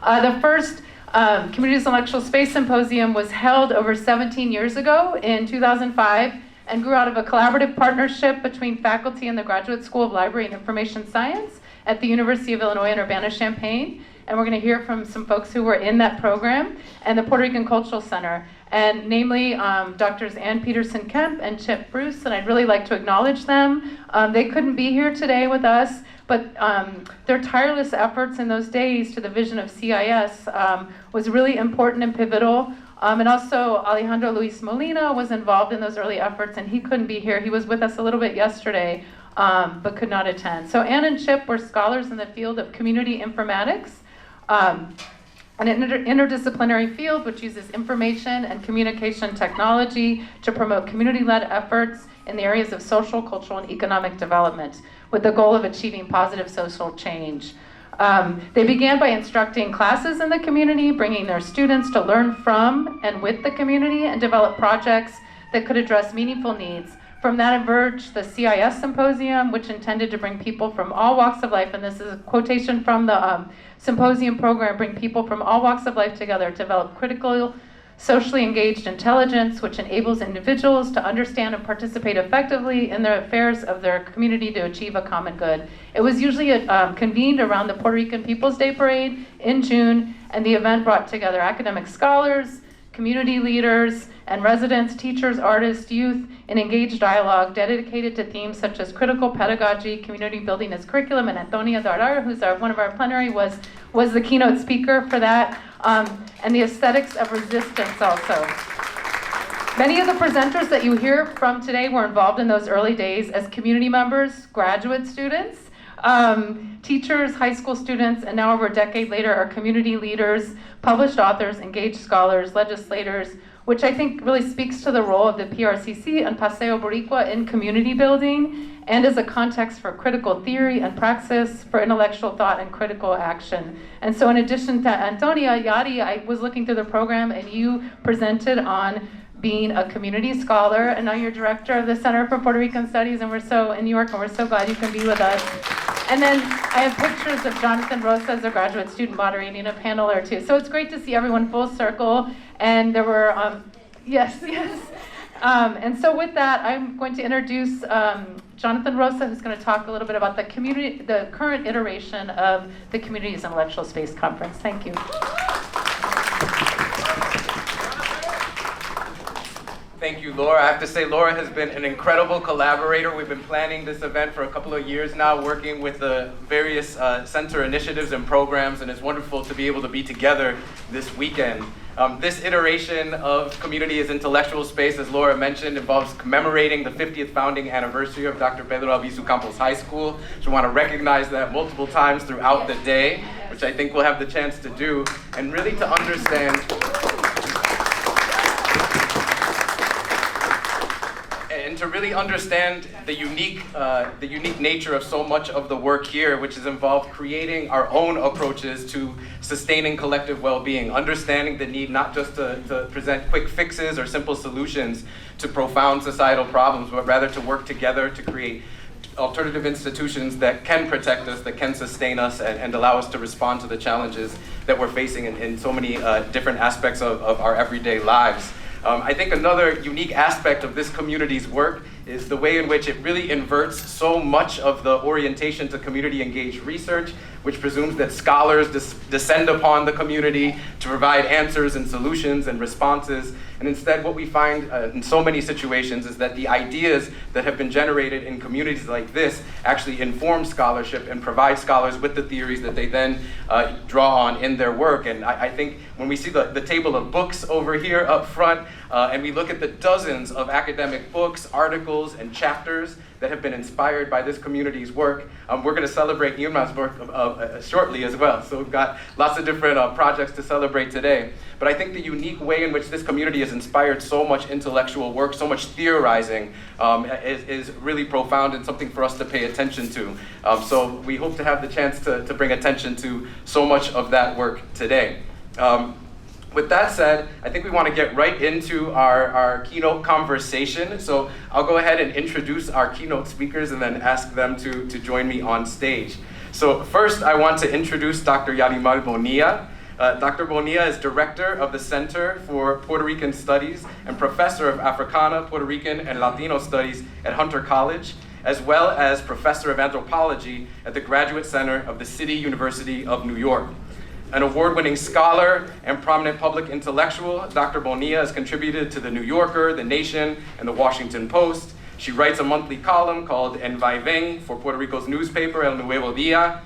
The first Communities Intellectual Space Symposium was held over 17 years ago in 2005 and grew out of a collaborative partnership between faculty in the Graduate School of Library and Information Science at the University of Illinois in Urbana-Champaign. And we're going to hear from some folks who were in that program, and the Puerto Rican Cultural Center, and namely Drs. Ann Peterson-Kemp and Chip Bruce, and I'd really like to acknowledge them. They couldn't be here today with us, but their tireless efforts in those days to the vision of CIS was really important and pivotal. And also Alejandro Luis Molina was involved in those early efforts, and he couldn't be here. He was with us a little bit yesterday, but could not attend. So Ann and Chip were scholars in the field of community informatics, an interdisciplinary field which uses information and communication technology to promote community-led efforts in the areas of social, cultural, and economic development with the goal of achieving positive social change. They began by instructing classes in the community, bringing their students to learn from and with the community and develop projects that could address meaningful needs. From that emerged the CIS Symposium, which intended to bring people from all walks of life, and this is a quotation from the Symposium program, bring people from all walks of life together to develop critical, socially engaged intelligence, which enables individuals to understand and participate effectively in the affairs of their community to achieve a common good. It was usually convened around the Puerto Rican People's Day Parade in June, and the event brought together academic scholars, community leaders, and residents, teachers, artists, youth, in engaged dialogue dedicated to themes such as critical pedagogy, community building as curriculum, and Antonia Darrar, who's one of our plenary, was the keynote speaker for that, and the aesthetics of resistance also. Many of the presenters that you hear from today were involved in those early days as community members, graduate students, teachers, high school students, and now over a decade later are community leaders, published authors, engaged scholars, legislators, which I think really speaks to the role of the PRCC and Paseo Boricua in community building and as a context for critical theory and praxis, for intellectual thought and critical action. And so in addition to Antonia, Yadi, I was looking through the program and you presented on being a community scholar, and now you're director of the Center for Puerto Rican Studies, and we're so in New York, and we're so glad you can be with us. And then I have pictures of Jonathan Rosa as a graduate student moderating a panel or two. So it's great to see everyone full circle, and there were, yes. And so with that, I'm going to introduce Jonathan Rosa, who's going to talk a little bit about the current iteration of the Communities Intellectual Space Conference. Thank you. Thank you, Laura. I have to say, Laura has been an incredible collaborator. We've been planning this event for a couple of years now, working with the various center initiatives and programs, and it's wonderful to be able to be together this weekend. This iteration of Communities Intellectual Space, as Laura mentioned, involves commemorating the 50th founding anniversary of Dr. Pedro Albizu Campos High School. So we want to recognize that multiple times throughout the day, which I think we'll have the chance to do, and really to understand to really understand the unique nature of so much of the work here, which has involved creating our own approaches to sustaining collective well-being, understanding the need not just to present quick fixes or simple solutions to profound societal problems, but rather to work together to create alternative institutions that can protect us, that can sustain us, and allow us to respond to the challenges that we're facing in so many different aspects of our everyday lives. I think another unique aspect of this community's work is the way in which it really inverts so much of the orientation to community-engaged research, which presumes that scholars descend upon the community to provide answers and solutions and responses. And instead, what we find in so many situations is that the ideas that have been generated in communities like this actually inform scholarship and provide scholars with the theories that they then draw on in their work. And I think when we see the table of books over here up front, and we look at the dozens of academic books, articles, and chapters that have been inspired by this community's work, we're going to celebrate Yunma's work shortly as well. So we've got lots of different projects to celebrate today. But I think the unique way in which this community has inspired so much intellectual work, so much theorizing, is really profound and something for us to pay attention to. So we hope to have the chance to bring attention to so much of that work today. With that said, I think we want to get right into our keynote conversation. So I'll go ahead and introduce our keynote speakers and then ask them to join me on stage. So first, I want to introduce Dr. Yarimar Bonilla. Dr. Bonilla is director of the Center for Puerto Rican Studies and professor of Africana, Puerto Rican, and Latino Studies at Hunter College, as well as professor of anthropology at the Graduate Center of the City University of New York. An award-winning scholar and prominent public intellectual, Dr. Bonilla has contributed to The New Yorker, The Nation, and The Washington Post. She writes a monthly column called En Vaivén for Puerto Rico's newspaper, El Nuevo Día,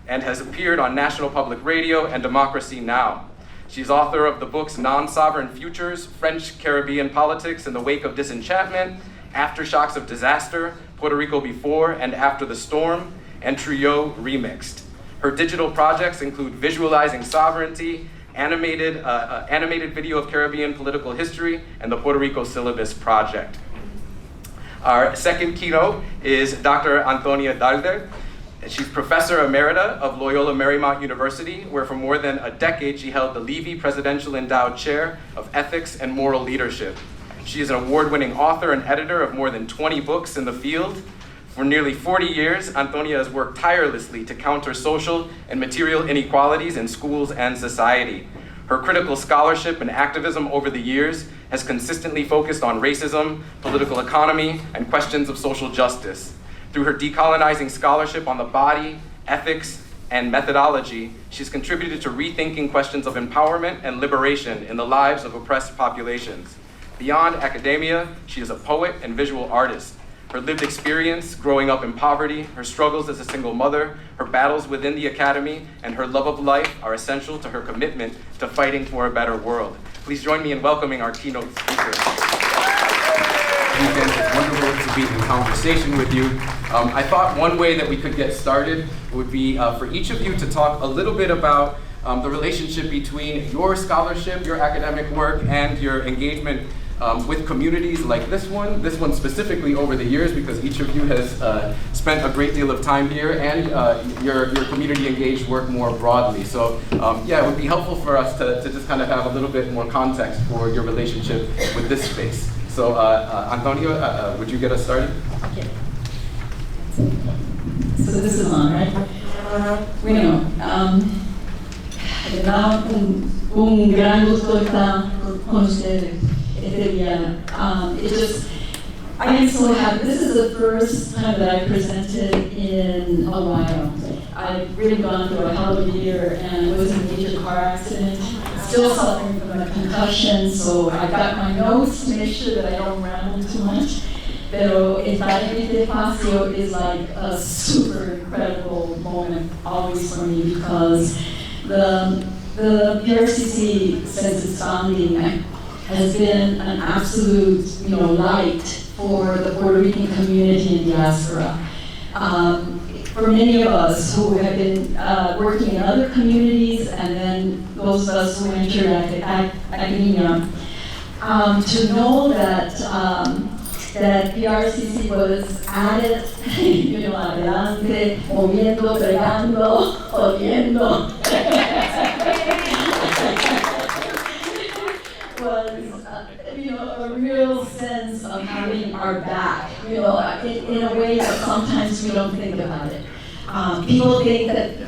and has appeared on National Public Radio and Democracy Now! She's author of the books Non-Sovereign Futures, French Caribbean Politics in the Wake of Disenchantment, Aftershocks of Disaster, Puerto Rico Before and After the Storm, and Trio Remixed. Her digital projects include Visualizing Sovereignty, animated video of Caribbean political history, and the Puerto Rico Syllabus Project. Our second keynote is Dr. Antonia Dalder. She's Professor Emerita of Loyola Marymount University, where for more than a decade she held the Levy Presidential Endowed Chair of Ethics and Moral Leadership. She is an award-winning author and editor of more than 20 books in the field. For nearly 40 years, Antonia has worked tirelessly to counter social and material inequalities in schools and society. Her critical scholarship and activism over the years has consistently focused on racism, political economy, and questions of social justice. Through her decolonizing scholarship on the body, ethics, and methodology, she's contributed to rethinking questions of empowerment and liberation in the lives of oppressed populations. Beyond academia, she is a poet and visual artist. Her lived experience growing up in poverty, her struggles as a single mother, her battles within the academy, and her love of life are essential to her commitment to fighting for a better world. Please join me in welcoming our keynote speaker. It's wonderful to be in conversation with you. I thought one way that we could get started would be for each of you to talk a little bit about the relationship between your scholarship, your academic work, and your engagement with communities like this one specifically over the years, because each of you has spent a great deal of time here, and your community engaged work more broadly. So yeah, it would be helpful for us to just kind of have a little bit more context for your relationship with this space. So Antonio, would you get us started? Okay. So this is on, right? Bueno, verdad, un gran gusto estar con ustedes este día. I am so happy. This is the first time that I presented in a while. I've really gone through a hell of a year and was in a major car accident. Still suffering from a concussion, so I got my notes to make sure that I don't ramble too much. Pero estar en este espacio is like a super incredible moment always for me, because the PRCC since its founding has been an absolute, light for the Puerto Rican community and diaspora. For many of us who have been working in other communities, and then those of us who enter academia, to know that that PRCC was at it, adelante, moviendo, pregando, oliendo, was a real sense of having our back, in a way that sometimes we don't think about it. People think that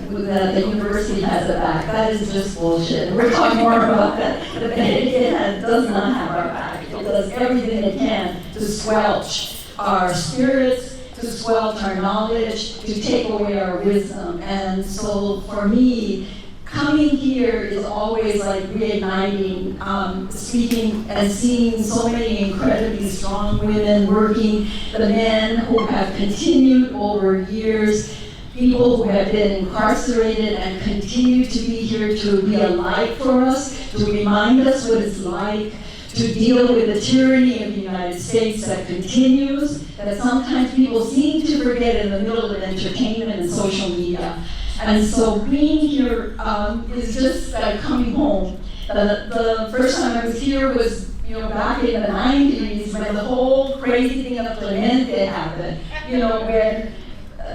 the university has a back. That is just bullshit. We're talking more about that. It does not have our back. It does everything it can to squelch our spirits, to squelch our knowledge, to take away our wisdom. And so for me, coming here is always like reigniting, speaking and seeing so many incredibly strong women working, the men who have continued over years, people who have been incarcerated and continue to be here to be a light for us, to remind us what it's like to deal with the tyranny of the United States that continues, that sometimes people seem to forget in the middle of entertainment and social media. And so being here is just like coming home. The first time I was here was, back in the 90s, when the whole crazy thing of Clemente happened, when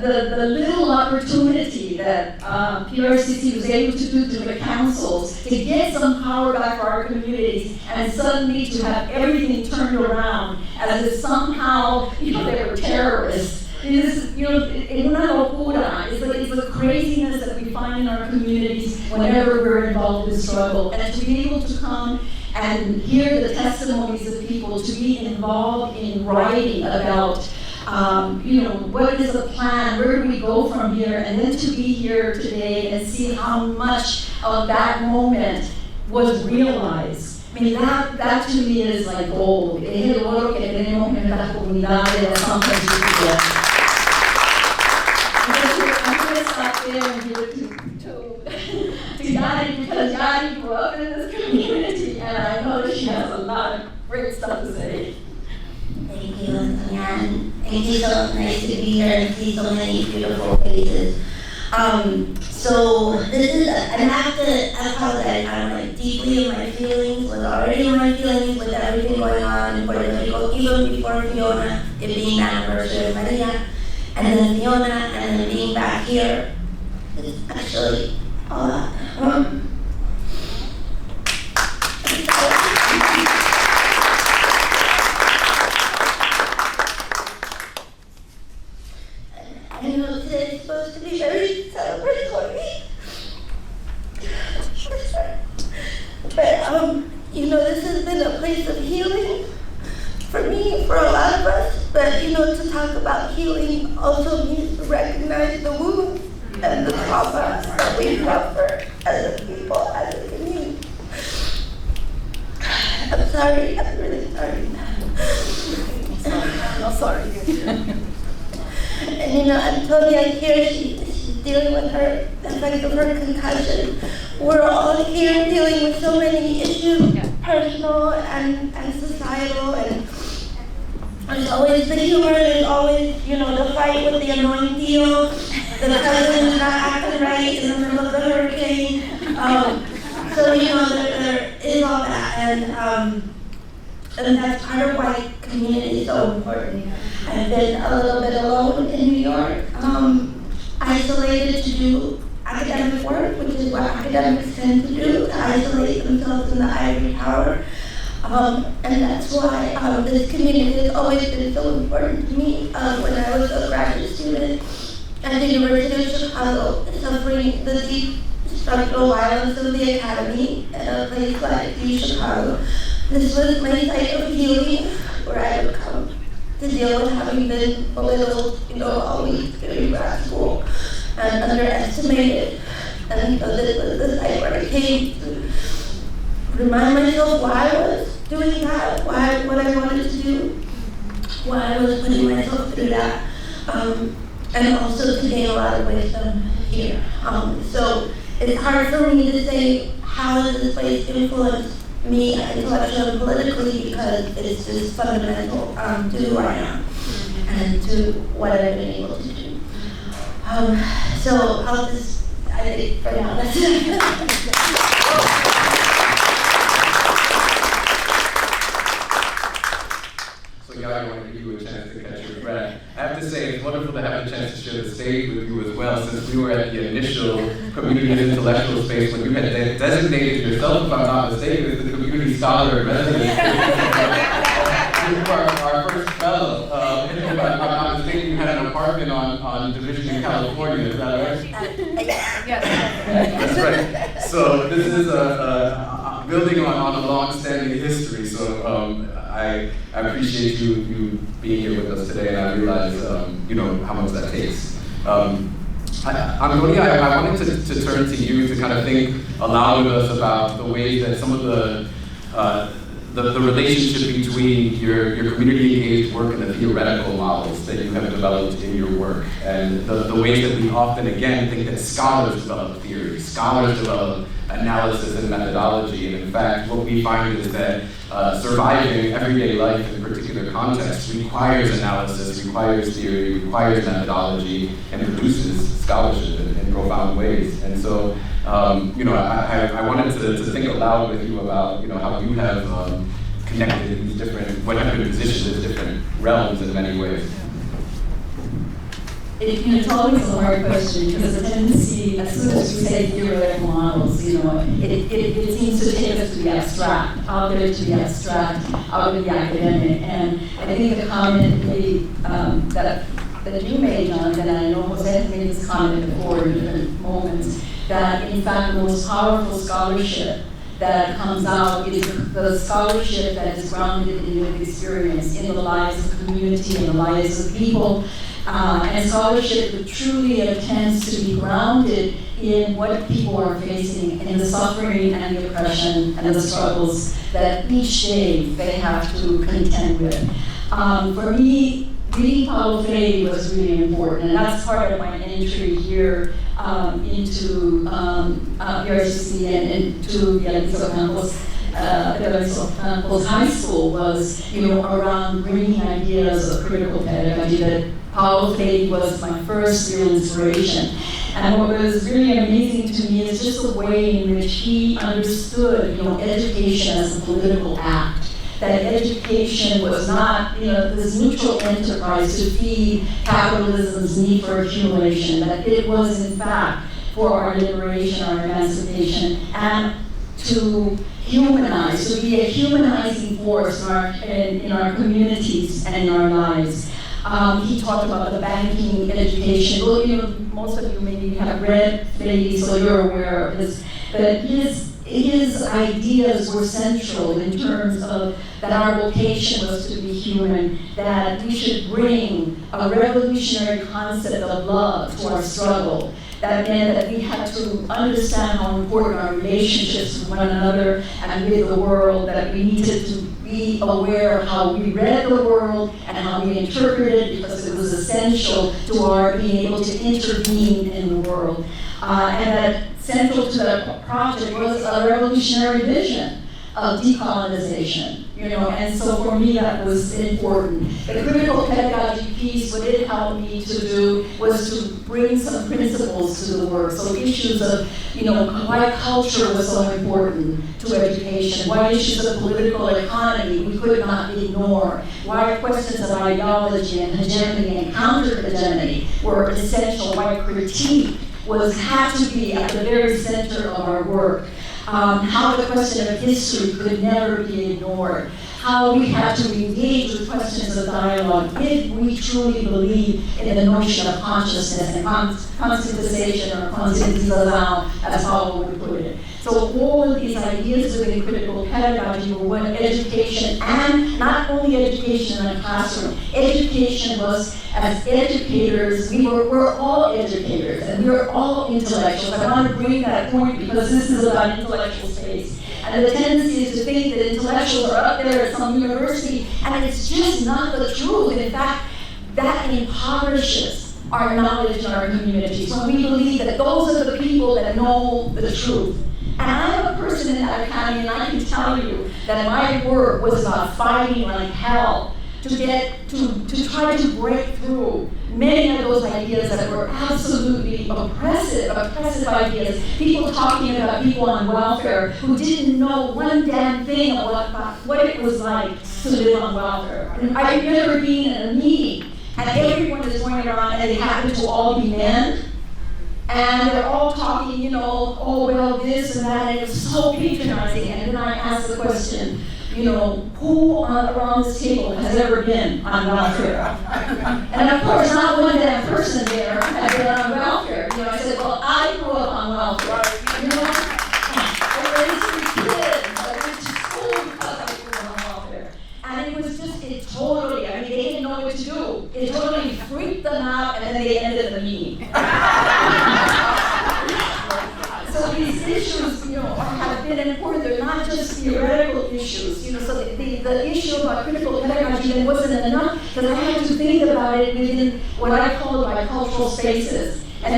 the little opportunity that PRCC was able to do to the councils to get some power back for our communities, and suddenly to have everything turned around as if somehow, they were terrorists, Es una locura. It's the craziness that we find in our communities whenever we're involved in struggle. And to be able to come and hear the testimonies of people, to be involved in writing about, what is the plan, where do we go from here, and then to be here today and see how much of that moment was realized. I mean, that to me is like gold. Es el oro que tenemos en las comunidades that sometimes we forget. I'm going to stop there and give it to Yadi, because Yadi grew up in this community, and I know that she has a lot of great stuff to say. Thank you, Antonia. Thank you, so nice to be here and see so many beautiful faces. So this is, I have to apologize, I'm like deeply in my feelings, was already in my feelings with everything going on in Puerto Rico, even before Fiona, it being the anniversary of Maria, and then Fiona, and then being back here. It's actually a lot. I know today's supposed to be very celebratory. But this has been a place of healing for me, for a lot of us. But to talk about healing also means to recognize the wounds and the trauma that we suffer as a people, as a community. I'm sorry, I'm really sorry. I'm sorry. And Antonia here, she's dealing with her effects of her concussion. We're all here dealing with so many issues, personal and societal, and there's always the humor, there's always, the fight with the annoying deal, the cousin not acting right in the middle of the hurricane. So, there is all that, and that's part of why community is so important. I've been a little bit alone in New York, isolated to do academic work, which is what academics tend to do, to isolate themselves in the ivory tower. And that's why this community has always been so important to me. When I was a graduate student at the University of Chicago, suffering the deep structural violence of the academy in a place like Chicago, this was my site of healing, where I would come to deal with having been belittled, all week during grad school and underestimated. And so this was the site where I came to remind myself why I was doing that, what I wanted to do, why I was putting myself through that, and also to gain a lot of wisdom here. So it's hard for me to say how has this place influenced me intellectually and politically, because it's just fundamental to who I am and to what I've been able to do. So I'll just, I think for now, that's it. So y'all, I want to give you a chance to catch your breath. I have to say, it's wonderful to have a chance to share the stage with you as well, since we were at the initial community and intellectual space when you had designated yourself, if I'm not mistaken, as the community scholar in residence. You were our first fellow. If I'm not mistaken, you had an apartment on Division in California, is that right? Yes. That's right. So this is a building on a long-standing history. So I appreciate you being here with us today, and I realize how much that takes. Antonia, I wanted to turn to you to kind of think aloud with us about the ways that some of the relationship between your community-engaged work and the theoretical models that you have developed in your work, and the ways that we often, again, think that scholars develop theory, scholars develop analysis and methodology, and in fact, what we find is that surviving everyday life in a particular context requires analysis, requires theory, requires methodology, and produces scholarship in profound ways. And so, I wanted to think aloud with you about, how you have connected these different, what have been positioned as different realms in many ways. It's always a hard question, because the tendency, as soon as we say theoretical models, it seems to take us to the abstract, out there to the abstract, out of the academic. And I think the comment that that you made, Jonathan, and I know Jose has made this comment before in different moments, that in fact the most powerful scholarship that comes out is the scholarship that is grounded in lived experience, in the lives of community, in the lives of people, and scholarship that truly attempts to be grounded in what people are facing, in the suffering and the oppression and the struggles that each day they have to contend with. For me, reading Paulo Freire was really important, and that's part of my entry here into PRCC and into the Aliso Campos High School was, around bringing ideas of critical pedagogy. That Paulo Freire was my first real inspiration. And what was really amazing to me is just the way in which he understood, education as a political act. That education was not, this neutral enterprise to feed capitalism's need for accumulation, that it was in fact for our liberation, our emancipation, and to humanize, to be a humanizing force in our communities and in our lives. He talked about the banking education. Well, most of you maybe have read Freire, so you're aware of this, but his ideas were central in terms of that our vocation was to be human, that we should bring a revolutionary concept of love to our struggle. That meant that we had to understand how important our relationships with one another and with the world, that we needed to be aware of how we read the world and how we interpreted it, because it was essential to our being able to intervene in the world. And that central to the project was a revolutionary vision of decolonization, and so for me that was important. The critical pedagogy piece, what it helped me to do was to bring some principles to the work. So issues of, why culture was so important to education, why issues of political economy we could not ignore, why questions of ideology and hegemony and counter-hegemony were essential, why critique had to be at the very center of our work. How the question of history could never be ignored, how we had to engage with questions of dialogue if we truly believe in the notion of consciousness and conscientization or conscientization, as Paulo would put it. So all of these ideas within critical pedagogy were what education, and not only education in a classroom, education was, as educators, we're all educators and we're all intellectuals. I want to bring that point because this is about intellectual space. And the tendency is to think that intellectuals are up there at some university, and it's just not the truth. In fact, that impoverishes our knowledge in our communities when we believe that those are the people that know the truth. And I'm a person in that academy, and I can tell you that my work was about fighting like hell to try to break through many of those ideas that were absolutely oppressive ideas. People talking about people on welfare who didn't know one damn thing about what it was like to live on welfare. And I remember being in a meeting, and everyone is going around, and they happen to all be men. And they're all talking, oh, well, this and that, and it was so patronizing. And then I asked the question, who around this table has ever been on welfare? And of course, not one damn person there had been on welfare. I said, well, I grew up on welfare. I raised 3 kids. I went to school because I grew up on welfare. And it was just, they didn't know what to do. It totally freaked them out, and then they ended the meeting. So these issues, have been important. They're not just theoretical issues. So the issue about critical pedagogy then wasn't enough, because I had to think about it within what I call my cultural spaces. And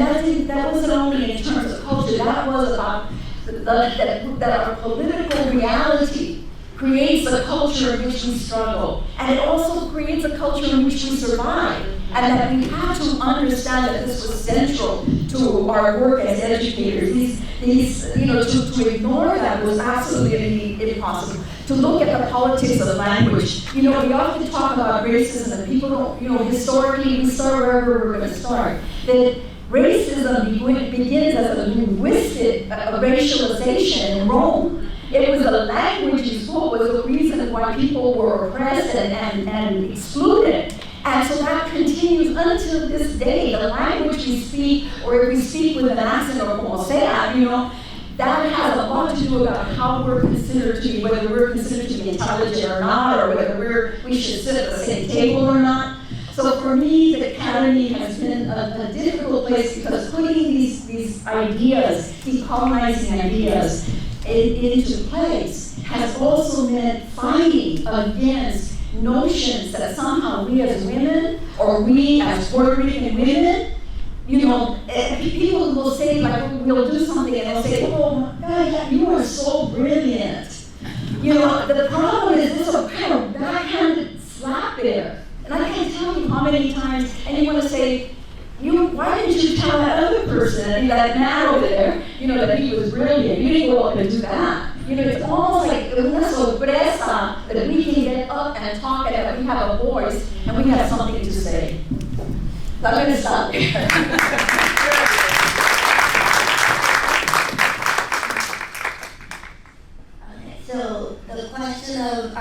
that wasn't only in terms of culture. That was about that our political reality creates a culture in which we struggle. And it also creates a culture in which we survive. And that we have to understand that this was central to our work as educators. To ignore that was absolutely impossible. To look at the politics of language. We often talk about racism, and people don't, historically, we start wherever we're going to start. That racism begins as a linguistic racialization in Rome. It was the language you spoke was the reason why people were oppressed and excluded. And so that continues until this day. The language we speak, or if we speak with an accent or como sea, that has a lot to do about how we're considered to be, whether we're considered to be intelligent or not, or whether we should sit at the same table or not. So for me, the academy has been a difficult place because putting these ideas, these colonizing ideas into place has also meant fighting against notions that somehow we as women, or we as Puerto Rican women, people will say, like, we'll do something and they'll say, oh my God, you are so brilliant. The problem is there's a kind of backhanded slap there. And I can't tell you how many times, and you want to say, why didn't you tell that other person, that man over there, that he was brilliant? You didn't go up and do that. It's almost like una sorpresa that we can get up and talk and that we have a voice and we have something to say. I'm going to stop there. So the question of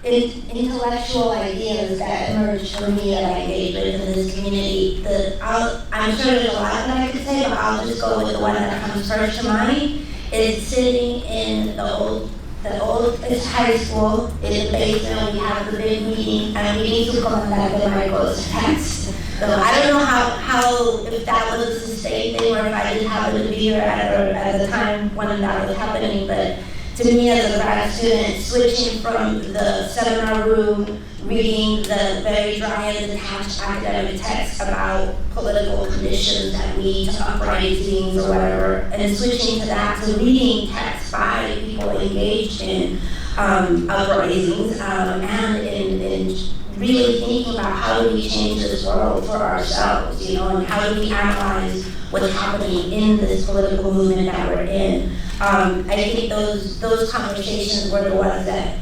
intellectual ideas that emerged for me that I engaged with in this community, I'm sure there's a lot that I could say, but I'll just go with the one that comes first to mind. Is sitting in the old it's high school, in the basement, we have the big meeting, and we need to comandar de Michael's text. So I don't know how if that was a sustained thing or if I didn't happen to be here at the time when that was happening, but to me as a grad student, switching from the seminar room, reading the very dry and detached academic text about political conditions that lead to uprisings or whatever, and switching to that to reading texts by people engaged in uprisings and in really thinking about how do we change this world for ourselves, and how do we analyze what's happening in this political movement that we're in. I think those conversations were the ones that,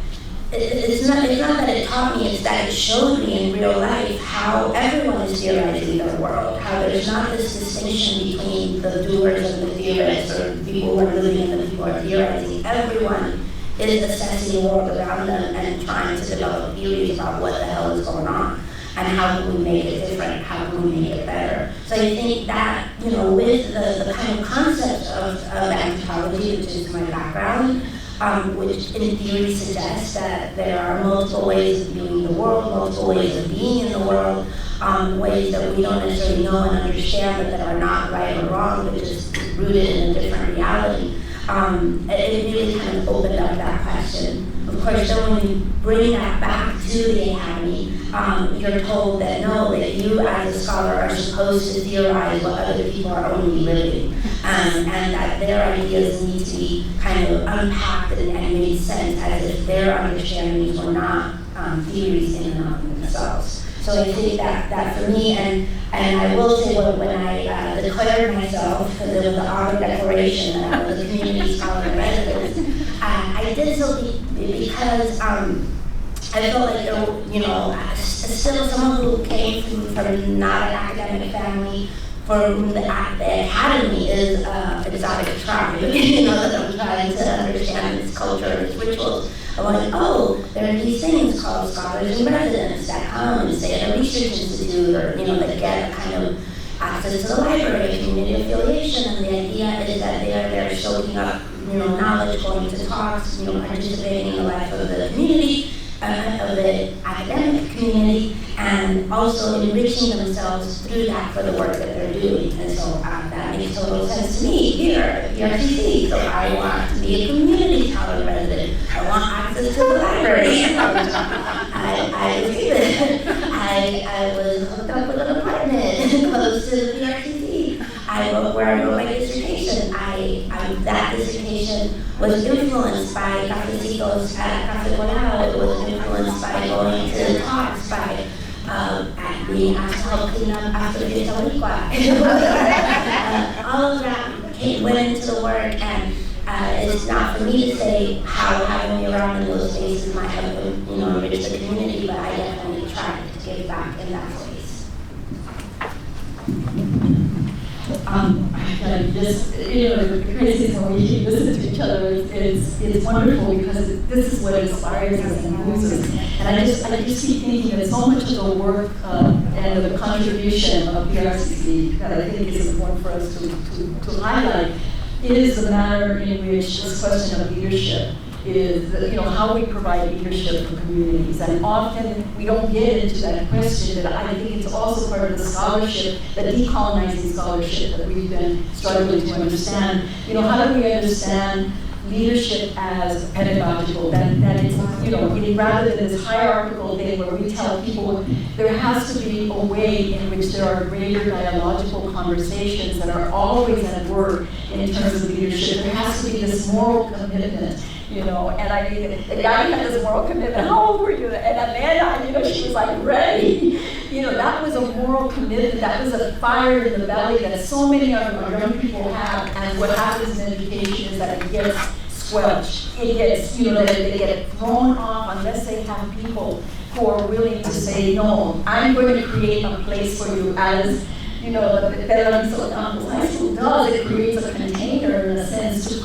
it's not that it taught me, it's that it showed me in real life how everyone is theorizing their world, how there's not this distinction between the doers and the theorists, or people who are living and the people who are theorizing. Everyone is assessing the world around them and trying to develop theories about what the hell is going on. And how can we make it different? How can we make it better? So I think that, with the kind of concept of anthropology, which is my background, which in theory suggests that there are multiple ways of viewing the world, multiple ways of being in the world, ways that we don't necessarily know and understand, but that are not right or wrong, but just rooted in a different reality. It really kind of opened up that question. Of course, then when you bring that back to the academy, you're told that no, that you as a scholar are supposed to theorize what other people are only living, and that their ideas need to be kind of unpacked and made sense as if their understandings were not theories in and of themselves. So I think that for me, and I will say when I declared myself, because it was the Autumn Declaration, that I was a community scholar in residence, I did so because I felt like still someone who came from not an academic family, for whom the academy is exotic tribe, that I'm trying to understand its culture, its rituals. I went, there are these things called scholars in residence that come and stay at a research institute, or that get a kind of access to the library, community affiliation, and the idea is that they are there soaking up, knowledge, going to talks, participating in the life of the community, of the academic community, and also enriching themselves through that for the work that they're doing. And so that makes total sense to me here at PRCC. So I want to be a community college resident. I want access to the library. I was hooked up with an apartment close to the PRCC. Where I wrote my dissertation. That dissertation was influenced by cafecitos at Café Colado. It was influenced by going to talks, by being asked to help clean up after Fiesta Boricua. All of that went into the work, and it's not for me to say how having me around in those spaces might have enriched the community, but I definitely tried to give back in that space. The crazy thing when we listen to each other is wonderful because this is what inspires us and moves us. And I just keep thinking that so much of the work and the contribution of PRCC that I think is important for us to highlight is the manner in which this question of leadership is, how we provide leadership for communities. And often we don't get into that question, that I think it's also part of the scholarship, the decolonizing scholarship that we've been struggling to understand. How do we understand leadership as pedagogical, that it's, rather than this hierarchical thing where we tell people there has to be a way in which there are greater dialogical conversations that are always at work in terms of leadership. There has to be this moral commitment, and I mean, the guy had this moral commitment. How old were you? And Amanda, she was like ready. That was a moral commitment. That was a fire in the belly that so many of our young people have. And what happens in education is that it gets squelched. It gets, they get thrown off unless they have people who are willing to say, no, I'm going to create a place for you as, the Panelists High School does. It creates a container, in a sense, to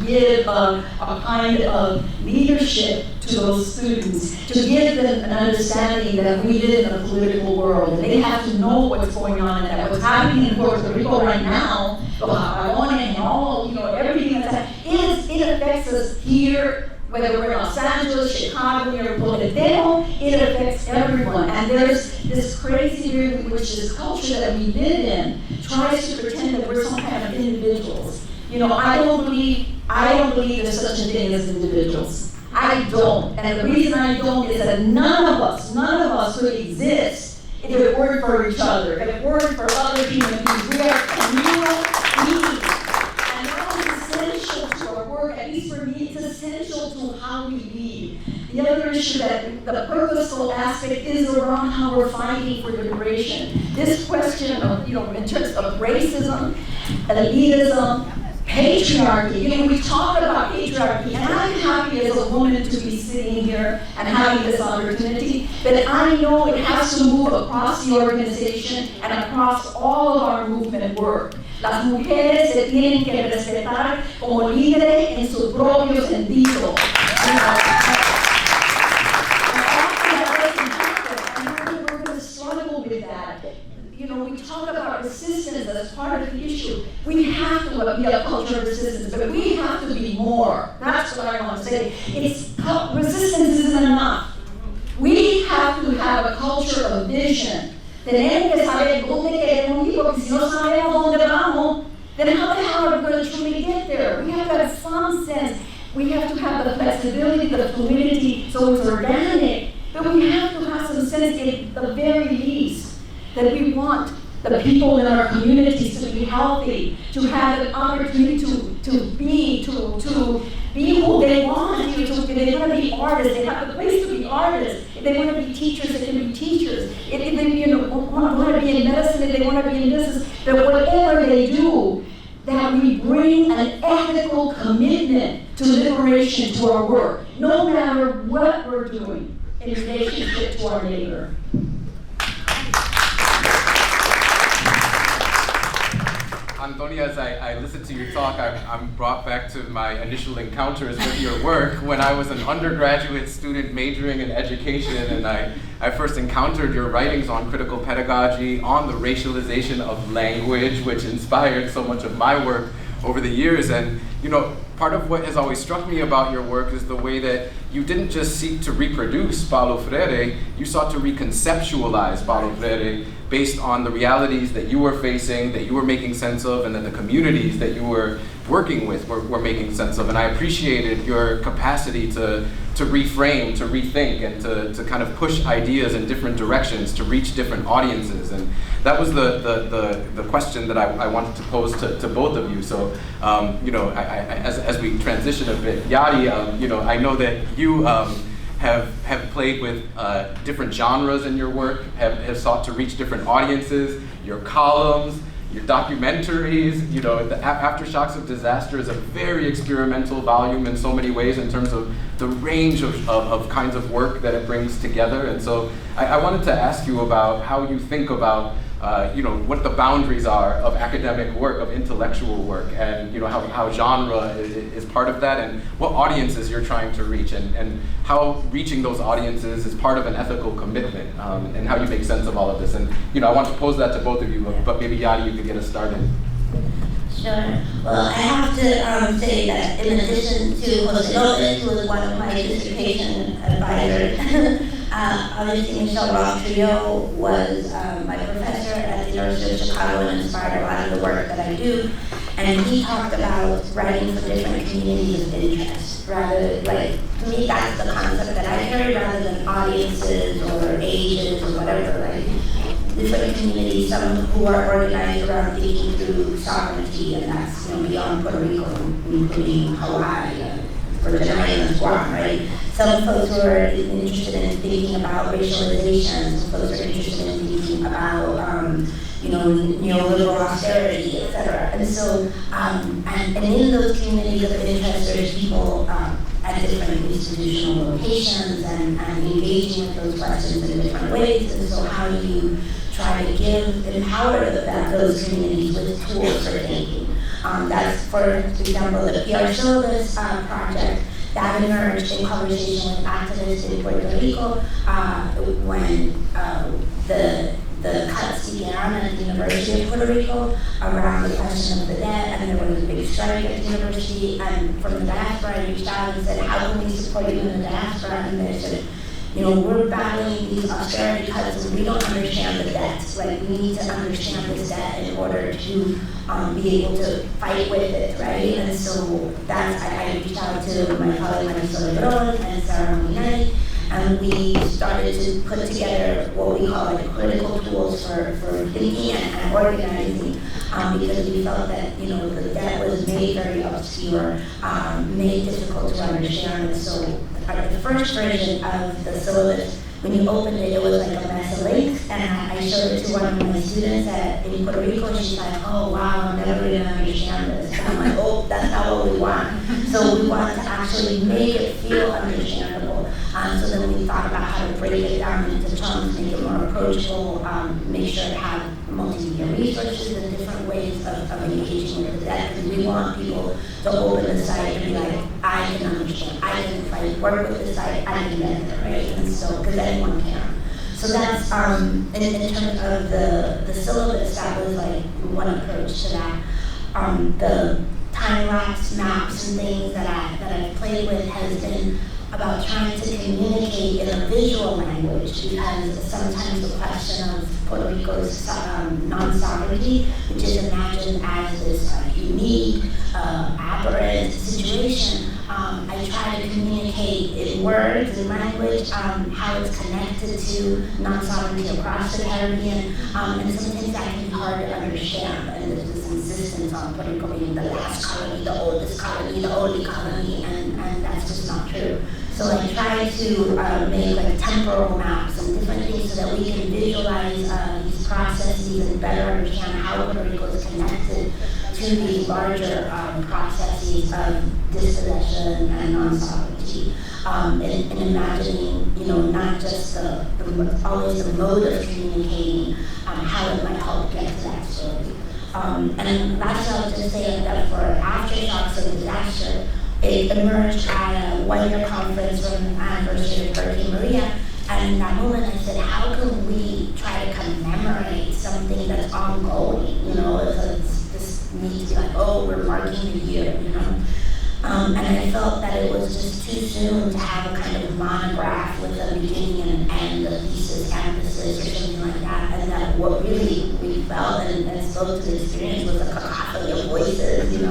give a kind of leadership to those students, to give them an understanding that we live in a political world, and they have to know what's going on, and that what's happening in Puerto Rico right now, and all, everything that's happening, it affects us here, whether we're in Los Angeles, Chicago, or Boletero, it affects everyone. And there's this crazy view in which this culture that we live in tries to pretend that we're some kind of individuals. I don't believe there's such a thing as individuals. I don't. And the reason I don't is that none of us could exist if it weren't for each other, if it weren't for other human beings. We are communal beings. And that is essential to our work, at least for me, it's essential to how we lead. The other issue, that the purposeful aspect, is around how we're fighting for liberation. This question of, in terms of racism, elitism, patriarchy. We talk about patriarchy, and I'm happy as a woman to be sitting here and having this opportunity, but I know it has to move across the organization and across all of our movement work. Las mujeres se tienen que respetar como líderes en su propio sentido. And we're going to struggle with that. We talk about resistance as part of the issue. We have to be a culture of resistance, but we have to be more. That's what I want to say. Resistance isn't enough. We have to have a culture of vision. Tenemos que saber dónde queremos ir, porque si no sabemos dónde vamos, then how the hell are we going to truly get there? We have to have some sense. We have to have the flexibility, the fluidity, so it's organic. But we have to have some sense, at the very least, that we want the people in our communities to be healthy, to have an opportunity to be who they want. If they want to be artists, they have a place to be artists. If they want to be teachers, they can be teachers. If they want to be in medicine, if they want to be in business, but whatever they do, that we bring an ethical commitment to liberation to our work, no matter what we're doing in relationship to our neighbor. Antonia, as I listened to your talk, I'm brought back to my initial encounters with your work when I was an undergraduate student majoring in education, and I first encountered your writings on critical pedagogy, on the racialization of language, which inspired so much of my work over the years. And part of what has always struck me about your work is the way that you didn't just seek to reproduce Paulo Freire, you sought to reconceptualize Paulo Freire based on the realities that you were facing, that you were making sense of, and that the communities that you were working with were making sense of. And I appreciated your capacity to reframe, to rethink, and to kind of push ideas in different directions to reach different audiences. And that was the question that I wanted to pose to both of you. So, as we transition a bit, Yadi, I know that you have played with different genres in your work, have sought to reach different audiences. Your columns, your documentaries, the Aftershocks of Disaster is a very experimental volume in so many ways in terms of the range of kinds of work that it brings together. And so I wanted to ask you about how you think about what the boundaries are of academic work, of intellectual work, and how genre is part of that, and what audiences you're trying to reach, and how reaching those audiences is part of an ethical commitment, and how you make sense of all of this. And I want to pose that to both of you, but maybe Yadi, you could get us started. Sure. Well, I have to say that in addition to Jose Lopez, who was one of my dissertation advisors, obviously Michelle Ross-Trio was my professor at the University of Chicago and inspired a lot of the work that I do. And he talked about writing for different communities of interest. Rather, to me, that's the concept that I carry, rather than audiences or ages or whatever. Different communities, some who are organized around thinking through sovereignty, and that's beyond Puerto Rico, including Hawaii, Virgin Islands, Guam, right? Some folks who are interested in thinking about racialization, some folks are interested in thinking about neoliberal austerity, et cetera. And so, and in those communities of interest, there's people at different institutional locations and engaging with those questions in different ways. And so how do you try to empower those communities with tools for thinking? That's, for example, the PR Syllabus project that emerged in conversation with activists in Puerto Rico when the cuts began at the University of Puerto Rico around the question of the debt, and there was a big strike at the university, and from the diaspora I reached out and said, how can we support you in the diaspora? And they said, we're battling these austerity cuts and we don't understand the debt. We need to understand this debt in order to be able to fight with it, right? And so I reached out to my colleague Muniz and Sarah Muniz, and we started to put together what we call critical tools for thinking and organizing, because we felt that the debt was made very obscure, made difficult to understand. And so the first version of the syllabus, when you opened it, it was like a mess of links, and I showed it to one of my students in Puerto Rico, and she's like, oh wow, I'm never going to understand this. And I'm like, oh, that's not what we want. So we want to actually make it feel understandable. So then we thought about how to break it down into chunks, make it more approachable, make sure to have multimedia resources and different ways of engaging with the debt, because we want people to open the site and be like, I can understand, I can, if I work with the site, I can get it, right? And so, because anyone can. So that's, in terms of the syllabus, that was one approach to that. The time-lapse maps and things that I've played with has been about trying to communicate in a visual language, because sometimes the question of Puerto Rico's non-sovereignty, which is imagined as this unique, aberrant situation, I try to communicate in words and language how it's connected to non-sovereignty across the Caribbean, and sometimes that can be hard to understand, and there's this insistence on Puerto Rico being the last colony, the oldest colony, the only colony, and that's just not true. So I try to make temporal maps and different things so that we can visualize these processes and better understand how Puerto Rico is connected to these larger processes of dispossession and non-sovereignty, and imagining, not just always the mode of communicating, how it might help get to that story. And lastly, I'll just say that for aftershocks of disaster, it emerged at a one-year conference from the anniversary of Hurricane Maria, and in that moment I said, how can we try to commemorate something that's ongoing? This needs to be oh, we're marking the year, and I felt that it was just too soon to have a kind of monograph with a beginning and an end, a thesis, emphasis, or something like that, and that what really we felt and spoke to the experience was a cacophony of voices, and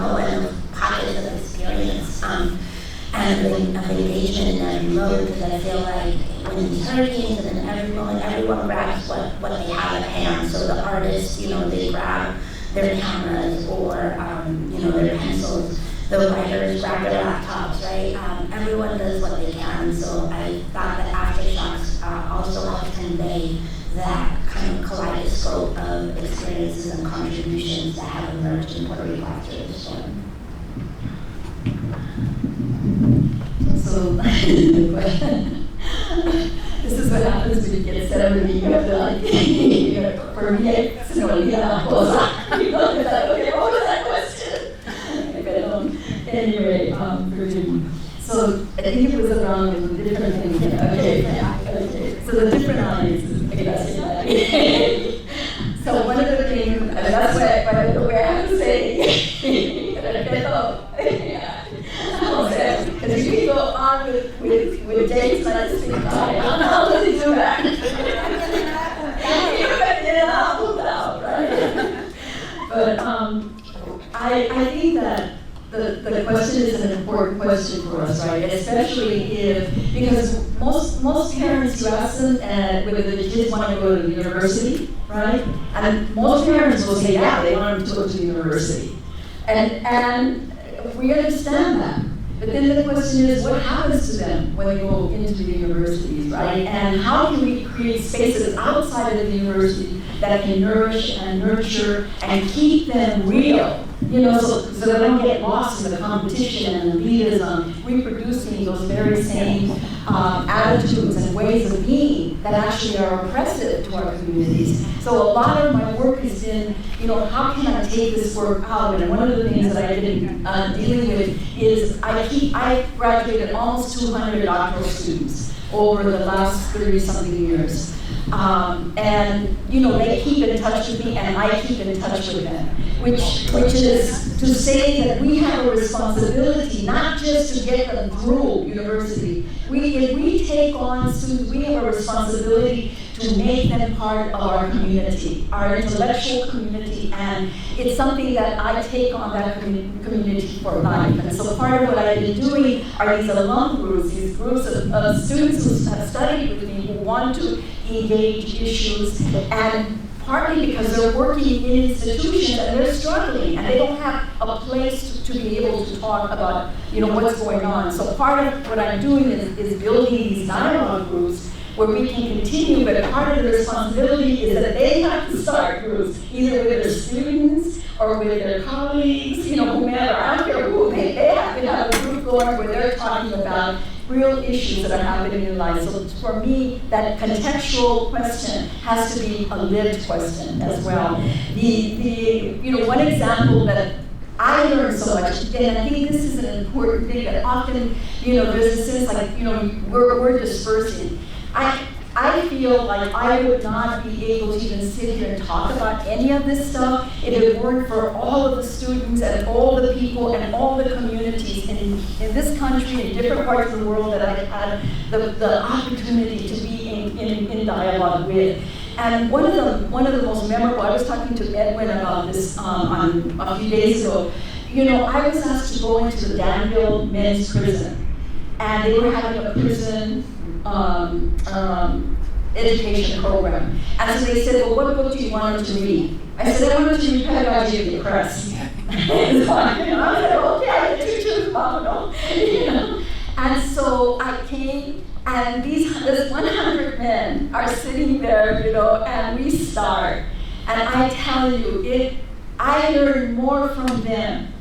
pockets of experience, and of engagement in every mode, because I feel like when these hurricanes and in every moment, everyone grabs what they have at hand. So the artists, they grab their cameras or, their pencils. The writers grab their laptops, right? Everyone does what they can. So I thought that aftershocks also helped convey that kind of kaleidoscope of experiences and contributions that have emerged in Puerto Rico after the storm. So, this is what happens when you get 70, you have to for me, se me olvida la cosa. You know, it's like, okay, what was that question? Anyway, forgive me. So I think it was around the different things. Okay. So the different audiences. Okay. So one of the things, and that's why I have to say, because you can go on with dates like this. I don't know how to do that. You can get it out, right? But I think that the question is an important question for us, right? Especially because most parents, you ask them whether the kids want to go to the university, right? And most parents will say, yeah, they want them to go to the university. And we understand that. But then the question is, what happens to them when they go into the universities, right? And how can we create spaces outside of the university that can nourish and nurture and keep them real? You know, so they don't get lost in the competition and the elitism, reproducing those very same attitudes and ways of being that actually are oppressive to our communities. So a lot of my work has been, you know, how can I take this work out? And one of the things that I've been dealing with is I graduated almost 200 doctoral students over the last 30-something years. And, you know, they keep in touch with me and I keep in touch with them, which is to say that we have a responsibility not just to get them through university. If we take on students, we have a responsibility to make them part of our community, our intellectual community, and it's something that I take on that community for life. And so part of what I've been doing are these alum groups, these groups of students who have studied with me, who want to engage issues, and partly because they're working in institutions and they're struggling and they don't have a place to be able to talk about, you know, what's going on. So part of what I'm doing is building these dialogue groups where we can continue, but part of the responsibility is that they have to start groups, either with their students or with their colleagues, you know, whomever, I don't care who, they have to have a group going where they're talking about real issues that are happening in life. So for me, that contextual question has to be a lived question as well. You know, one example that I learned so much, and I think this is an important thing that often, you know, there's a sense like, you know, we're dispersing. I feel like I would not be able to even sit here and talk about any of this stuff if it weren't for all of the students and all the people and all the communities in this country and different parts of the world that I've had the opportunity to be in dialogue with. And one of the most memorable, I was talking to Edwin about this a few days ago. You know, I was asked to go into the Danville men's prison, and they were having a prison education program. And so they said, well, what book do you want them to read? I said, I want them to read Pedagogy of the Oppressed. And so I said, okay, I get to choose phenomenal. You know? And so I came, and these 100 men are sitting there, you know, and we start. And I tell you, I learned more from them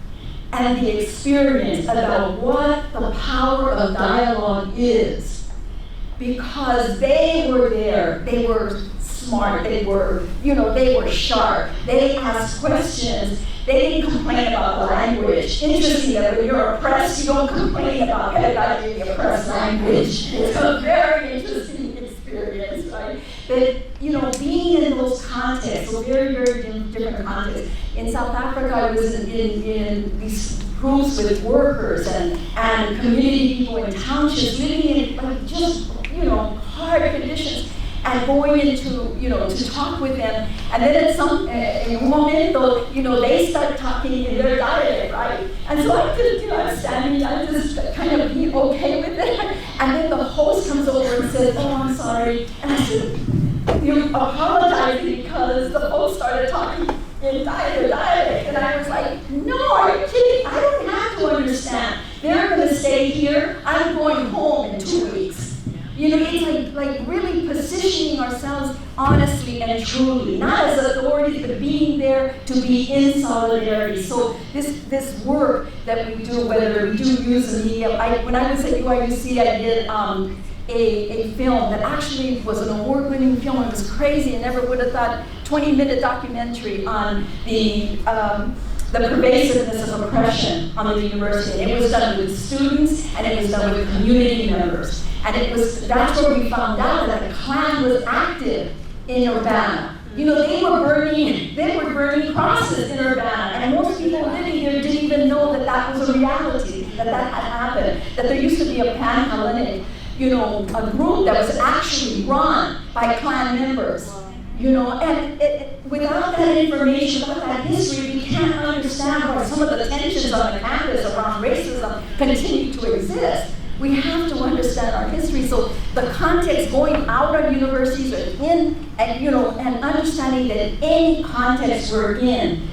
and the experience about what the power of dialogue is. Because they were there, they were smart, they were, you know, they were sharp, they asked questions, they didn't complain about the language. Interesting that when you're oppressed, you don't complain about pedagogy of the oppressed language. It's a very interesting experience, right? But, you know, being in those contexts, so very, very different contexts. In South Africa, I was in these groups with workers and community people in townships living in like just, you know, hard conditions, and going into, you know, to talk with them, and then at in one moment, you know, they start talking in their dialect, right? And so I just, you know, I'm standing, I'm just kind of being okay with it, and then the host comes over and says, oh, I'm sorry, and I said, you're apologizing because the host started talking in dialect, and I was like, no, are you kidding? I don't have to understand. They're going to stay here. I'm going home in 2 weeks. You know, it's like really positioning ourselves honestly and truly, not as authorities, but being there to be in solidarity. So this work that we do, whether we do use the media, when I was at UIUC, I did a film that actually was an award-winning film. It was crazy. I never would have thought 20-minute documentary on the pervasiveness of oppression on the university. And it was done with students, and it was done with community members. And that's where we found out that the Klan was active in Urbana. You know, they were burning crosses in Urbana, and most people living here didn't even know that that was a reality, that had happened, that there used to be a Pan-Hellenic, you know, a group that was actually run by Klan members. You know, and without that information, without that history, we can't understand why some of the tensions on the campus around racism continue to exist. We have to understand our history. So the context going out of universities and understanding that any context we're in,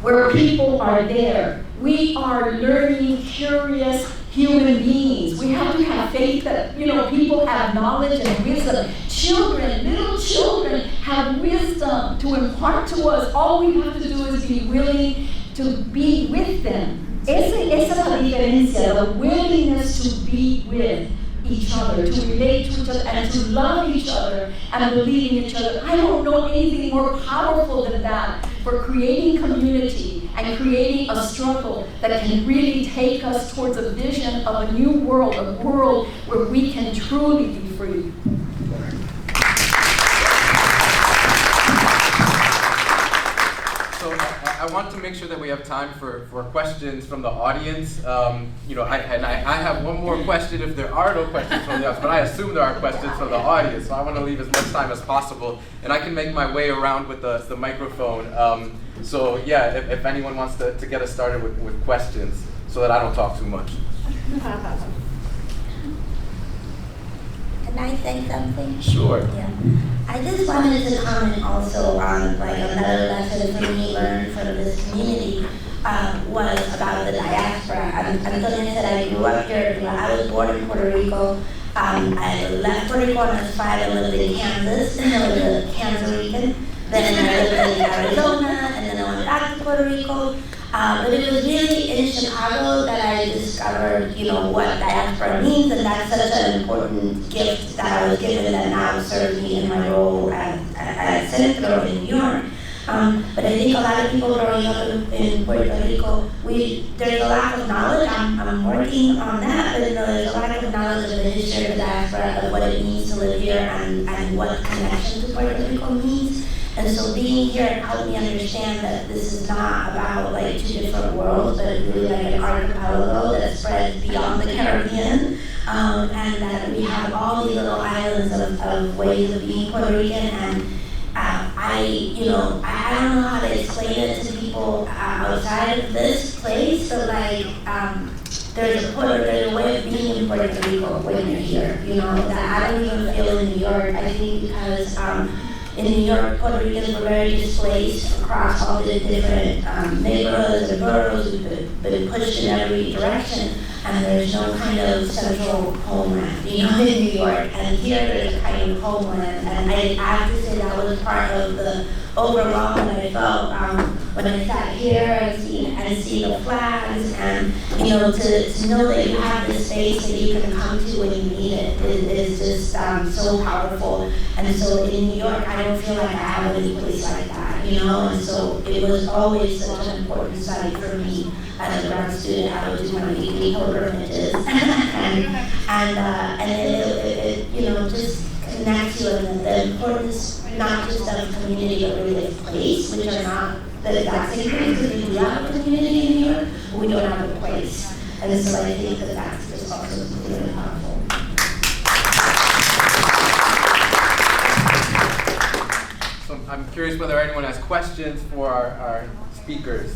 where people are there, we are learning, curious human beings. We have to have faith that, you know, people have knowledge and wisdom. Children, little children have wisdom to impart to us. All we have to do is be willing to be with them. Esa es la diferencia, the willingness to be with each other, to relate to each other, and to love each other, and believe in each other. I don't know anything more powerful than that for creating community and creating a struggle that can really take us towards a vision of a new world, a world where we can truly be free. So I want to make sure that we have time for questions from the audience. You know, I have one more question if there are no questions from the audience, but I assume there are questions from the audience, so I want to leave as much time as possible, and I can make my way around with the microphone. So yeah, if anyone wants to get us started with questions, so that I don't talk too much. Can I say something? Sure. Yeah. I just wanted to comment also on like another lesson for me learned from this community was about the diaspora. I'm something that I grew up here. I was born in Puerto Rico. I left Puerto Rico when I was 5 and lived in Kansas, and I was a Kansas Rican. Then I lived in Arizona, and then I went back to Puerto Rico. But it was really in Chicago that I discovered, you know, what diaspora means, and that's such an important gift that I was given that now serves me in my role as senator in New York. But I think a lot of people growing up in Puerto Rico, there's a lack of knowledge. I'm working on that, but there's a lack of knowledge of the history of the diaspora, of what it means to live here, and what connection to Puerto Rico means. And so being here helped me understand that this is not about like 2 different worlds, but really like an archipelago that spreads beyond the Caribbean, and that we have all these little islands of ways of being Puerto Rican. And I don't know how to explain it to people outside of this place, but like there's a way of being in Puerto Rico when you're here, you know, that I don't even feel in New York. I think because in New York, Puerto Ricans were very displaced across all the different neighborhoods and boroughs. We've been pushed in every direction, and there's no kind of central homeland, you know, in New York. And here there's a kind of homeland, and I have to say that was part of the overwhelm that I felt when I sat here and see the flags, and you know, to know that you have this space that you can come to when you need it is just so powerful. And so in New York, I don't feel like I have any place like that, you know. And so it was always such an important site for me as a grad student. I would do my weekly pilgrimages, and it you know, just connects you, and the importance not just of community but really of place, which are not the exact same thing, because we do have a community in New York, but we don't have a place. And so I think that that's just also really powerful. So I'm curious whether anyone has questions for our speakers.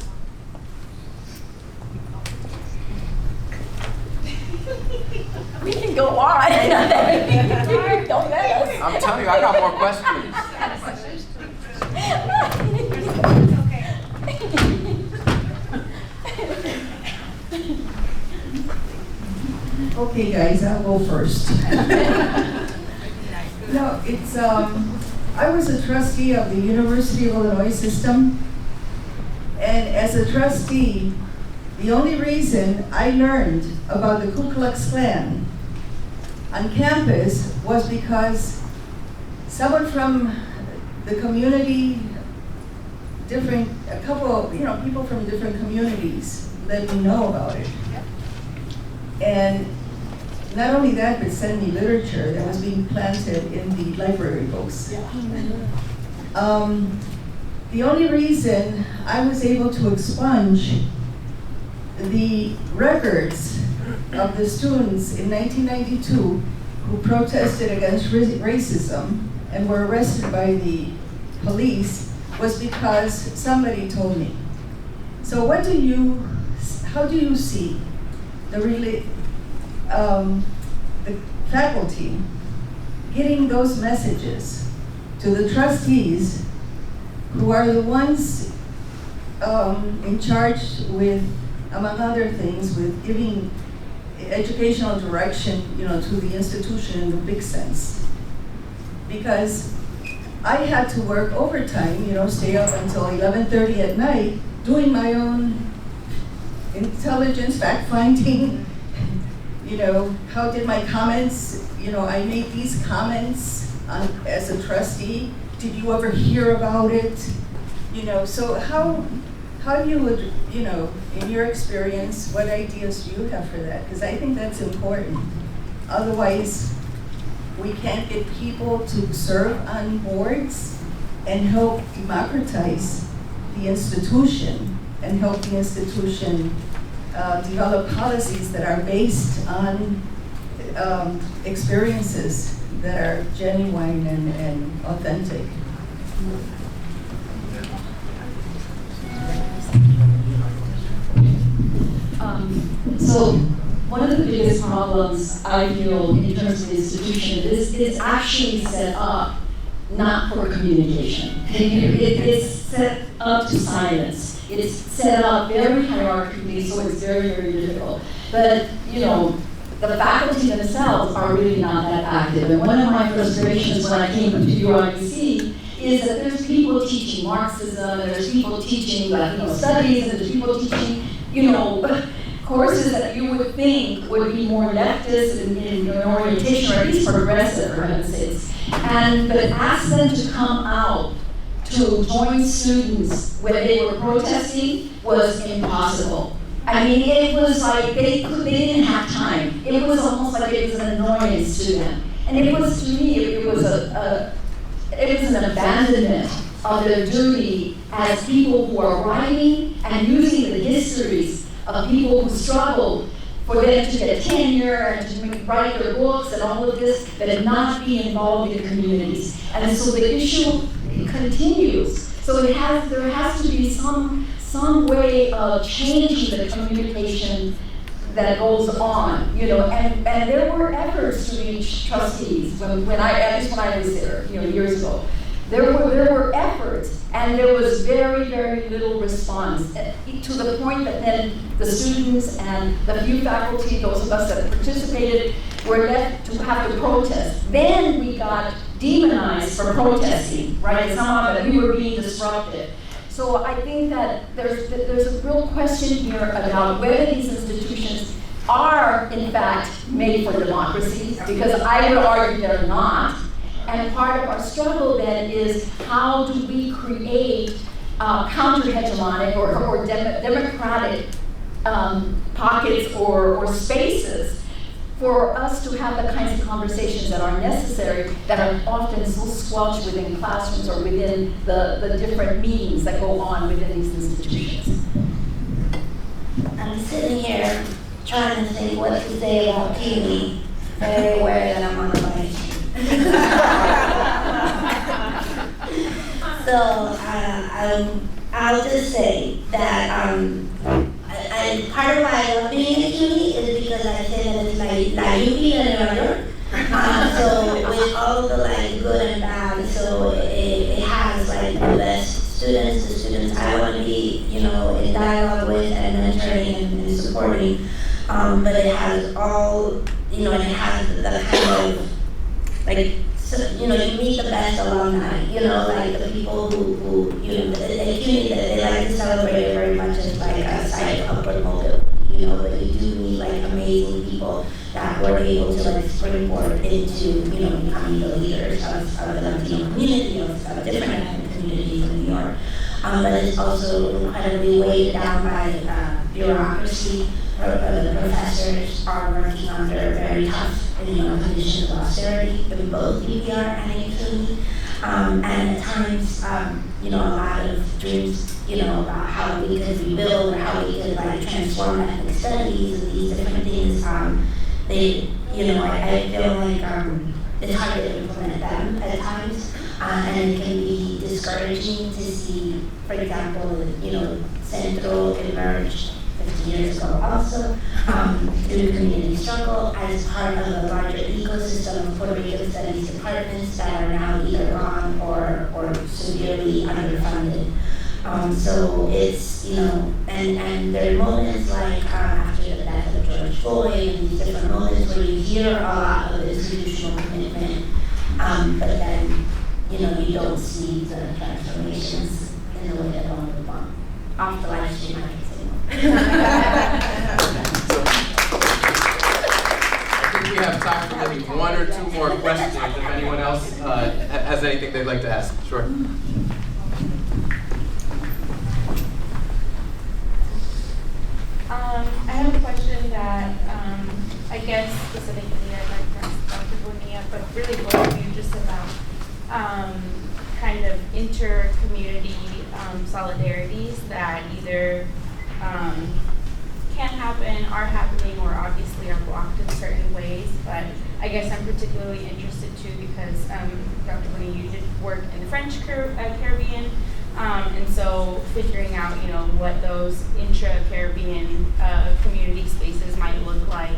We can go on. Don't let us. I'm telling you, I got more questions. Okay, guys, I'll go first. No, it's I was a trustee of the University of Illinois system, and as a trustee, the only reason I learned about the Ku Klux Klan on campus was because someone from the community, a couple, people from different communities let me know about it. And not only that, but sent me literature that was being planted in the library books. The only reason I was able to expunge the records of the students in 1992 who protested against racism and were arrested by the police was because somebody told me. So how do you see the faculty getting those messages to the trustees who are the ones in charge with, among other things, with giving educational direction, to the institution in the big sense? Because I had to work overtime, stay up until 11:30 at night, doing my own intelligence, fact-finding, how did my comments, I made these comments as a trustee. Did you ever hear about it? So how you would, in your experience, what ideas do you have for that? Because I think that's important. Otherwise, we can't get people to serve on boards and help democratize the institution and help the institution develop policies that are based on experiences that are genuine and authentic. So one of the biggest problems I feel in terms of the institution is it's actually set up not for communication. It's set up to silence. It's set up very hierarchically, so it's very, very difficult. But, the faculty themselves are really not that active. And one of my frustrations when I came to URBC is that there's people teaching Marxism, and there's people teaching Latino studies, and there's people teaching, courses that you would think would be more leftist in orientation, or at least progressive, for heaven's sakes. But ask them to come out to join students when they were protesting was impossible. I mean, it was like they didn't have time. It was almost like it was an annoyance to them. And it was, to me, it was an abandonment of their duty as people who are writing and using the histories of people who struggled for them to get tenure and to write their books and all of this, but not be involved in communities. And so the issue continues. So there has to be some way of changing the communication that goes on, and there were efforts to reach trustees when I was there, years ago. There were efforts, and there was very, very little response, to the point that then the students and the few faculty, those of us that participated, were left to have to protest. Then we got demonized for protesting, right? Somehow that we were being disruptive. So I think that there's a real question here about whether these institutions are, in fact, made for democracy, because I would argue they're not. And part of our struggle then is how do we create counter-hegemonic or democratic pockets or spaces for us to have the kinds of conversations that are necessary, that are often so squelched within classrooms or within the different meetings that go on within these institutions. I'm sitting here trying to think what to say about Kiwi, very aware that I'm on the mic. So I'll just say that and part of why I love being a Kiwi is because I say that it's like La Yuki in New York. So with all the good and bad, so it has the best students, the students I want to be, in dialogue with and mentoring and supporting. But it has all, it has the kind of you meet the best alumni, the people who the community that they like to celebrate it very much as a site of upward mobile, you know, but you do need like amazing people that were able to like springboard into, you know, becoming the leaders of the Latino community, of different ethnic communities in New York. But it's also incredibly weighed down by bureaucracy. The professors are working under very tough, you know, conditions of austerity in both EPR and HME. And at times, you know, a lot of dreams, you know, about how we could rebuild or how we could like transform ethnic studies and these different things, they, you know, I feel like it's hard to implement them at times, and it can be discouraging to see, for example, you know, Centro emerged 50 years ago also through community struggle as part of a larger ecosystem of Puerto Rican studies departments that are now either gone or severely underfunded. So it's, you know, and there are moments like after the death of George Floyd and these different moments where you hear a lot of institutional commitment, but then, you know, you don't see the transformations in the way that one would want. Off the live stream, I can say more. I think we have time for maybe one or two more questions. If anyone else has anything they'd like to ask, sure. I have a question that I guess specifically I'd like to ask Dr. Bonilla, but really both of you, just about kind of inter-community solidarities that either can happen, are happening, or obviously are blocked in certain ways. But I guess I'm particularly interested too because Dr. Bonilla, you did work in the French Caribbean. And so figuring out, you know, what those intra-Caribbean community spaces might look like,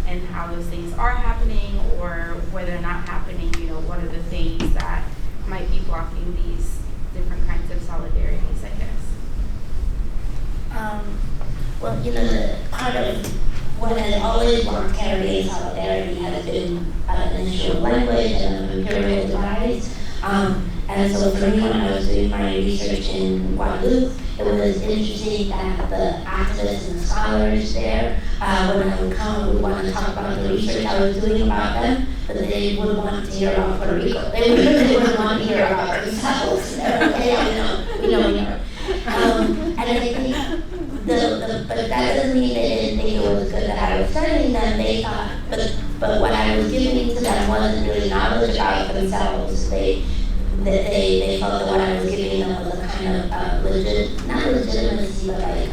and how those things are happening or whether they're not happening, you know, what are the things that might be blocking these different kinds of solidarities, I guess. Well, you know, part of what has always blocked Caribbean solidarity has been an issue of language and of imperial divides. And so for me, when I was doing my research in Guadeloupe, it was interesting that the activists and scholars there, when I would come, would want to talk about the research I was doing about them, but they wouldn't want to hear about Puerto Rico. They wouldn't want to hear about themselves. We know. And I think but that doesn't mean they didn't think it was good that I was studying them. They thought, but what I was giving to them wasn't really knowledge about themselves. They felt that what I was giving them was a kind of not legitimacy, but like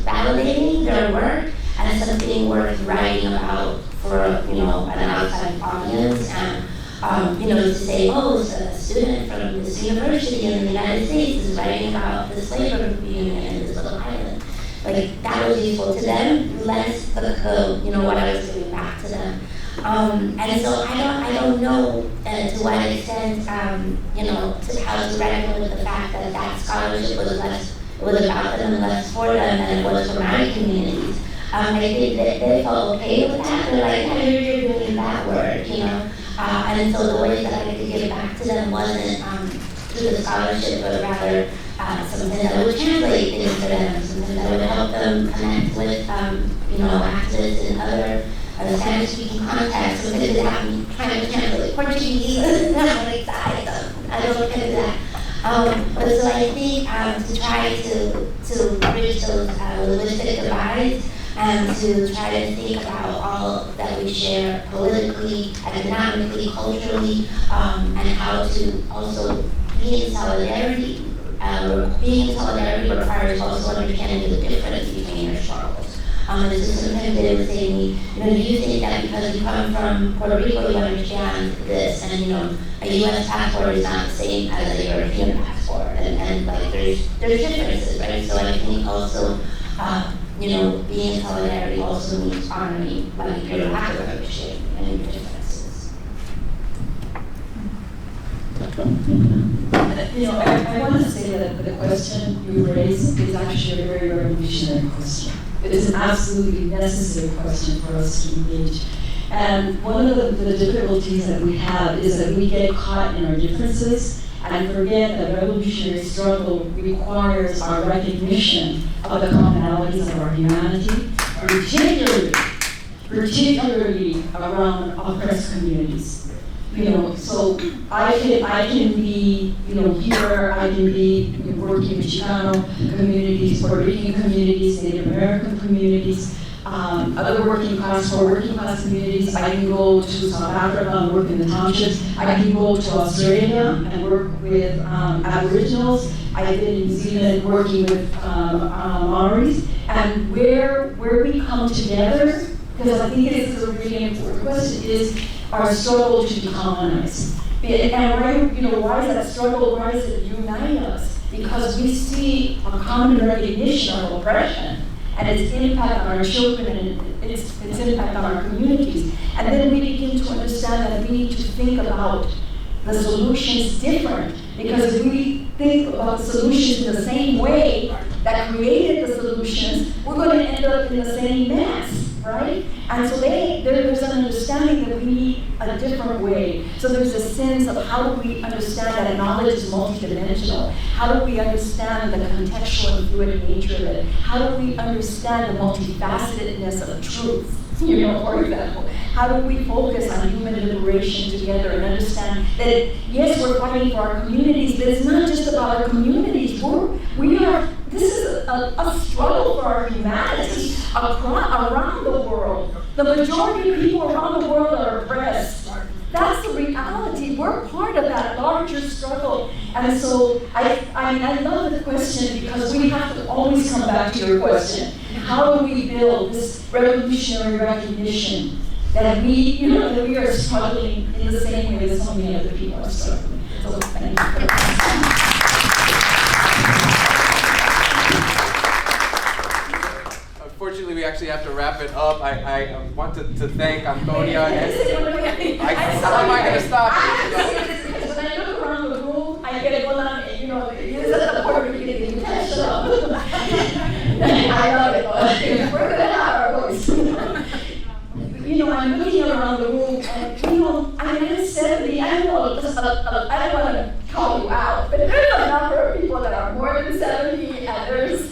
validating their work as something worth writing about for, you know, an outside audience. And, you know, to say, oh, a student from this university in the United States is writing about this labor union in this little island. Like, that was useful to them, less the, you know, what I was giving back to them. And so I don't know to what extent, you know, how to reckon with the fact that that scholarship was about them and less for them than it was for my communities. I think that they felt okay with that. They're like, yeah, you're doing that work, you know. And so the way that I could give back to them wasn't through the scholarship, but rather something that would translate things for them, something that would help them connect with, you know, activists in other Spanish-speaking contexts, something that I'm trying to translate Portuguese. I don't do that. But so I think to try to bridge those linguistic divides and to try to think about all that we share politically, economically, culturally, and how to also be in solidarity. Being in solidarity requires also understanding the difference between your struggles. And so sometimes they would say to me, you know, do you think that because you come from Puerto Rico, you understand this? And, you know, a U.S. passport is not the same as a European passport. And like, there's differences, right? So I think also, you know, being in solidarity also means honoring, like, your lack of understanding and your differences. You know, I want to say that the question you raised is actually a very revolutionary question. It is an absolutely necessary question for us to engage. And one of the difficulties that we have is that we get caught in our differences. I and forget that revolutionary struggle requires our recognition of the commonalities of our humanity, particularly around oppressed communities. So I can be, here, I can be working with Chicano communities, Puerto Rican communities, Native American communities, other working class communities. I can go to South Africa and work in the townships. I can go to Australia and work with Aboriginals. I've been in New Zealand working with Maoris. And where we come together, because I think this is a really important question, is our struggle to decolonize. And why is that struggle, why does it unite us? Because we see a common recognition of oppression and its impact on our children and its impact on our communities. And then we begin to understand that we need to think about the solutions different, because if we think about the solutions in the same way that created the solutions, we're going to end up in the same mess. Right? And so there's an understanding that we need a different way. So there's a sense of how do we understand that knowledge is multidimensional? How do we understand the contextual and fluid nature of it? How do we understand the multifacetedness of truth? For example, how do we focus on human liberation together and understand that, yes, we're fighting for our communities, but it's not just about our communities. This is a struggle for our humanity around the world. The majority of people around the world are oppressed. That's the reality. We're part of that larger struggle. And so I love the question, because we have to always come back to your question. How do we build this revolutionary recognition that we are struggling in the same way that so many other people are struggling? So thank you for that. Unfortunately, we actually have to wrap it up. I wanted to thank Antonia. How am I going to stop? When I look around the room, I get to go down, it's at the Puerto Rican, you can't shut up. I love it. We're going to have our voice. I'm looking around the room, and I'm 70. I don't want to call you out, but there's a number of people that are more than 70, and there's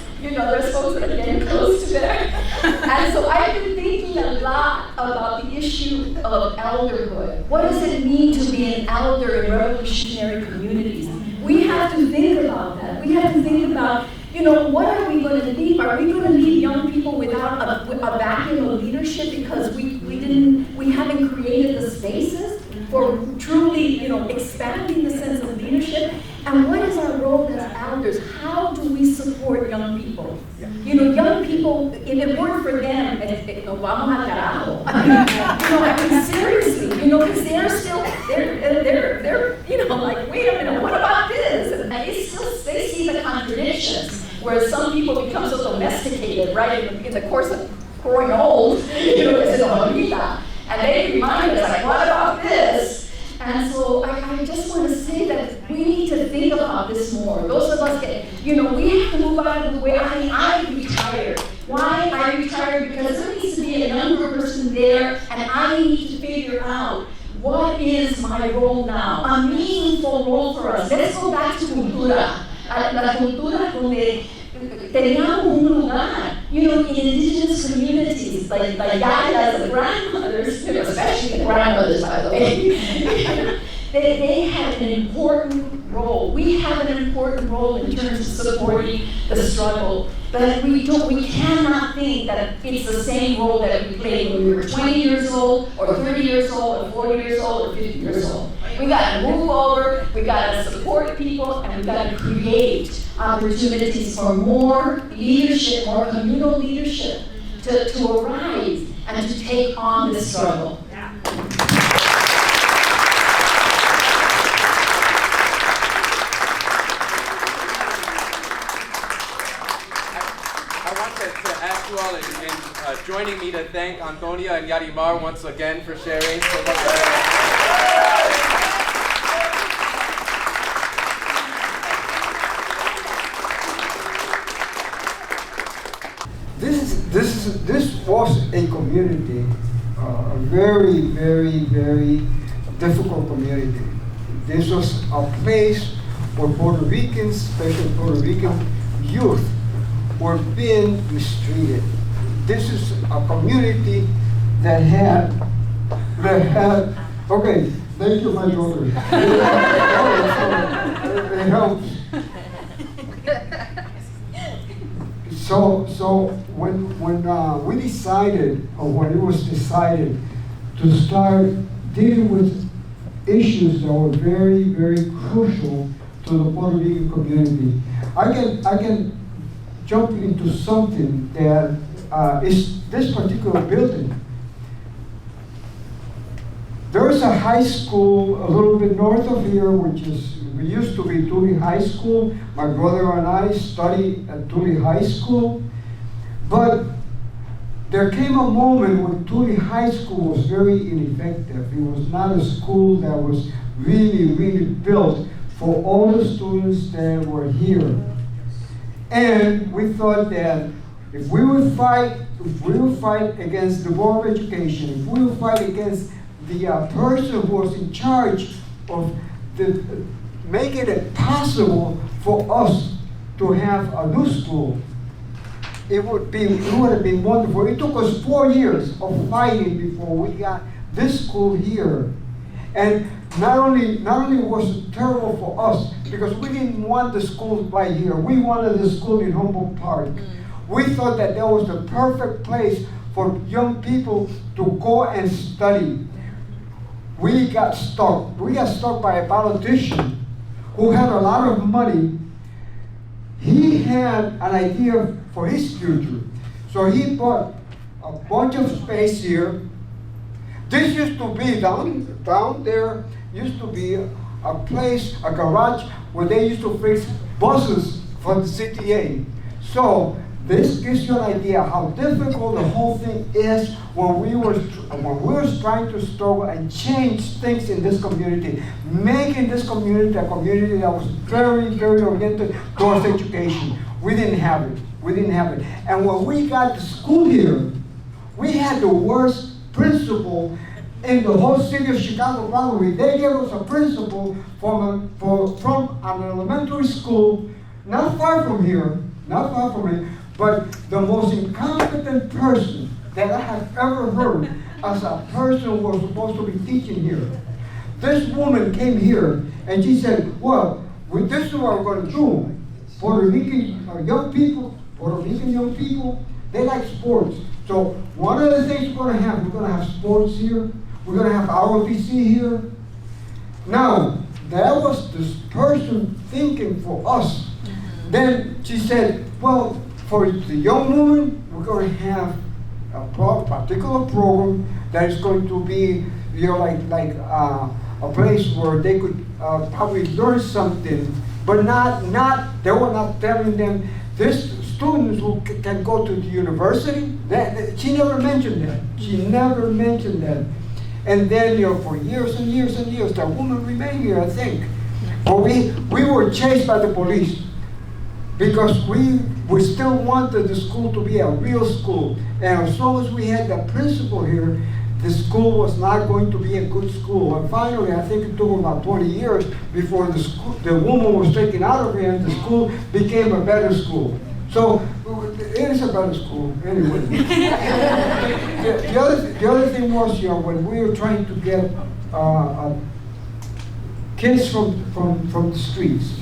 folks that are getting close to there. And so I've been thinking a lot about the issue of elderhood. What does it mean to be an elder in revolutionary communities? We have to think about that. We have to think about, what are we going to leave? Are we going to leave young people without a vacuum of leadership because we haven't created the spaces for truly, expanding the sense of leadership? And what is our role as elders? How do we support young people? Young people, if it weren't for them, vamos al carajo. Seriously, because they're still, they're like, wait a minute, what about this? And they see the contradictions, where some people become so domesticated, right, in the course of growing old, and they remind us, like, what about this? And so I just want to say that we need to think about this more. Those of us we have to move out of the way. I retired. Why I retired? Because there needs to be a younger person there, and I need to figure out what is my role now, a meaningful role for us. Let's go back to cultura. La cultura donde teníamos un lugar, in indigenous communities, like yayas, the grandmothers, especially the grandmothers, by the way, they had an important role. We have an important role in terms of supporting the struggle, but we cannot think that it's the same role that we played when we were 20 years old, or 30 years old, or 40 years old, or 50 years old. We got to move over, we got to support people, and we got to create opportunities for more leadership, more communal leadership to arise and to take on this struggle. Ask you all in joining me to thank Antonia and Yarimar once again for sharing so much. This was a community, a very, very, very difficult community. This was a place where Puerto Ricans, especially Puerto Rican youth, were being mistreated. This is a community that had, okay, thank you, my daughter. It helps. So when we decided, or when it was decided to start dealing with issues that were very, very crucial to the Puerto Rican community, I can jump into something that is this particular building. There is a high school a little bit north of here, which used to be Tule High School. My brother and I studied at Tule High School. But there came a moment when Tule High School was very ineffective. It was not a school that was really, really built for all the students that were here. And we thought that if we would fight against the Board of Education, if we would fight against the person who was in charge of making it possible for us to have a new school, it would have been wonderful. It took us 4 years of fighting before we got this school here. And not only was it terrible for us, because we didn't want the school right here. We wanted the school in Humboldt Park. We thought that was the perfect place for young people to go and study. We got stuck. We got stuck by a politician who had a lot of money. He had an idea for his future. So he bought a bunch of space here. This used to be down there, used to be a place, a garage, where they used to fix buses for the CTA. So this gives you an idea how difficult the whole thing is when we were trying to struggle and change things in this community, making this community a community that was very, very oriented towards education. We didn't have it. We didn't have it. And when we got to school here, we had the worst principal in the whole city of Chicago, probably. They gave us a principal from an elementary school, not far from here, but the most incompetent person that I have ever heard as a person who was supposed to be teaching here. This woman came here and she said, well, this is what we're going to do. Puerto Rican young people, they like sports. So one of the things we're going to have sports here. We're going to have ROTC here. Now, that was this person thinking for us. Then she said, well, for the young women, we're going to have a particular program that is going to be, like a place where they could probably learn something, but they were not telling them this students who can go to the university. She never mentioned that. She never mentioned that. And then, for years and years and years, that woman remained here, I think. But we were chased by the police because we still wanted the school to be a real school. And as long as we had the principal here, the school was not going to be a good school. And finally, I think it took about 20 years before the woman was taken out of here and the school became a better school. So it is a better school, anyway. the other thing was, when we were trying to get kids from the streets,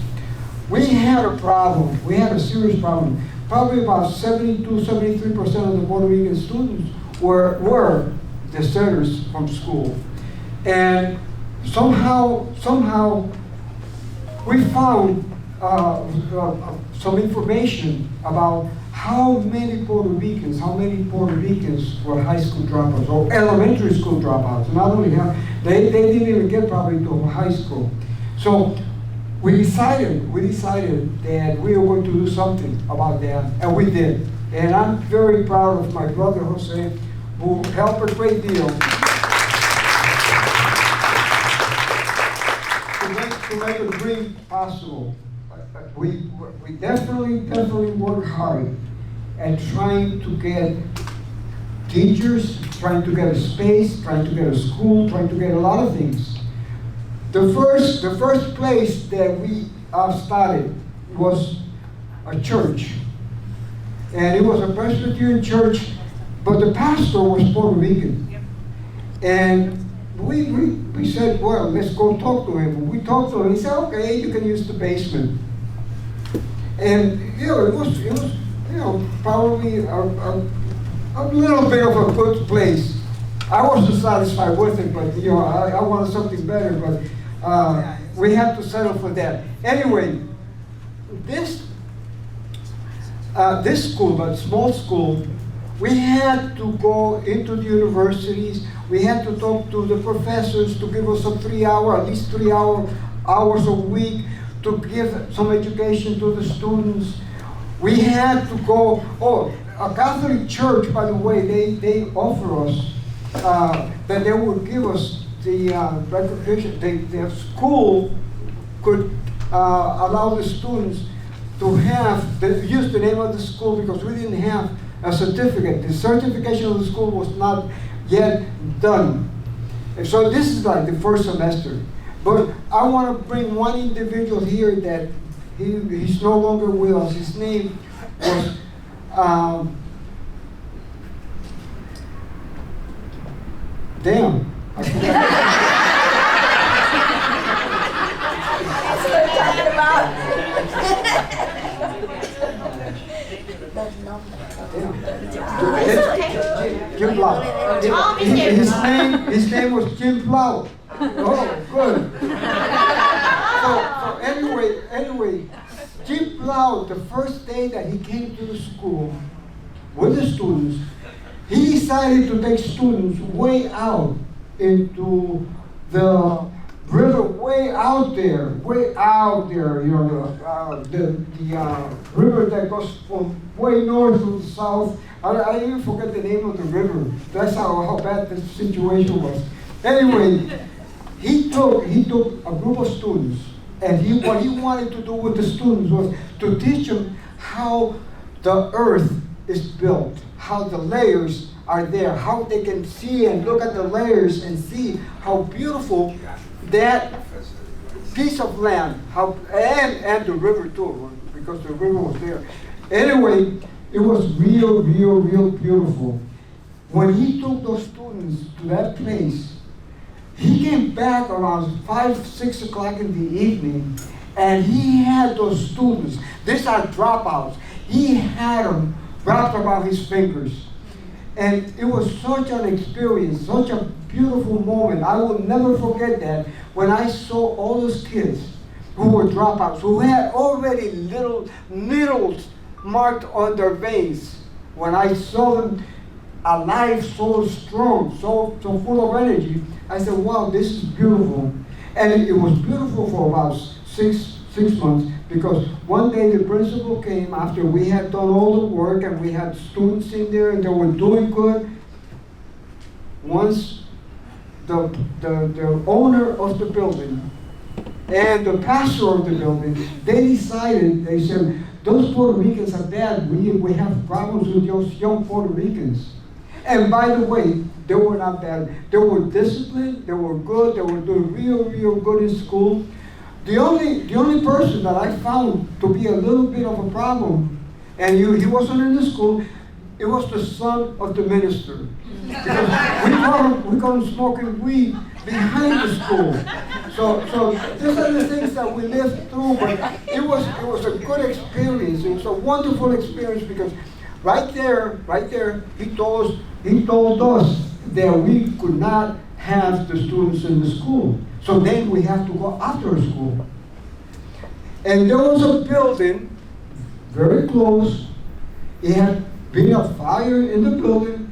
we had a problem. We had a serious problem. Probably about 72-73% of the Puerto Rican students were deserters from school. And somehow we found some information about how many Puerto Ricans were high school dropouts or elementary school dropouts. Not only they didn't even get probably to high school. So we decided that we were going to do something about that, and we did. And I'm very proud of my brother Jose, who helped a great deal to make a dream possible. We definitely worked hard at trying to get teachers, trying to get a space, trying to get a school, trying to get a lot of things. The first place that we started was a church. And it was a Presbyterian church, but the pastor was Puerto Rican. Yep. And we said, well, let's go talk to him. We talked to him. He said, okay, you can use the basement. And it was probably a little bit of a good place. I wasn't satisfied with it, but I wanted something better. But we had to settle for that. Anyway, this school, that small school, we had to go into the universities. We had to talk to the professors to give us at least 3 hours a week to give some education to the students. We had to go, a Catholic church, by the way, they offer us that they would give us the recognition. The school could allow the students to use the name of the school because we didn't have a certificate. The certification of the school was not yet done. And so this is like the first semester. But I want to bring one individual here that he's no longer with us. His name was damn. That's what I'm talking about. Jim Blau. His name was Jim Blau. Oh, good. So anyway, Jim Blau, the first day that he came to the school with the students, he decided to take students way out into the river, way out there, the river that goes from way north to the south. I even forget the name of the river. That's how bad the situation was. Anyway, he took a group of students, and what he wanted to do with the students was to teach them how the earth is built, how the layers are there, how they can see and look at the layers and see how beautiful that piece of land, and the river too, because the river was there. Anyway, it was real beautiful. When he took those students to that place, he came back around 5, 6 o'clock in the evening, and he had those students, these are dropouts, he had them wrapped around his fingers. And it was such an experience, such a beautiful moment. I will never forget that when I saw all those kids who were dropouts, who had already little needles marked on their veins. When I saw them alive, so strong, so full of energy, I said, wow, this is beautiful. And it was beautiful for about six months, because one day the principal came after we had done all the work and we had students in there and they were doing good. Once the owner of the building and the pastor of the building, they said, those Puerto Ricans are bad. We have problems with those young Puerto Ricans. And by the way, they were not bad. They were disciplined, they were good, they were doing real good in school. The only person that I found to be a little bit of a problem, and he wasn't in the school, it was the son of the minister. Because we caught him smoking weed behind the school. So these are the things that we lived through, but it was a good experience. It was a wonderful experience because right there, he told us that we could not have the students in the school. So then we have to go after school. And there was a building very close. It had been a fire in the building,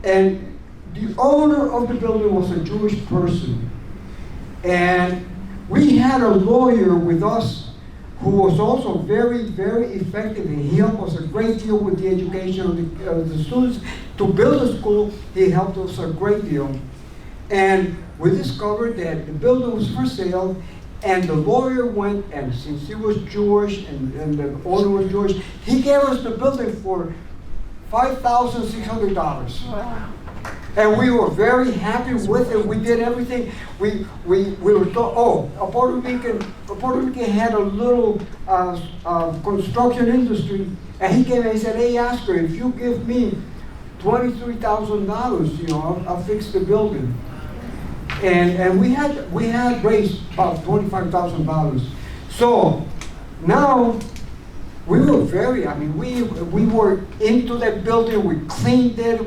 and the owner of the building was a Jewish person. And we had a lawyer with us who was also very effective, and he helped us a great deal with the education of the students. To build a school, he helped us a great deal. And we discovered that the building was for sale, and the lawyer went, and since he was Jewish and the owner was Jewish, he gave us the building for $5,600. Wow. And we were very happy with it. We did everything. We were told, Puerto Rican had a little construction industry, and he came and he said, hey, Oscar, if you give me $23,000, you know, I'll fix the building. And we had raised about $25,000. So now we were very, I mean, we were into that building. We cleaned it.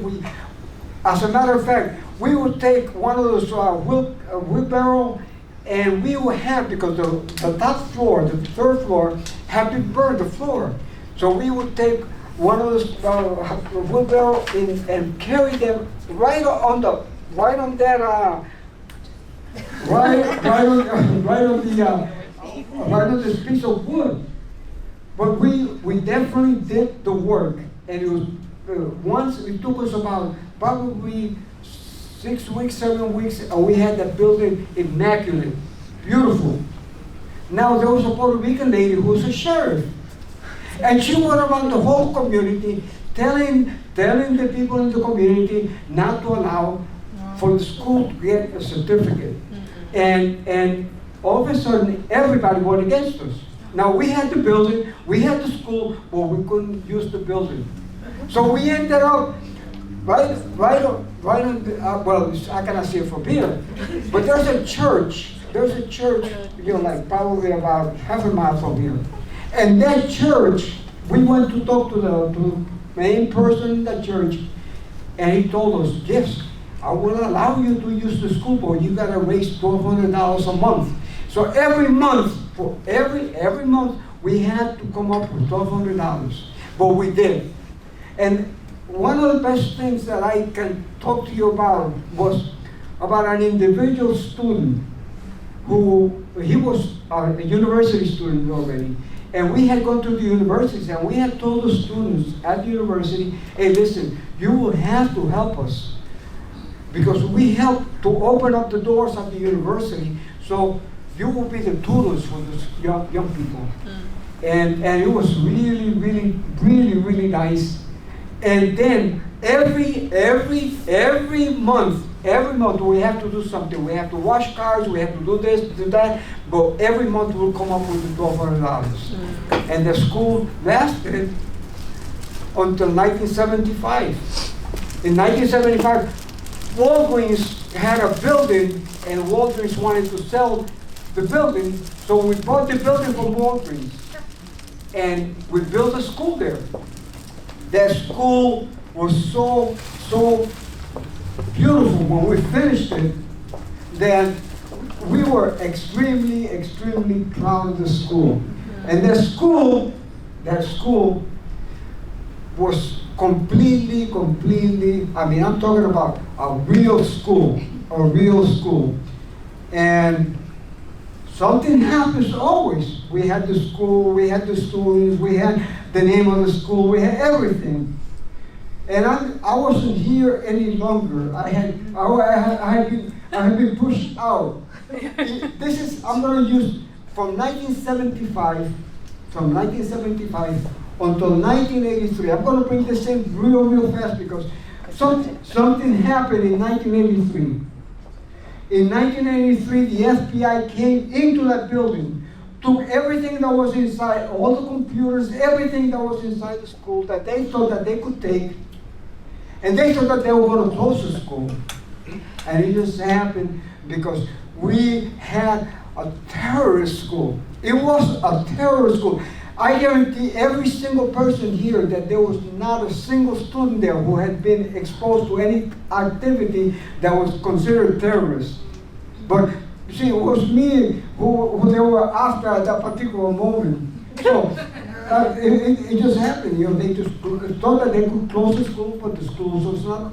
As a matter of fact, we would take one of those wheelbarrow, and we would have, because the top floor, the third floor, had to burn the floor. So we would take one of those wheelbarrow and carry them right on this piece of wood. But we definitely did the work, and it was once it took us about probably 6 weeks, 7 weeks, and we had that building immaculate, beautiful. Now there was a Puerto Rican lady who was a sheriff, and she went around the whole community telling the people in the community not to allow for the school to get a certificate. And all of a sudden, everybody went against us. Now we had the building, we had the school, but we couldn't use the building. So we ended up right on the, well, I cannot see it from here, but there's a church, you know, like probably about half a mile from here. And that church, we went to talk to the main person in the church, and he told us, yes, I will allow you to use the school, but you gotta raise $1,200 a month. So every month, for every month, we had to come up with $1,200, but we did. And one of the best things that I can talk to you about was about an individual student who, he was a university student already, and we had gone to the universities, and we had told the students at the university, hey, listen, you will have to help us, because we help to open up the doors of the university, so you will be the tutors for the young people. And it was really, really, really, really nice. And then every month we have to do something. We have to wash cars, we have to do this, do that, but every month we'll come up with the $1,200. And the school lasted until 1975. In 1975, Walgreens had a building, and Walgreens wanted to sell the building, so we bought the building from Walgreens, and we built a school there. That school was so beautiful when we finished it that we were extremely, extremely proud of the school. And that school was completely, I mean, I'm talking about a real school. And something happens always. We had the school, we had the students, we had the name of the school, we had everything. And I wasn't here any longer. I had been pushed out. I'm going to use from 1975 until 1983. I'm going to bring this in real fast because something happened in 1983. In 1983, the FBI came into that building, took everything that was inside, all the computers, everything that was inside the school that they thought that they could take, and they thought that they were going to close the school. And it just happened because we had a terrorist school. It was a terrorist school. I guarantee every single person here that there was not a single student there who had been exposed to any activity that was considered terrorist. But you see, it was me who they were after at that particular moment. So it just happened. You know, they just thought that they could close the school, but the school was not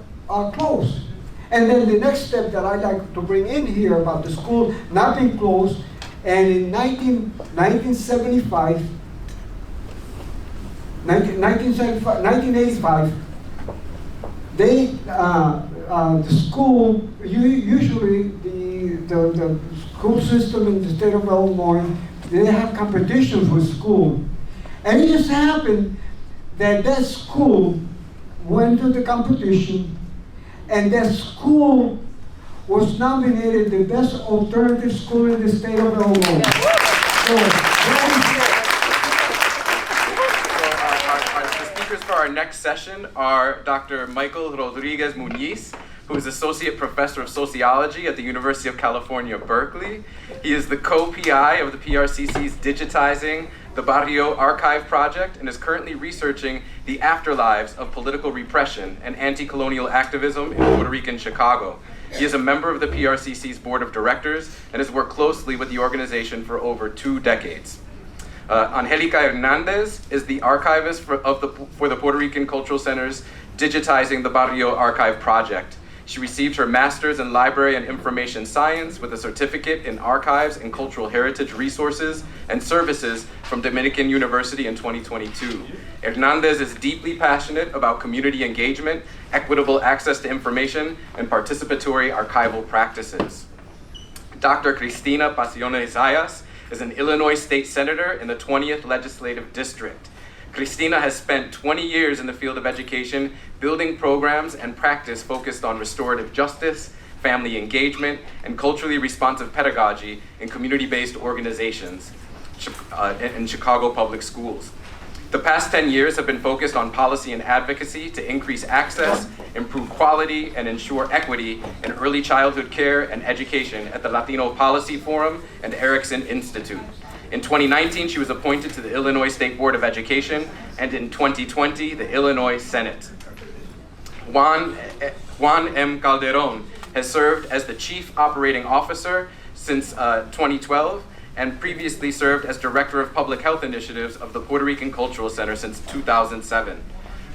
closed. And then the next step that I'd like to bring in here about the school not being closed, and in 1985, the school, usually the school system in the state of Illinois, they have competitions with school. And it just happened that that school went to the competition, And that school was nominated the best alternative school in the state of Illinois. So, the speakers for our next session are Dr. Michael Rodriguez Muniz, who is Associate Professor of Sociology at the University of California, Berkeley. He is the co-PI of the PRCC's Digitizing the Barrio Archive project and is currently researching the afterlives of political repression and anti-colonial activism in Puerto Rican Chicago. He is a member of the PRCC's Board of Directors and has worked closely with the organization for over 2 decades. Angelica Hernandez is the archivist for the Puerto Rican Cultural Center's Digitizing the Barrio Archive project. She received her master's in Library and Information Science with a certificate in Archives and Cultural Heritage Resources and Services from Dominican University in 2022. Hernandez is deeply passionate about community engagement, equitable access to information, and participatory archival practices. Dr. Cristina Pasiones-Zayas is an Illinois State Senator in the 20th Legislative District. Cristina has spent 20 years in the field of education, building programs and practice focused on restorative justice, family engagement, and culturally responsive pedagogy in community-based organizations in Chicago public schools. The past 10 years have been focused on policy and advocacy to increase access, improve quality, and ensure equity in early childhood care and education at the Latino Policy Forum and Erickson Institute. In 2019, she was appointed to the Illinois State Board of Education, and in 2020, the Illinois Senate. Juan M. Calderon has served as the Chief Operating Officer since 2012, and previously served as Director of Public Health Initiatives of the Puerto Rican Cultural Center since 2007.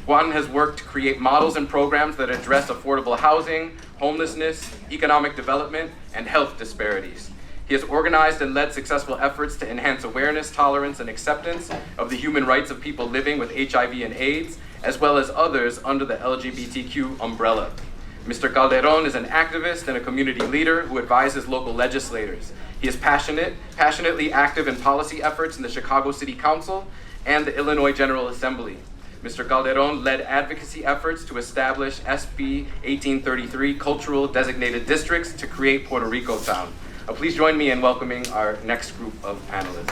Juan has worked to create models and programs that address affordable housing, homelessness, economic development, and health disparities. He has organized and led successful efforts to enhance awareness, tolerance, and acceptance of the human rights of people living with HIV and AIDS, as well as others under the LGBTQ umbrella. Mr. Calderon is an activist and a community leader who advises local legislators. He is passionately active in policy efforts in the Chicago City Council and the Illinois General Assembly. Mr. Calderon led advocacy efforts to establish SB 1833 cultural designated districts to create Puerto Rico Town. Please join me in welcoming our next group of panelists.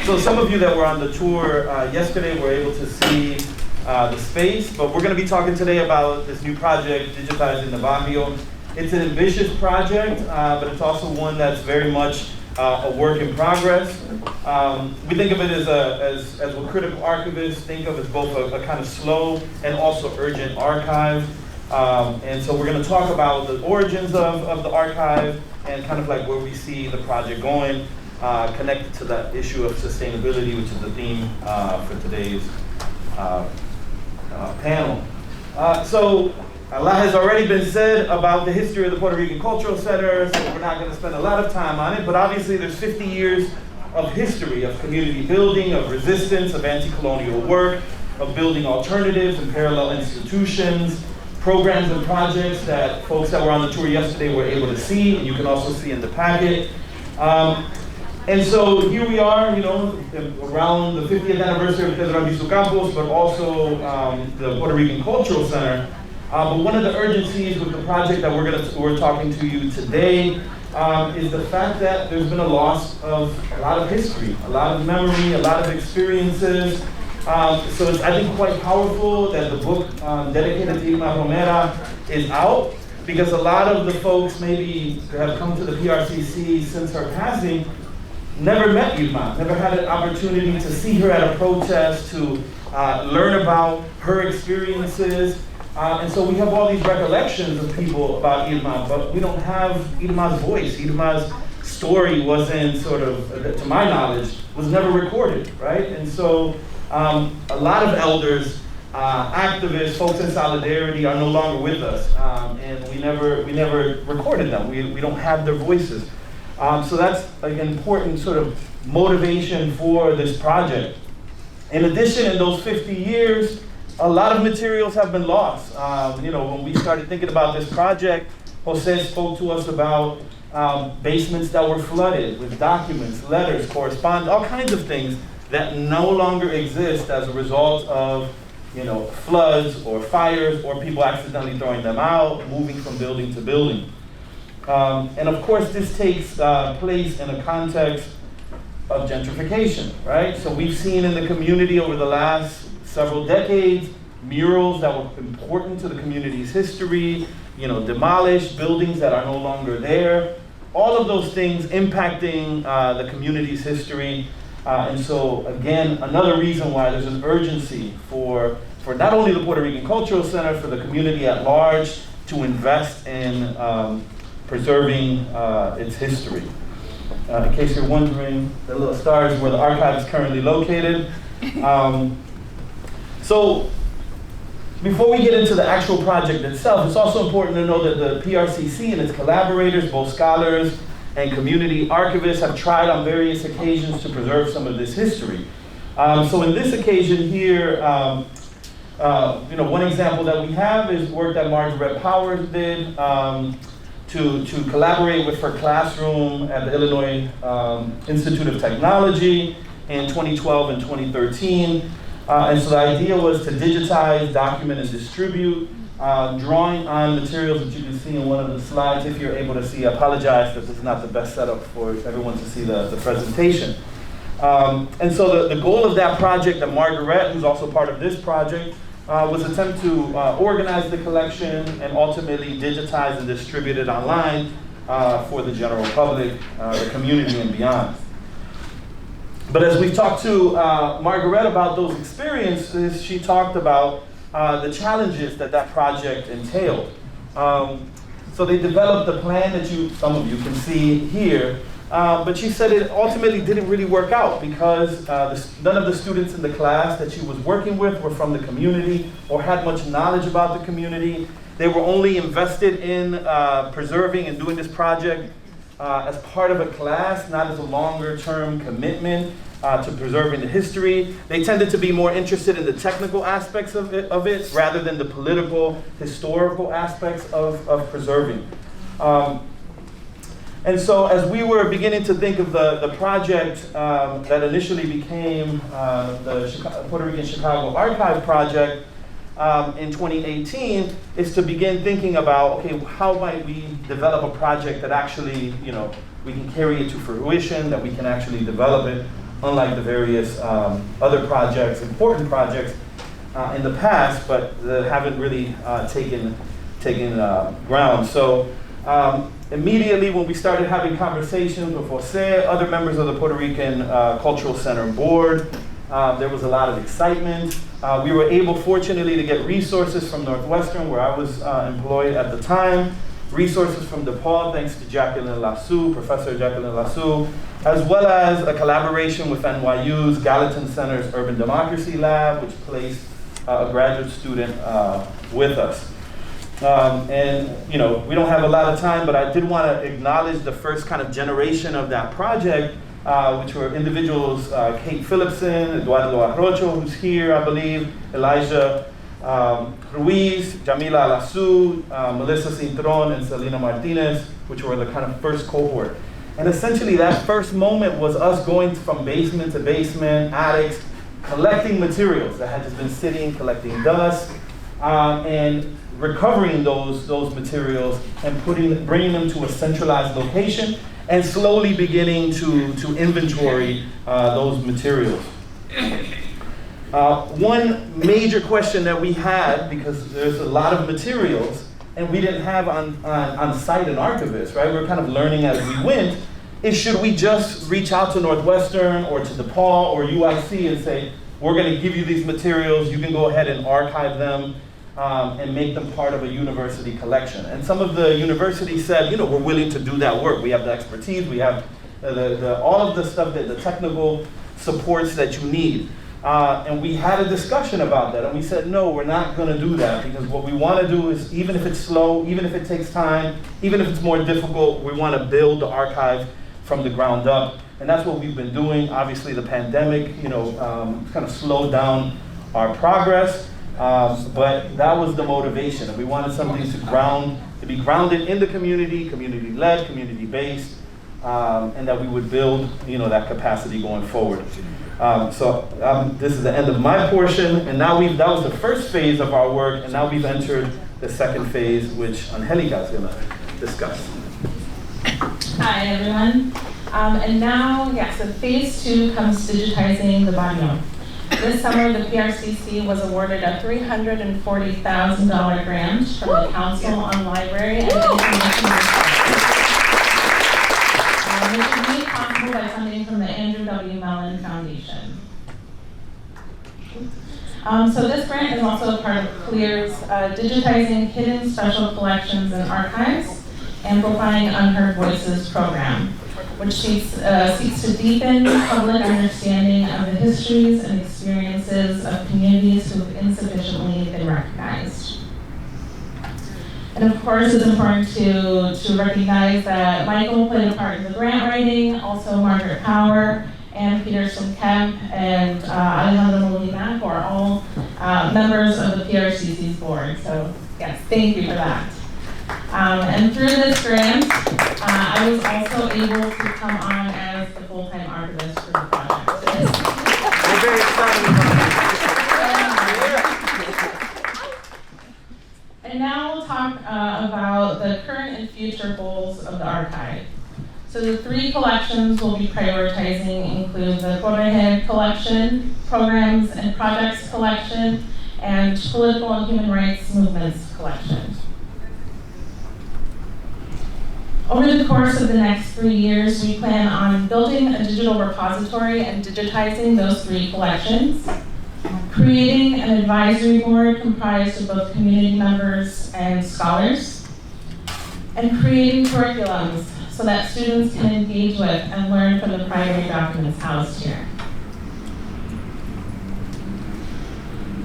So some of you that were on the tour yesterday were able to see the space, but we're going to be talking today about this new project, Digitizing the Barrio. It's an ambitious project, but it's also one that's very much a work in progress. We think of it as what critical archivists think of as both a kind of slow and also urgent archive. And so we're going to talk about the origins of the archive and kind of like where we see the project going, connected to that issue of sustainability, which is the theme for today's panel. So a lot has already been said about the history of the Puerto Rican Cultural Center, so we're not going to spend a lot of time on it, but obviously there's 50 years of history of community building, of resistance, of anti-colonial work, of building alternatives and parallel institutions, programs and projects that folks that were on the tour yesterday were able to see, and you can also see in the packet. And so here we are, you know, around the 50th anniversary of Pedro Albizu Campos, but also the Puerto Rican Cultural Center. But one of the urgencies with the project that we're talking to you today is the fact that there's been a loss of a lot of history, a lot of memory, a lot of experiences. So it's, I think, quite powerful that the book dedicated to Irma Romera is out, because a lot of the folks maybe have come to the PRCC since her passing never met Irma, never had an opportunity to see her at a protest, to learn about her experiences. And so we have all these recollections of people about Irma, but we don't have Irma's voice. Irma's story wasn't sort of, to my knowledge, was never recorded, right? And so a lot of elders, activists, folks in solidarity are no longer with us, and we never recorded them. We don't have their voices. So that's like an important sort of motivation for this project. In addition, in those 50 years, a lot of materials have been lost. You know, when we started thinking about this project, Jose spoke to us about basements that were flooded with documents, letters, correspondence, all kinds of things that no longer exist as a result of floods or fires or people accidentally throwing them out, moving from building to building. And of course, this takes place in a context of gentrification, right? So we've seen in the community over the last several decades, murals that were important to the community's history, demolished buildings that are no longer there, all of those things impacting the community's history. And so again, another reason why there's an urgency for not only the Puerto Rican Cultural Center, for the community at large to invest in preserving its history. In case you're wondering, the little star is where the archive is currently located. So before we get into the actual project itself, it's also important to know that the PRCC and its collaborators, both scholars and community archivists, have tried on various occasions to preserve some of this history. So in this occasion here, one example that we have is work that Margaret Powers did to collaborate with her classroom at the Illinois Institute of Technology in 2012 and 2013. And so the idea was to digitize, document, and distribute, drawing on materials that you can see in one of the slides. If you're able to see, I apologize that this is not the best setup for everyone to see the presentation. And so the goal of that project, that Margaret, who's also part of this project, was attempt to organize the collection and ultimately digitize and distribute it online for the general public, the community, and beyond. But as we talked to Margaret about those experiences, she talked about the challenges that project entailed. So they developed a plan that some of you can see here, but she said it ultimately didn't really work out because none of the students in the class that she was working with were from the community or had much knowledge about the community. They were only invested in preserving and doing this project as part of a class, not as a longer-term commitment to preserving the history. They tended to be more interested in the technical aspects of it rather than the political, historical aspects of preserving. And so as we were beginning to think of the project that initially became the Puerto Rican Chicago Archive Project in 2018, is to begin thinking about, okay, how might we develop a project that actually, we can carry it to fruition, that we can actually develop it, unlike the various other projects, important projects in the past, but that haven't really taken ground. So immediately when we started having conversations with Jose, other members of the Puerto Rican Cultural Center board, there was a lot of excitement. We were able, fortunately, to get resources from Northwestern, where I was employed at the time, resources from DePaul, thanks to Jacqueline Lassou, Professor Jacqueline Lassou, as well as a collaboration with NYU's Gallatin Center's Urban Democracy Lab, which placed a graduate student with us. And we don't have a lot of time, but I did want to acknowledge the first kind of generation of that project, which were individuals, Kate Phillipson, Eduardo Arrocho, who's here, I believe, Elijah Ruiz, Jamila Lassou, Melissa Cintron, and Selena Martinez, which were the kind of first cohort. And essentially that first moment was us going from basement to basement, attics, collecting materials that had just been sitting, collecting dust, and recovering those materials and bringing them to a centralized location and slowly beginning to inventory those materials. One major question that we had, because there's a lot of materials and we didn't have on site an archivist, right? We're kind of learning as we went, is should we just reach out to Northwestern or to DePaul or UIC and say, we're going to give you these materials, you can go ahead and archive them and make them part of a university collection. And some of the universities said, we're willing to do that work. We have the expertise, we have all of the stuff, the technical supports that you need. And we had a discussion about that, and we said, no, we're not going to do that, because what we want to do is, even if it's slow, even if it takes time, even if it's more difficult, we want to build the archive from the ground up. And that's what we've been doing. Obviously, the pandemic, kind of slowed down our progress, but that was the motivation. And we wanted something to be grounded in the community, community-led, community-based, and that we would build, that capacity going forward. This is the end of my portion, and now that was the first phase of our work, and now we've entered the second phase, which Angelica is gonna discuss. Hi, everyone. And now, so phase 2 comes digitizing the barrio. This summer, the PRCC was awarded a $340,000 grant from the Council on Library and Information Research. Which was made possible by funding from the Andrew W. Mellon Foundation. So this grant is also a part of CLEAR's Digitizing Hidden Special Collections and Archives, Amplifying Unheard Voices program, which seeks to deepen public understanding of the histories and experiences of communities who have insufficiently been recognized. And of course, it's important to recognize that Michael played a part in the grant writing, also Margaret Power, and Peterson Kemp, and Alejandro Molina, who are all members of the PRCC's board. So yes, thank you for that. And through this grant, I was also able to come on as the full-time archivist for the project. We're very excited about it. And now we'll talk about the current and future goals of the archive. So the 3 collections we'll be prioritizing include the Cooperative Collection, Programs and Projects Collection, and Political and Human Rights Movements Collection. Over the course of the next 3 years, we plan on building a digital repository and digitizing those 3 collections, creating an advisory board comprised of both community members and scholars, and creating curriculums so that students can engage with and learn from the primary documents housed here.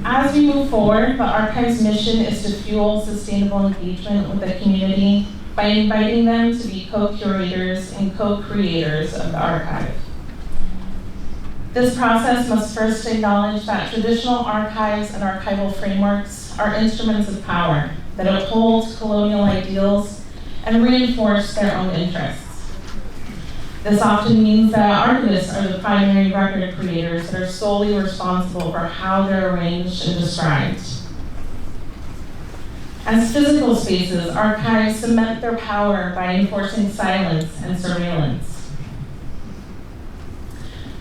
As we move forward, the archive's mission is to fuel sustainable engagement with the community by inviting them to be co-curators and co-creators of the archive. This process must first acknowledge that traditional archives and archival frameworks are instruments of power that uphold colonial ideals and reinforce their own interests. This often means that archivists are the primary record creators that are solely responsible for how they're arranged and described. As physical spaces, archives cement their power by enforcing silence and surveillance.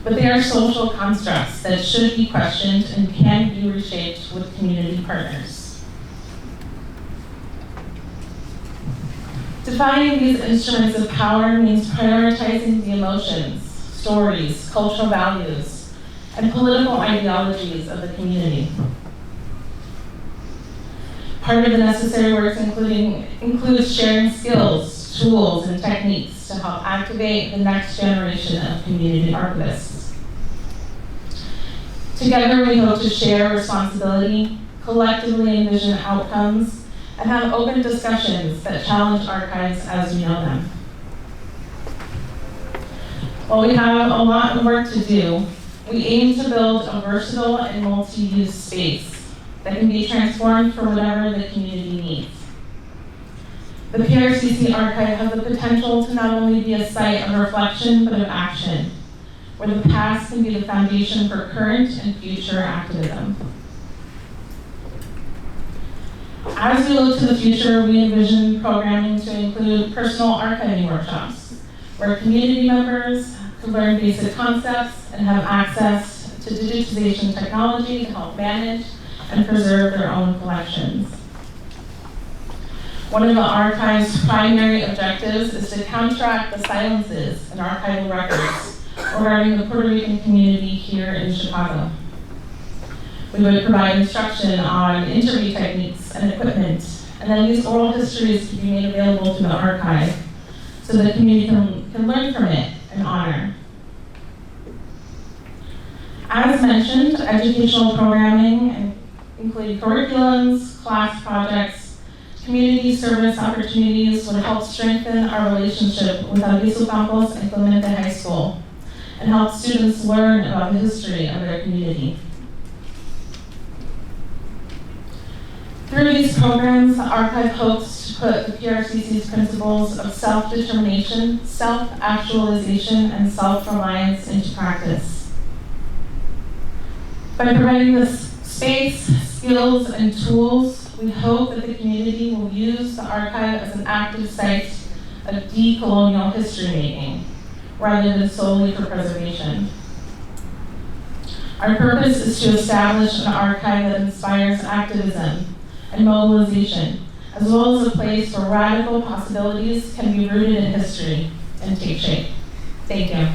But they are social constructs that should be questioned and can be reshaped with community partners. Defining these instruments of power means prioritizing the emotions, stories, cultural values, and political ideologies of the community. Part of the necessary work includes sharing skills, tools, and techniques to help activate the next generation of community archivists. Together, we hope to share responsibility, collectively envision outcomes, and have open discussions that challenge archives as we know them. While we have a lot of work to do, we aim to build a versatile and multi-use space that can be transformed for whatever the community needs. The PRCC archive has the potential to not only be a site of reflection, but of action, where the past can be the foundation for current and future activism. As we look to the future, we envision programming to include personal archiving workshops, where community members can learn basic concepts and have access to digitization technology to help manage and preserve their own collections. One of the archive's primary objectives is to counteract the silences in archival records regarding the Puerto Rican community here in Chicago. We would provide instruction on interview techniques and equipment, and then these oral histories can be made available to the archive so the community can learn from it and honor. As mentioned, educational programming including curriculums, class projects, community service opportunities would help strengthen our relationship with Alviso Campos and Clemente High School and help students learn about the history of their community. Through these programs, the archive hopes to put the PRCC's principles of self-determination, self-actualization, and self-reliance into practice. By providing this space, skills, and tools, we hope that the community will use the archive as an active site of decolonial history making, rather than solely for preservation. Our purpose is to establish an archive that inspires activism and mobilization, as well as a place where radical possibilities can be rooted in history and take shape. Thank you.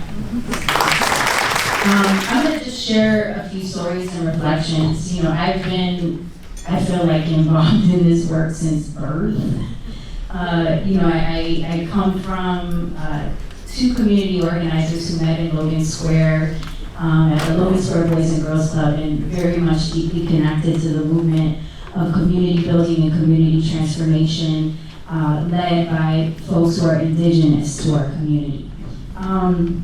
I'm going to just share a few stories and reflections. You know, I've been, I feel like, involved in this work since birth. You know, I come from two community organizers who met in Logan Square at the Logan Square Boys and Girls Club, and very much deeply connected to the movement of community building and community transformation led by folks who are indigenous to our community. And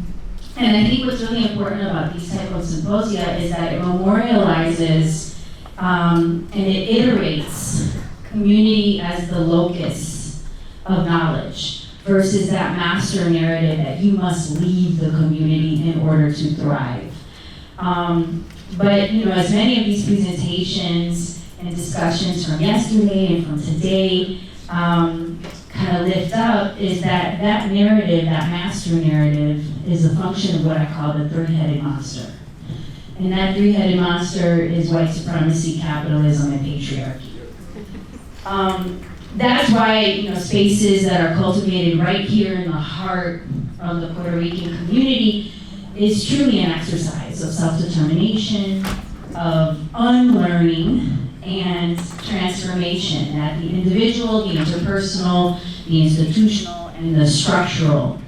I think what's really important about these type of symposia is that it memorializes and it iterates community as the locus of knowledge versus that master narrative that you must leave the community in order to thrive. But you know, as many of these presentations and discussions from yesterday and from today kind of lift up, is that that narrative, that master narrative, is a function of what I call the three-headed monster. And that three-headed monster is white supremacy, capitalism, and patriarchy. That's why, you know, spaces that are cultivated right here in the heart of the Puerto Rican community is truly an exercise of self-determination, of unlearning, and transformation at the individual, the interpersonal, the institutional, and the structural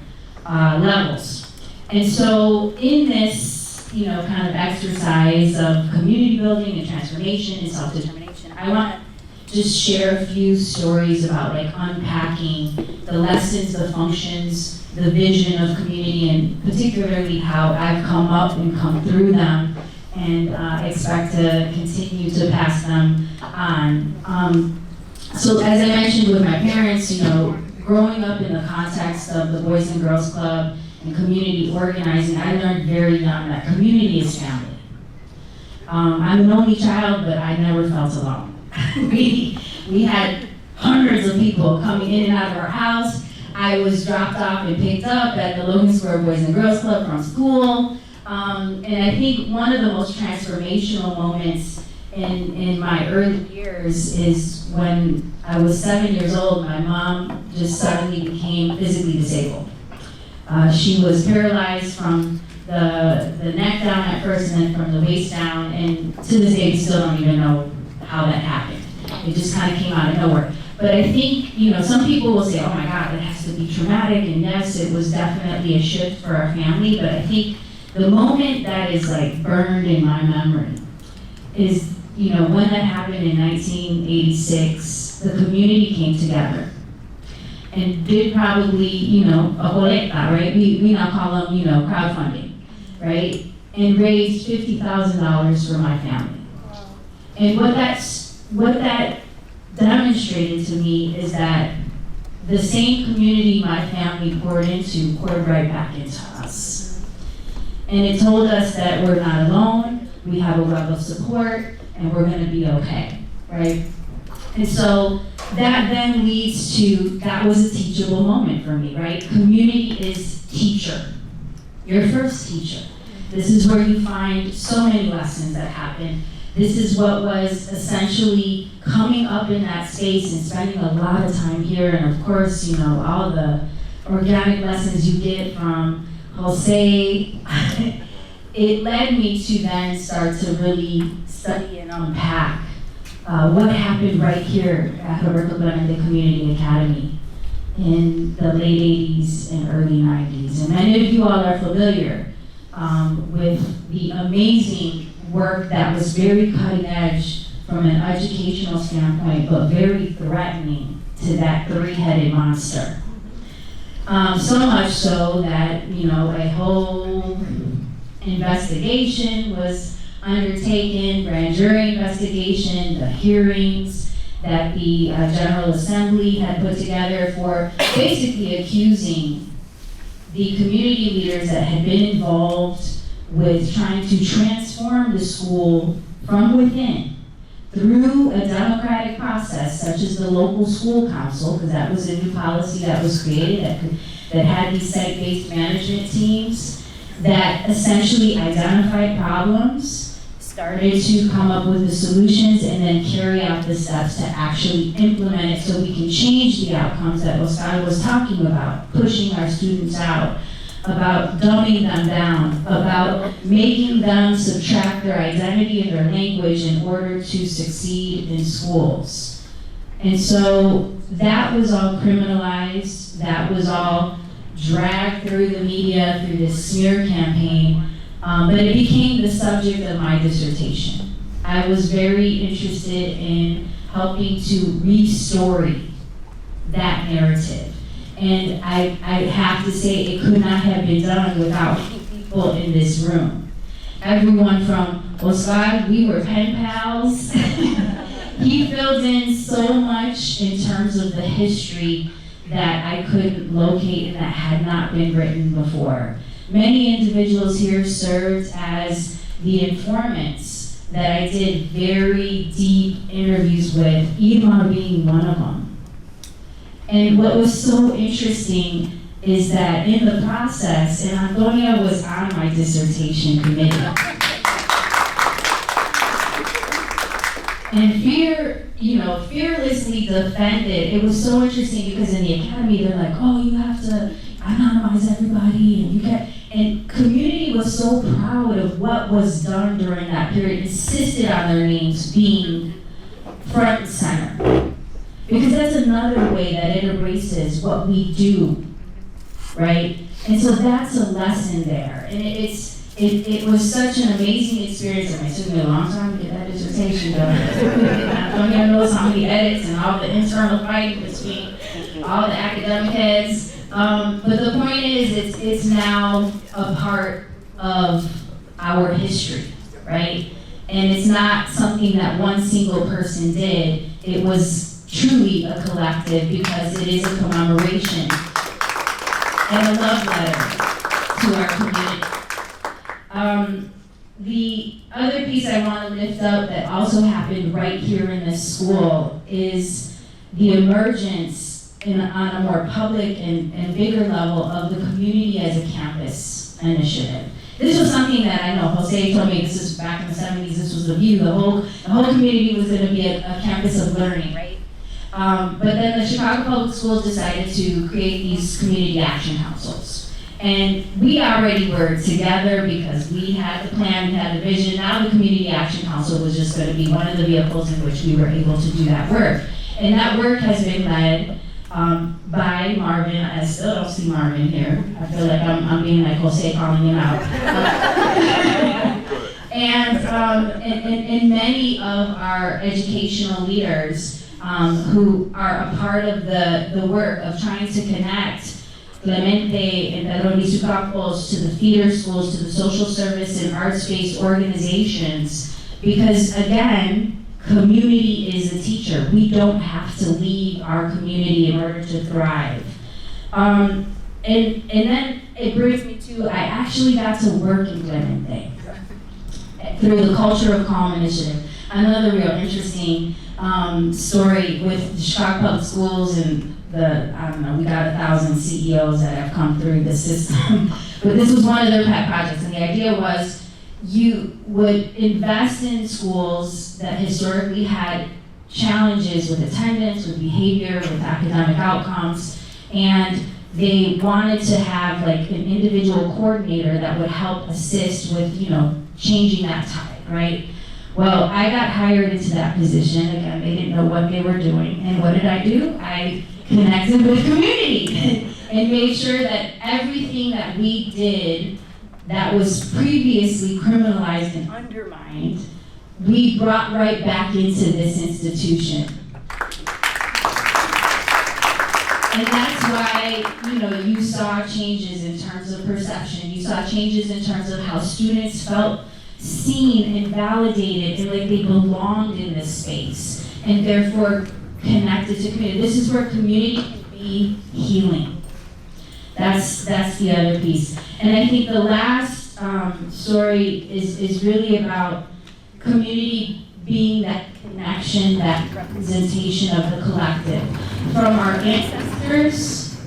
levels. And so in this, you know, kind of exercise of community building and transformation and self-determination, I want to just share a few stories about like unpacking the lessons, the functions, the vision of community, and particularly how I've come up and come through them, and expect to continue to pass them on. So as I mentioned with my parents, you know, growing up in the context of the Boys and Girls Club and community organizing, I learned very young that community is family. I'm an only child, but I never felt alone. we had hundreds of people coming in and out of our house. I was dropped off and picked up at the Logan Square Boys and Girls Club from school. And I think one of the most transformational moments in my early years is when I was 7 years old. My mom just suddenly became physically disabled. She was paralyzed from the neck down at first, and then from the waist down, and to this day we still don't even know how that happened. It just kind of came out of nowhere. But I think, you know, some people will say, oh my God, that has to be traumatic, and yes, it was definitely a shift for our family, but I think the moment that is like burned in my memory is, you know, when that happened in 1986, the community came together and did probably, you know, a boleta, right? We now call them, you know, crowdfunding, right? And raised $50,000 for my family. And what that demonstrated to me is that the same community my family poured into poured right back into us. And it told us that we're not alone, we have a web of support, and we're gonna be okay, right? And so that then leads to, that was a teachable moment for me, right? Community is teacher, your first teacher. This is where you find so many lessons that happen. This is what was essentially coming up in that space and spending a lot of time here, and of course, you know, all the organic lessons you get from Jose. It led me to then start to really study and unpack what happened right here at Roberto Clemente Community Academy in the late 80s and early 90s. And many of you all are familiar with the amazing work that was very cutting edge from an educational standpoint, but very threatening to that three-headed monster. So much so that, you know, a whole investigation was undertaken, grand jury investigation, the hearings, that the General Assembly had put together for basically accusing the community leaders that had been involved with trying to transform the school from within through a democratic process such as the local school council, because that was a new policy that was created that had these site-based management teams that essentially identified problems, started to come up with the solutions, and then carry out the steps to actually implement it so we can change the outcomes that Oscar was talking about, pushing our students out, about dumbing them down, about making them subtract their identity and their language in order to succeed in schools. And so that was all criminalized, that was all dragged through the media through this smear campaign, but it became the subject of my dissertation. I was very interested in helping to re-story that narrative. And I have to say, it could not have been done without people in this room. Everyone from Oscar, we were pen pals. He filled in so much in terms of the history that I couldn't locate and that had not been written before. Many individuals here served as the informants that I did very deep interviews with, Irma being one of them. And what was so interesting is that in the process, and Antonia was on my dissertation committee, and fearlessly defended. It was so interesting because in the academy they're like, oh, you have to anonymize everybody, and you can't. And community was so proud of what was done during that period, insisted on their names being front and center. Because that's another way that it erases what we do, right? And so that's a lesson there. And it was such an amazing experience, and it took me a long time to get that dissertation done. I don't even know how many edits and all the internal fighting between all the academic heads. But the point is, it's now a part of our history, right? And it's not something that one single person did. It was truly a collective because it is a commemoration and a love letter to our community. The other piece I want to lift up that also happened right here in this school is the emergence on a more public and bigger level of the community as a campus initiative. This was something that I know Jose told me, this is back in the 70s, this was the view, the whole community was going to be a campus of learning, right? But then the Chicago Public Schools decided to create these community action councils. And we already were together because we had the plan, we had the vision. Now the Community Action Council was just going to be one of the vehicles in which we were able to do that work. And that work has been led by Marvin. I still don't see Marvin here. I feel like I'm being like Jose calling him out. And many of our educational leaders who are a part of the work of trying to connect Clemente and Pedro Luis Campos to the feeder schools, to the social service and arts-based organizations, because again, community is a teacher. We don't have to leave our community in order to thrive. And then it brings me to, I actually got to work in Clemente through the Culture of Calm initiative. Another real interesting story with the Chicago Public Schools and we got 1,000 CEOs that have come through the system. But this was one of their pet projects, and the idea was you would invest in schools that historically had challenges with attendance, with behavior, with academic outcomes, and they wanted to have like an individual coordinator that would help assist with, changing that tide, right? Well, I got hired into that position. Again, they didn't know what they were doing. And what did I do? I connected with the community and made sure that everything that we did that was previously criminalized and undermined, we brought right back into this institution. And that's why, you saw changes in terms of perception. You saw changes in terms of how students felt seen and validated and like they belonged in this space. and therefore connected to community. This is where community can be healing. That's the other piece. And I think the last story is really about community being that connection, that representation of the collective, from our ancestors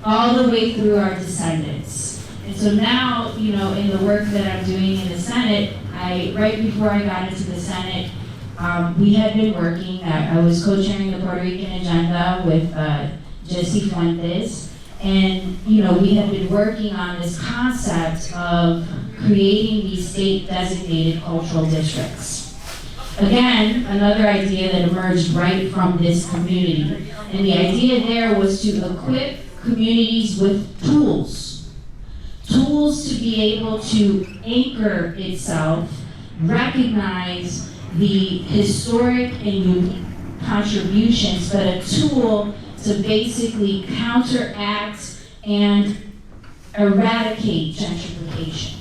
all the way through our descendants. And so now, you know, in the work that I'm doing in the Senate, right before I got into the Senate, we had been working, I was co-chairing the Puerto Rican agenda with Jesse Fuentes, and you know, we had been working on this concept of creating these state designated cultural districts. Again, another idea that emerged right from this community. And the idea there was to equip communities with tools to be able to anchor itself, recognize the historic and unique contributions, but a tool to basically counteract and eradicate gentrification,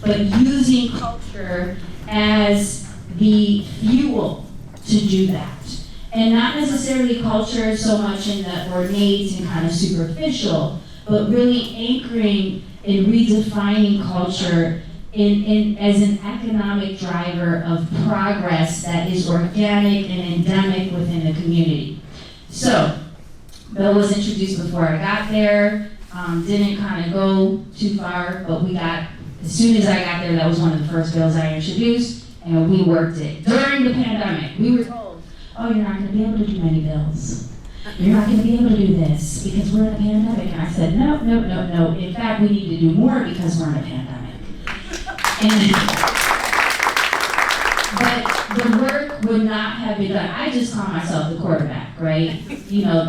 but using culture as the fuel to do that. And not necessarily culture so much in the ornate and kind of superficial, but really anchoring and redefining culture as an economic driver of progress that is organic and endemic within the community. So, Bill was introduced before I got there, didn't kind of go too far, but as soon as I got there, that was one of the first bills I introduced, and we worked it. During the pandemic, we were told, oh, you're not gonna be able to do many bills. You're not gonna be able to do this because we're in a pandemic. And I said, no. In fact, we need to do more because we're in a pandemic. But the work would not have been done. I just call myself the quarterback, right? You know,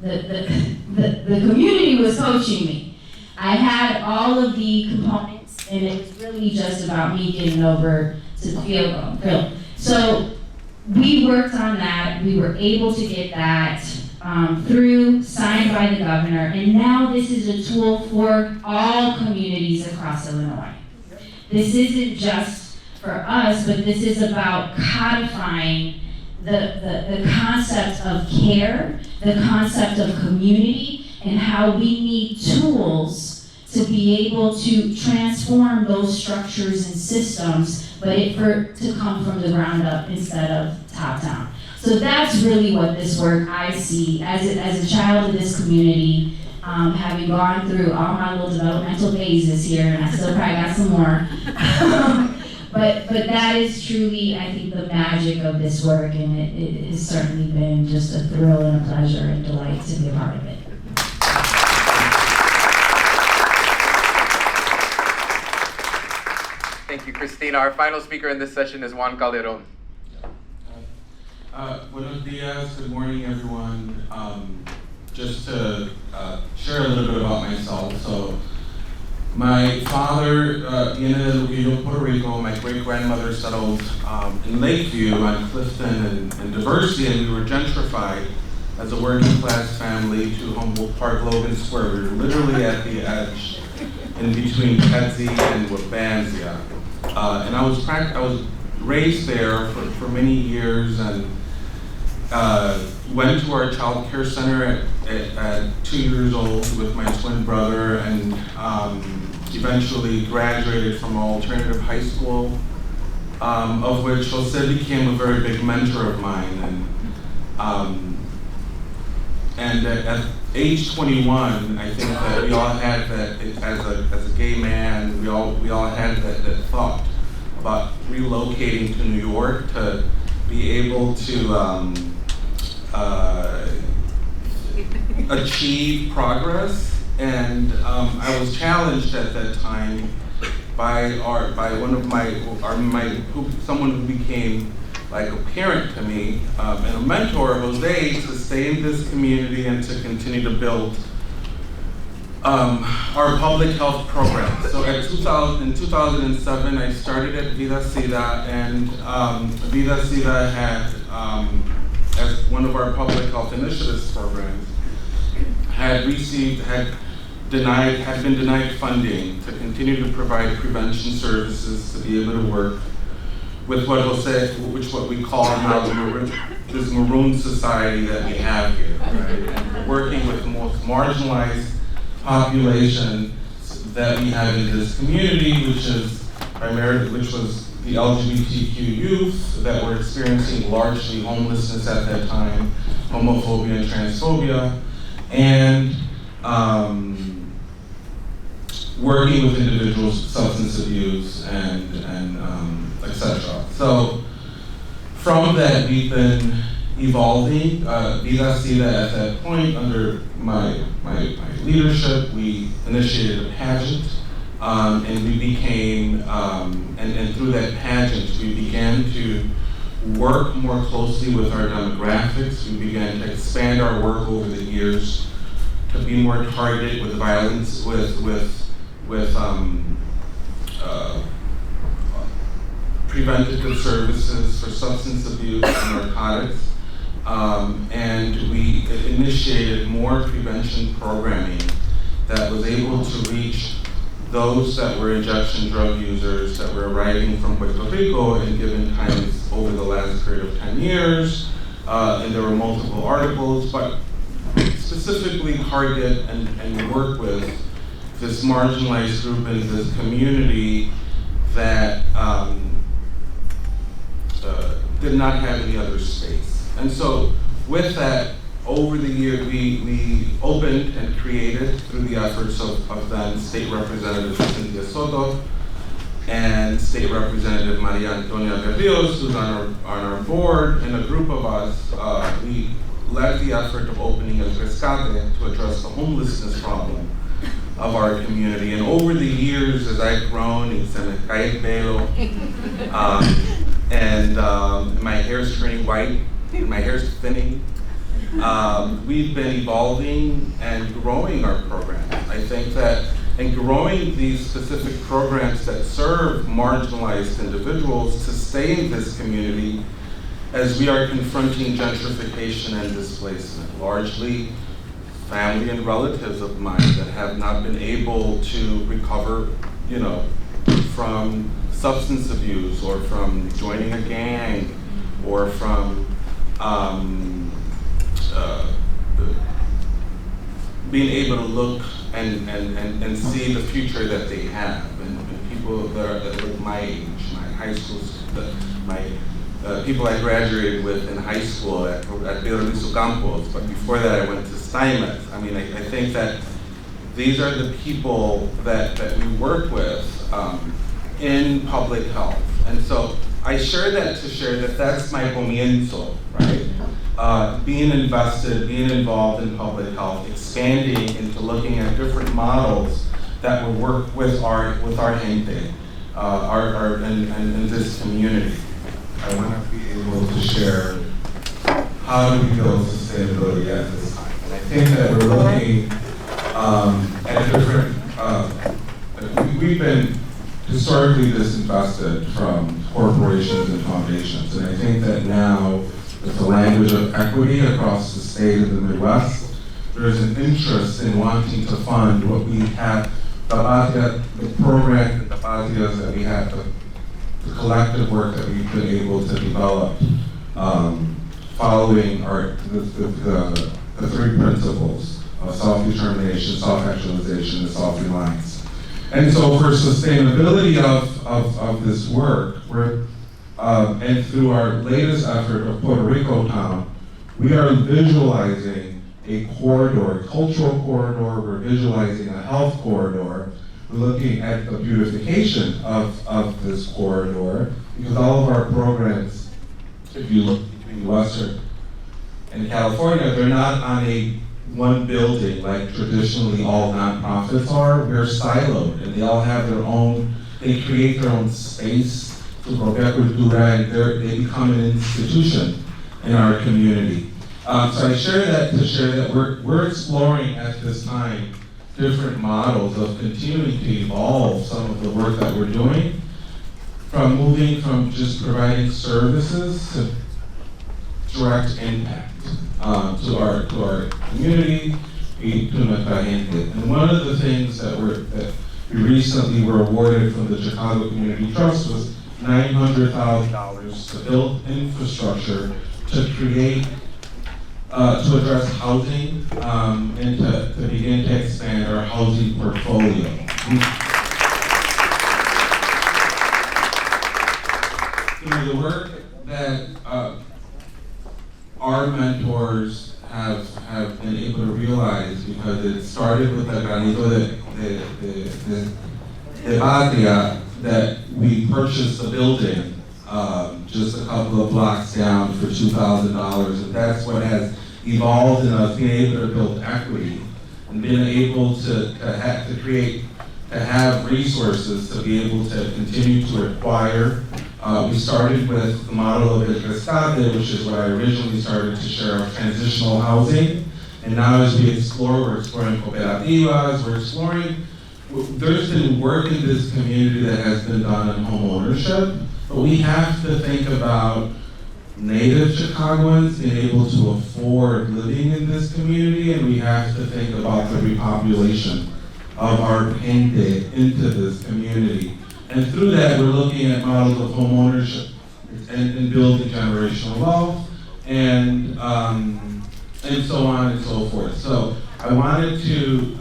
the community was coaching me. I had all of the components, and it was really just about me getting over to the field. So we worked on that. We were able to get that through, signed by the governor, and now this is a tool for all communities across Illinois. This isn't just for us, but this is about codifying the concept of care, the concept of community, and how we need tools to be able to transform those structures and systems, but to come from the ground up instead of top down. So that's really what this work I see as a child of this community, having gone through all my little developmental phases here, and I still probably got some more. But that is truly, I think, the magic of this work, and it has certainly been just a thrill and a pleasure and delight to be a part of it. Thank you, Christina. Our final speaker in this session is Juan Calderon. Buenos dias, good morning, everyone. Just to share a little bit about myself. So, my father, viene de Luquillo, Puerto Rico. My great-grandmother settled in Lakeview on Clifton and Diversity, and we were gentrified as a working-class family to Humboldt Park, Logan Square. We were literally at the edge in between Kedzie and Wabansia. And I was raised there for many years, and went to our child care center at 2 years old with my twin brother, and eventually graduated from alternative high school, of which Jose became a very big mentor of mine. And at age 21, I think that we all had that, as a gay man, we all had that thought about relocating to New York to be able to achieve progress. And I was challenged at that time by someone who became like a parent to me and a mentor, Jose, to stay in this community and to continue to build our public health program. So in 2007, I started at Vida Sida, and Vida Sida had, as one of our public health initiatives programs, had been denied funding to continue to provide prevention services, to be able to work with what Jose, which what we call now this maroon society that we have here, right? And working with the most marginalized population that we have in this community, which was the LGBTQ youth that were experiencing largely homelessness at that time, homophobia and transphobia, and working with individuals with substance abuse and etc. So from that, we've been evolving. Vida Sida at that point, under my leadership, we initiated a pageant, and we became, and through that pageant, we began to work more closely with our demographics. We began to expand our work over the years to be more targeted with violence, with preventative services for substance abuse and narcotics. And we initiated more prevention programming that was able to reach those that were injection drug users that were arriving from Puerto Rico in given times over the last period of 10 years. And there were multiple articles, but specifically target and work with this marginalized group in this community that did not have any other space. And so with that, over the year, we opened and created, through the efforts of then State Representative Cynthia Soto and State Representative Maria Antonia Berrios, who's on our board, and a group of us, we led the effort of opening El Rescate to address the homelessness problem of our community. And over the years, as I've grown, and se me cae el pelo, and my hair's turning white, my hair's thinning, we've been evolving and growing our programs. I think that in growing these specific programs that serve marginalized individuals to stay in this community as we are confronting gentrification and displacement, largely family and relatives of mine that have not been able to recover, from substance abuse or from joining a gang or from being able to look and see the future that they have. And people that are my age, my high school, people I graduated with in high school at Pedro Luis Campos, but before that I went to Steinmetz. I mean, I think that these are the people that we work with in public health. And so I share that to share that that's my comienzo, right? Being invested, being involved in public health, expanding into looking at different models that will work with our gente, in this community. I want to be able to share how do we build sustainability at this time. And I think that we're looking at different, we've been historically disinvested from corporations and foundations. And I think that now, with the language of equity across the state of the Midwest, there's an interest in wanting to fund what we have, the program and the patias that we have, the collective work that we've been able to develop following the three principles of self-determination, self-actualization, and self-reliance. And so for sustainability of this work, and through our latest effort of Puerto Rico Town, we are visualizing a corridor, a cultural corridor, we're visualizing a health corridor, we're looking at the beautification of this corridor, because all of our programs, if you look between Western and California, they're not on one building like traditionally all nonprofits are. We're siloed, and they all have their own, they create their own space to propia cultura, and they become an institution in our community. So I share that to share that we're exploring at this time different models of continuing to evolve some of the work that we're doing, from moving from just providing services to direct impact to our community, to nuestra gente. And one of the things that we recently were awarded from the Chicago Community Trust was $900,000 to build infrastructure to create, to address housing, and to begin to expand our housing portfolio. Through the work that our mentors have been able to realize, because it started with the granito de patria, that we purchased a building just a couple of blocks down for $2,000, and that's what has evolved in us being able to build equity and being able to have resources to be able to continue to acquire. We started with the model of El Rescate, which is what I originally started to share of transitional housing. And now as we explore, we're exploring cooperativas, we're exploring, there's been work in this community that has been done on home ownership, but we have to think about native Chicagoans being able to afford living in this community, and we have to think about the repopulation of our gente into this community. And through that, we're looking at models of home ownership and building generational wealth, and so on and so forth. So I wanted to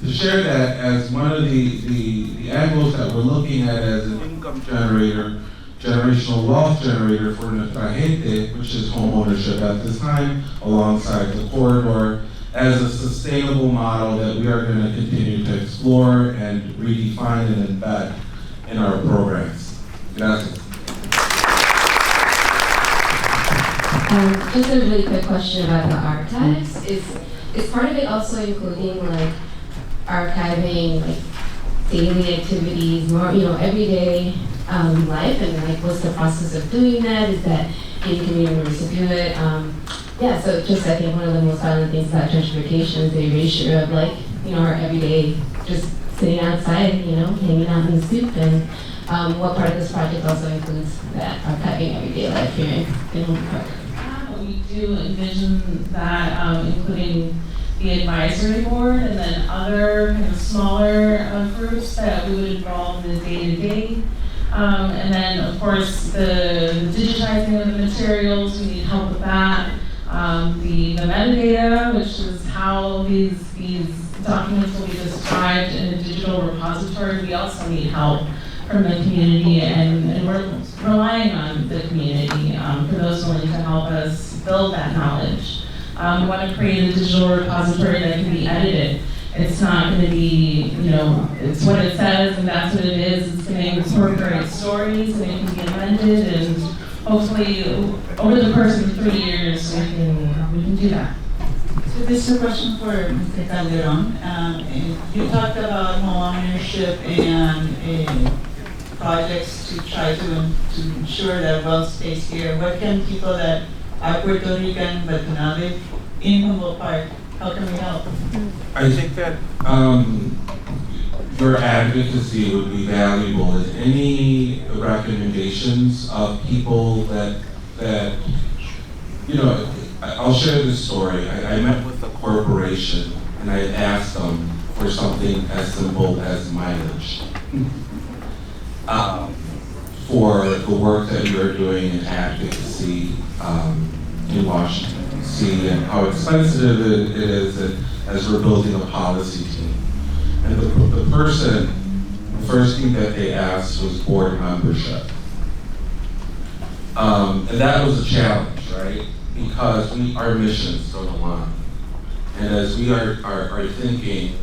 share that as one of the angles that we're looking at as an income generator, generational wealth generator for nuestra gente, which is home ownership at this time, alongside the corridor, as a sustainable model that we are going to continue to explore and redefine and embed in our programs. Gracias. Just a really quick question about the archives. Is part of it also including like archiving like daily activities, more everyday life, and like what's the process of doing that? Is that getting community members to do it? Yeah, so just I think one of the most violent things about gentrification is the erasure of like our everyday just sitting outside, hanging out in the stoop, and what part of this project also includes that archiving everyday life here in Home Park? We do envision that including the advisory board and then other kind of smaller groups that we would involve in the day-to-day. And then, of course, the digitizing of the materials, we need help with that. The metadata, which is how these documents will be described in a digital repository, we also need help from the community, and we're relying on the community for those willing to help us build that knowledge. We want to create a digital repository that can be edited. It's not going to be, it's what it says and that's what it is. It's going to incorporate stories and it can be amended, and hopefully over the course of 3 years we can do that. So this is a question for Mr. Calderon. You talked about home ownership and projects to try to ensure that wealth stays here. What can people that are Puerto Rican but now live in Humboldt Park, how can we help? I think that your advocacy would be valuable. Is any recommendations of people that I'll share this story. I met with a corporation and I asked them for something as simple as mileage for the work that you're doing in advocacy in Washington, D.C., and how expensive it is as we're building a policy team. And the first thing that they asked was board membership. And that was a challenge, right? Because our missions don't align. And as we are thinking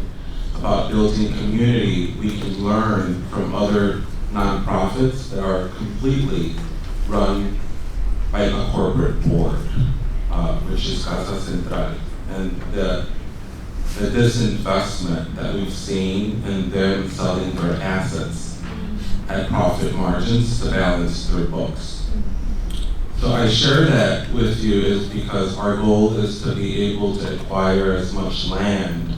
about building community, we can learn from other nonprofits that are completely run by a corporate board, which is Casa Central. And the disinvestment that we've seen in them selling their assets at profit margins to balance their books. So I share that with you is because our goal is to be able to acquire as much land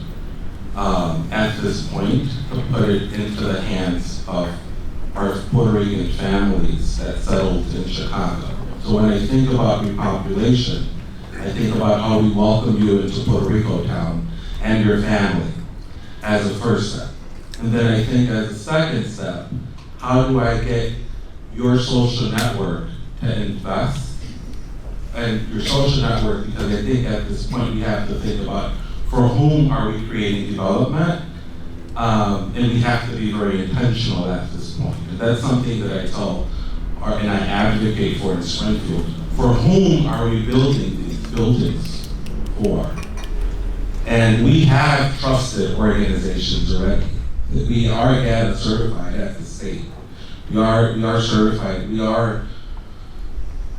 at this point to put it into the hands of our Puerto Rican families that settled in Chicago. So when I think about repopulation, I think about how we welcome you into Puerto Rico town and your family as a first step. And then I think as a second step, how do I get your social network to invest, and your social network, because I think at this point we have to think about for whom are we creating development, and we have to be very intentional at this point. And that's something that I tell, and I advocate for in Springfield. For whom are we building these buildings for? And we have trusted organizations already. We are again certified at the state. We are certified. We are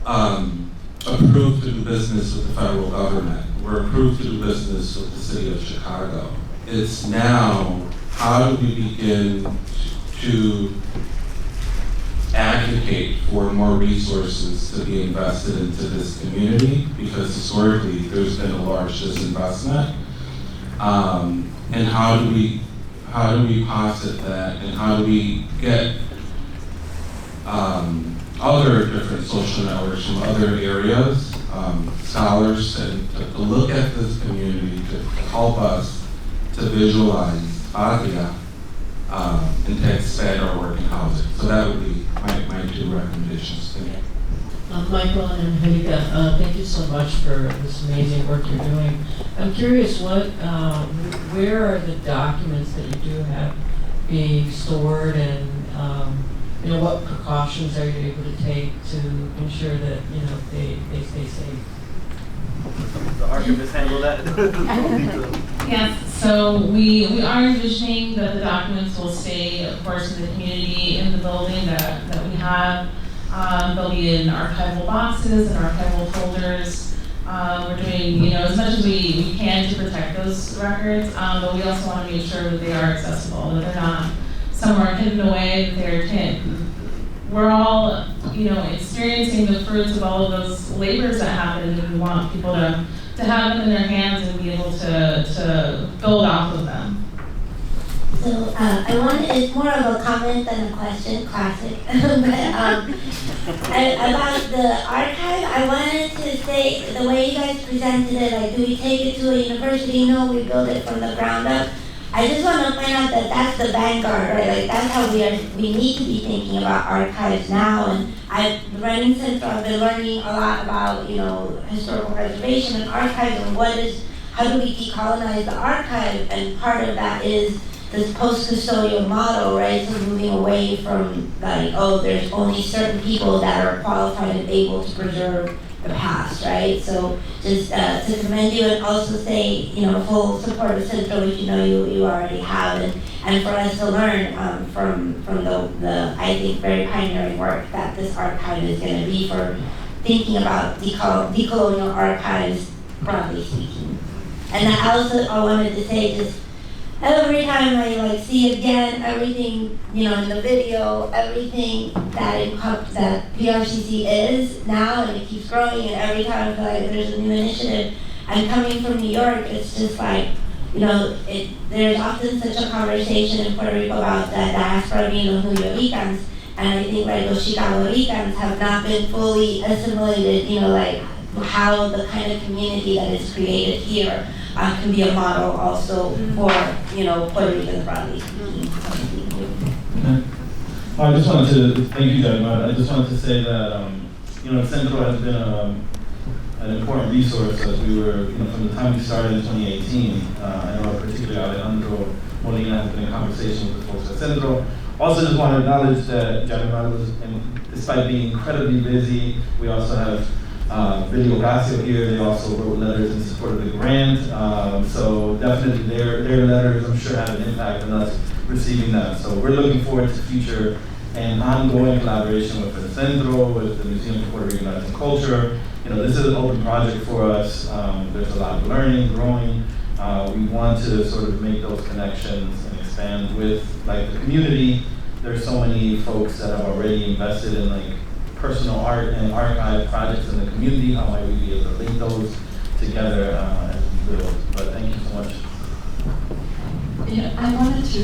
approved to do business with the federal government. We're approved to do business with the city of Chicago. It's now, how do we begin to advocate for more resources to be invested into this community? Because historically, there's been a large disinvestment. And how do we posit that, and how do we get other different social networks from other areas, scholars, to look at this community, to help us to visualize Adia, and to expand our work in housing. So that would be my two recommendations. Thank you. Michael and Angelica, thank you so much for this amazing work you're doing. I'm curious, where are the documents that you do have being stored, and what precautions are you able to take to ensure that they stay safe? The archivist handle that. Yes, so we are envisioning that the documents will stay, of course, in the community, in the building that we have. They'll be in archival boxes and archival folders. We're doing, as much as we can to protect those records, but we also want to make sure that they are accessible, that they're not somewhere hidden away, that they're we're all, experiencing the fruits of all of those labors that happen, and we want people to have them in their hands and be able to build off of them. So it's more of a comment than a question, classic. But about the archive, I wanted to say the way you guys presented it, like, do we take it to a university? No, we build it from the ground up. I just want to point out that that's the vanguard, right? Like, that's how we need to be thinking about archives now. And I've been learning a lot about, historical preservation and archives, and how do we decolonize the archive? And part of that is this post-custodial model, right? So moving away from there's only certain people that are qualified and able to preserve the past, right? So just to commend you, and also say, full support of Central, which you already have, and for us to learn from the I think very pioneering work that this archive is going to be for thinking about decolonial archives broadly speaking. And I wanted to say, just every time I see again everything, in the video, everything that PRCC is now, and it keeps growing, and every time I feel like there's a new initiative. And coming from New York, it's just there's often such a conversation in Puerto Rico about the diaspora being los Nuyoricanos, and I think those Chicago-Ricans have not been fully assimilated, how the kind of community that is created here can be a model also for, Puerto Ricans broadly speaking. I just wanted to, thank you, Dagmar. I just wanted to say that, Centro has been an important resource as we were, from the time we started in 2018. I know particularly Alejandro Molina has been in conversation with the folks at Centro. Also just want to acknowledge that Dagmar was, despite being incredibly busy, we also have Video Horacio here. They also wrote letters in support of the grant. So definitely their letters, I'm sure, have an impact on us receiving that. So we're looking forward to future and ongoing collaboration with the Centro, with the Museum of Puerto Rican Arts and Culture. This is an open project for us. There's a lot of learning, growing. We want to sort of make those connections and expand with the community. There's so many folks that have already invested in personal art and archive projects in the community. How might we be able to link those together as we build? But thank you so much. I wanted to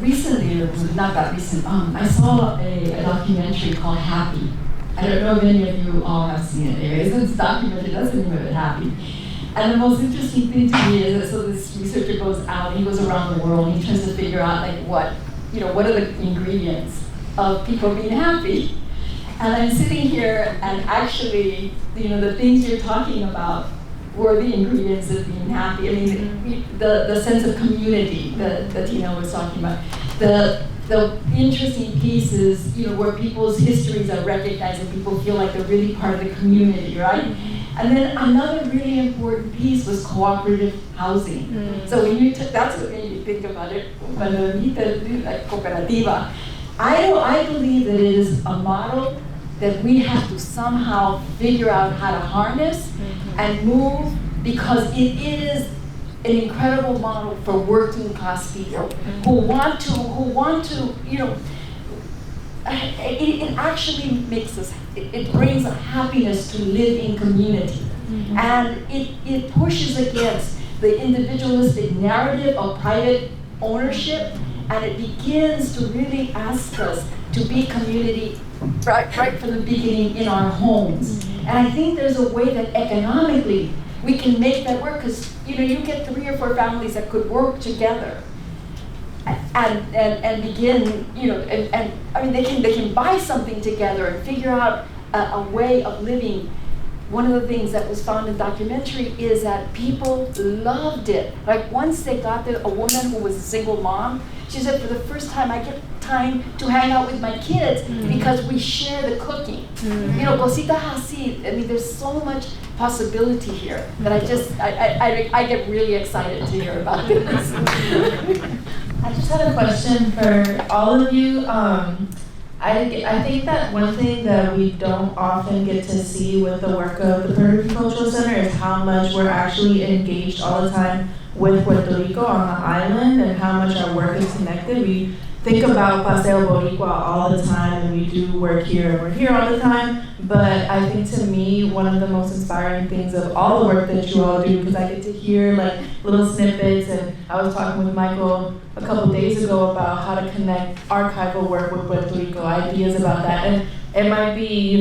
recently, or not that recent, I saw a documentary called Happy. I don't know if any of you all have seen it. It's documented, that's the name of it, Happy. And the most interesting thing to me is that so this researcher goes out, he goes around the world, and he tries to figure out what what are the ingredients of people being happy? And I'm sitting here and actually, the things you're talking about were the ingredients of being happy. I mean, the sense of community that Tina was talking about. The interesting piece is, where people's histories are recognized and people feel like they're really part of the community, right? And then another really important piece was cooperative housing. So when that's what made you think about it, like cooperativa. I believe that it is a model that we have to somehow figure out how to harness and move, because it is an incredible model for working class people who want to, it actually makes us, it brings happiness to live in community. And it pushes against the individualistic narrative of private ownership, and it begins to really ask us to be community right from the beginning in our homes. And I think there's a way that economically we can make that work, because you get 3 or 4 families that could work together and begin, and I mean they can buy something together and figure out a way of living. One of the things that was found in the documentary is that people loved it. Like once they got there, a woman who was a single mom, she said, for the first time I get time to hang out with my kids because we share the cooking. Cositas así. I mean, there's so much possibility here that I get really excited to hear about this. I just had a question for all of you. I think that one thing that we don't often get to see with the work of the Puerto Rican Cultural Center is how much we're actually engaged all the time with Puerto Rico on the island and how much our work is connected. We think about Paseo Boricua all the time, and we do work here, and we're here all the time. But I think to me, one of the most inspiring things of all the work that you all do, because I get to hear like little snippets, and I was talking with Michael a couple days ago about how to connect archival work with Puerto Rico, ideas about that. And it might be,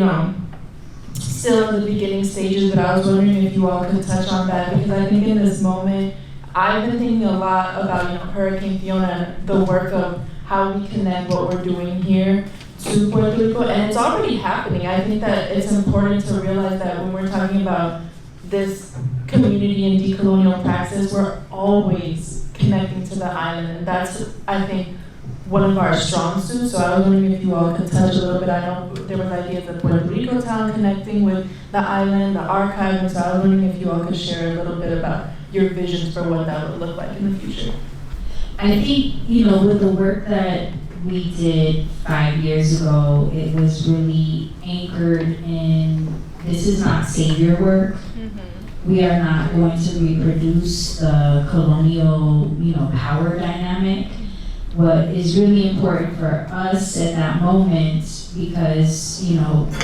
still in the beginning stages, but I was wondering if you all could touch on that, because I think in this moment, I've been thinking a lot about, Hurricane Fiona and the work of how we connect what we're doing here to Puerto Rico, and it's already happening. I think that it's important to realize that when we're talking about this community and decolonial praxis, we're always connecting to the island, and that's, I think, one of our strong suits. So I was wondering if you all could touch a little bit. I know there was ideas of Puerto Rico Town connecting with the island, the archive, and so I was wondering if you all could share a little bit about your visions for what that would look like in the future. I think, with the work that we did 5 years ago, it was really anchored in, this is not savior work. We are not going to reproduce the colonial, power dynamic. What is really important for us at that moment, because,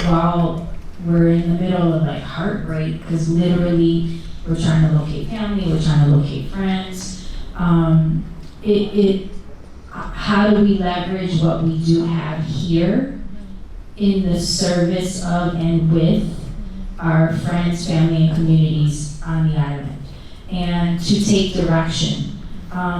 while we're in the middle of like heartbreak, because literally we're trying to locate family, we're trying to locate friends, how do we leverage what we do have here in the service of and with our friends, family, and communities on the island, and to take direction.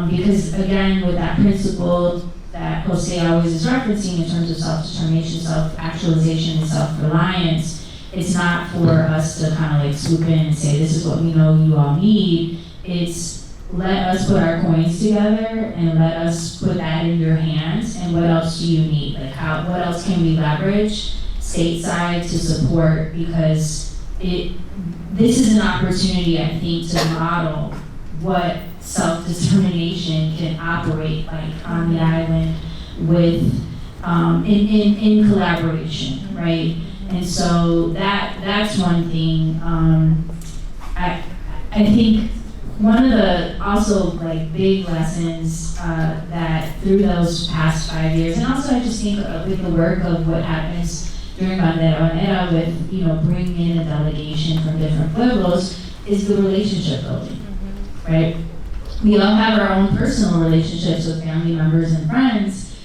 Because again, with that principle that Jose always is referencing in terms of self-determination, self-actualization, and self-reliance, it's not for us to kind of like swoop in and say, this is what we know you all need. It's let us put our coins together and let us put that in your hands, and what else do you need? Like what else can we leverage stateside to support? Because this is an opportunity, I think, to model what self-determination can operate like on the island with, in collaboration, right? And so that's one thing. I think one of the also like big lessons that through those past 5 years, and also I just think with the work of what happens during Bandera with bringing in a delegation from different pueblos, is the relationship building, right? We all have our own personal relationships with family members and friends,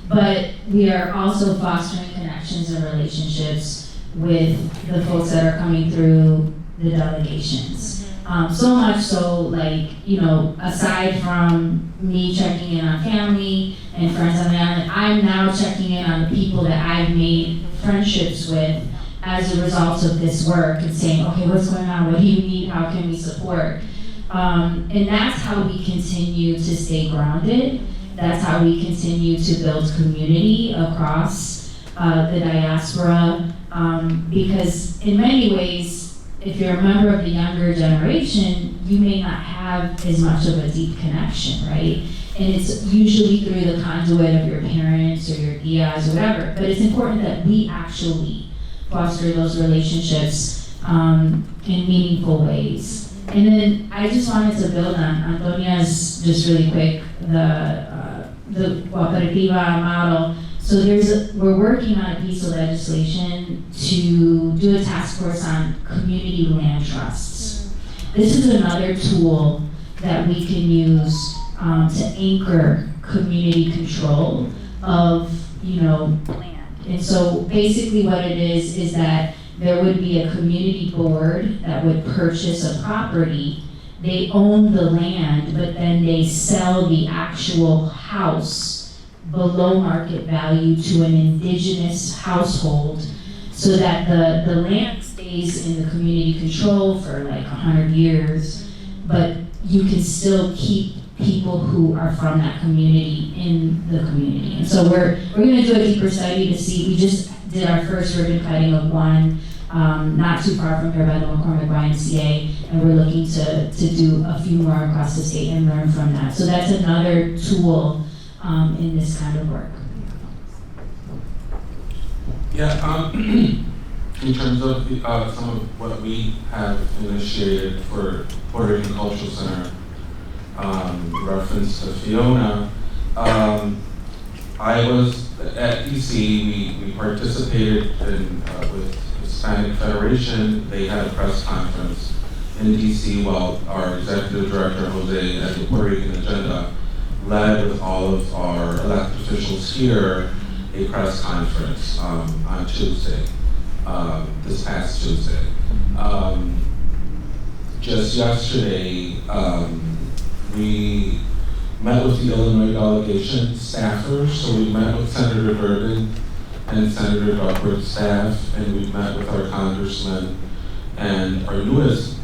but we are also fostering connections and relationships with the folks that are coming through the delegations. So much so, like, you know, aside from me checking in on family and friends on the island, I'm now checking in on the people that I've made friendships with as a result of this work and saying, okay, what's going on? What do you need? How can we support? And that's how we continue to stay grounded. That's how we continue to build community across the diaspora. Because in many ways, if you're a member of the younger generation, you may not have as much of a deep connection, right? And it's usually through the conduit of your parents or your tias or whatever. But it's important that we actually foster those relationships in meaningful ways. And then I just wanted to build on Antonia's, just really quick, the Cooperativa model. So we're working on a piece of legislation to do a task force on community land trusts. This is another tool that we can use to anchor community control of, you know, land. And so basically what it is that there would be a community board that would purchase a property. They own the land, but then they sell the actual house below market value to an indigenous household so that the land stays in the community control for like 100 years, but you can still keep people who are from that community in the community. And so we're gonna do a deeper study to see, we just did our first ribbon cutting of one, not too far from here by the McCormick YMCA, and we're looking to do a few more across the state and learn from that. So that's another tool in this kind of work. Yeah, in terms of some of what we have initiated for Puerto Rican Cultural Center, reference to Fiona, I was at DC, we participated in, with Hispanic Federation. They had a press conference in DC while our executive director, Jose, at the Puerto Rican Agenda, led with all of our elected officials here a press conference on Tuesday, this past Tuesday. Just yesterday, we met with the Illinois delegation staffers, so we met with Senator Durbin and Senator Duckworth's staff, and we met with our congressman and our newest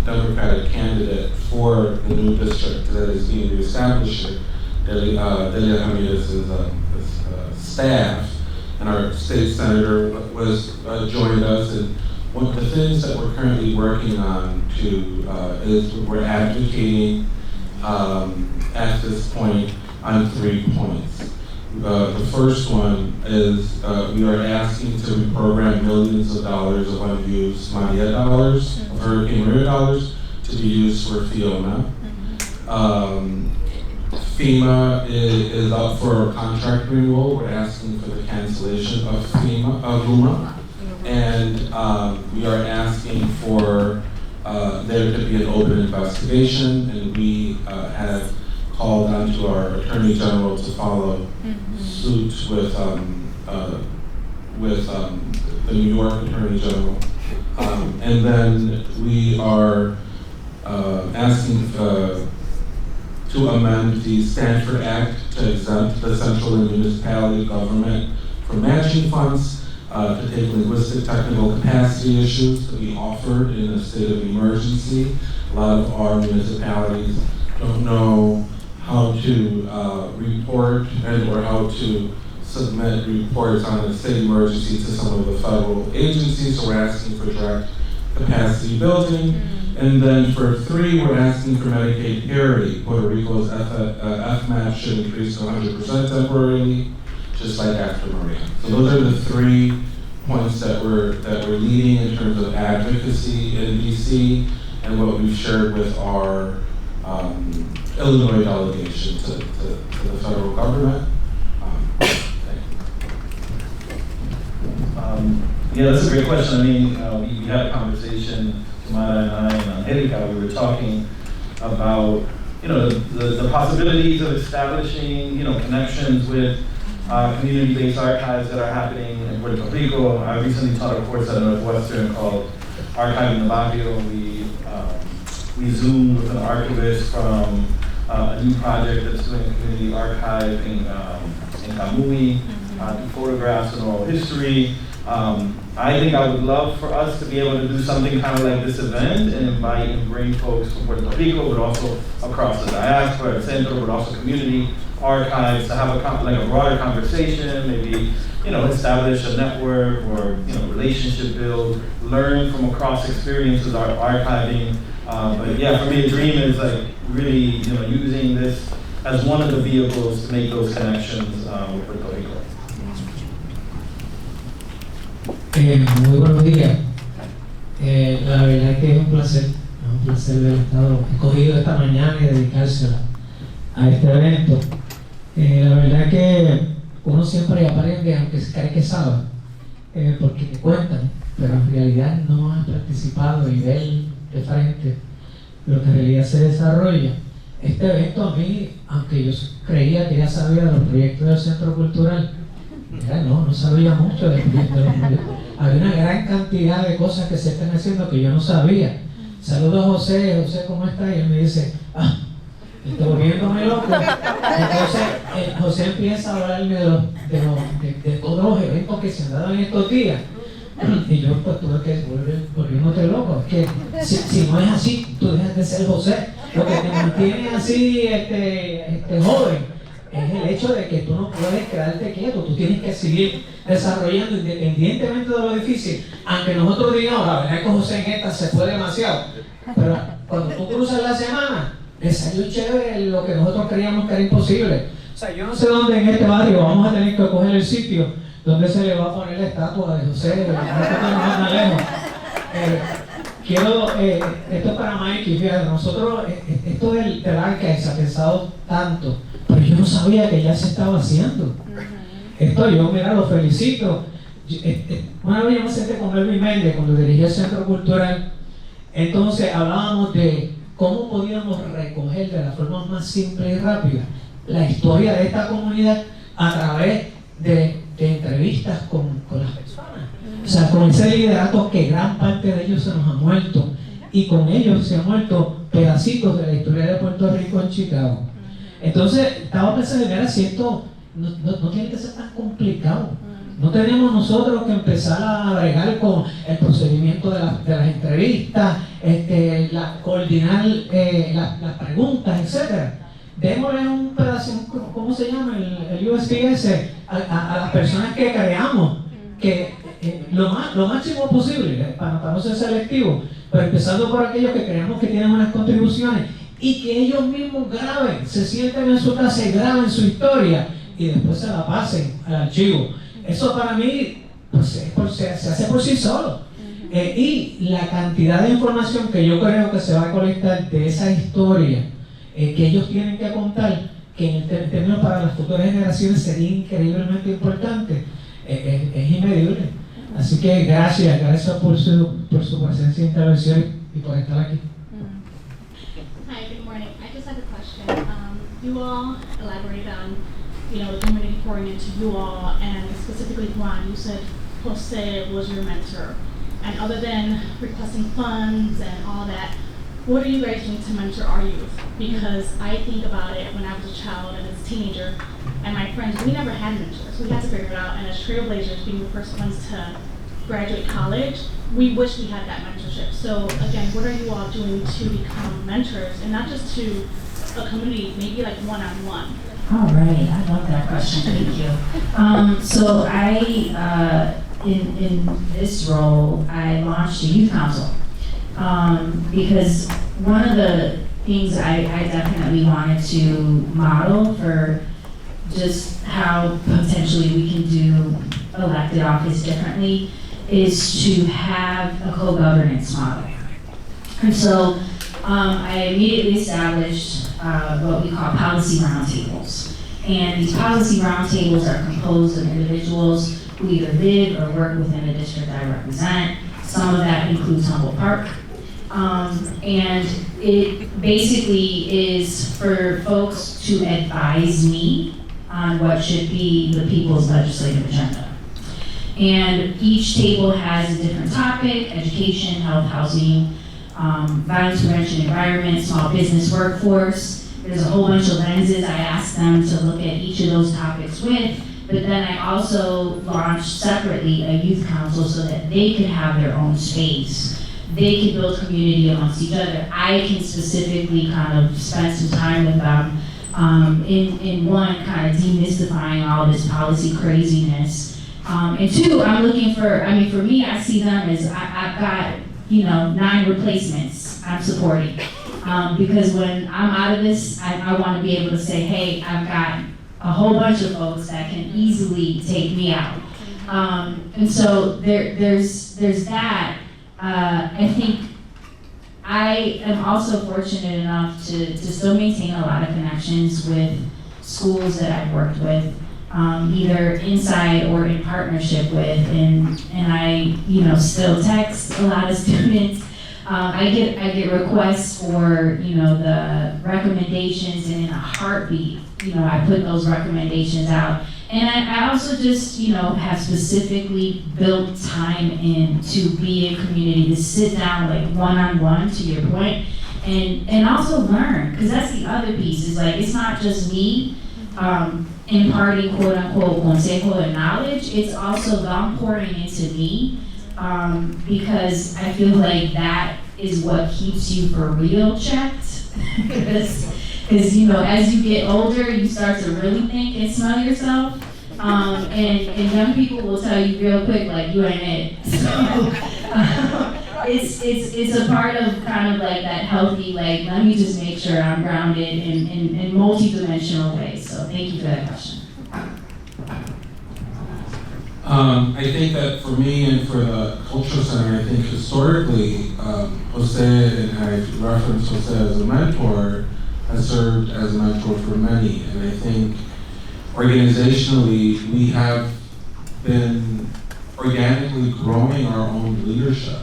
Democratic candidate for the new district that is being reestablished, Delia Ramirez's staff, and our state senator joined us. And one of the things that we're currently working on is we're advocating at this point on 3 points. The first one is we are asking to reprogram millions of dollars of unused Maria dollars, of Hurricane Maria dollars, to be used for Fiona. FEMA is up for contract renewal. We're asking for the cancellation of FEMA. And we are asking for there to be an open investigation, and we have called on to our Attorney General to follow suit with the New York Attorney General. And then we are asking to amend the Stanford Act to exempt the central and municipality government from matching funds, to take linguistic technical capacity issues to be offered in a state of emergency. A lot of our municipalities don't know how to report or how to submit reports on a state emergency to some of the federal agencies, so we're asking for direct capacity building. And then for 3, we're asking for Medicaid parity. Puerto Rico's FMAP should increase to 100% temporarily, just like after Maria. So those are the 3 points that we're leading in terms of advocacy in DC and what we've shared with our Illinois delegation to the federal government. Yeah, that's a great question. I mean, we had a conversation, Tamara and I and Angelica, we were talking about, the possibilities of establishing, connections with community-based archives that are happening in Puerto Rico. I recently taught a course at Northwestern called Archiving the Barrio. We We Zoomed with an archivist from a new project that's doing a community archive in Kamui, photographs and oral history. I think I would love for us to be able to do something kind of like this event and invite and bring folks from Puerto Rico, but also across the diaspora, the center, but also community archives to have a broader conversation, maybe, establish a network or, relationship build, learn from across experiences, archiving. But yeah, for me, a dream is like really, using this as one of the vehicles to make those connections with Puerto Rico. Muy buenos días. La verdad que es un placer haber estado escogido esta mañana y dedicársela a este evento. La verdad que uno siempre aprende, aunque se cree que sabe, porque te cuentan, pero en realidad no has participado y ver de frente lo que en realidad se desarrolla. Este evento a mí, aunque yo creía que ya sabía de los proyectos del Centro Cultural, no sabía mucho de los proyectos. Había una gran cantidad de cosas que se están haciendo que yo no sabía. Saludo a José, ¿cómo está? Y él me dice, estoy volviéndome loco. Entonces, José empieza a hablarme de todos los eventos que se han dado en estos días. Y yo pues tuve que volviéndote loco. Es que si no es así, tú dejas de ser José. Lo que te mantiene así joven es el hecho de que tú no puedes quedarte quieto, tú tienes que seguir desarrollando independientemente de lo difícil. Aunque nosotros digamos, la verdad es que José en esta se fue demasiado, pero cuando tú cruzas la semana, le salió chévere lo que nosotros creíamos que era imposible. O sea, yo no sé dónde en este barrio vamos a tener que coger el sitio donde se le va a poner la estatua de José, más lejos. Esto es para Mike, fíjate, nosotros, esto del arca se ha pensado tanto, pero yo no sabía que ya se estaba haciendo. Esto yo, mira, lo felicito. Una vez yo me senté con Marvin Garcia cuando dirigí el Centro Cultural, entonces hablábamos de cómo podíamos recoger de la forma más simple y rápida la historia de esta comunidad a través de entrevistas con las personas. O sea, con ese liderato que gran parte de ellos se nos ha muerto, y con ellos se han muerto pedacitos de la historia de Puerto Rico en Chicago. Entonces, estaba pensando, mira, si esto no tiene que ser tan complicado. No tenemos nosotros que empezar a bregar con el procedimiento de las entrevistas, coordinar las preguntas, etc. Démosle un pedacito, ¿cómo se llama? El USPS a las personas que creamos, que lo máximo posible, para no ser selectivo, pero empezando por aquellos que creemos que tienen unas contribuciones y que ellos mismos graben, se sienten en su casa y graben su historia y después se la pasen al archivo. Eso para mí pues, se hace por sí solo. Y la cantidad de información que yo creo que se va a colectar de esa historia que ellos tienen que contar, que en términos para las futuras generaciones sería increíblemente importante, es inmedible. Así que gracias por su presencia e intervención y por estar aquí. Hi, good morning. I just had a question. You all elaborated on, the community pouring into you all, and specifically Juan, you said Jose was your mentor. And other than requesting funds and all that, what are you guys doing to mentor our youth? Because I think about it when I was a child and as a teenager, and my friends, we never had mentors. We had to figure it out, and as trailblazers, being the first ones to graduate college, we wish we had that mentorship. So again, what are you all doing to become mentors, and not just to a community, maybe like one-on-one? All right, I love that question, thank you. So in this role, I launched a youth council because one of the things I definitely wanted to model for just how potentially we can do elected office differently is to have a co-governance model. And so I immediately established what we call policy roundtables. And these policy roundtables are composed of individuals who either live or work within the district I represent. Some of that includes Humboldt Park. And it basically is for folks to advise me on what should be the people's legislative agenda. And each table has a different topic: education, health, housing, violence prevention environment, small business workforce. There's a whole bunch of lenses I asked them to look at each of those topics with, but then I also launched separately a youth council so that they could have their own space. They could build community amongst each other. I can specifically kind of spend some time with them in one, kind of demystifying all this policy craziness. And two, I'm looking for, I mean, for me, I see them as, I've got, 9 replacements I'm supporting. Because when I'm out of this, I want to be able to say, hey, I've got a whole bunch of folks that can easily take me out. And so there's that. I think I am also fortunate enough to still maintain a lot of connections with schools that I've worked with, either inside or in partnership with, and I still text a lot of students. I get requests for the recommendations, and in a heartbeat, I put those recommendations out. And I also just, have specifically built time in to be in community, to sit down like one-on-one, to your point, and also learn, because that's the other piece, is like, it's not just me imparting quote-unquote consejo and knowledge, it's also them pouring into me, because I feel like that is what keeps you for real checked, because as you get older, you start to really think and smell yourself. And young people will tell you real quick, like, you ain't it. So it's a part of kind of like that healthy, like, let me just make sure I'm grounded in multi-dimensional ways. So thank you for that question. I think that for me and for the Cultural Center, I think historically, Jose, and I referenced Jose as a mentor, has served as a mentor for many. And I think organizationally, we have been organically growing our own leadership.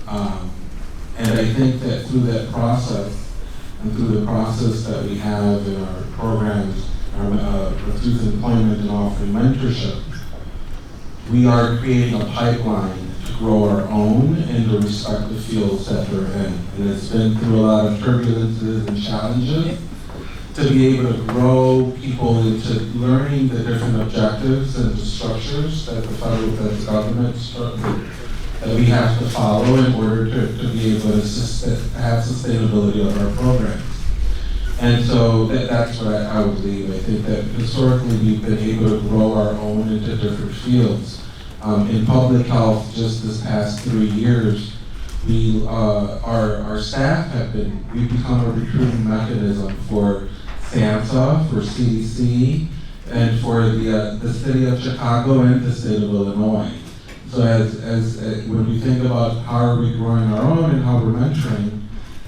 And I think that through that process, and through the process that we have in our programs, with youth employment and offering mentorship, we are creating a pipeline to grow our own in the respective fields that we're in. And it's been through a lot of turbulences and challenges to be able to grow people into learning the different objectives and the structures that the government that we have to follow in order to be able to have sustainability of our programs. And so that's what I would believe. I think that historically we've been able to grow our own into different fields. In public health, just this past 3 years, our staff we've become a recruiting mechanism for SAMHSA, for CDC, and for the city of Chicago and the state of Illinois. So as when we think about how are we growing our own and how we're mentoring,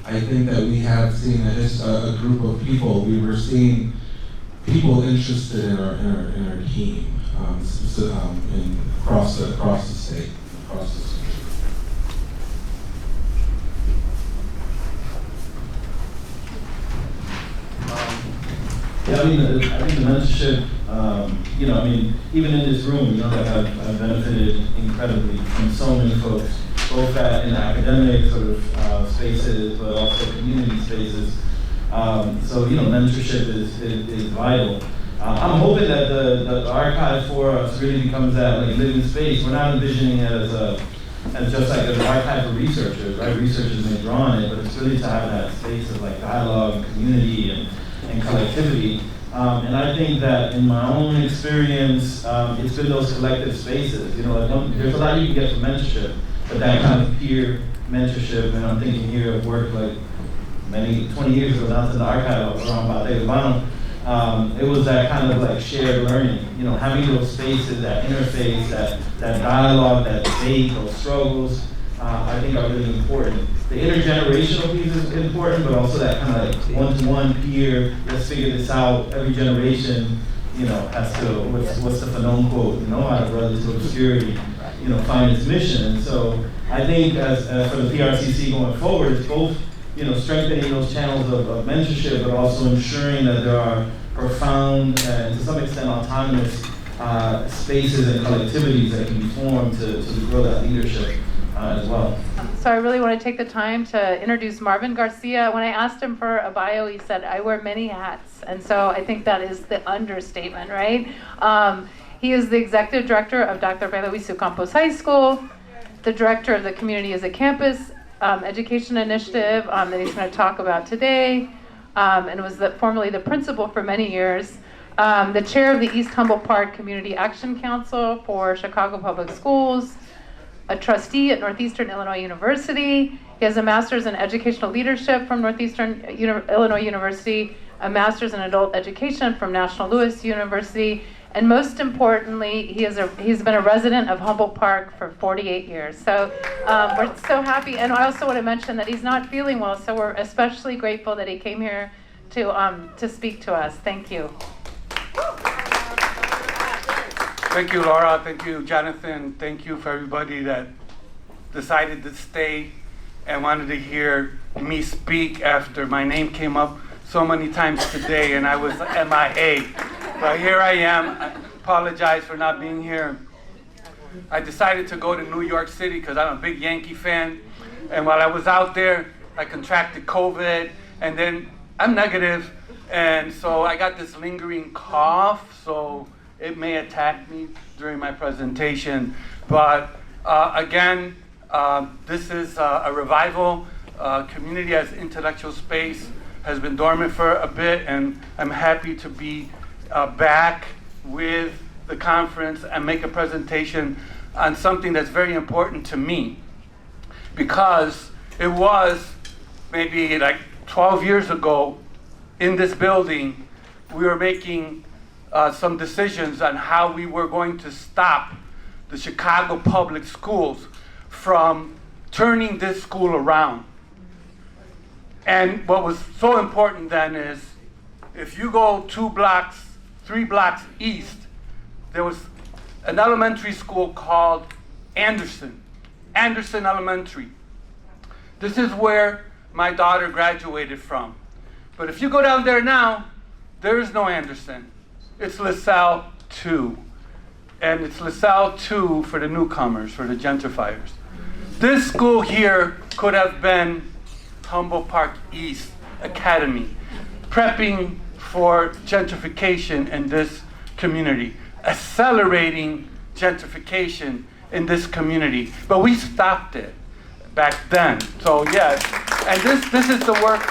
I think that we have seen a group of people. We were seeing people interested in our team across the state. Yeah, I think the mentorship, even in this room, that I've benefited incredibly from so many folks, both in academic sort of spaces, but also community spaces. So mentorship is vital. I'm hoping that the archive for us really becomes that like living space. We're not envisioning it as just like an archive for researchers, right? Researchers may draw on it, but it's really to have that space of like dialogue, community, and collectivity. And I think that in my own experience, it's been those collective spaces. There's a lot you can get from mentorship, but that kind of peer mentorship, and I'm thinking here of work like 20 years ago, down to the archive around Batey. It was that kind of like shared learning, having those spaces, that interface, that dialogue, that debate, those struggles, I think are really important. The intergenerational piece is important, but also that kind of like one-to-one peer, let's figure this out. Every generation, has to, what's the Fanon quote, out of relative obscurity, find its mission. And so I think as for the PRCC going forward, it's both, strengthening those channels of mentorship, but also ensuring that there are profound and to some extent autonomous spaces and collectivities that can be formed to grow that leadership. as well. So I really want to take the time to introduce Marvin Garcia. When I asked him for a bio, he said, I wear many hats. And so I think that is the understatement, right? He is the executive director of Dr. Luis Campos High School, the director of the Community as a Campus Education Initiative that he's going to talk about today, and was formerly the principal for many years. The chair of the East Humboldt Park Community Action Council for Chicago Public Schools, a trustee at Northeastern Illinois University. He has a master's in educational leadership from Northeastern Illinois University, a master's in adult education from National Louis University, and most importantly, he's been a resident of Humboldt Park for 48 years. So we're so happy, and I also want to mention that he's not feeling well, so we're especially grateful that he came here to speak to us. Thank you. Thank you, Laura. Thank you, Jonathan. Thank you for everybody that decided to stay and wanted to hear me speak after my name came up so many times today and I was MIA. But here I am. I apologize for not being here. I decided to go to New York City because I'm a big Yankee fan. And while I was out there, I contracted COVID, and then I'm negative. And so I got this lingering cough, so it may attack me during my presentation. But again, this is a revival. Community as intellectual space has been dormant for a bit, and I'm happy to be back with the conference and make a presentation on something that's very important to me, because it was maybe like 12 years ago in this building, we were making some decisions on how we were going to stop the Chicago public schools from turning this school around. And what was so important then is, if you go 3 blocks east, there was an elementary school called Anderson Elementary. This is where my daughter graduated from. But if you go down there now, there is no Anderson. It's LaSalle 2. And it's LaSalle 2 for the newcomers, for the gentrifiers. This school here could have been Humboldt Park East Academy, prepping for gentrification in this community, accelerating gentrification in this community. But we stopped it back then. So yes, and this is the work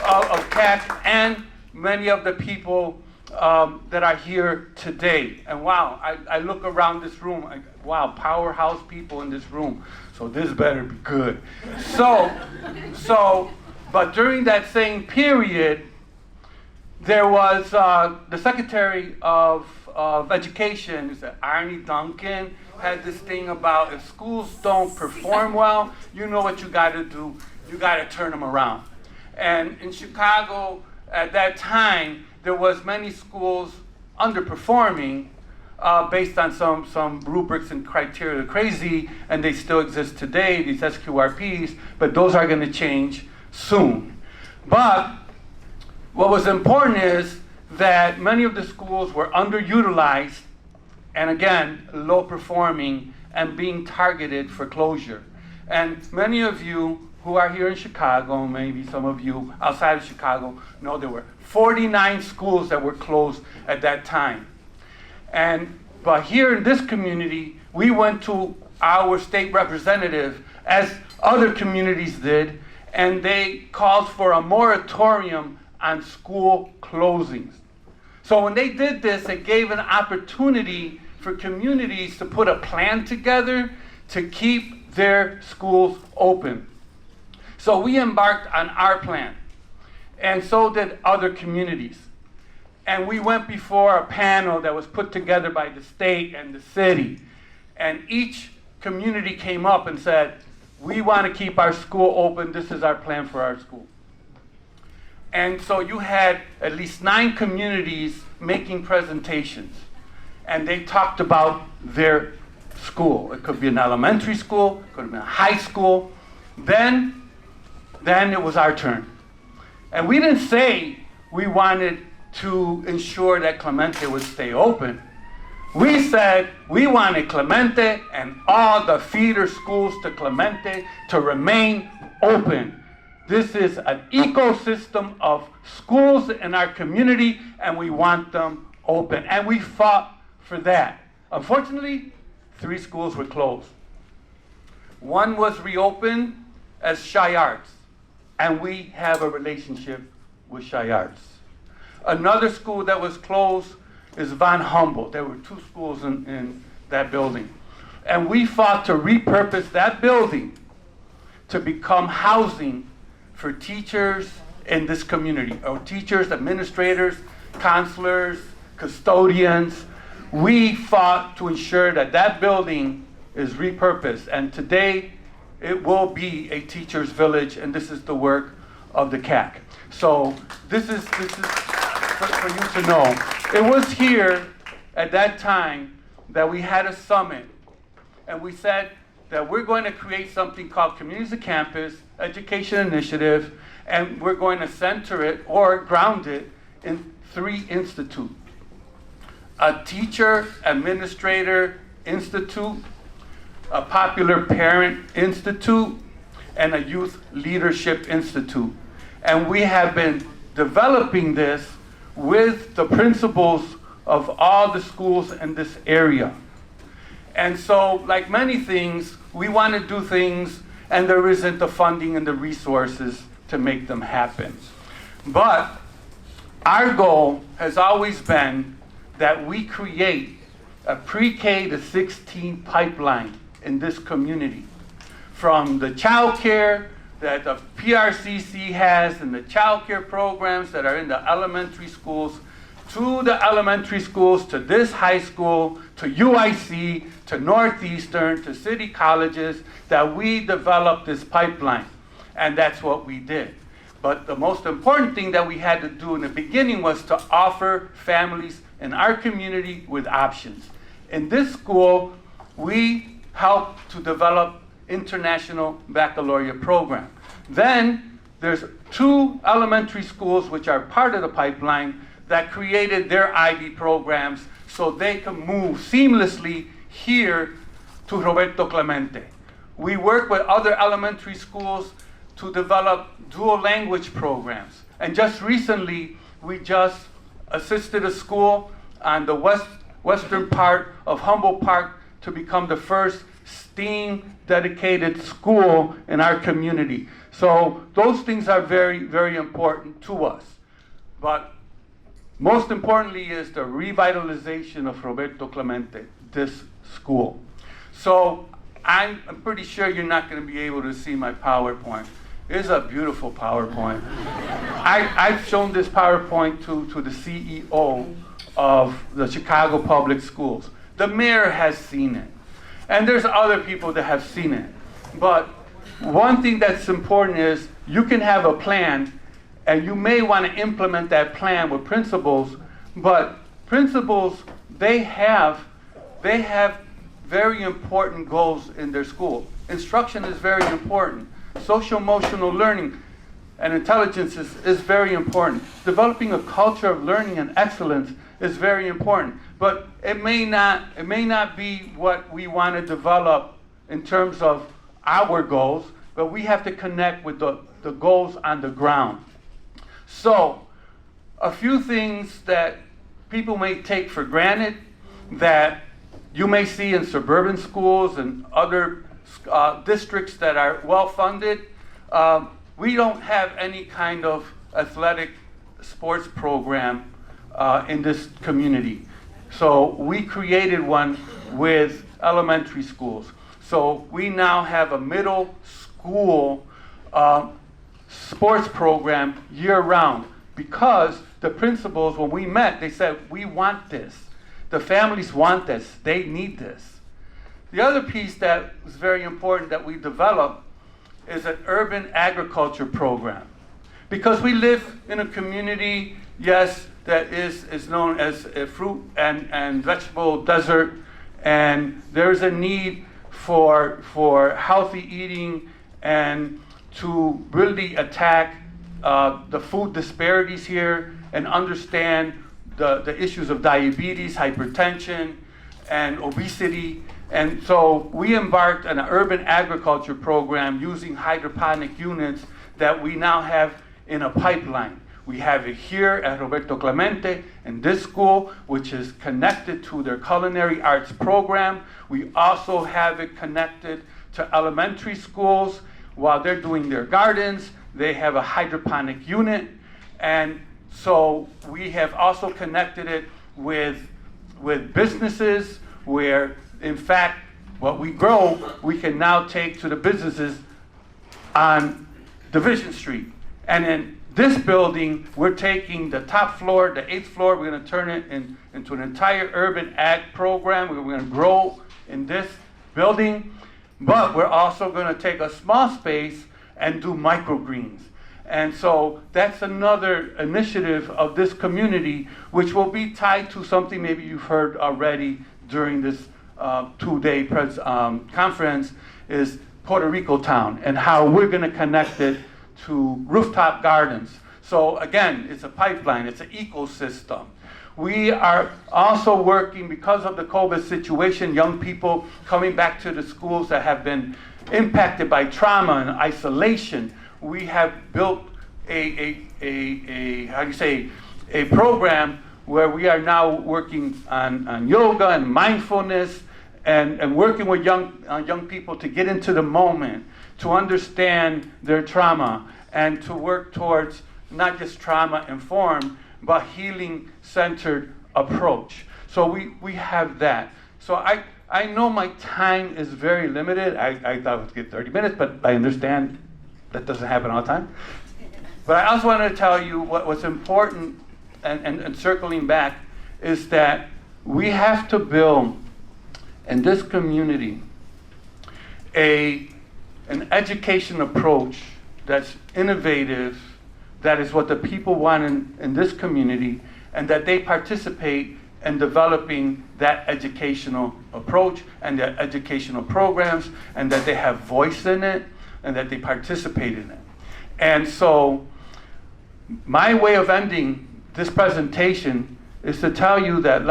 of CAC and many of the people that are here today. And wow, I look around this room, wow, powerhouse people in this room. So this better be good. But during that same period, there was the Secretary of Education, Arnie Duncan, had this thing about, if schools don't perform well, you know what you gotta do, you gotta turn them around. And in Chicago, at that time, there was many schools underperforming based on some rubrics and criteria crazy, and they still exist today, these SQRPs, but those are gonna change soon. But what was important is that many of the schools were underutilized, and again, low performing and being targeted for closure. And many of you who are here in Chicago, maybe some of you outside of Chicago, know there were 49 schools that were closed at that time. But here in this community, we went to our state representative, as other communities did, and they called for a moratorium on school closings. So when they did this, it gave an opportunity for communities to put a plan together to keep their schools open. So we embarked on our plan, and so did other communities. And we went before a panel that was put together by the state and the city. And each community came up and said, we want to keep our school open, this is our plan for our school. And so you had at least 9 communities making presentations, and they talked about their school. It could be an elementary school, it could have been a high school. Then it was our turn. And we didn't say we wanted to ensure that Clemente would stay open. We said we wanted Clemente and all the feeder schools to Clemente to remain open. This is an ecosystem of schools in our community, and we want them open. And we fought for that. Unfortunately, 3 schools were closed. One was reopened as Shy Arts, and we have a relationship with Shy Arts. Another school that was closed is Von Humboldt. There were 2 schools in that building. And we fought to repurpose that building to become housing for teachers in this community, or teachers, administrators, counselors, custodians. We fought to ensure that that building is repurposed, and today it will be a teacher's village, and this is the work of the CAC. So this is for you to know. It was here at that time that we had a summit, and we said that we're going to create something called Communities of Campus Education Initiative, and we're going to center it or ground it in 3 institutes. A teacher administrator institute, a popular parent institute, and a youth leadership institute. And we have been developing this with the principals of all the schools in this area. And so, like many things, we want to do things and there isn't the funding and the resources to make them happen. But our goal has always been that we create a pre-K to 16 pipeline in this community. From the child care that the PRCC has and the child care programs that are in the elementary schools, to the elementary schools, to this high school, to UIC, to Northeastern, to city colleges, that we developed this pipeline. And that's what we did. But the most important thing that we had to do in the beginning was to offer families in our community with options. In this school, we helped to develop international baccalaureate program. Then there's 2 elementary schools which are part of the pipeline that created their IB programs so they can move seamlessly here to Roberto Clemente. We work with other elementary schools to develop dual language programs. And just recently, we just assisted a school on the western part of Humboldt Park to become the first STEAM dedicated school in our community. So those things are very, very important to us. But most importantly is the revitalization of Roberto Clemente, this school. So I'm pretty sure you're not going to be able to see my PowerPoint. It's a beautiful PowerPoint. I've shown this PowerPoint to the CEO of the Chicago Public Schools. The mayor has seen it. And there's other people that have seen it. But one thing that's important is you can have a plan, and you may want to implement that plan with principals, but principals, they have very important goals in their school. Instruction is very important. Social-emotional learning and intelligence is very important. Developing a culture of learning and excellence is very important. But it may not be what we want to develop in terms of our goals, but we have to connect with the goals on the ground. So, a few things that people may take for granted that you may see in suburban schools and other districts that are well-funded. We don't have any kind of athletic sports program in this community. So we created one with elementary schools. So we now have a middle school sports program year-round because the principals, when we met, they said, we want this. The families want this. They need this. The other piece that is very important that we developed is an urban agriculture program. Because we live in a community, yes, that is known as a fruit and vegetable desert, and there's a need for healthy eating and to really attack the food disparities here and understand the issues of diabetes, hypertension, and obesity. And so we embarked on an urban agriculture program using hydroponic units that we now have in a pipeline. We have it here at Roberto Clemente in this school, which is connected to their culinary arts program. We also have it connected to elementary schools. While they're doing their gardens, they have a hydroponic unit. And so we have also connected it with businesses where, in fact, what we grow, we can now take to the businesses on Division Street. And in this building, we're taking the top floor, the 8th floor, we're going to turn it into an entire urban ag program. We're going to grow in this building, but we're also going to take a small space and do microgreens. And so that's another initiative of this community, which will be tied to something maybe you've heard already during this two-day conference, is Puerto Rico Town, and how we're going to connect it to rooftop gardens. So again, it's a pipeline, it's an ecosystem. We are also working, because of the COVID situation, young people coming back to the schools that have been impacted by trauma and isolation. We have built a program where we are now working on yoga and mindfulness and working with young people to get into the moment, to understand their trauma, and to work towards not just trauma-informed, but healing-centered approach. So we have that. So I know my time is very limited. I thought I would get 30 minutes, but I understand that doesn't happen all the time. But I also wanted to tell you what's important, and circling back, is that we have to build in this community an education approach that's innovative, that is what the people want in this community, and that they participate in developing that educational approach and their educational programs, and that they have voice in it, and that they participate in it. And so my way of ending this presentation is to tell you that a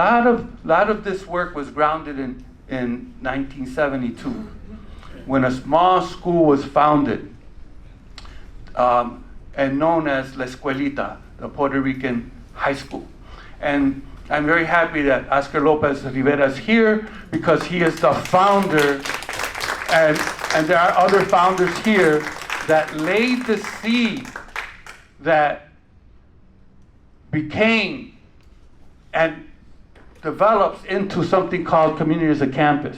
lot of this work was grounded in 1972, when a small school was founded and known as La Escuelita, the Puerto Rican high school. And I'm very happy that Oscar Lopez Rivera is here, because he is the founder, and there are other founders here that laid the seed that became and develops into something called Community as a Campus.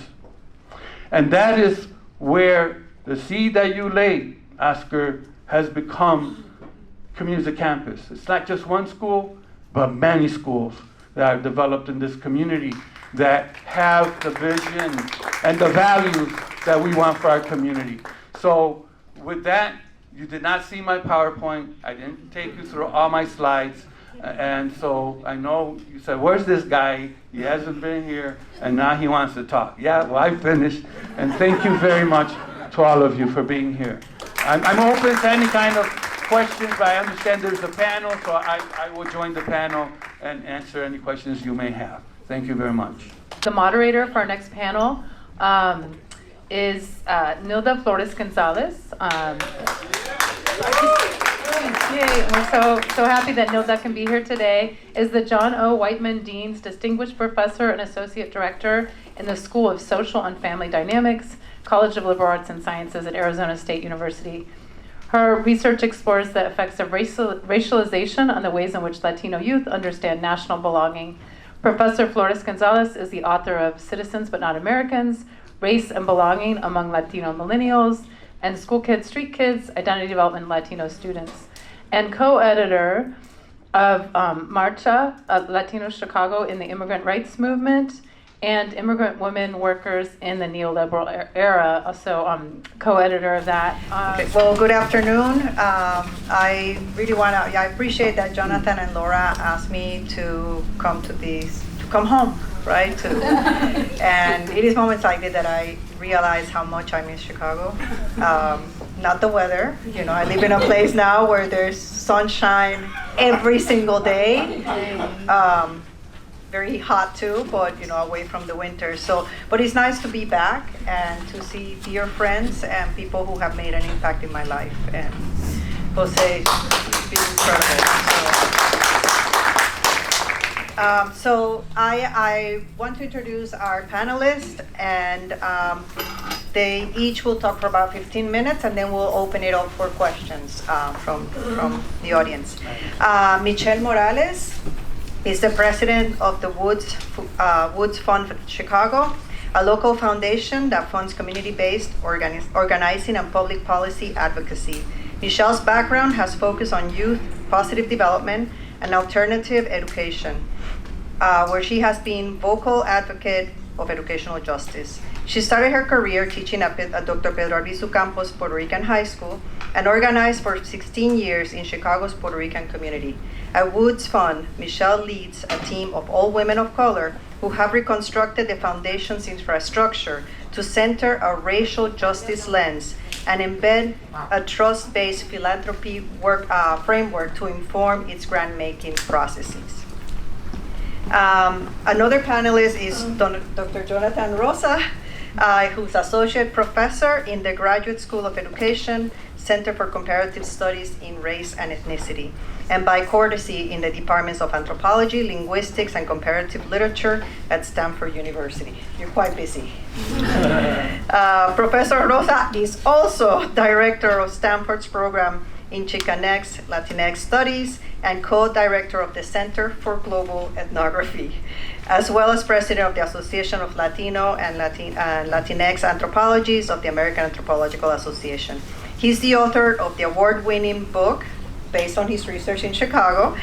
And that is where the seed that you laid, Oscar, has become Community as a Campus. It's not just one school, but many schools that are developed in this community that have the vision and the values that we want for our community. So with that, you did not see my PowerPoint. I didn't take you through all my slides. And so I know you said, where's this guy? He hasn't been here, and now he wants to talk. Yeah, well, I finished. And thank you very much to all of you for being here. I'm open to any kind of questions, but I understand there's a panel, so I will join the panel and answer any questions you may have. Thank you very much. The moderator for our next panel is Nilda Flores Gonzalez. Yay, we're so happy that Nilda can be here today. Is the John O. Whiteman Dean's Distinguished Professor and Associate Director in the School of Social and Family Dynamics, College of Liberal Arts and Sciences at Arizona State University. Her research explores the effects of racialization on the ways in which Latino youth understand national belonging. Professor Flores Gonzalez is the author of Citizens But Not Americans, Race and Belonging Among Latino Millennials, and School Kids, Street Kids, Identity Development Latino Students, and co-editor of Marcha, Latino Chicago in the Immigrant Rights Movement, and Immigrant Women Workers in the Neoliberal Era, also co-editor of that. Okay, well, good afternoon. I really I appreciate that Jonathan and Laura asked me to come home, right? And it is moments like this that I realize how much I miss Chicago. Not the weather, I live in a place now where there's sunshine every single day. very hot too, but away from the winter. So, but it's nice to be back and to see dear friends and people who have made an impact in my life. And Jose, it's been incredible. So I want to introduce our panelists, and they each will talk for about 15 minutes, and then we'll open it up for questions from the audience. Michelle Morales is the president of the Woods Fund Chicago, a local foundation that funds community-based organizing and public policy advocacy. Michelle's background has focused on youth positive development and alternative education, where she has been vocal advocate of educational justice. She started her career teaching at Dr. Pedro Albizu Campos Puerto Rican High School and organized for 16 years in Chicago's Puerto Rican community. At Woods Fund, Michelle leads a team of all women of color who have reconstructed the foundation's infrastructure to center a racial justice lens and embed a trust-based philanthropy framework to inform its grant-making processes. Another panelist is Dr. Jonathan Rosa, who's associate professor in the Graduate School of Education, Center for Comparative Studies in Race and Ethnicity, and by courtesy in the departments of Anthropology, Linguistics, and Comparative Literature at Stanford University. You're quite busy. Professor Rosa is also director of Stanford's program in Chicanx Latinx Studies and co-director of the Center for Global Ethnography, as well as president of the Association of Latino and Latinx Anthropologists of the American Anthropological Association. He's the author of the award-winning book based on his research in Chicago,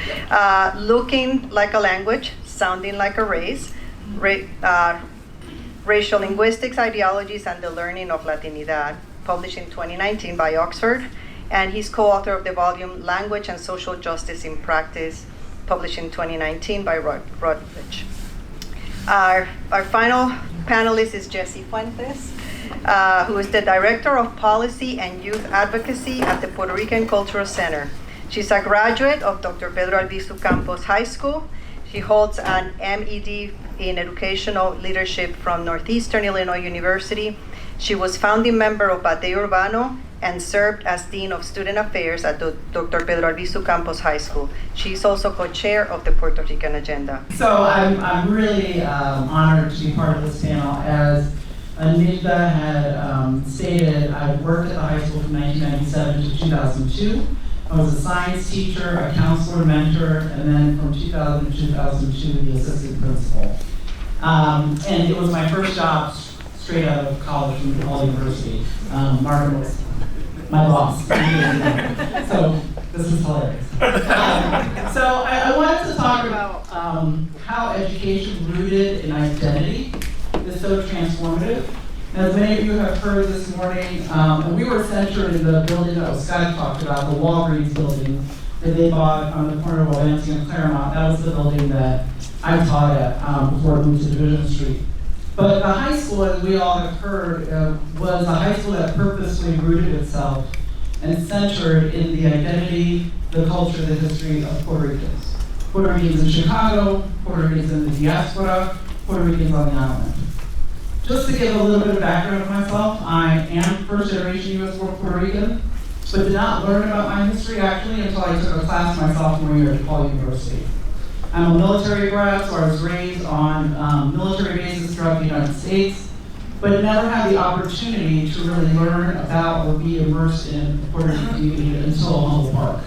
Looking Like a Language, Sounding Like a Race, Racial Linguistics, Ideologies, and the Learning of Latinidad, published in 2019 by Oxford. And he's co-author of the volume Language and Social Justice in Practice, published in 2019 by Routledge. Our final panelist is Jessie Fuentes, who is the Director of Policy and Youth Advocacy at the Puerto Rican Cultural Center. She's a graduate of Dr. Pedro Albizu Campos High School. She holds an MED in Educational Leadership from Northeastern Illinois University. She was founding member of Bate Urbano and served as Dean of Student Affairs at Dr. Pedro Albizu Campos High School. She's also co-chair of the Puerto Rican Agenda. So I'm really honored to be part of this panel. As Anita had stated, I worked at the high school from 1997 to 2002. I was a science teacher, a counselor, mentor, and then from 2000 to 2002, the assistant principal. And it was my first job straight out of college from DePaul University. Marvin was my boss. So this is hilarious. So I wanted to talk about how education rooted in identity is so transformative. As many of you have heard this morning, and we were centered in the building that Scott talked about, the Walgreens building that they bought on the corner of Lansing and Claremont. That was the building that I taught at before I moved to Division Street. But the high school, as we all have heard, was a high school that purposely rooted itself and centered in the identity, the culture, the history of Puerto Ricans. Puerto Ricans in Chicago, Puerto Ricans in the diaspora, Puerto Ricans on the island. Just to give a little bit of background of myself, I am first generation U.S. Puerto Rican, but did not learn about my history actually until I took a class my sophomore year at DePaul University. I'm a military grad, so I was raised on military bases throughout the United States, but never had the opportunity to really learn about or be immersed in the Puerto Rican community until Humboldt Park.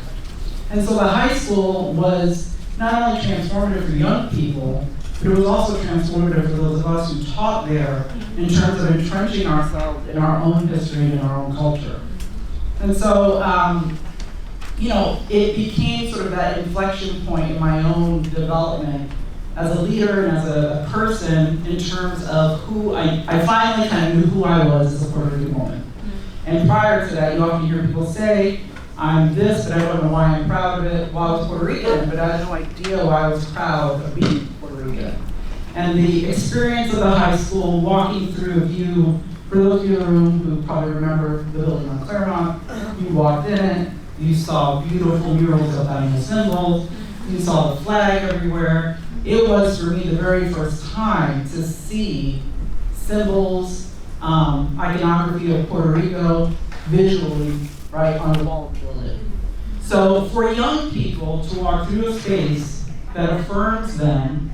And so the high school was not only transformative for young people, but it was also transformative for those of us who taught there in terms of entrenching ourselves in our own history and our own culture. And so, it became sort of that inflection point in my own development as a leader and as a person in terms of who I finally kind of knew who I was as a Puerto Rican woman. And prior to that, you often hear people say, I'm this, but I don't know why I'm proud of it. Well, I was Puerto Rican, but I had no idea why I was proud of being Puerto Rican. And the experience of the high school, walking through a view, for those of you in the room who probably remember the building on Claremont, you walked in it, you saw beautiful murals of animal symbols, you saw the flag everywhere, it was for me the very first time to see symbols, iconography of Puerto Rico visually, right, on the wall of the building. So for young people to walk through a space that affirms them,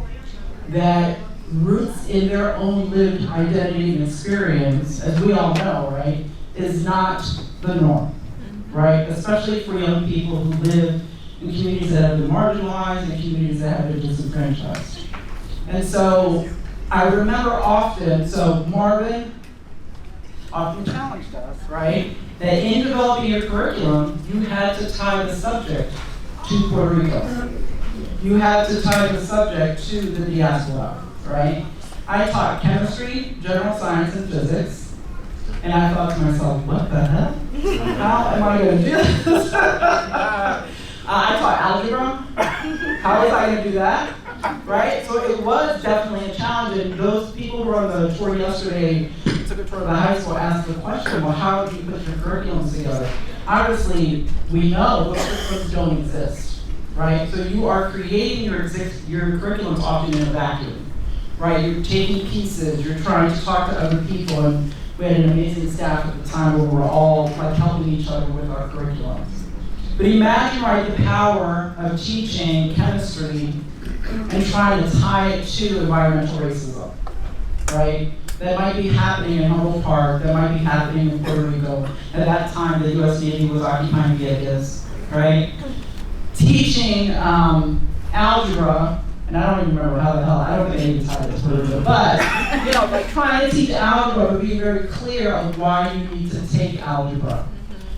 that roots in their own lived identity and experience, as we all know, right, is not the norm, right? Especially for young people who live in communities that have been marginalized and communities that have been disenfranchised. And so I remember often, so Marvin often challenged us, right, that in developing your curriculum, you had to tie the subject to Puerto Rico. You had to tie the subject to the diaspora, right? I taught chemistry, general science, and physics, and I thought to myself, what the hell? How am I going to do this? I taught algebra. How was I going to do that? Right? So it was definitely a challenge, and those people who were on the tour yesterday, took a tour of the high school, asked the question, well, how do you put your curriculums together? Obviously, we know those curriculums don't exist, right? So you are creating your curriculums often in a vacuum, right? You're taking pieces, you're trying to talk to other people, and we had an amazing staff at the time where we were all like helping each other with our curriculums. But imagine, right, the power of teaching chemistry and trying to tie it to environmental racism, right? That might be happening in Humboldt Park, that might be happening in Puerto Rico. At that time, the US Navy was occupying Vieques, right? Teaching algebra, and I don't even remember how the hell, I don't think they even tied it to Puerto Rico, but, you know, like trying to teach algebra, but being very clear of why you need to take algebra.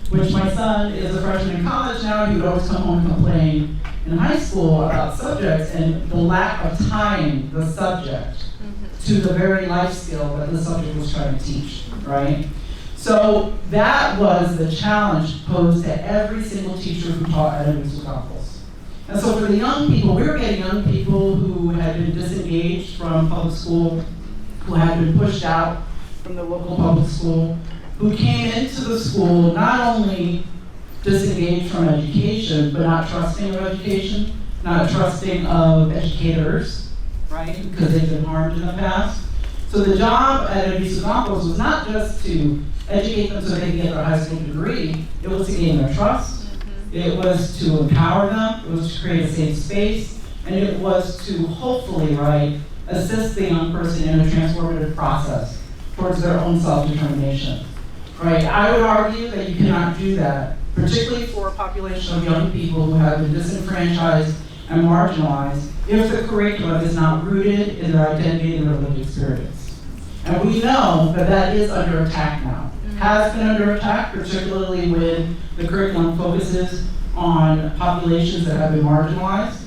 Which my son is a freshman in college now, he would always come home and complain in high school about subjects and the lack of tying the subject to the very life skill that the subject was trying to teach, right? So that was the challenge posed to every single teacher who taught at Muniz Campus. And so for the young people, we were getting young people who had been disengaged from public school, who had been pushed out from the local public school, who came into the school not only disengaged from education, but not trusting of education, not trusting of educators, right? Because they've been harmed in the past. So the job at Muniz Campus was not just to educate them so they could get their high school degree, it was to gain their trust, it was to empower them, it was to create a safe space, and it was to hopefully, right, assist the young person in a transformative process towards their own self-determination. Right, I would argue that you cannot do that, particularly for a population of young people who have been disenfranchised and marginalized, if the curriculum is not rooted in their identity and their lived experience. And we know that that is under attack now. Has been under attack, particularly when the curriculum focuses on populations that have been marginalized.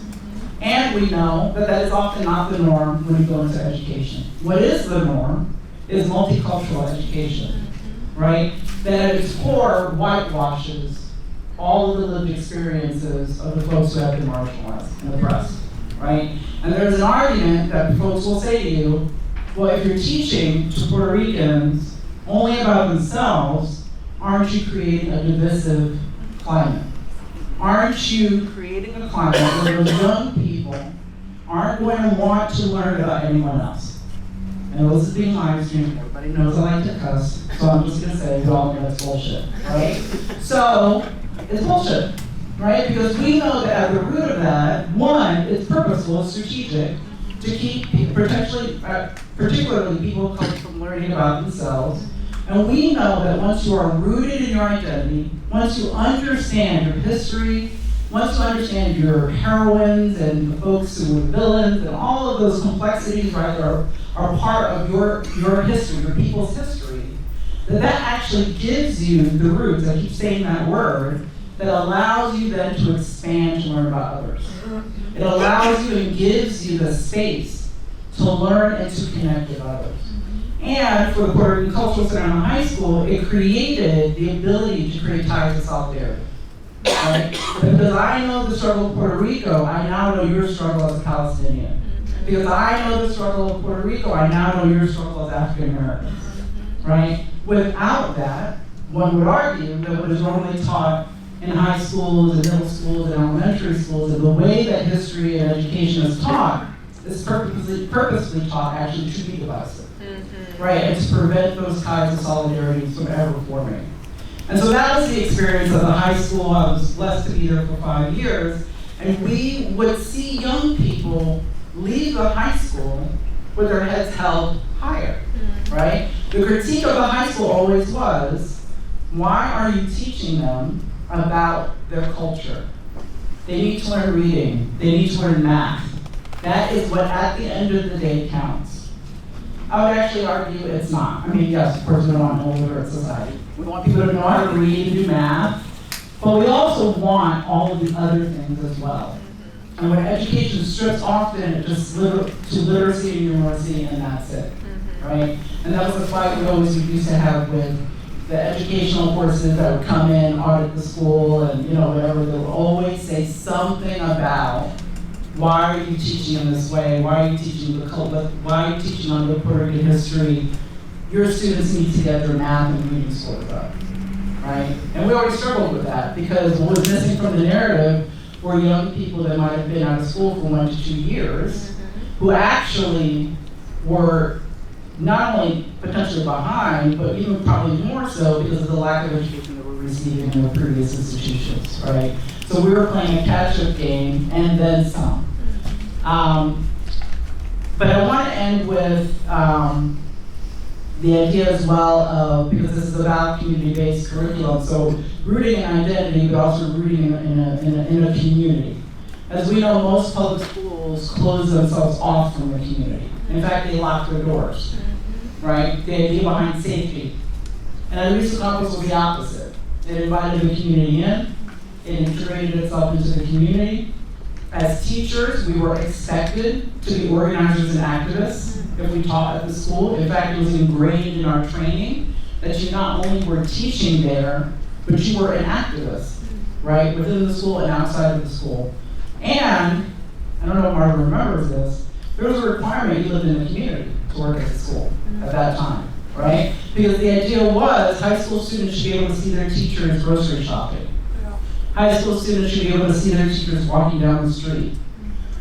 And we know that that is often not the norm when you go into education. What is the norm is multicultural education. Right? That at its core whitewashes all of the lived experiences of the folks who have been marginalized and oppressed, right? And there's an argument that folks will say to you, well, if you're teaching to Puerto Ricans only about themselves, aren't you creating a divisive climate? Aren't you creating a climate where those young people aren't going to want to learn about anyone else? And this is being live streamed, everybody knows I like to cuss, so I'm just gonna say we all know it's bullshit, right? So, it's bullshit, right? Because we know that at the root of that, one, it's purposeful, it's strategic, to keep particularly people of color from learning about themselves. And we know that once you are rooted in your identity, once you understand your history, once you understand your heroines and the folks who were villains and all of those complexities, right, are part of your history, your people's history, that actually gives you the roots, I keep saying that word, that allows you then to expand to learn about others. It allows you and gives you the space to learn and to connect with others. And for the Puerto Rican Cultural Center in the high school, it created the ability to create ties of solidarity. Right? Because I know the struggle of Puerto Rico, I now know your struggle as a Palestinian. Because I know the struggle of Puerto Rico, I now know your struggle as African Americans. Right? Without that, one would argue that what is normally taught in high schools and middle schools and elementary schools and the way that history and education is taught is purposely taught actually to be divisive, right? And to prevent those kinds of solidarities from ever forming. And so that was the experience of the high school. I was blessed to be there for 5 years. And we would see young people leave the high school with their heads held higher, right? The critique of the high school always was, why are you teaching them about their culture? They need to learn reading. They need to learn math. That is what, at the end of the day, counts. I would actually argue it's not. I mean, yes, of course, we don't want an illiterate society. We want people to know how to read and do math, but we also want all of the other things as well. And when education strips off, then it just to literacy and numeracy, and that's it, right? And that was the fight we always used to have with the educational forces that would come in, audit the school, and whatever. They would always say something about, why are you teaching in this way? Why are you teaching why are you teaching on the Puerto Rican history? Your students need to get their math and reading scores up, right? And we always struggled with that because what was missing from the narrative were young people that might have been out of school for 1 to 2 years, who actually were not only potentially behind, but even probably more so because of the lack of education that we're receiving in the previous institutions, right? So we were playing a catch-up game and then some. But I want to end with the idea as well of, because this is about community-based curriculum, so rooting in identity, but also rooting in a community. As we know, most public schools close themselves off from the community. In fact, they lock their doors, right? The idea behind safety. And at least the campus was the opposite. It invited the community in, it integrated itself into the community. As teachers, we were expected to be organizers and activists if we taught at the school. In fact, it was ingrained in our training that you not only were teaching there, but you were an activist, right? Within the school and outside of the school. And, I don't know if Marvin remembers this, there was a requirement you lived in the community to work at the school at that time, right? Because the idea was high school students should be able to see their teachers grocery shopping. High school students should be able to see their teachers walking down the street.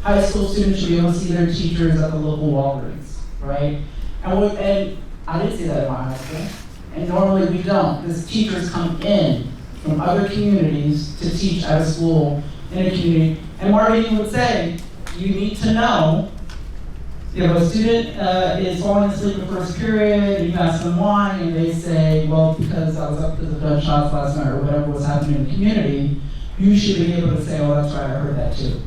High school students should be able to see their teachers at the local Walgreens, right? And I didn't see that in my high school. And normally we don't, because teachers come in from other communities to teach at a school in a community. And Marvin would say, you need to know if a student is falling asleep in the first period, and you ask them why, and they say, well, because I was up because of gunshots last night, or whatever was happening in the community, you should be able to say, oh, that's right, I heard that too.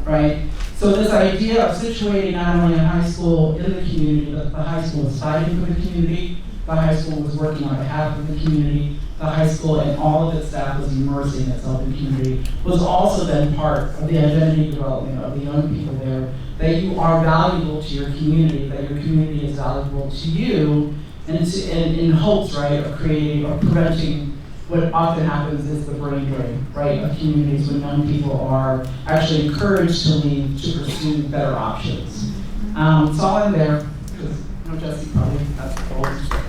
Right? So this idea of situating not only a high school in the community, but the high school was fighting for the community, the high school was working on behalf of the community, the high school and all of its staff was immersing itself in the community, was also then part of the identity development of the young people there, that you are valuable to your community, that your community is valuable to you, and in hopes, right, of creating or preventing what often happens is the brain drain, right, of communities when young people are actually encouraged to leave to pursue better options. So I'll end there, because Jesse probably has the whole perspective.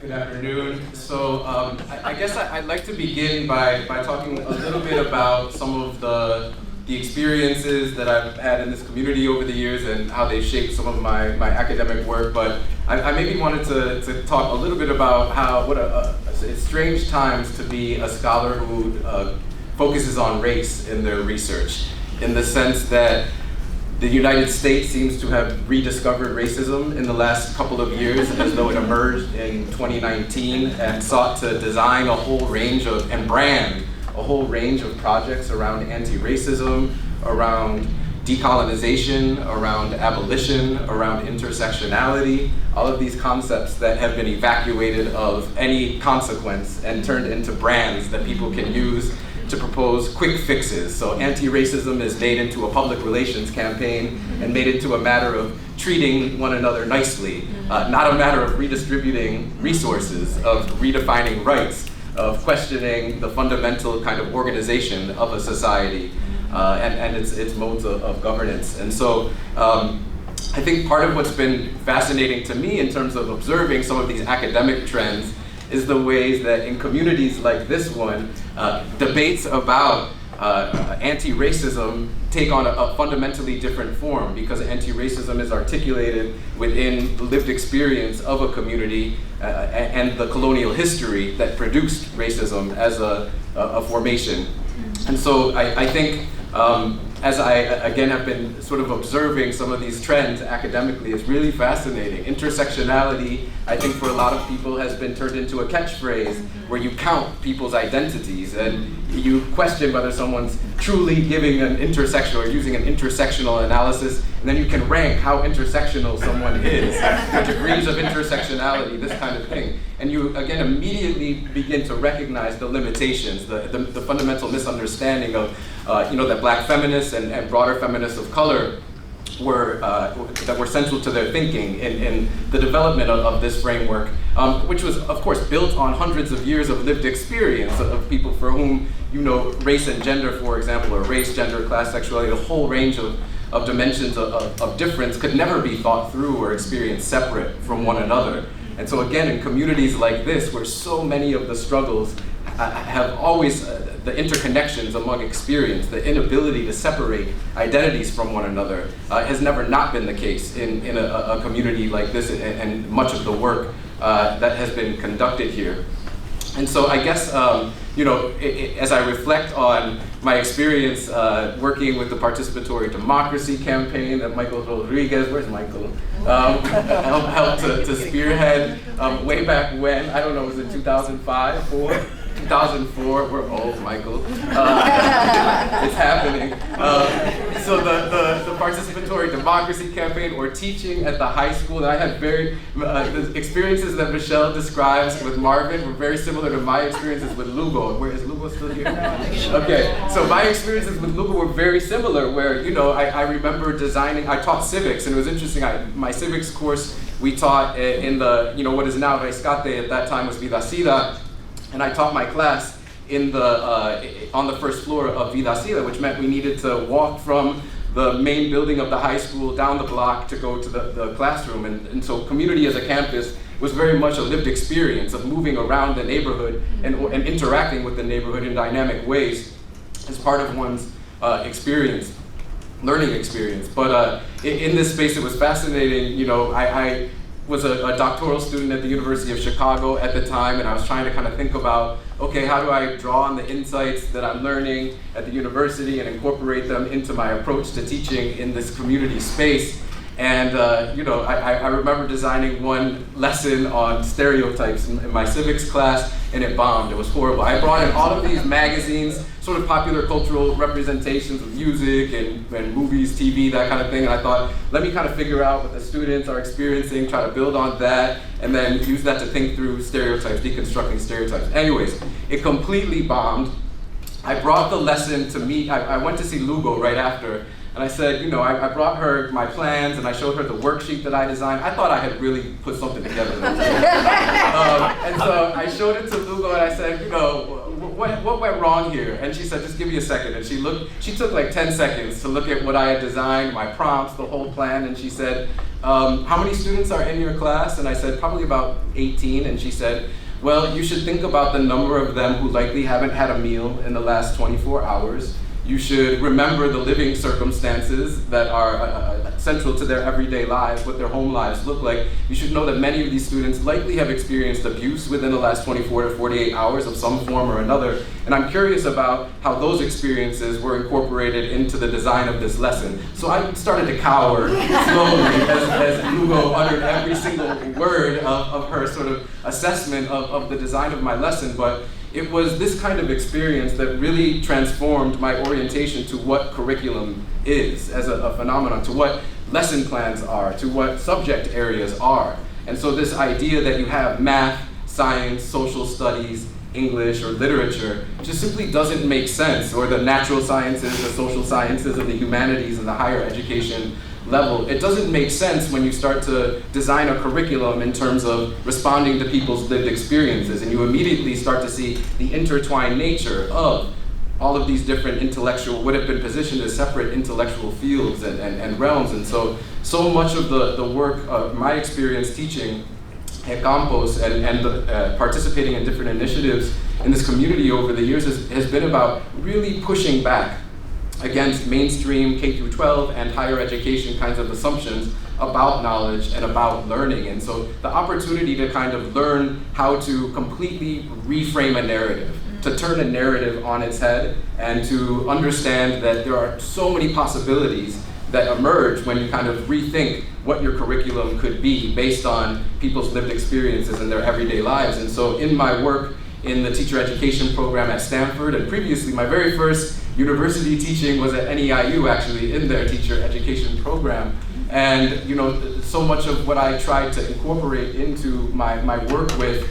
Good afternoon. So I guess I'd like to begin by talking a little bit about some of the experiences that I've had in this community over the years and how they shaped some of my academic work. But I maybe wanted to talk a little bit about it's strange times to be a scholar who focuses on race in their research, in the sense that the United States seems to have rediscovered racism in the last couple of years, as though it emerged in 2019 and sought to design a whole range of, and brand a whole range of projects around anti-racism, around decolonization, around abolition, around intersectionality, all of these concepts that have been evacuated of any consequence and turned into brands that people can use to propose quick fixes. So anti-racism is made into a public relations campaign and made into a matter of treating one another nicely, not a matter of redistributing resources, of redefining rights, of questioning the fundamental kind of organization of a society and its modes of governance. And so I think part of what's been fascinating to me in terms of observing some of these academic trends is the ways that in communities like this one, debates about anti-racism take on a fundamentally different form, because anti-racism is articulated within the lived experience of a community and the colonial history that produced racism as a formation. And so I think as I, again, have been sort of observing some of these trends academically, it's really fascinating. Intersectionality, I think for a lot of people, has been turned into a catchphrase where you count people's identities and you question whether someone's truly giving an intersectional or using an intersectional analysis, and then you can rank how intersectional someone is, the degrees of intersectionality, this kind of thing. And you, again, immediately begin to recognize the limitations, the fundamental misunderstanding of, that Black feminists and broader feminists of color that were central to their thinking in the development of this framework, which was, of course, built on hundreds of years of lived experience of people for whom, race and gender, for example, or race, gender, class, sexuality, a whole range of dimensions of difference could never be thought through or experienced separate from one another. And so again, in communities like this, where so many of the struggles have always, the interconnections among experience, the inability to separate identities from one another, has never not been the case in a community like this and much of the work that has been conducted here. And so I guess, as I reflect on my experience working with the Participatory Democracy campaign that Michael Rodriguez, where's Michael? Helped to spearhead way back when, I don't know, was it 2005, 2004, we're old, Michael. It's happening. So the Participatory Democracy campaign, or teaching at the high school, that I had the experiences that Michelle describes with Marvin were very similar to my experiences with Lugo. Where is Lugo still here? Okay, so my experiences with Lugo were very similar, where, I remember designing, I taught civics, and it was interesting, my civics course, we taught in the, what is now Rescate, at that time was Vidacida, and I taught my class in on the first floor of Vidacida, which meant we needed to walk from the main building of the high school down the block to go to the classroom. And so community as a campus was very much a lived experience of moving around the neighborhood and interacting with the neighborhood in dynamic ways as part of one's learning experience. But in this space, it was fascinating. I was a doctoral student at the University of Chicago at the time, and I was trying to kind of think about, okay, how do I draw on the insights that I'm learning at the university and incorporate them into my approach to teaching in this community space? And I remember designing one lesson on stereotypes in my civics class, and it bombed. It was horrible. I brought in all of these magazines, sort of popular cultural representations of music and movies, TV, that kind of thing, and I thought, let me kind of figure out what the students are experiencing, try to build on that, and then use that to think through stereotypes, deconstructing stereotypes. Anyways, it completely bombed. I brought the lesson to me. I went to see Lugo right after, and I said, I brought her my plans, and I showed her the worksheet that I designed. I thought I had really put something together. And so I showed it to Lugo, and I said, what went wrong here? And she said, just give me a second. And she took like 10 seconds to look at what I had designed, my prompts, the whole plan, and she said, how many students are in your class? And I said, probably about 18, and she said, well, you should think about the number of them who likely haven't had a meal in the last 24 hours. You should remember the living circumstances that are central to their everyday lives, what their home lives look like. You should know that many of these students likely have experienced abuse within the last 24 to 48 hours of some form or another. And I'm curious about how those experiences were incorporated into the design of this lesson. So I started to cower slowly as Lugo uttered every single word of her sort of assessment of the design of my lesson. But it was this kind of experience that really transformed my orientation to what curriculum is as a phenomenon, to what lesson plans are, to what subject areas are. And so this idea that you have math, science, social studies, English, or literature just simply doesn't make sense, or the natural sciences, the social sciences, and the humanities, and the higher education level. It doesn't make sense when you start to design a curriculum in terms of responding to people's lived experiences, and you immediately start to see the intertwined nature of all of these different intellectual, would have been positioned as separate intellectual fields and realms. And so much of the work of my experience teaching at Campos and participating in different initiatives in this community over the years has been about really pushing back against mainstream K-12 and higher education kinds of assumptions about knowledge and about learning. And so the opportunity to kind of learn how to completely reframe a narrative, to turn a narrative on its head, and to understand that there are so many possibilities that emerge when you kind of rethink what your curriculum could be based on people's lived experiences in their everyday lives. And so in my work in the teacher education program at Stanford, and previously my very first university teaching was at NEIU, actually, in their teacher education program. And so much of what I tried to incorporate into my work with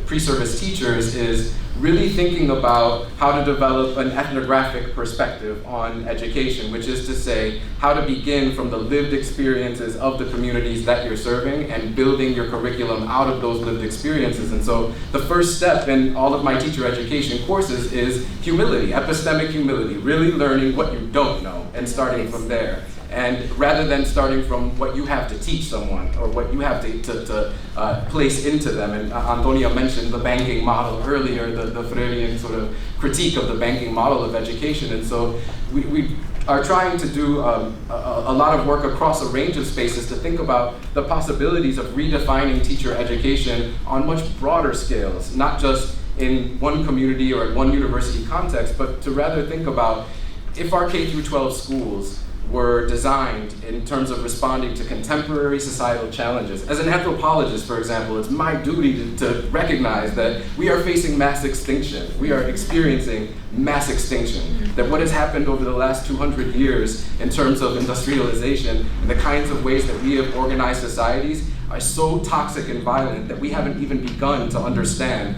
pre-service teachers is really thinking about how to develop an ethnographic perspective on education, which is to say how to begin from the lived experiences of the communities that you're serving and building your curriculum out of those lived experiences. And so the first step in all of my teacher education courses is humility, epistemic humility, really learning what you don't know and starting from there. And rather than starting from what you have to teach someone or what you have to place into them, and Antonia mentioned the banking model earlier, the Freirean sort of critique of the banking model of education. And so we are trying to do a lot of work across a range of spaces to think about the possibilities of redefining teacher education on much broader scales, not just in one community or in one university context, but to rather think about if our K-12 schools were designed in terms of responding to contemporary societal challenges. As an anthropologist, for example, it's my duty to recognize that we are facing mass extinction. We are experiencing mass extinction. That what has happened over the last 200 years in terms of industrialization and the kinds of ways that we have organized societies are so toxic and violent that we haven't even begun to understand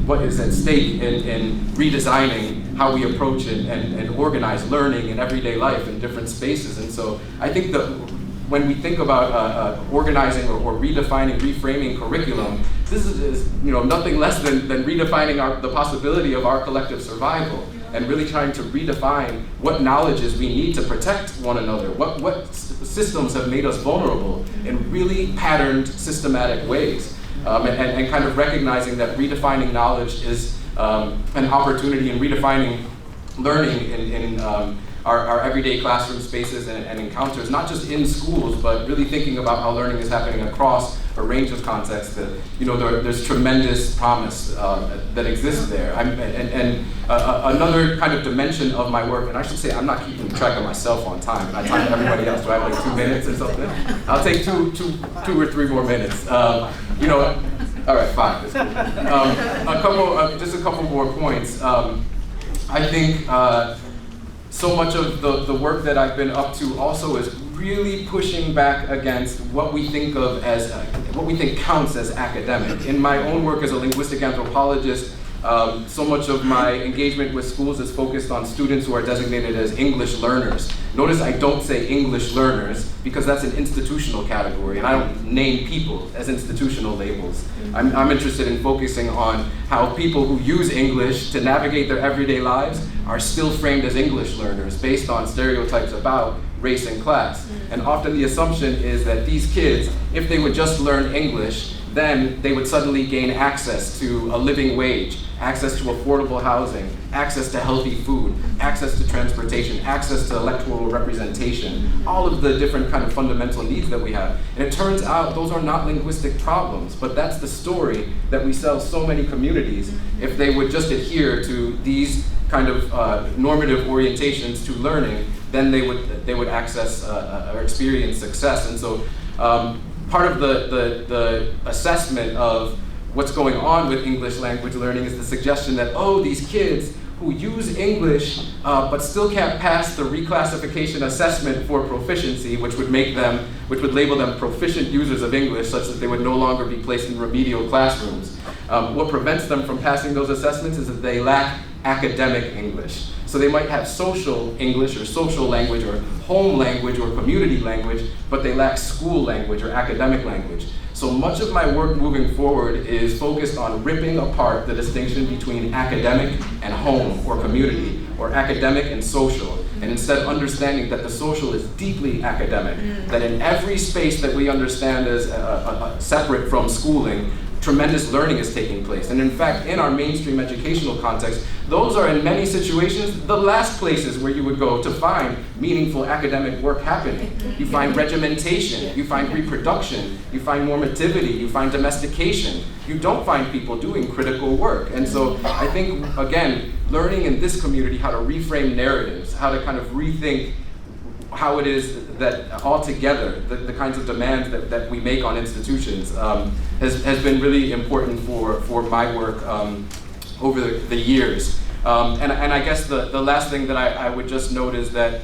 what is at stake in redesigning how we approach and organize learning in everyday life in different spaces. And so I think that when we think about organizing or redefining, reframing curriculum, this is nothing less than redefining the possibility of our collective survival and really trying to redefine what knowledges we need to protect one another, what systems have made us vulnerable in really patterned, systematic ways. And kind of recognizing that redefining knowledge is an opportunity in redefining learning in our everyday classroom spaces and encounters, not just in schools, but really thinking about how learning is happening across a range of contexts. That there's tremendous promise that exists there. Another kind of dimension of my work, and I should say I'm not keeping track of myself on time. I time everybody else. Do I have like 2 minutes or something? I'll take two or three more minutes. All right, 5. That's cool. Just a couple more points. I think so much of the work that I've been up to also is really pushing back against what we think of as, what we think counts as academic. In my own work as a linguistic anthropologist, so much of my engagement with schools is focused on students who are designated as English learners. Notice I don't say English learners because that's an institutional category, and I don't name people as institutional labels. I'm interested in focusing on how people who use English to navigate their everyday lives are still framed as English learners based on stereotypes about race and class. And often the assumption is that these kids, if they would just learn English, then they would suddenly gain access to a living wage, access to affordable housing, access to healthy food, access to transportation, access to electoral representation, all of the different kind of fundamental needs that we have. And it turns out those are not linguistic problems, but that's the story that we sell so many communities. If they would just adhere to these kind of normative orientations to learning, then they would access or experience success. And so part of the assessment of what's going on with English language learning is the suggestion that, oh, these kids who use English but still can't pass the reclassification assessment for proficiency, which would label them proficient users of English such that they would no longer be placed in remedial classrooms. What prevents them from passing those assessments is that they lack academic English. So they might have social English or social language or home language or community language, but they lack school language or academic language. So much of my work moving forward is focused on ripping apart the distinction between academic and home or community, or academic and social, and instead understanding that the social is deeply academic, that in every space that we understand as separate from schooling, tremendous learning is taking place. And in fact, in our mainstream educational context, those are in many situations the last places where you would go to find meaningful academic work happening. You find regimentation, you find reproduction, you find normativity, you find domestication. You don't find people doing critical work. And so I think, again, learning in this community how to reframe narratives, how to kind of rethink how it is that altogether the kinds of demands that we make on institutions has been really important for my work over the years. And I guess the last thing that I would just note is that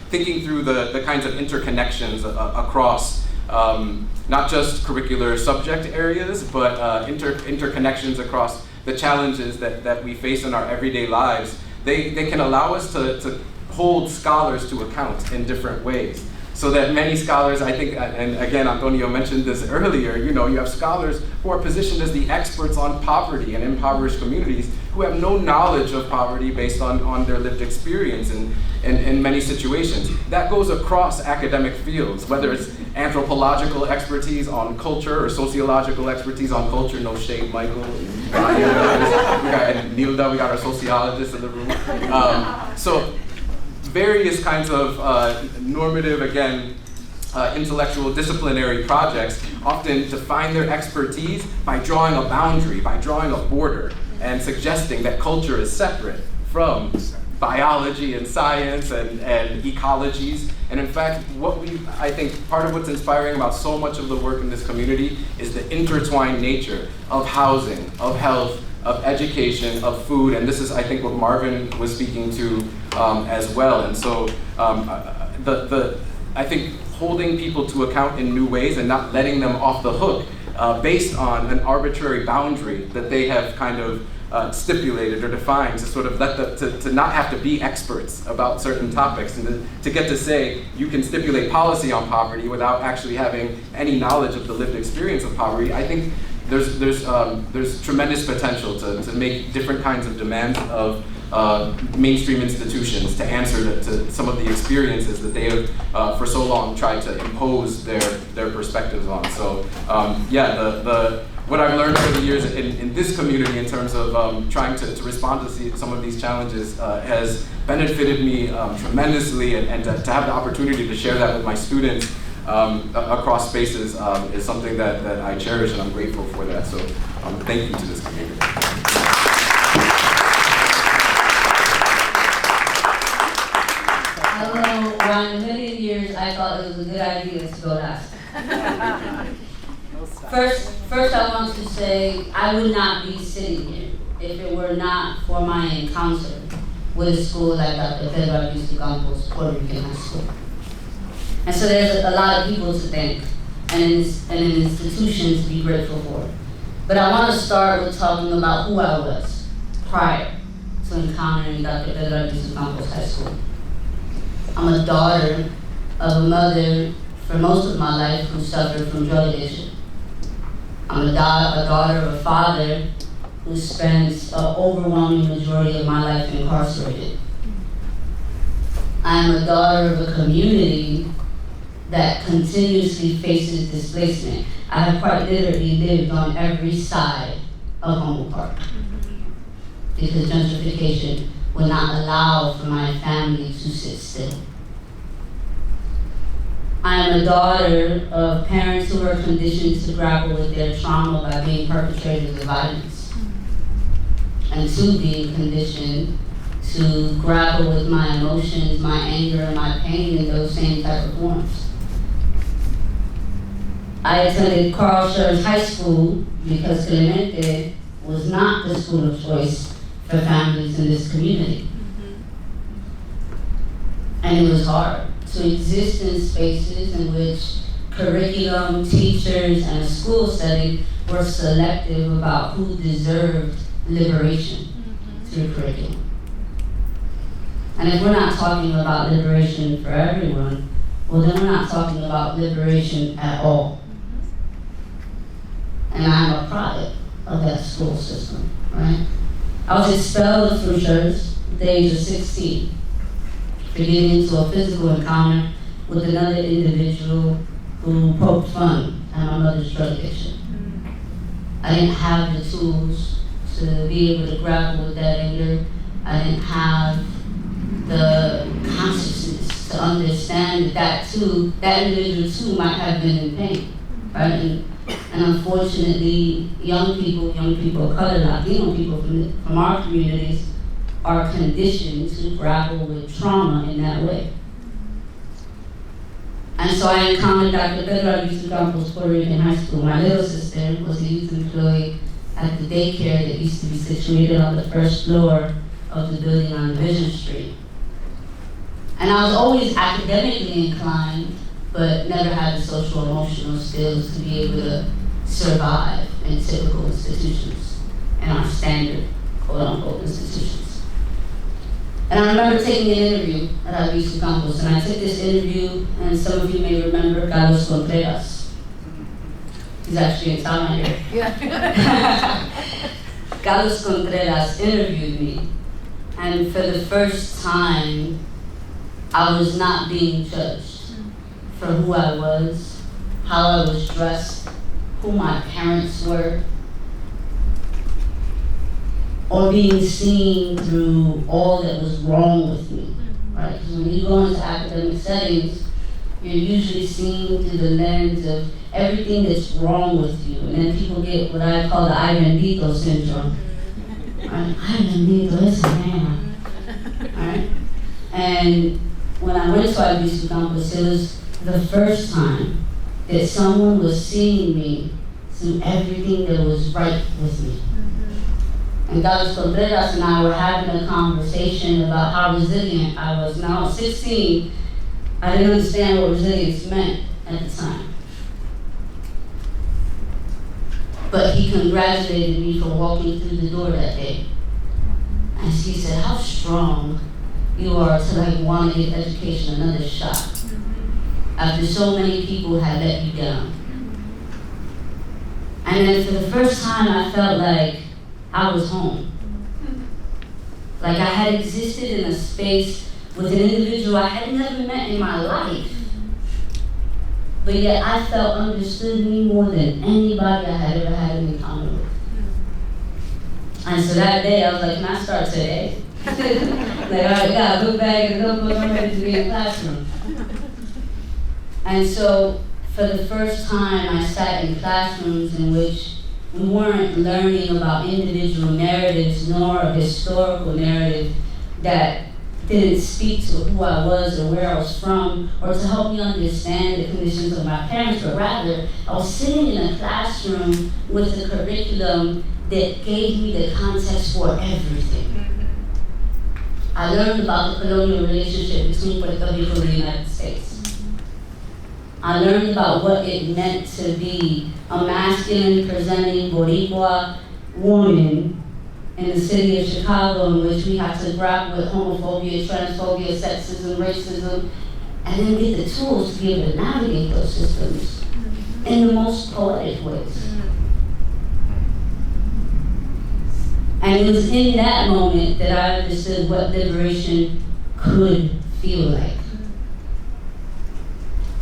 thinking through the kinds of interconnections across not just curricular subject areas, but interconnections across the challenges that we face in our everyday lives, they can allow us to hold scholars to account in different ways. So that many scholars, I think, and again, Antonio mentioned this earlier, you have scholars who are positioned as the experts on poverty and impoverished communities who have no knowledge of poverty based on their lived experience in many situations. That goes across academic fields, whether it's anthropological expertise on culture or sociological expertise on culture. No shade, Michael. And Nilda, we got our sociologists in the room. So various kinds of normative, again, intellectual disciplinary projects often define their expertise by drawing a boundary, by drawing a border, and suggesting that culture is separate from biology and science and ecologies. And in fact, I think part of what's inspiring about so much of the work in this community is the intertwined nature of housing, of health, of education, of food, and this is, I think, what Marvin was speaking to as well. And so I think holding people to account in new ways and not letting them off the hook based on an arbitrary boundary that they have kind of stipulated or defined to sort of to not have to be experts about certain topics and to get to say you can stipulate policy on poverty without actually having any knowledge of the lived experience of poverty. I think there's tremendous potential to make different kinds of demands of mainstream institutions to answer to some of the experiences that they have for so long tried to impose their perspectives on. So what I've learned over the years in this community in terms of trying to respond to some of these challenges has benefited me tremendously, and to have the opportunity to share that with my students across spaces is something that I cherish, and I'm grateful for that. So thank you to this community. Hello, Juan. In a million years, I thought it was a good idea to go last. First, I want to say I would not be sitting here if it were not for my encounter with a school like Dr. Pedro Augusto Campos, Puerto Rican High School. And so there's a lot of people to thank and an institution to be grateful for. But I want to start with talking about who I was prior to encountering Dr. Pedro Augusto Campos High School. I'm a daughter of a mother for most of my life who suffered from drug addiction. I'm a daughter of a father who spent an overwhelming majority of my life incarcerated. I'm a daughter of a community that continuously faces displacement. I have quite literally lived on every side of Humboldt Park because gentrification would not allow for my family to sit still. I am a daughter of parents who are conditioned to grapple with their trauma by being perpetrators of violence, and to being conditioned to grapple with my emotions, my anger, and my pain in those same type of forms. I attended Carl Schurz High School because Clemente was not the school of choice for families in this community. And it was hard to exist in spaces in which curriculum, teachers, and a school setting were selective about who deserved liberation through curriculum. And if we're not talking about liberation for everyone, well then we're not talking about liberation at all. and I'm a product of that school system, right? I was expelled from church at the age of 16 for getting into a physical encounter with another individual who poked fun at my mother's drug addiction. I didn't have the tools to be able to grapple with that anger. I didn't have the consciousness to understand that individual too might have been in pain, right? And unfortunately, young people of color, Latino people from our communities are conditioned to grapple with trauma in that way. And so I encountered Dr. Pedro Augusto Campos, Puerto Rican high school. My little sister was a youth employee at the daycare that used to be situated on the first floor of the building on Division Street. And I was always academically inclined, but never had the social emotional skills to be able to survive in typical institutions, in our standard, quote unquote, institutions. And I remember taking an interview at Augusto Campos, and I took this interview, and some of you may remember Carlos Contreras. He's actually in town here. Yeah. Carlos Contreras interviewed me, and for the first time, I was not being judged for who I was, how I was dressed, who my parents were, or being seen through all that was wrong with me, right? Because when you go into academic settings, you're usually seen through the lens of everything that's wrong with you, and then people get what I call the Ay bendito syndrome. Right? Ay bendito, it's a man, right? And when I went to Augusto Campos, it was the first time that someone was seeing me through everything that was right with me. And Carlos Contreras and I were having a conversation about how resilient I was. Now at 16, I didn't understand what resilience meant at the time. But he congratulated me for walking through the door that day. And he said, how strong you are to want to give education another shot after so many people had let you down. And then for the first time, I felt like I was home. Like I had existed in a space with an individual I had never met in my life. But yet I felt understood me more than anybody I had ever had an encounter with. And so that day I was like, can I start today? Like, all right, I got a book bag and a notebook, I'm ready to be in the classroom. And so for the first time I sat in classrooms in which we weren't learning about individual narratives nor a historical narrative that didn't speak to who I was or where I was from or to help me understand the conditions of my parents, but rather I was sitting in a classroom with a curriculum that gave me the context for everything. I learned about the colonial relationship between Puerto Rico and the United States. I learned about what it meant to be a masculine presenting Boricua woman in the city of Chicago, in which we had to grapple with homophobia, transphobia, sexism, racism, and then get the tools to be able to navigate those systems in the most poetic ways. And it was in that moment that I understood what liberation could feel like.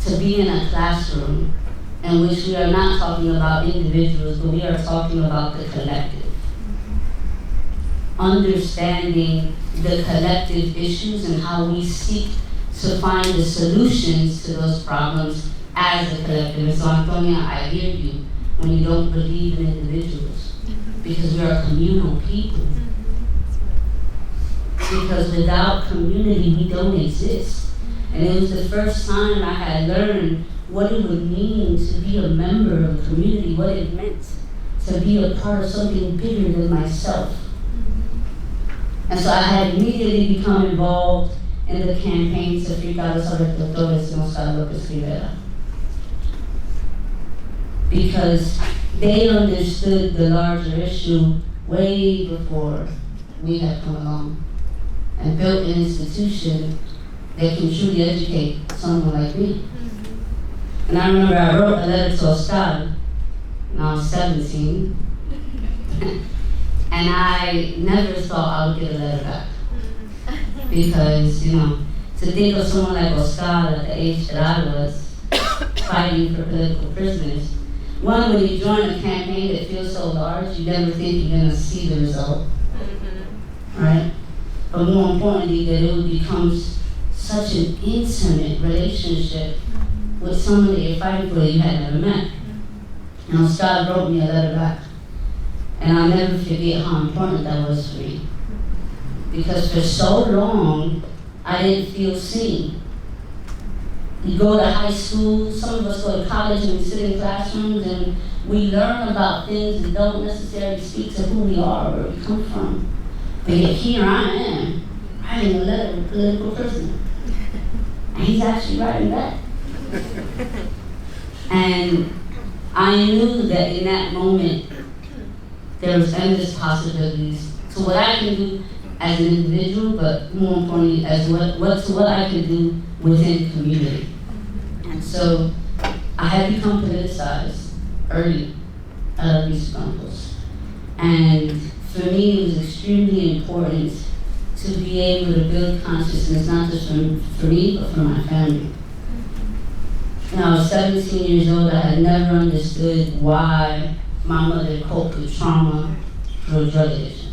To be in a classroom in which we are not talking about individuals, but we are talking about the collective. Understanding the collective issues and how we seek to find the solutions to those problems as a collective. And so, Antonia, I hear you when you don't believe in individuals, because we are communal people. Because without community, we don't exist. And it was the first time I had learned what it would mean to be a member of a community, what it meant to be a part of something bigger than myself. And so I had immediately become involved in the campaign to free Carlos Alberto Torres and Oscar Lopez Rivera. Because they understood the larger issue way before we had come along and built an institution that can truly educate someone like me. And I remember I wrote a letter to Oscar when I was 17. And I never thought I would get a letter back. Because, you know, to think of someone like Oscar at the age that I was, fighting for political prisoners. One, when you join a campaign that feels so large, you never think you're gonna see the result, right? But more importantly, that it would become such an intimate relationship with someone that you're fighting for that you had never met. And Oscar wrote me a letter back. And I'll never forget how important that was for me. Because for so long, I didn't feel seen. You go to high school, some of us go to college and we sit in classrooms and we learn about things that don't necessarily speak to who we are or where we come from. But yet here I am, writing a letter to a political prisoner. And he's actually writing back. And I knew that in that moment, there was endless possibilities to what I can do as an individual, but more importantly, as what I can do within community. And so I had become politicized early at Luis Campos. And for me, it was extremely important to be able to build consciousness, not just for me, but for my family. When I was 17 years old, I had never understood why my mother coped with trauma through drug addiction.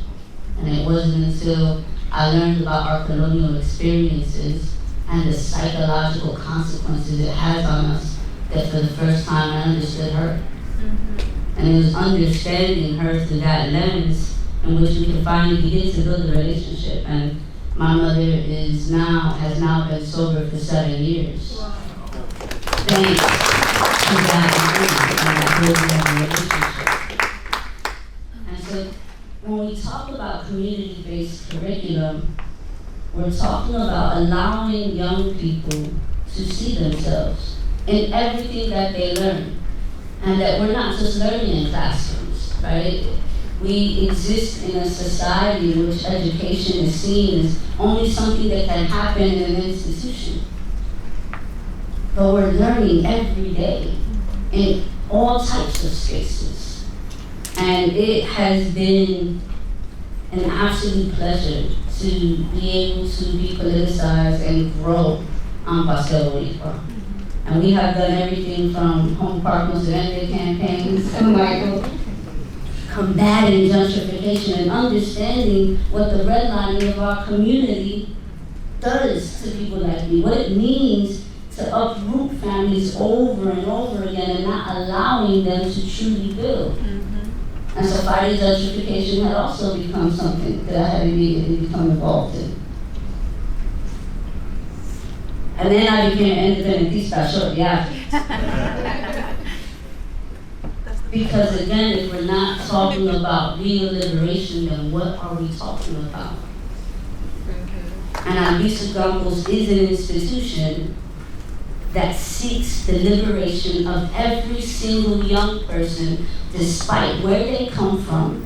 And it wasn't until I learned about our colonial experiences and the psychological consequences it has on us that for the first time I understood her. And it was understanding her through that lens in which we can finally begin to build a relationship. And my mother has now been sober for 7 years. Wow. Thanks to that building of relationship. And so when we talk about community-based curriculum, we're talking about allowing young people to see themselves in everything that they learn. And that we're not just learning in classrooms, right? We exist in a society in which education is seen as only something that can happen in an institution. But we're learning every day in all types of spaces. And it has been an absolute pleasure to be able to be politicized and grow on Paseo Boricua. And we have done everything from home park Monserrate campaigns to Michael, combating gentrification and understanding what the redlining of our community does to people like me, what it means to uproot families over and over again and not allowing them to truly build. And so fighting gentrification had also become something that I had immediately become involved in. And then I became an independentista shortly after. Because again, if we're not talking about real liberation, then what are we talking about? And Luis Campos is an institution that seeks the liberation of every single young person, despite where they come from,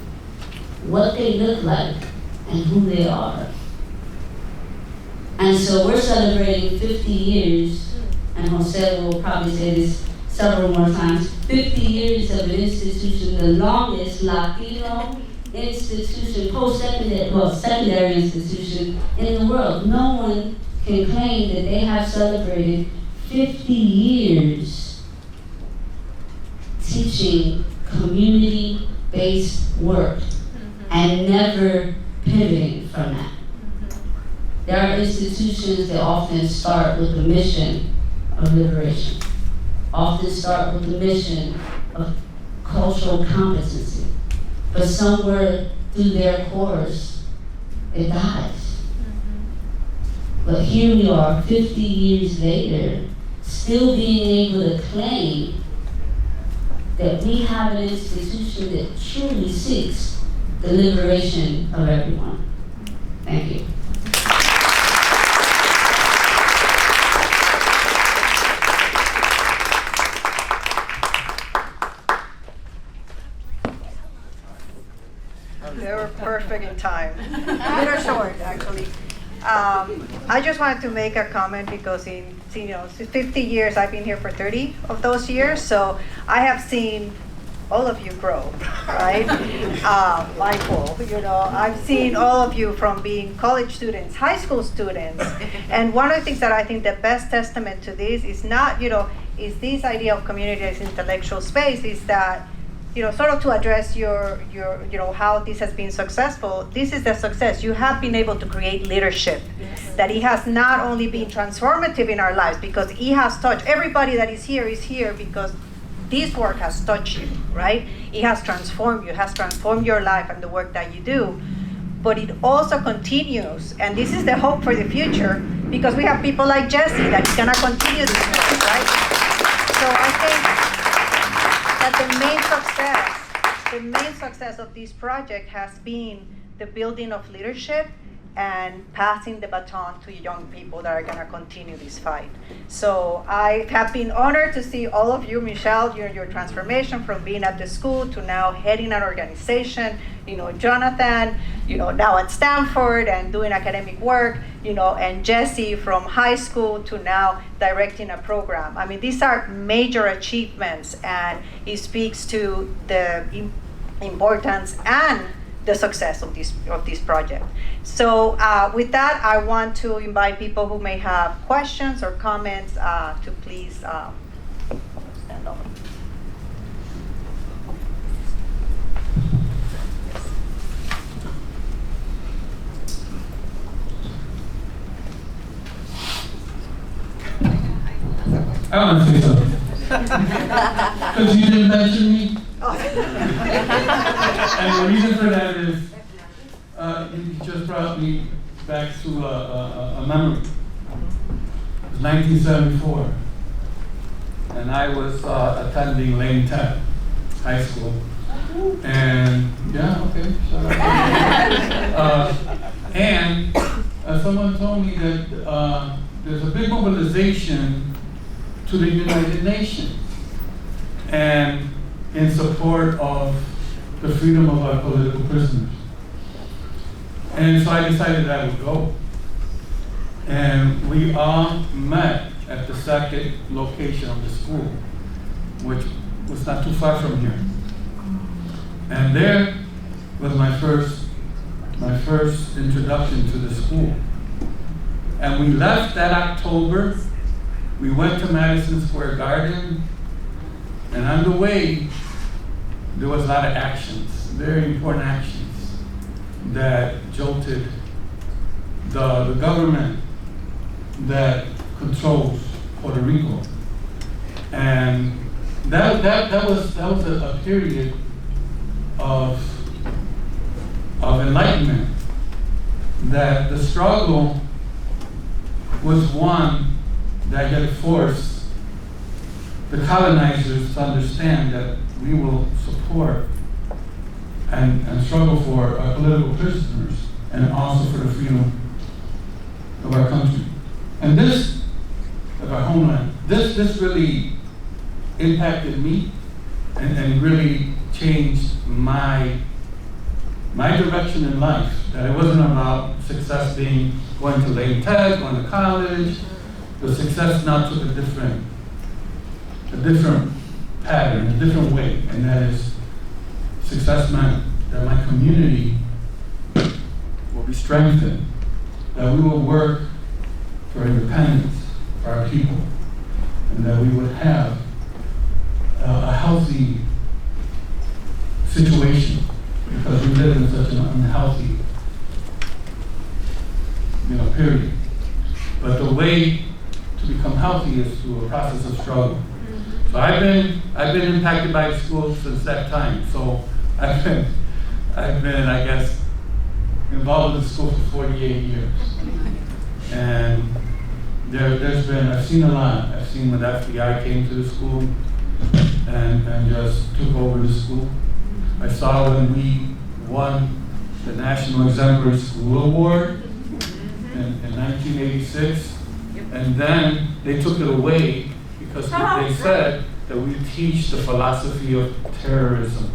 what they look like, and who they are. And so we're celebrating 50 years, and Jose will probably say this several more times, 50 years of an institution, the longest Latino institution, secondary institution in the world. No one can claim that they have celebrated 50 years teaching community-based work and never pivoting from that. There are institutions that often start with the mission of liberation, often start with the mission of cultural competency, but somewhere through their course, it dies. But here we are, 50 years later, still being able to claim that we have an institution that truly seeks the liberation of everyone. Thank you. They were perfect in time. A little short, actually. I just wanted to make a comment because in 50 years, I've been here for 30 of those years, so I have seen all of you grow, right? Michael, I've seen all of you from being college students, high school students. And one of the things that I think the best testament to this is not, is this idea of community as intellectual space, is that, sort of to address your how this has been successful. This is the success. You have been able to create leadership. Yes. That it has not only been transformative in our lives, because it has touched everybody that is here because this work has touched you, right? It has transformed you, has transformed your life and the work that you do. But it also continues, and this is the hope for the future, because we have people like Jesse that's gonna continue this work, right? So I think that the main success of this project has been the building of leadership and passing the baton to young people that are going to continue this fight. So I have been honored to see all of you, Michelle, your transformation from being at the school to now heading an organization, Jonathan, now at Stanford and doing academic work, and Jesse from high school to now directing a program. I mean, these are major achievements, and it speaks to the importance and the success of this project. So with that, I want to invite people who may have questions or comments to please stand up. I want to say something. Because you didn't mention me. And the reason for that is, you just brought me back to a memory. It was 1974. And I was attending Lane Tech High School. And, yeah, okay, shut up. And someone told me that there's a big mobilization to the United Nations and in support of the freedom of our political prisoners. And so I decided I would go. And we all met at the second location of the school, which was not too far from here. And there was my first introduction to the school. And we left that October. We went to Madison Square Garden, and on the way, there was a lot of actions, very important actions, that jolted the government that controls Puerto Rico. And that was a period of enlightenment, that the struggle was one that had forced the colonizers to understand that we will support and struggle for our political prisoners and also for the freedom of our country. And this, of our homeland, this really impacted me and really changed my direction in life. That it wasn't about success being going to Lane Tech, going to college. The success now took a different pattern, a different way, and that is success meant that my community will be strengthened, that we will work for independence for our people, and that we would have a healthy situation, because we live in such an unhealthy, period. But the way to become healthy is through a process of struggle. So I've been impacted by school since that time. So I've been, I guess, involved in school for 48 years. And I've seen a lot. I've seen when FBI came to the school and just took over the school. I saw when we won the National Exemplary School Award in 1986. And then they took it away because they said that we teach the philosophy of terrorism.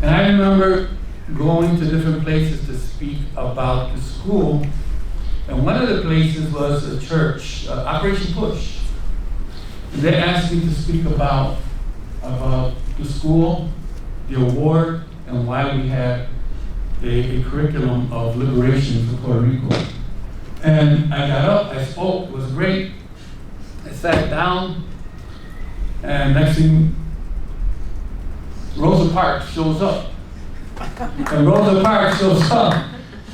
And I remember going to different places to speak about the school. And one of the places was a church, Operation Push. And they asked me to speak about the school, the award, and why we had a curriculum of liberation for Puerto Rico. And I got up, I spoke, it was great. I sat down, and next thing, Rosa Parks shows up. And Rosa Parks shows up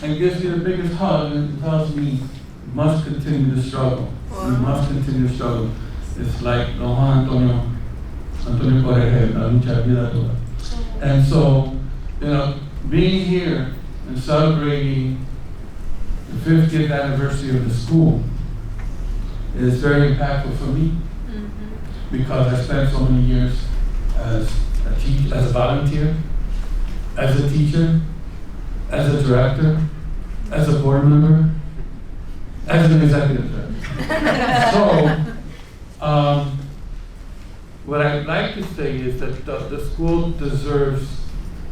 and gives me the biggest hug and tells me, you must continue to struggle. You must continue to struggle. It's like Don Juan Antonio Correja, La Lucha Vida Toda. And so, being here and celebrating the 50th anniversary of the school is very impactful for me, because I spent so many years as a volunteer, as a teacher, as a director, as a board member, as an executive director. So, what I'd like to say is that the school deserves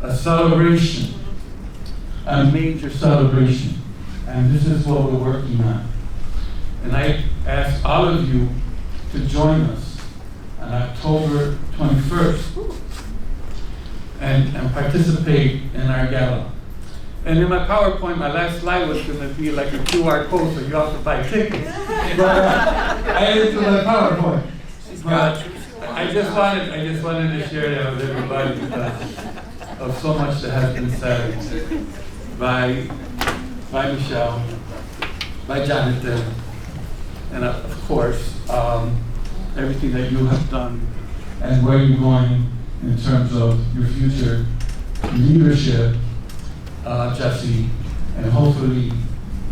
a celebration, a major celebration, and this is what we're working on. And I ask all of you to join us on October 21st and participate in our gala. And in my PowerPoint, my last slide was going to be like a QR code, so you have to buy tickets. But I added to my PowerPoint. But I just wanted to share that with everybody because of so much that has been said by Michelle, by Jonathan, and of course, everything that you have done and where you're going in terms of your future leadership, Jesse, and hopefully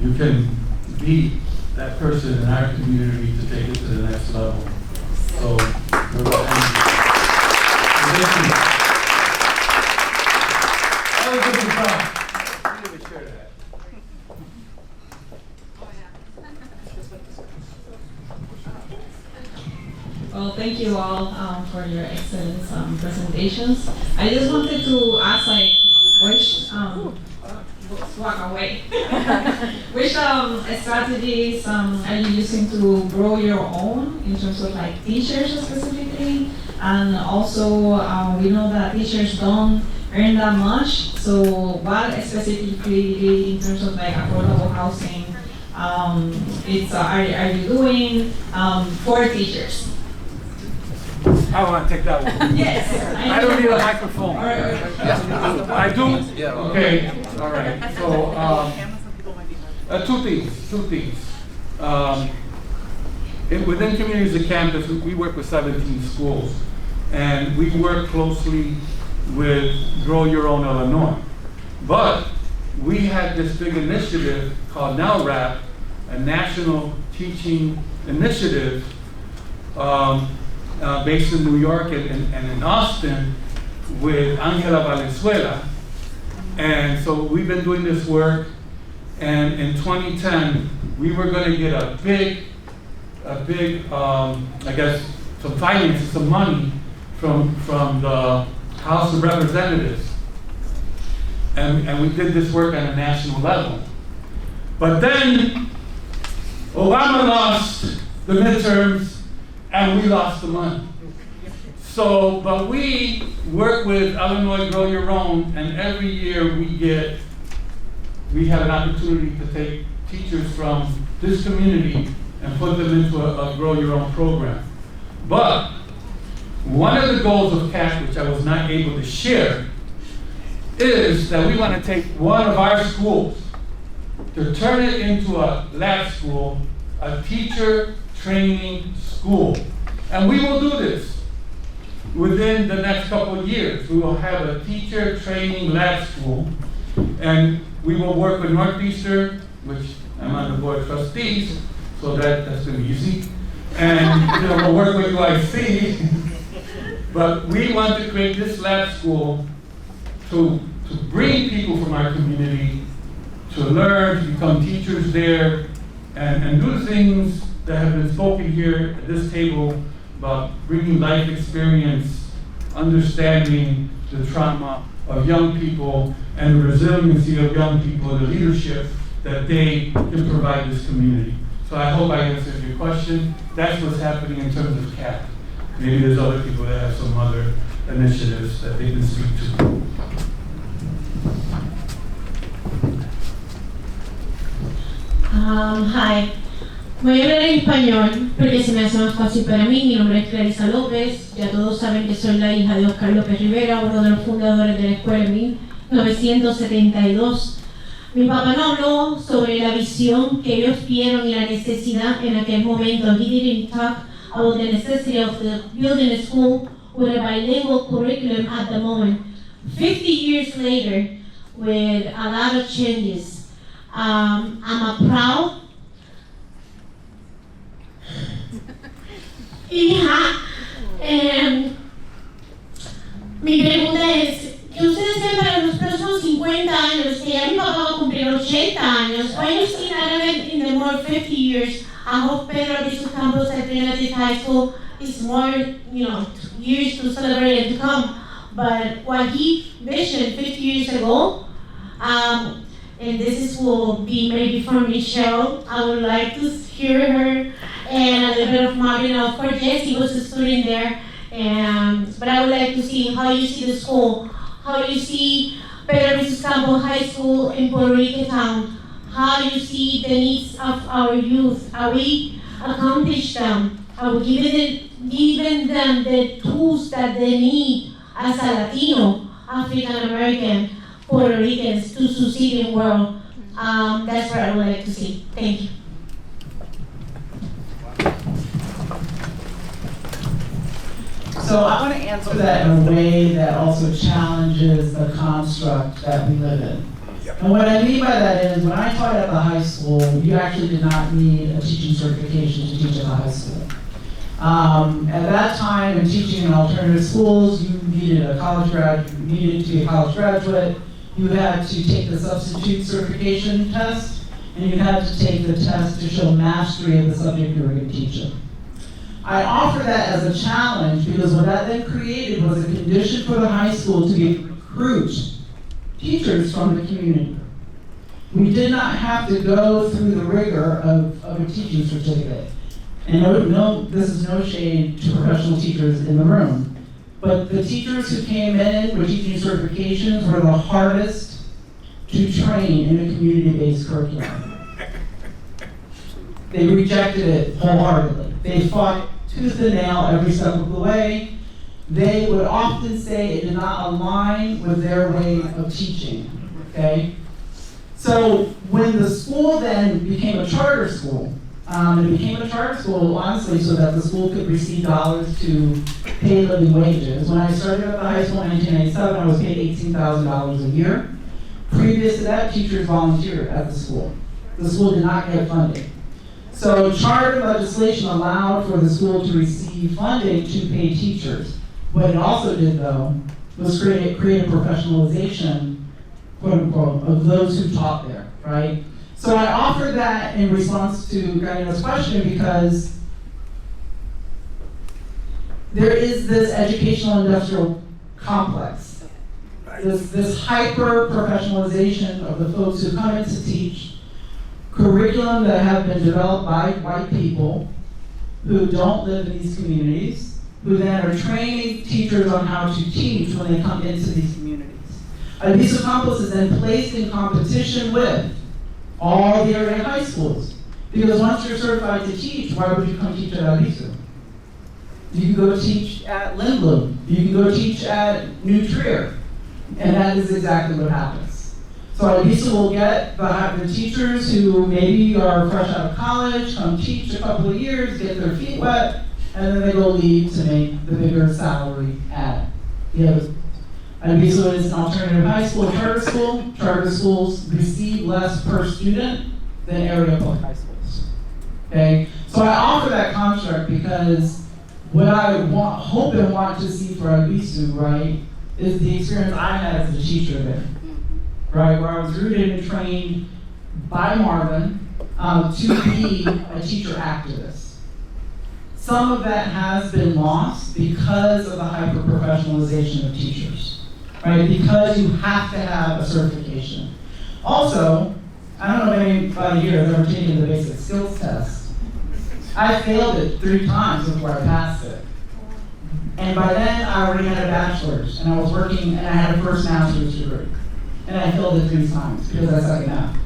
you can be that person in our community to take it to the next level. So, we're going to end it. That was a good talk. I didn't even share that. Well, thank you all for your excellent presentations. I just wanted to ask, which walk away. Which strategies are you using to grow your own in terms of teachers specifically? And also, we know that teachers don't earn that much. So, what specifically in terms of affordable housing are you doing for teachers? I want to take that one. Yes. I don't need a microphone. I do? Yeah. Okay, all right. So, two things. Within Communities of Campus, we work with 17 schools, and we work closely with Grow Your Own Illinois. But we had this big initiative called NowRap, a national teaching initiative based in New York and in Austin with Angela Valenzuela. And so we've been doing this work, and in 2010, we were going to get a big, I guess, some finances, some money from the House of Representatives. And we did this work on a national level. But then Obama lost the midterms, and we lost the money. So, but we work with Illinois Grow Your Own, and every year we have an opportunity to take teachers from this community and put them into a Grow Your Own program. But one of the goals of CAC, which I was not able to share, is that we want to take one of our schools to turn it into a lab school, a teacher training school. And we will do this within the next couple of years. We will have a teacher training lab school, and we will work with Northeastern, which I'm on the board of trustees, so that's going to be easy. And we'll work with UIC. But we want to create this lab school to bring people from our community to learn, to become teachers there, and do the things that have been spoken here at this table about bringing life experience, understanding the trauma of young people and the resiliency of young people, the leadership that they can provide this community. So I hope I answered your question. That's what's happening in terms of CAP. Maybe there's other people that have some other initiatives that they can speak to. Hi. Voy a hablar en español porque se me hace más fácil para mí. Mi nombre es Clarisa López. Ya todos saben que soy la hija de Oscar López Rivera, uno de los fundadores de la escuela en 1972. Mi papá nos habló sobre la visión que ellos vieron y la necesidad en aquel momento. He didn't talk about the necessity of the building a school with a bilingual curriculum at the moment. 50 years later, with a lot of changes, I'm a proud hija. Mi pregunta es, ¿qué ustedes ven para los próximos 50 años? Que ya mi papá va a cumplir 80 años. What you see in the more 50 years? I hope Pedro Albizu campus at Trinity High School is more, years to celebrate and to come. But what he visioned 50 years ago, and this will be maybe for Michelle, I would like to hear her, and a little bit of Marvin. Of course, yes, he was a student there, but I would like to see how you see the school, how you see Pedro Albizu Campos High School in Puerto Rico town, how you see the needs of our youth. Are we accomplish them? Are we giving them the tools that they need as a Latino, African American, Puerto Ricans to succeed in the world? That's what I would like to see. Thank you. So I want to answer that in a way that also challenges the construct that we live in. And what I mean by that is, when I taught at the high school, you actually did not need a teaching certification to teach at the high school. At that time, in teaching in alternative schools, you needed to be a college graduate. You had to take the substitute certification test, and you had to take the test to show mastery of the subject you were going to teach. I offer that as a challenge because what that then created was a condition for the high school to recruit teachers from the community. We did not have to go through the rigor of a teaching certificate. And this is no shade to professional teachers in the room, but the teachers who came in with teaching certifications were the hardest to train in a community-based curriculum. They rejected it wholeheartedly. They fought tooth and nail every step of the way. They would often say it did not align with their way of teaching, okay? So when the school then became a charter school, it became a charter school, honestly, so that the school could receive dollars to pay living wages. When I started at the high school in 1997, I was paid $18,000 a year. Previous to that, teachers volunteered at the school. The school did not get funding. So charter legislation allowed for the school to receive funding to pay teachers. What it also did, though, was create a professionalization, quote unquote, of those who taught there, right? So I offer that in response to Gardino's question because there is this educational industrial complex, this hyper professionalization of the folks who come in to teach, curriculum that have been developed by white people who don't live in these communities, who then are training teachers on how to teach when they come into these communities. Albizu Campus is then placed in competition with all the area high schools. Because once you're certified to teach, why would you come teach at Albizu? You can go teach at Lindblom. You can go teach at New Trier. And that is exactly what happens. So Albizu will get the teachers who maybe are fresh out of college, come teach a couple of years, get their feet wet, and then they go leave to make the bigger salary at the other. Albizu is an alternative high school, charter school. Charter schools receive less per student than area public high schools. Okay, so I offer that construct because what I hope and want to see for Albizu, right, is the experience I had as a teacher there, right, where I was rooted and trained by Marvin to be a teacher activist. Some of that has been lost because of the hyper-professionalization of teachers, right? Because you have to have a certification. Also, I don't know if anybody here has ever taken the basic skills test. I failed it 3 times before I passed it. And by then, I already had a bachelor's, and I was working, and I had a first master's degree. And I failed it 3 times because I suck at math.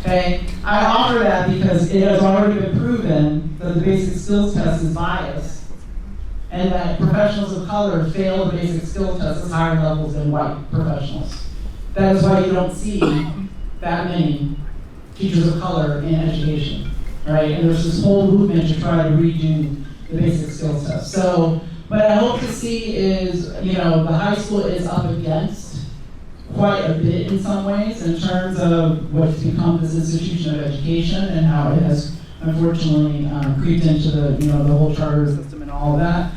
Okay? I offer that because it has already been proven that the basic skills test is biased, and that professionals of color fail the basic skills test at higher levels than white professionals. That is why you don't see that many teachers of color in education, right? And there's this whole movement to try to redo the basic skills test. So, what I hope to see is, the high school is up against quite a bit in some ways in terms of what's become this institution of education and how it has unfortunately creeped into the whole charter system and all of that.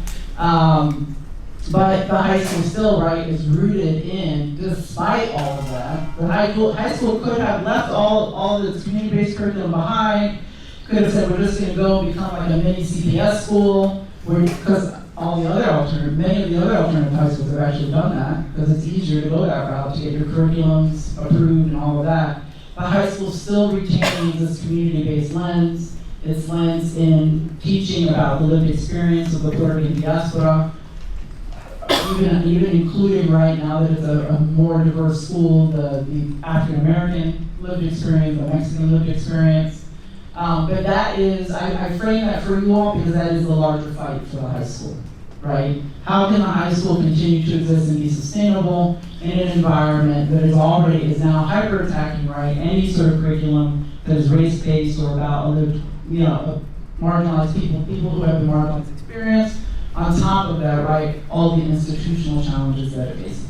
But the high school still, right, is rooted in, despite all of that, the high school could have left all of its community-based curriculum behind, could have said, we're just gonna go and become like a mini CPS school, because many of the other alternative high schools have actually done that, because it's easier to go that route to get your curriculums approved and all of that. But high school still retains this community-based lens, its lens in teaching about the lived experience of the Puerto Rican diaspora, even including right now that it's a more diverse school, the African American lived experience, the Mexican lived experience. But that is, I frame that for you all because that is the larger fight for the high school, right? How can the high school continue to exist and be sustainable in an environment that is now hyper-attacking, right? Any sort of curriculum that is race-based or about marginalized people who have the marginalized experience. On top of that, right, all the institutional challenges that it faces.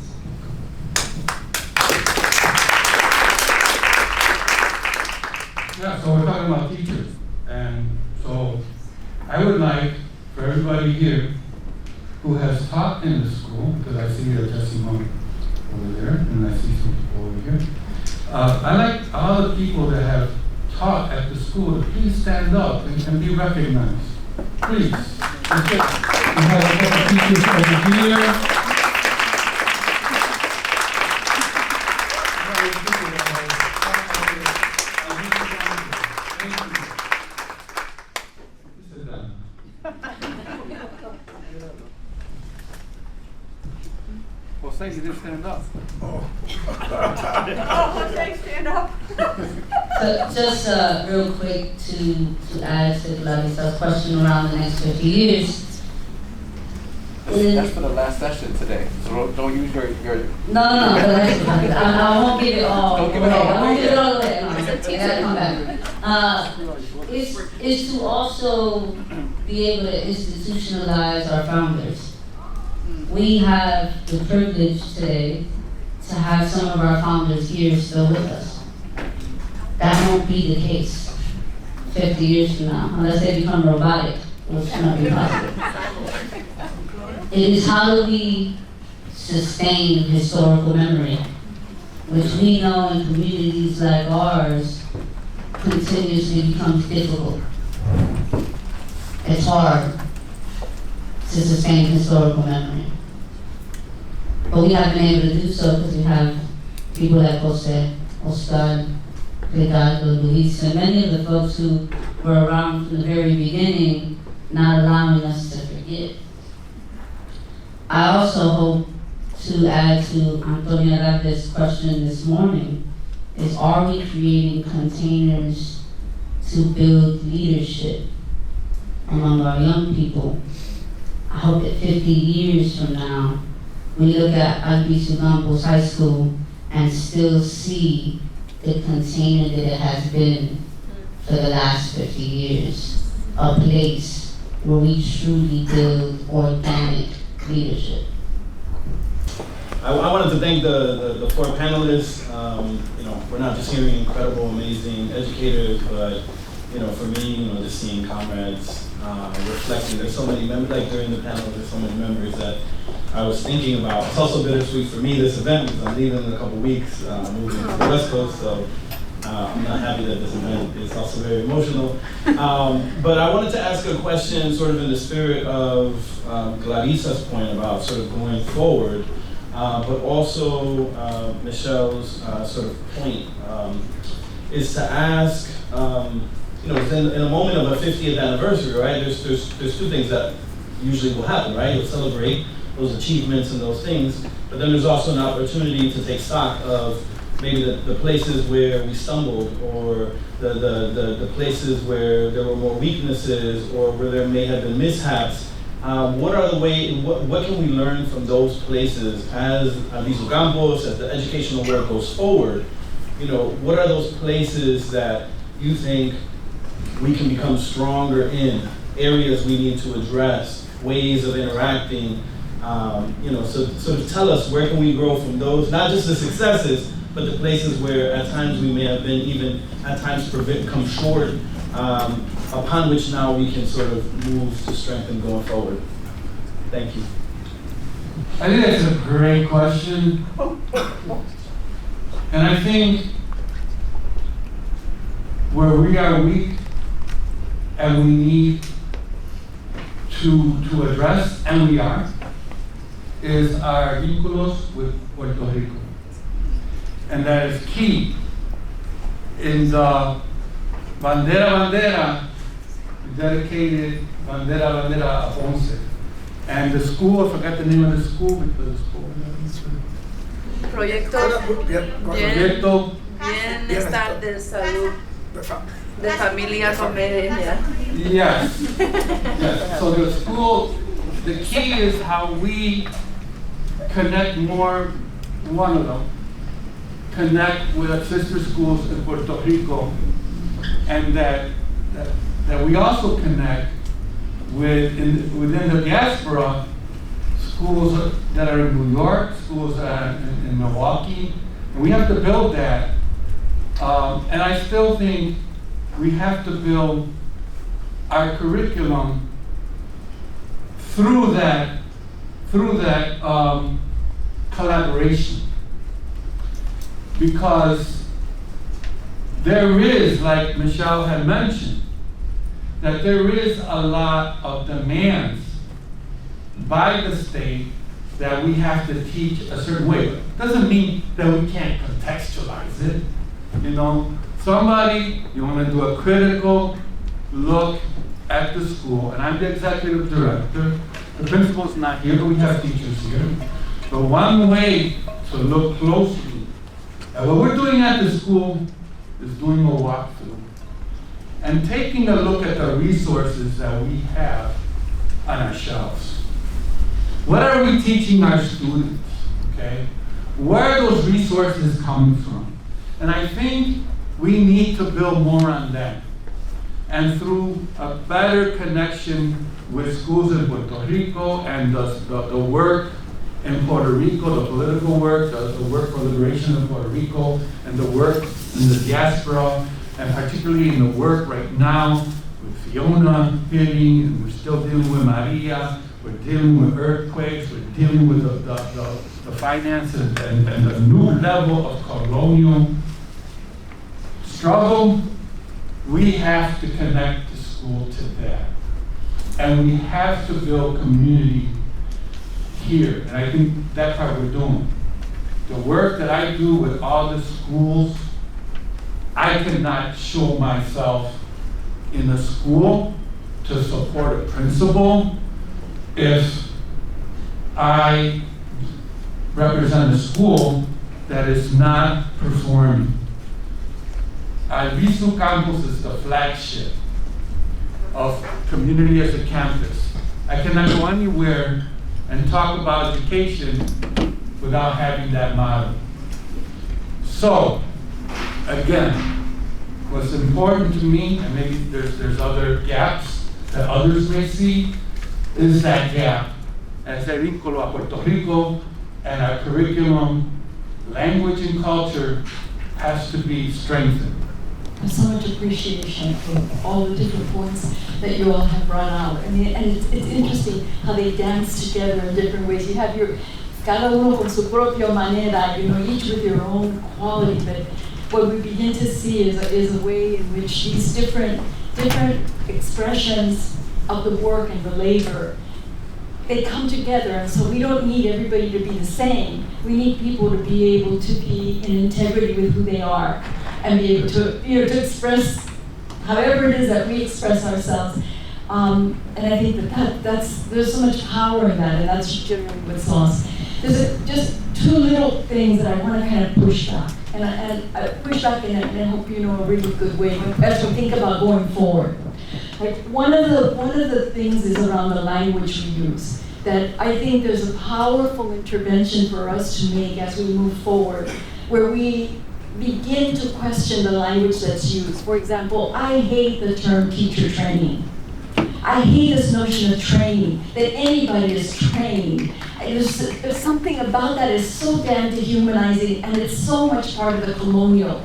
Yeah, so we're talking about teachers. And so I would like for everybody here who has taught in the school, because I see a testimony over there, and I see some people over here. I like all the people that have taught at the school to please stand up and be recognized. Please. We have a couple teachers over here. Jose, you didn't stand up. Oh, Jose, stand up. So just real quick to add to Clarice's question around the next 50 years. That's for the last session today, so don't use your... No, I won't give it all. Don't give it all. I won't give it all away. No, I gotta come back. Is to also be able to institutionalize our founders. We have the privilege today to have some of our founders here still with us. That won't be the case 50 years from now, unless they become robotic, which cannot be possible. It is how do we sustain historical memory, which we know in communities like ours continuously becomes difficult. It's hard to sustain historical memory. But we have been able to do so because we have people like Jose, Oscar, Ricardo, Luis, and many of the folks who were around from the very beginning, not allowing us to forget. I also hope to add to Antonia Rave's question this morning, is are we creating containers to build leadership among our young people? I hope that 50 years from now, we look at Albizu Campos High School and still see the container that it has been for the last 50 years, a place where we truly build organic leadership. I wanted to thank the 4 panelists. We're not just hearing incredible, amazing educators, but for me, just seeing comrades reflecting. There's so many members, like during the panel, there's so many members that I was thinking about. It's also bittersweet for me, this event, because I'm leaving in a couple weeks, moving to the West Coast, so I'm not happy that this event is also very emotional. But I wanted to ask a question sort of in the spirit of Clarice's point about sort of going forward, but also Michelle's sort of point is to ask, in a moment of a 50th anniversary, right? There's 2 things that usually will happen, right? You'll celebrate those achievements and those things, but then there's also an opportunity to take stock of maybe the places where we stumbled, or the places where there were more weaknesses, or where there may have been mishaps. What are the what can we learn from those places as Aviso Campos, as the educational work goes forward? You know, what are those places that you think we can become stronger in, areas we need to address, ways of interacting? You know, so tell us, where can we grow from those, not just the successes, but the places where at times we may have been even at times come short, upon which now we can sort of move to strengthen going forward. Thank you. I think that's a great question. And I think where we are weak and we need to address, and we are, is our vínculos with Puerto Rico. And that is key. In the Bandera Bandera, we dedicated Bandera Bandera a Ponce. And the school, I forgot the name of the school because the school. Proyecto Bienestar de Salud de Familia con Media. Yes. Yes. So the school, the key is how we connect more, one of them, connect with our sister schools in Puerto Rico, and that we also connect within the diaspora, schools that are in New York, schools that are in Milwaukee, and we have to build that. And I still think we have to build our curriculum through that collaboration, because there is, like Michelle had mentioned, that there is a lot of demands by the state that we have to teach a certain way. Doesn't mean that we can't contextualize it. You know, you want to do a critical look at the school, and I'm the executive director. The principal's not here, but we have teachers here. So one way to look closely at what we're doing at the school is doing a walkthrough and taking a look at the resources that we have on our shelves. What are we teaching our students, okay? Where are those resources coming from? And I think we need to build more on that. And through a better connection with schools in Puerto Rico and the work in Puerto Rico, the political work, the work for liberation of Puerto Rico, and the work in the diaspora, and particularly in the work right now with Fiona hitting, and we're still dealing with Maria, we're dealing with earthquakes, we're dealing with the finances and the new level of colonial struggle. We have to connect the school to that. And we have to build community here. And I think that's what we're doing. The work that I do with all the schools, I cannot show myself in a school to support a principal if I represent a school that is not performing. Aviso Campus is the flagship of community as a campus. I cannot go anywhere and talk about education without having that model. So, again, what's important to me, and maybe there's other gaps that others may see, is that gap. As a vínculo a Puerto Rico and our curriculum, language and culture has to be strengthened. There's so much appreciation for all the different points that you all have brought out. I mean, and it's interesting how they dance together in different ways. You have cada uno con su propia manera, you know, each with your own quality, but what we begin to see is a way in which these different expressions of the work and the labor, they come together, and so we don't need everybody to be the same. We need people to be able to be in integrity with who they are, and be able to express however it is that we express ourselves. And I think there's so much power in that, and that's generally what's lost. There's just two little things that I want to kind of push back, and I push back in I hope you know a really good way as we think about going forward. Like one of the things is around the language we use. That I think there's a powerful intervention for us to make as we move forward, where we begin to question the language that's used. For example, I hate the term teacher training. I hate this notion of training, that anybody is trained. There's something about that is so damn dehumanizing, and it's so much part of the colonial,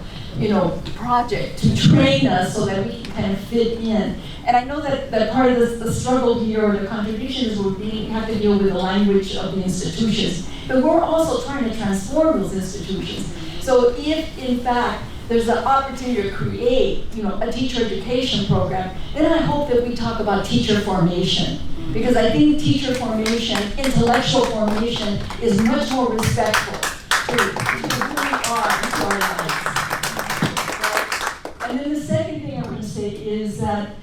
project to train us so that we can kind of fit in. And I know that part of the struggle here, or the contribution, is we have to deal with the language of the institutions, but we're also trying to transform those institutions. So if, in fact, there's an opportunity to create, a teacher education program, then I hope that we talk about teacher formation. Because I think teacher formation, intellectual formation, is much more respectful to who we are and to our lives. And then the second thing I want to say is that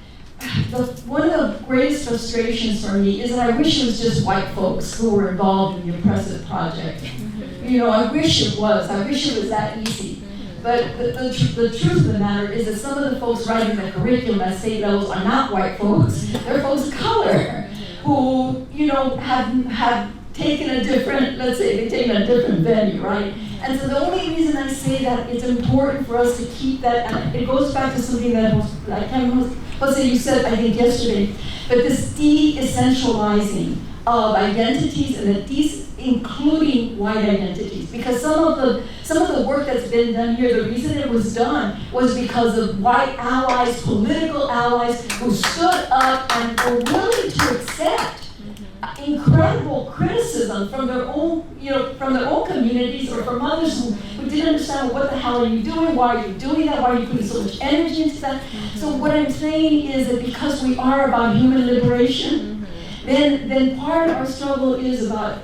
one of the greatest frustrations for me is that I wish it was just white folks who were involved in the oppressive project. I wish it was. I wish it was that easy. But the truth of the matter is that some of the folks writing the curriculum at state levels are not white folks. They're folks of color who, have taken a different, let's say, they've taken a different venue, right? And so the only reason I say that it's important for us to keep that, and it goes back to something that Jose, you said, I think, yesterday, but this de-essentializing of identities, and including white identities, because some of the work that's been done here, the reason it was done was because of white allies, political allies, who stood up and were willing to accept incredible criticism from their own, communities, or from others who didn't understand what the hell are you doing, why are you doing that, why are you putting so much energy into that. So what I'm saying is that because we are about human liberation, then part of our struggle is about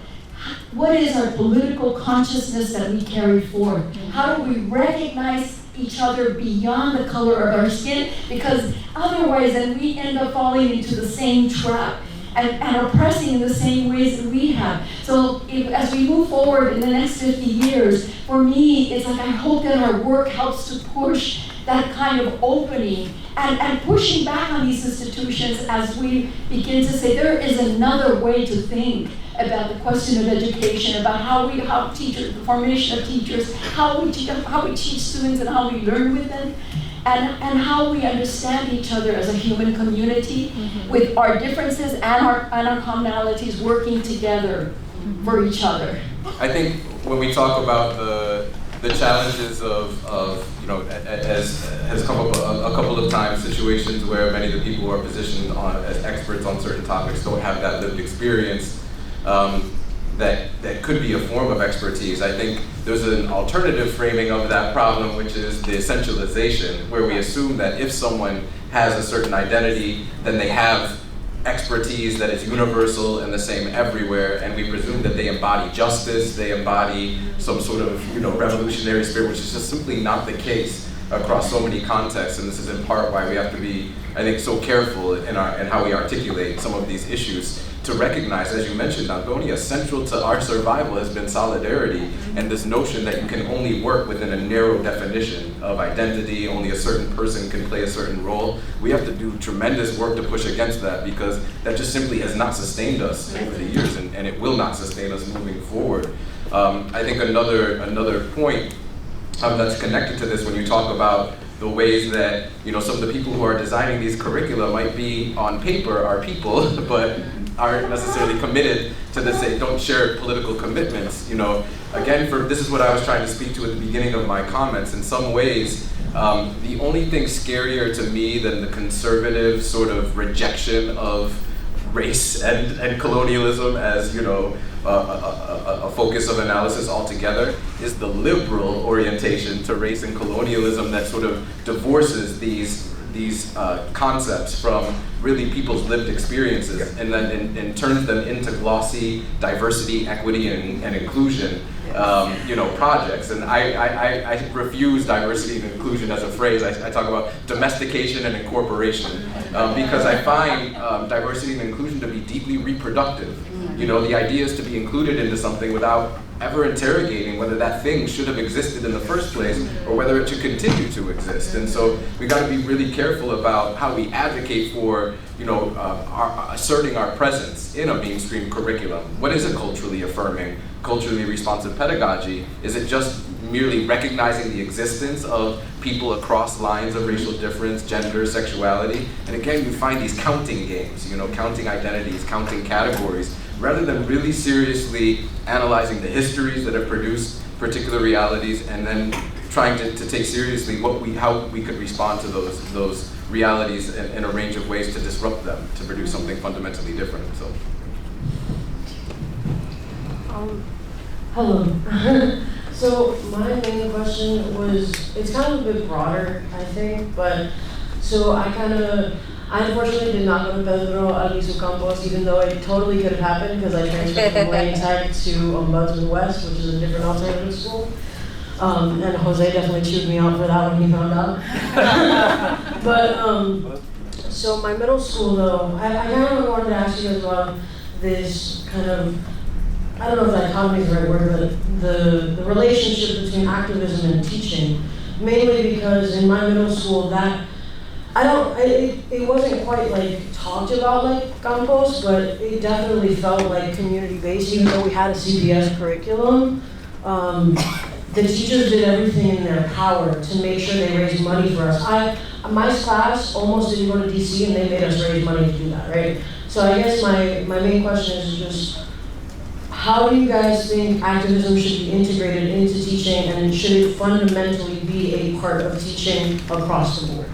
what is our political consciousness that we carry forward? How do we recognize each other beyond the color of our skin? Because otherwise then we end up falling into the same trap and oppressing in the same ways that we have. So as we move forward in the next 50 years, for me, it's like I hope that our work helps to push that kind of opening and pushing back on these institutions as we begin to say there is another way to think about the question of education, about how teachers, the formation of teachers, how we teach students and how we learn with them, and how we understand each other as a human community with our differences and our commonalities working together for each other. I think when we talk about the challenges of as has come up a couple of times, situations where many of the people who are positioned as experts on certain topics don't have that lived experience, that could be a form of expertise. I think there's an alternative framing of that problem, which is the essentialization, where we assume that if someone has a certain identity, then they have expertise that is universal and the same everywhere, and we presume that they embody justice, they embody some sort of revolutionary spirit, which is just simply not the case across so many contexts. And this is in part why we have to be, I think, so careful in how we articulate some of these issues, to recognize, as you mentioned, Antonia, central to our survival has been solidarity, and this notion that you can only work within a narrow definition of identity, only a certain person can play a certain role. We have to do tremendous work to push against that, because that just simply has not sustained us over the years, and it will not sustain us moving forward. I think another point that's connected to this, when you talk about the ways that some of the people who are designing these curricula might be on paper are people, but aren't necessarily committed to this. They don't share political commitments. Again, this is what I was trying to speak to at the beginning of my comments. In some ways, the only thing scarier to me than the conservative sort of rejection of race and colonialism as a focus of analysis altogether is the liberal orientation to race and colonialism that sort of divorces these concepts from really people's lived experiences, and then and turns them into glossy diversity, equity, and inclusion. projects. And I refuse diversity and inclusion as a phrase. I talk about domestication and incorporation because I find diversity and inclusion to be deeply reproductive. The idea is to be included into something without ever interrogating whether that thing should have existed in the first place or whether it should continue to exist. And so we got to be really careful about how we advocate for, asserting our presence in a mainstream curriculum. What is a culturally affirming, culturally responsive pedagogy? Is it just merely recognizing the existence of people across lines of racial difference, gender, sexuality? And again, you find these counting games, counting identities, counting categories, rather than really seriously analyzing the histories that have produced particular realities and then trying to take seriously how we could respond to those realities in a range of ways to disrupt them, to produce something fundamentally different. So. Hello. So my main question was, it's kind of a bit broader, I think, but so I unfortunately did not go to Pedro Albizu Campos, even though it totally could have happened because I transferred from Wayne Tech to Ombudsman West, which is a different alternative school. And Jose definitely chewed me out for that when he found out. But so my middle school though, I kind of wanted to ask you guys about this kind of, I don't know if dichotomy is the right word, but the relationship between activism and teaching, mainly because in my middle school it wasn't quite like talked about like Campos, but it definitely felt like community based, even though we had a CPS curriculum. The teachers did everything in their power to make sure they raised money for us. My class almost didn't go to DC and they made us raise money to do that, right? So I guess my main question is just, how do you guys think activism should be integrated into teaching, and should it fundamentally be a part of teaching across the board?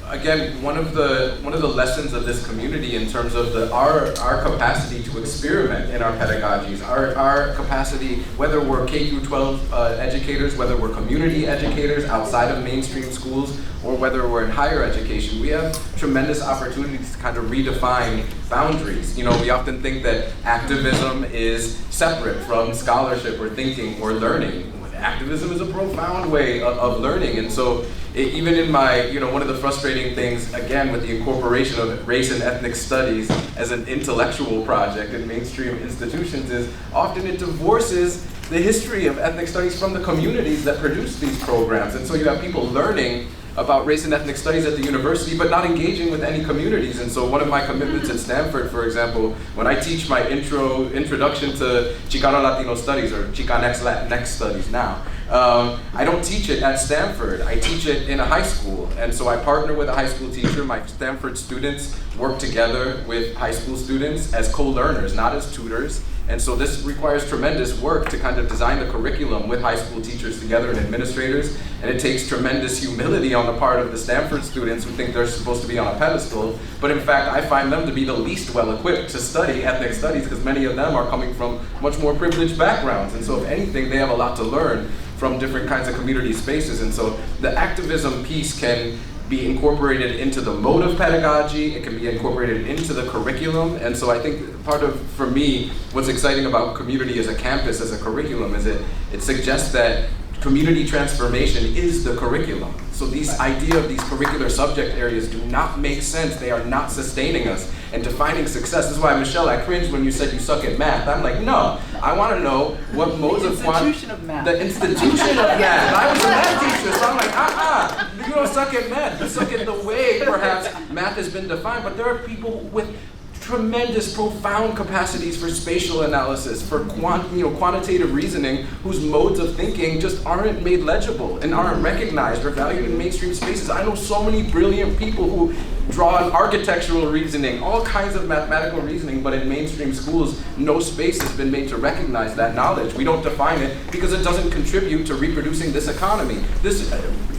Again, one of the lessons of this community in terms of our capacity to experiment in our pedagogies, our capacity, whether we're K through 12 educators, whether we're community educators outside of mainstream schools, or whether we're in higher education, we have tremendous opportunities to kind of redefine boundaries. We often think that activism is separate from scholarship or thinking or learning. Activism is a profound way of learning, and so even in my, one of the frustrating things, again, with the incorporation of race and ethnic studies as an intellectual project in mainstream institutions is often it divorces the history of ethnic studies from the communities that produce these programs. And so you have people learning about race and ethnic studies at the university, but not engaging with any communities. And so one of my commitments at Stanford, for example, when I teach my introduction to Chicano Latino studies, or Chicanx Latinx studies now, I don't teach it at Stanford. I teach it in a high school. And so I partner with a high school teacher. My Stanford students work together with high school students as co-learners, not as tutors. And so this requires tremendous work to kind of design the curriculum with high school teachers together and administrators. And it takes tremendous humility on the part of the Stanford students who think they're supposed to be on a pedestal. But in fact, I find them to be the least well-equipped to study ethnic studies because many of them are coming from much more privileged backgrounds. And so if anything, they have a lot to learn from different kinds of community spaces. And so the activism piece can be incorporated into the mode of pedagogy, it can be incorporated into the curriculum. And so I think part of, for me, what's exciting about community as a campus, as a curriculum, is it suggests that community transformation is the curriculum. So this idea of these curricular subject areas do not make sense. They are not sustaining us. And defining success, this is why, Michelle, I cringed when you said you suck at math. I'm like, no, I want to know what modes of institution of math. The institution of math. I was a math teacher, so I'm like, you don't suck at math. You suck at the way, perhaps, math has been defined. But there are people with tremendous, profound capacities for spatial analysis, for quantitative reasoning, whose modes of thinking just aren't made legible and aren't recognized or valued in mainstream spaces. I know so many brilliant people who draw on architectural reasoning, all kinds of mathematical reasoning, but in mainstream schools, no space has been made to recognize that knowledge. We don't define it because it doesn't contribute to reproducing this economy.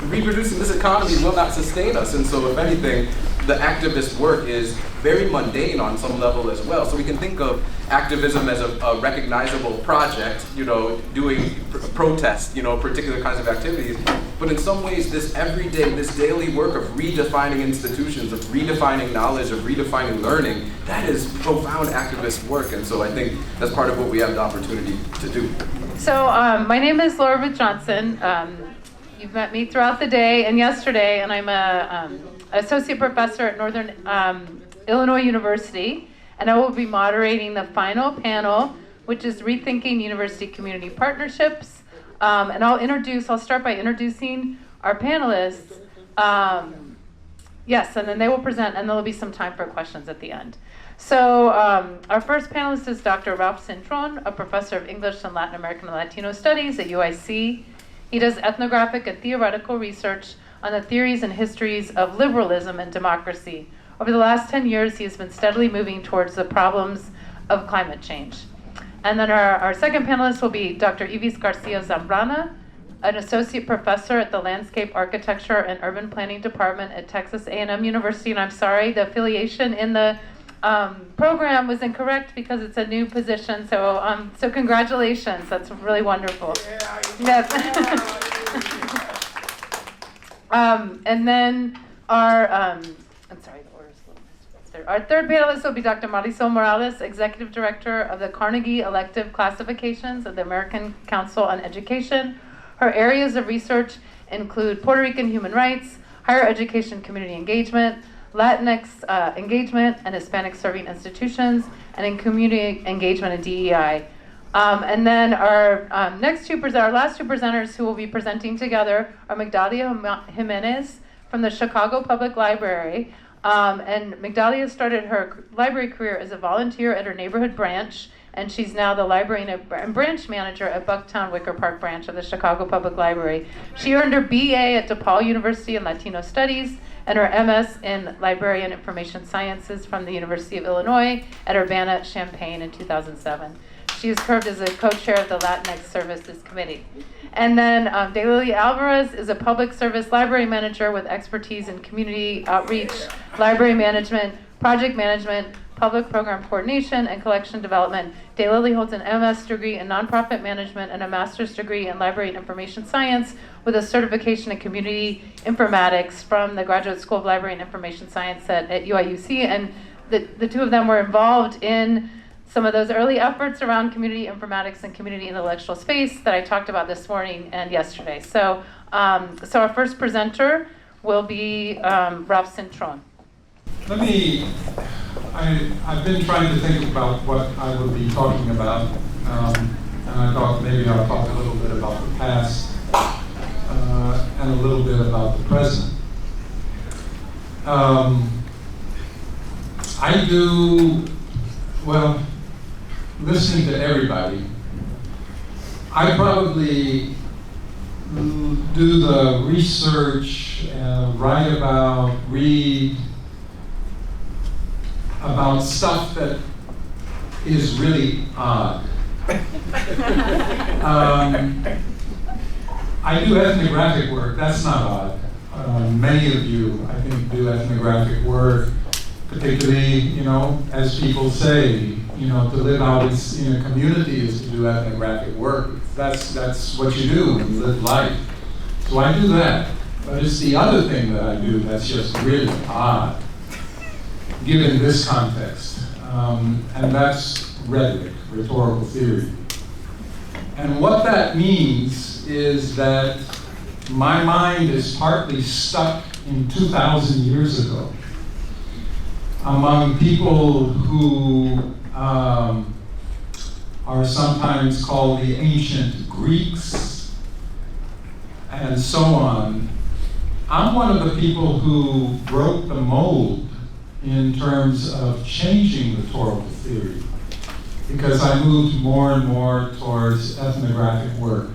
Reproducing this economy will not sustain us, and so if anything, the activist work is very mundane on some level as well. So we can think of activism as a recognizable project, doing protests, particular kinds of activities. But in some ways, this everyday, this daily work of redefining institutions, of redefining knowledge, of redefining learning, that is profound activist work. And so I think that's part of what we have the opportunity to do. So my name is Laura Ruth Johnson. You've met me throughout the day and yesterday, and I'm an associate professor at Northern Illinois University, and I will be moderating the final panel, which is Rethinking University Community Partnerships. And I'll start by introducing our panelists. Yes, and then they will present, and there will be some time for questions at the end. So our first panelist is Dr. Ralph Cintron, a professor of English and Latin American and Latino Studies at UIC. He does ethnographic and theoretical research on the theories and histories of liberalism and democracy. Over the last 10 years, he has been steadily moving towards the problems of climate change. And then our second panelist will be Dr. Ivis Garcia Zambrana, an associate professor at the Landscape Architecture and Urban Planning Department at Texas A&M University. And I'm sorry, the affiliation in the program was incorrect because it's a new position. So congratulations, that's really wonderful. Yes. And then our our third panelist will be Dr. Marisol Morales, Executive Director of the Carnegie Elective Classifications of the American Council on Education. Her areas of research include Puerto Rican human rights, higher education community engagement, Latinx engagement, and Hispanic serving institutions, and in community engagement and DEI. And then our last two presenters who will be presenting together are Migdalia Jimenez from the Chicago Public Library. And Migdalia started her library career as a volunteer at her neighborhood branch, and she's now the library and branch manager at Bucktown Wicker Park branch of the Chicago Public Library. She earned her BA at DePaul University in Latino Studies and her MS in Library and Information Sciences from the University of Illinois at Urbana-Champaign in 2007. She has served as a co-chair of the Latinx Services Committee. And then Daylily Alvarez is a public service library manager with expertise in community outreach, library management, project management, public program coordination, and collection development. Daylily holds an MS degree in nonprofit management and a master's degree in library and information science with a certification in community informatics from the Graduate School of Library and Information Science at UIUC. And the two of them were involved in some of those early efforts around community informatics and community intellectual space that I talked about this morning and yesterday. So our first presenter will be Ralph Cintron. I've been trying to think about what I will be talking about, and I thought maybe I'll talk a little bit about the past and a little bit about the present. Listening to everybody, I probably do the research, write about, read about stuff that is really odd. I do ethnographic work, that's not odd. Many of you, I think, do ethnographic work, particularly, as people say, to live out in a community is to do ethnographic work. That's what you do when you live life. So I do that. But it's the other thing that I do that's just really odd, given this context. And that's rhetoric, rhetorical theory. And what that means is that my mind is partly stuck in 2,000 years ago among people who are sometimes called the ancient Greeks and so on. I'm one of the people who broke the mold in terms of changing rhetorical theory because I moved more and more towards ethnographic work.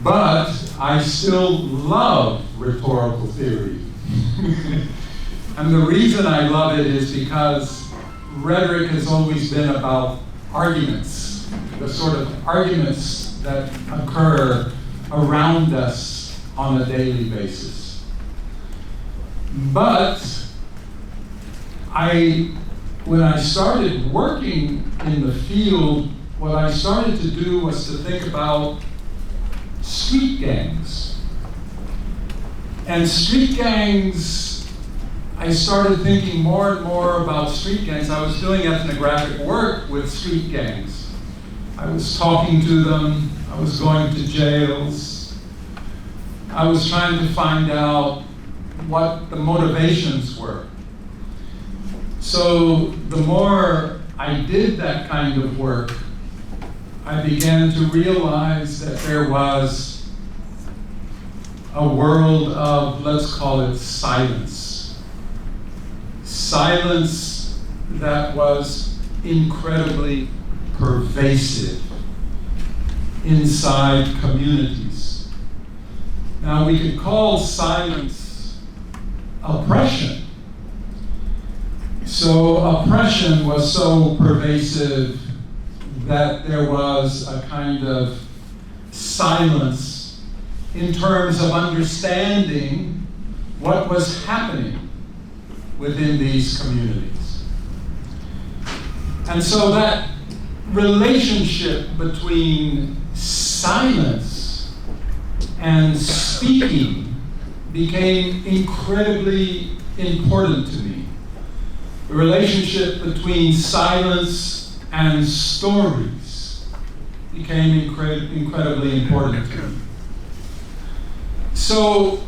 But I still love rhetorical theory. And the reason I love it is because rhetoric has always been about arguments, the sort of arguments that occur around us on a daily basis. But when I started working in the field, what I started to do was to think about street gangs. And street gangs, I started thinking more and more about street gangs. I was doing ethnographic work with street gangs. I was talking to them. I was going to jails. I was trying to find out what the motivations were. So the more I did that kind of work, I began to realize that there was a world of, let's call it silence. Silence that was incredibly pervasive inside communities. Now we could call silence oppression. So oppression was so pervasive that there was a kind of silence in terms of understanding what was happening within these communities. And so that relationship between silence and speaking became incredibly important to me. The relationship between silence and stories became incredibly important to me. So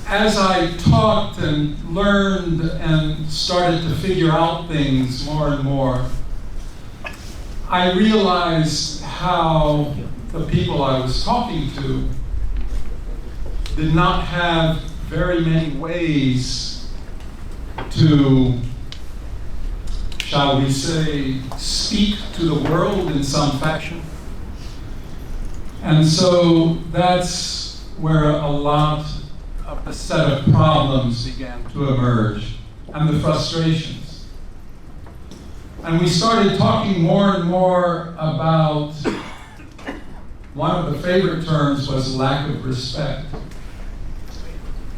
as I talked and learned and started to figure out things more and more, I realized how the people I was talking to did not have very many ways to, shall we say, speak to the world in some fashion. And so that's where a lot of the set of problems began to emerge and the frustrations. And we started talking more and more about, one of the favorite terms was lack of respect.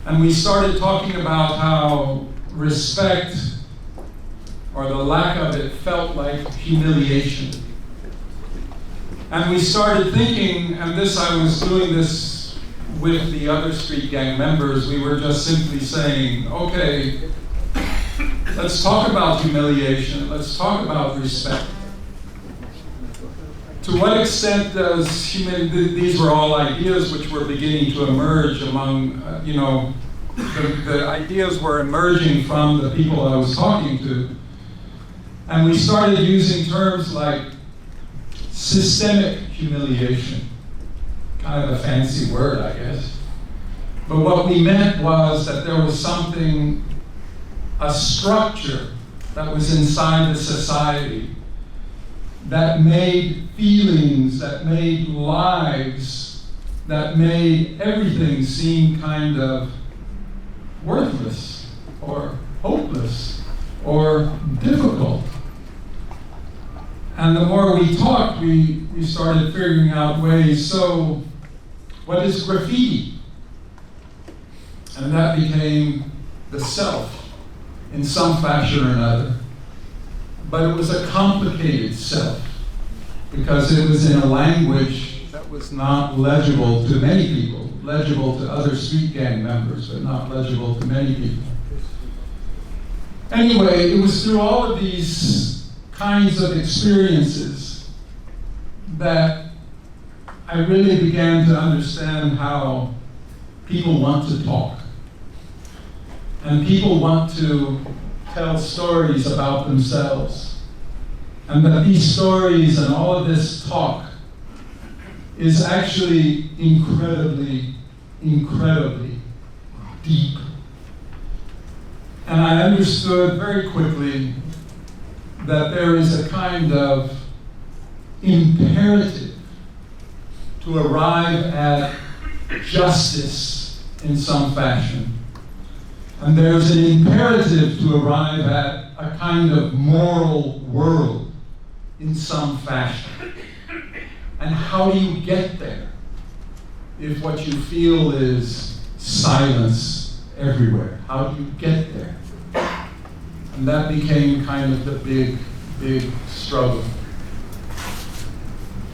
And we started talking about how respect, or the lack of it, felt like humiliation. And we started thinking, and this, I was doing this with the other street gang members, we were just simply saying, okay, let's talk about humiliation, let's talk about respect. To what extent does these were all ideas which were beginning to emerge among, the ideas were emerging from the people I was talking to. And we started using terms like systemic humiliation, kind of a fancy word, I guess. But what we meant was that there was something, a structure that was inside the society that made feelings, that made lives, that made everything seem kind of worthless or hopeless or difficult. And the more we talked, we started figuring out ways. So, what is graffiti? And that became the self in some fashion or another. But it was a complicated self because it was in a language that was not legible to many people, legible to other street gang members, but not legible to many people. Anyway, it was through all of these kinds of experiences that I really began to understand how people want to talk. And people want to tell stories about themselves. And that these stories and all of this talk is actually incredibly, incredibly deep. And I understood very quickly that there is a kind of imperative to arrive at justice in some fashion. And there's an imperative to arrive at a kind of moral world in some fashion. And how do you get there if what you feel is silence everywhere? How do you get there? And that became kind of the big, big struggle.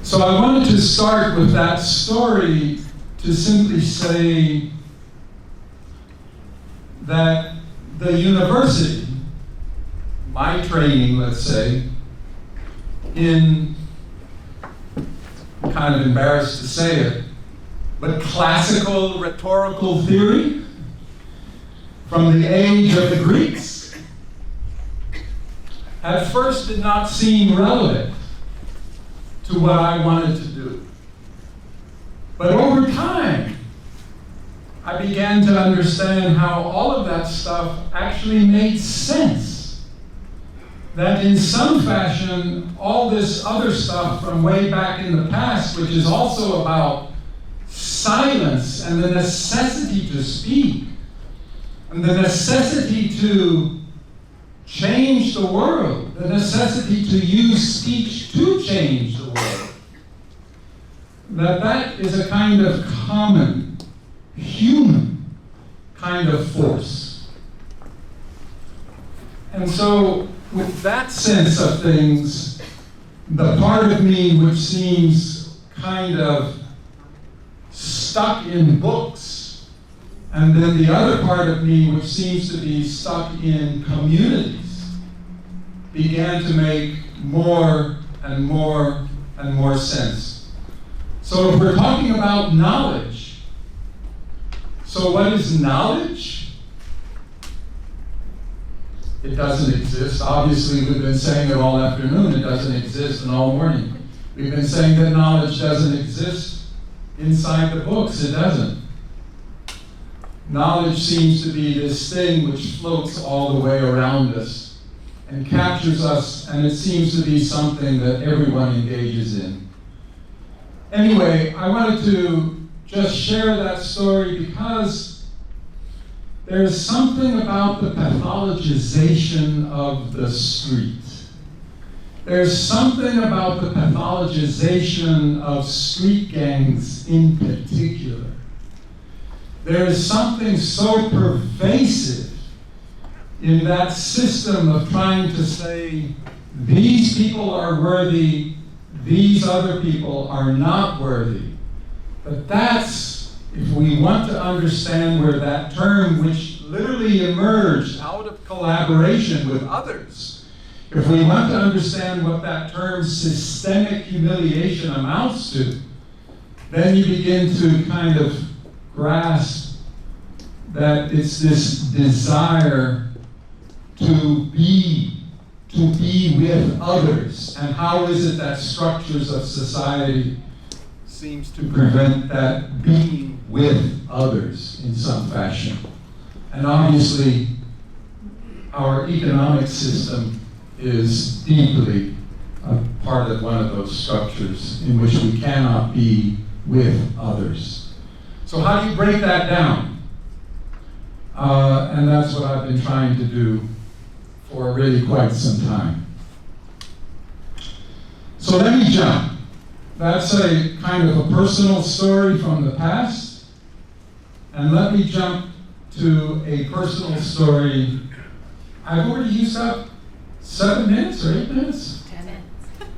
So I wanted to start with that story to simply say that the university, my training, let's say, in I'm kind of embarrassed to say it, but classical rhetorical theory from the age of the Greeks at first did not seem relevant to what I wanted to do. But over time, I began to understand how all of that stuff actually made sense. That in some fashion, all this other stuff from way back in the past, which is also about silence and the necessity to speak, and the necessity to change the world, the necessity to use speech to change the world, that is a kind of common, human kind of force. And so, with that sense of things, the part of me which seems kind of stuck in books, and then the other part of me which seems to be stuck in communities, began to make more and more and more sense. So if we're talking about knowledge, so what is knowledge? It doesn't exist. Obviously, we've been saying it all afternoon. It doesn't exist, and all morning. We've been saying that knowledge doesn't exist inside the books. It doesn't. Knowledge seems to be this thing which floats all the way around us and captures us, and it seems to be something that everyone engages in. Anyway, I wanted to just share that story because there's something about the pathologization of the street. There's something about the pathologization of street gangs in particular. There is something so pervasive in that system of trying to say, these people are worthy, these other people are not worthy. But that's, if we want to understand where that term, which literally emerged out of collaboration with others, if we want to understand what that term systemic humiliation amounts to, then you begin to kind of grasp that it's this desire to be with others. And how is it that structures of society seems to prevent that being with others in some fashion? And obviously, our economic system is deeply a part of one of those structures in which we cannot be with others. So how do you break that down? And that's what I've been trying to do for really quite some time. So let me jump. That's a kind of a personal story from the past. And let me jump to a personal story. I've already used up 7 minutes or 8 minutes? 10 minutes.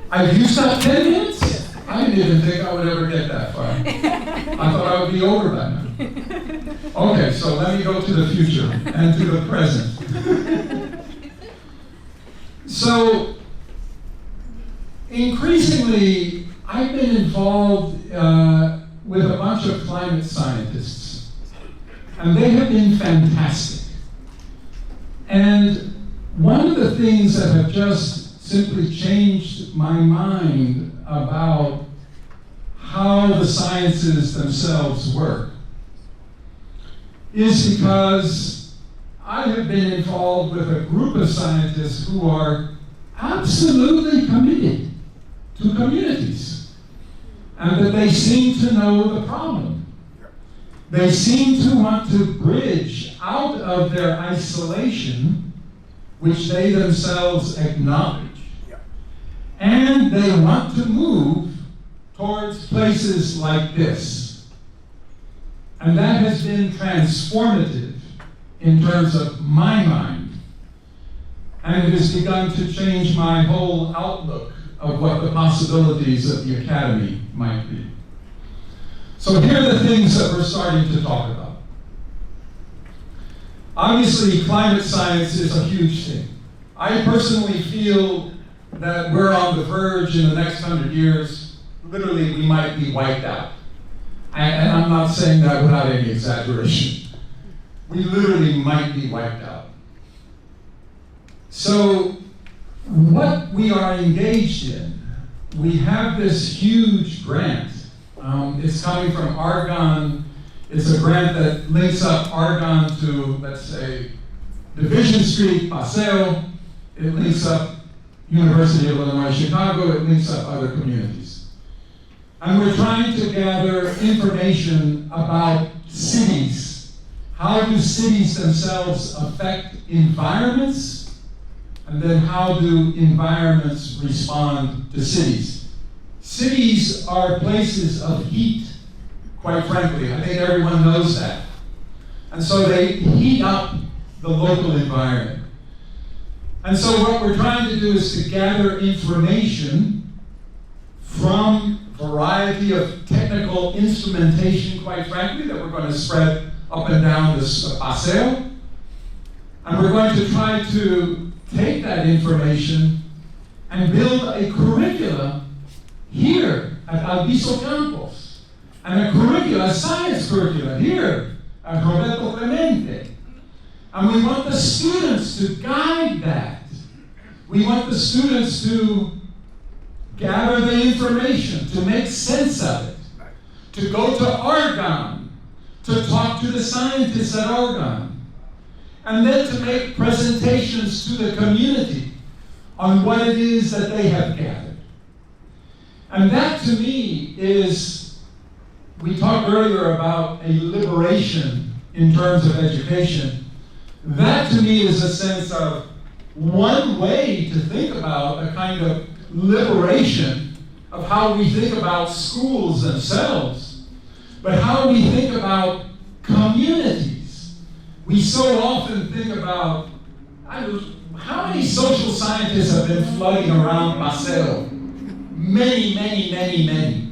I've used up 10 minutes? I didn't even think I would ever get that far. I thought I would be over by now. Okay, so let me go to the future and to the present. So, increasingly, I've been involved with a bunch of climate scientists, and they have been fantastic. And one of the things that have just simply changed my mind about how the sciences themselves work is because I have been involved with a group of scientists who are absolutely committed to communities, and that they seem to know the problem. They seem to want to bridge out of their isolation, which they themselves acknowledge, and they want to move towards places like this. And that has been transformative in terms of my mind. And it has begun to change my whole outlook of what the possibilities of the academy might be. So here are the things that we're starting to talk about. Obviously, climate science is a huge thing. I personally feel that we're on the verge in the next 100 years literally we might be wiped out. And I'm not saying that without any exaggeration. We literally might be wiped out. So what we are engaged in, we have this huge grant. It's coming from Argonne. It's a grant that links up Argonne to, let's say, Division Street, Paseo. It links up University of Illinois Chicago. It links up other communities. And we're trying to gather information about cities. How do cities themselves affect environments? And then how do environments respond to cities? Cities are places of heat, quite frankly. I think everyone knows that. And so they heat up the local environment. And so what we're trying to do is to gather information from a variety of technical instrumentation, quite frankly, that we're going to spread up and down this paseo. And we're going to try to take that information and build a curriculum here at Alviso Campus, and a science curriculum here at Roberto Clemente. And we want the students to guide that. We want the students to gather the information, to make sense of it, to go to Argonne, to talk to the scientists at Argonne, and then to make presentations to the community on what it is that they have gathered. And that to me is, we talked earlier about a liberation in terms of education. That to me is a sense of one way to think about a kind of liberation of how we think about schools themselves, but how we think about communities. We so often think about, how many social scientists have been flooding around Paseo? Many, many, many, many.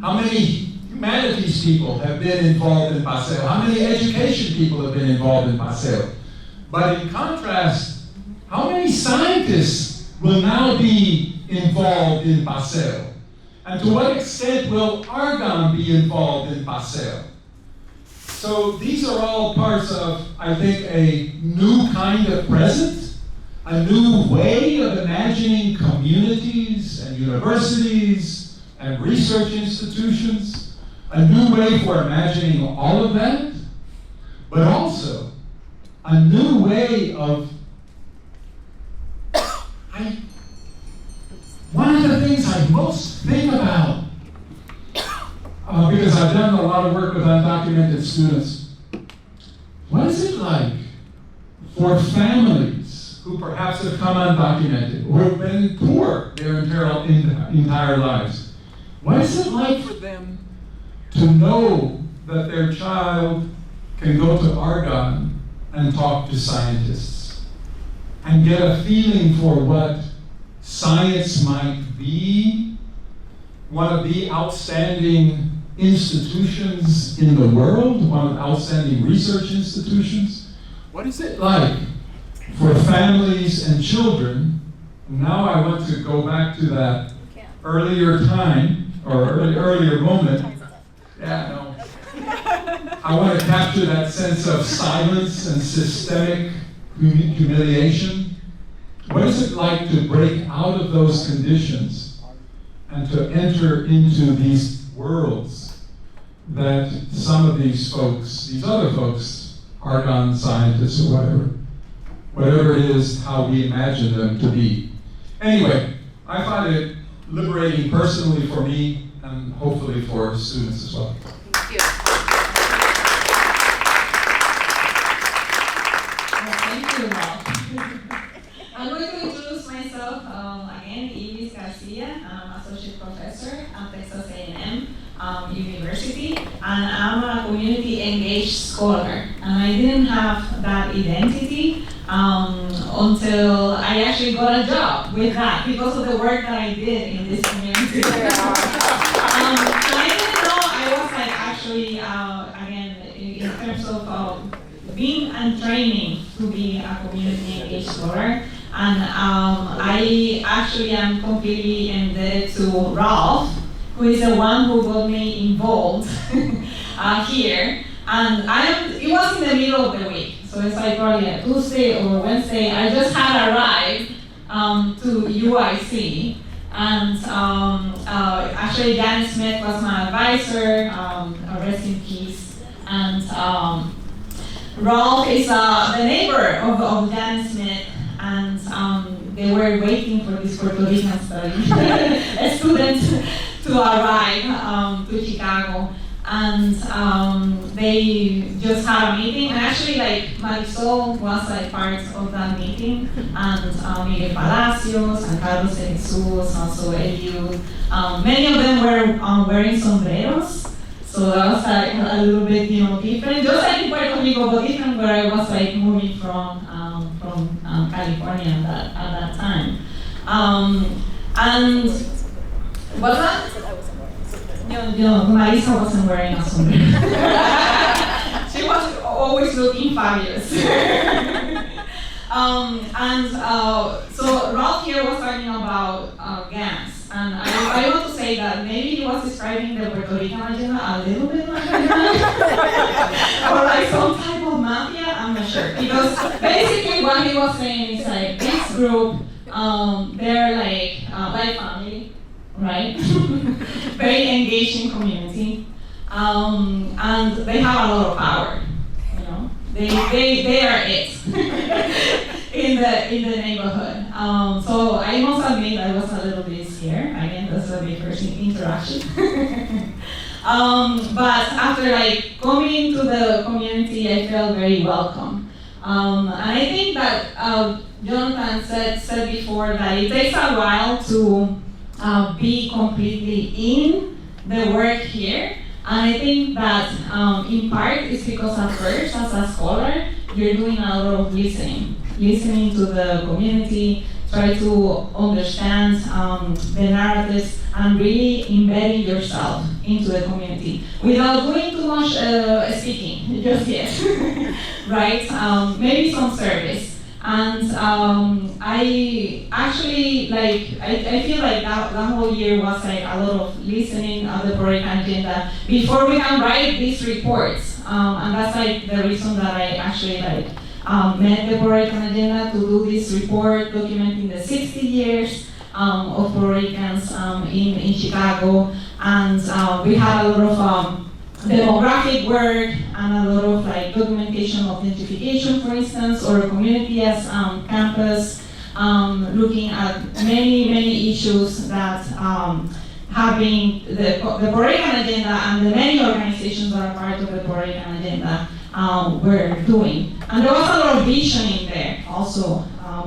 How many humanities people have been involved in Paseo? How many education people have been involved in Paseo? But in contrast, how many scientists will now be involved in Paseo? And to what extent will Argonne be involved in Paseo? So these are all parts of, I think, a new kind of present, a new way of imagining communities and universities and research institutions, a new way for imagining all of that, but also a new way of, one of the things I most think about, because I've done a lot of work with undocumented students, what is it like for families who perhaps have come undocumented or have been poor their entire lives? What is it like for them to know that their child can go to Argonne and talk to scientists and get a feeling for what science might be, one of the outstanding institutions in the world, one of the outstanding research institutions? What is it like for families and children? Now I want to go back to that earlier time, or earlier moment. Yeah, no. I want to capture that sense of silence and systemic humiliation. What is it like to break out of those conditions and to enter into these worlds that some of these folks, these other folks, Argonne scientists or whatever it is, how we imagine them to be. Anyway, I find it liberating personally for me and hopefully for students as well. Thank you. Thank you, Rob. I'm going to introduce myself again, Marvin Garcia. I'm Associate Professor at Texas A&M University, and I'm a community engaged scholar. And I didn't have that identity until I actually got a job with that because of the work that I did in this community. I didn't know I was like actually, again, in terms of being and training to be a community engaged scholar. And I actually am completely indebted to Ralph who is the one who got me involved here. And it was in the middle of the week, so it's like probably a Tuesday or Wednesday. I just had arrived to UIC, and actually Danny Smith was my advisor, rest in peace, and Rolf is the neighbor of Danny Smith, and they were waiting for this Puerto Rican student to arrive to Chicago. And they just had a meeting, and actually like Marisol was like part of that meeting, and Miguel Palacios and Carlos de Jesus, also Eliud. Many of them were wearing sombreros, so that was like a little bit, different. Just like in Puerto Rico, but different where I was like moving from California at that time. And what's that? Marisa wasn't wearing a sombrero. She was always looking fabulous. So Ralph here was talking about gangs, and I want to say that maybe he was describing the Puerto Rican agenda a little bit like a gang, or like some type of mafia, I'm not sure. Because basically what he was saying is like this group, they're like family. Right? Very engaging community, and they have a lot of power. They are it in the neighborhood. So I must admit I was a little bit scared. Again, that's a big first interaction. But after like coming into the community, I felt very welcome. And I think that Jonathan said before that it takes a while to be completely in the work here. And I think that in part it's because at first, as a scholar, you're doing a lot of listening to the community, try to understand the narratives, and really embedding yourself into the community without doing too much speaking just yet, right? Maybe some service. And I actually, I feel like that whole year was like a lot of listening at the Puerto Rican agenda before we can write these reports. And that's like the reason that I actually met the Puerto Rican agenda to do this report documenting the 60 years of Puerto Ricans in Chicago. And we had a lot of demographic work and a lot of documentation of gentrification, for instance, or community as campus, looking at many issues that have been the Puerto Rican agenda and the many organizations that are part of the Puerto Rican agenda were doing. And there was a lot of visioning there also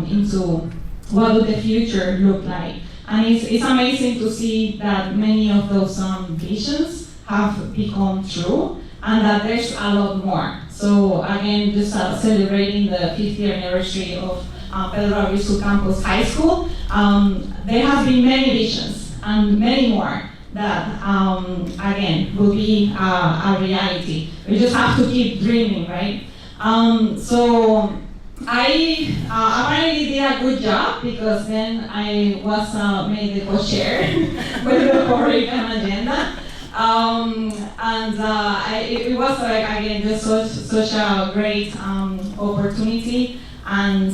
into what would the future look like. And it's amazing to see that many of those visions have become true, and that there's a lot more. So again, just celebrating the 50th anniversary of Pedro Arbizu Campos High School, there have been many visions and many more that, again, will be a reality. We just have to keep dreaming, right? So I apparently did a good job, because then I was made the co-chair with the Puerto Rican agenda. It was again just such a great opportunity, and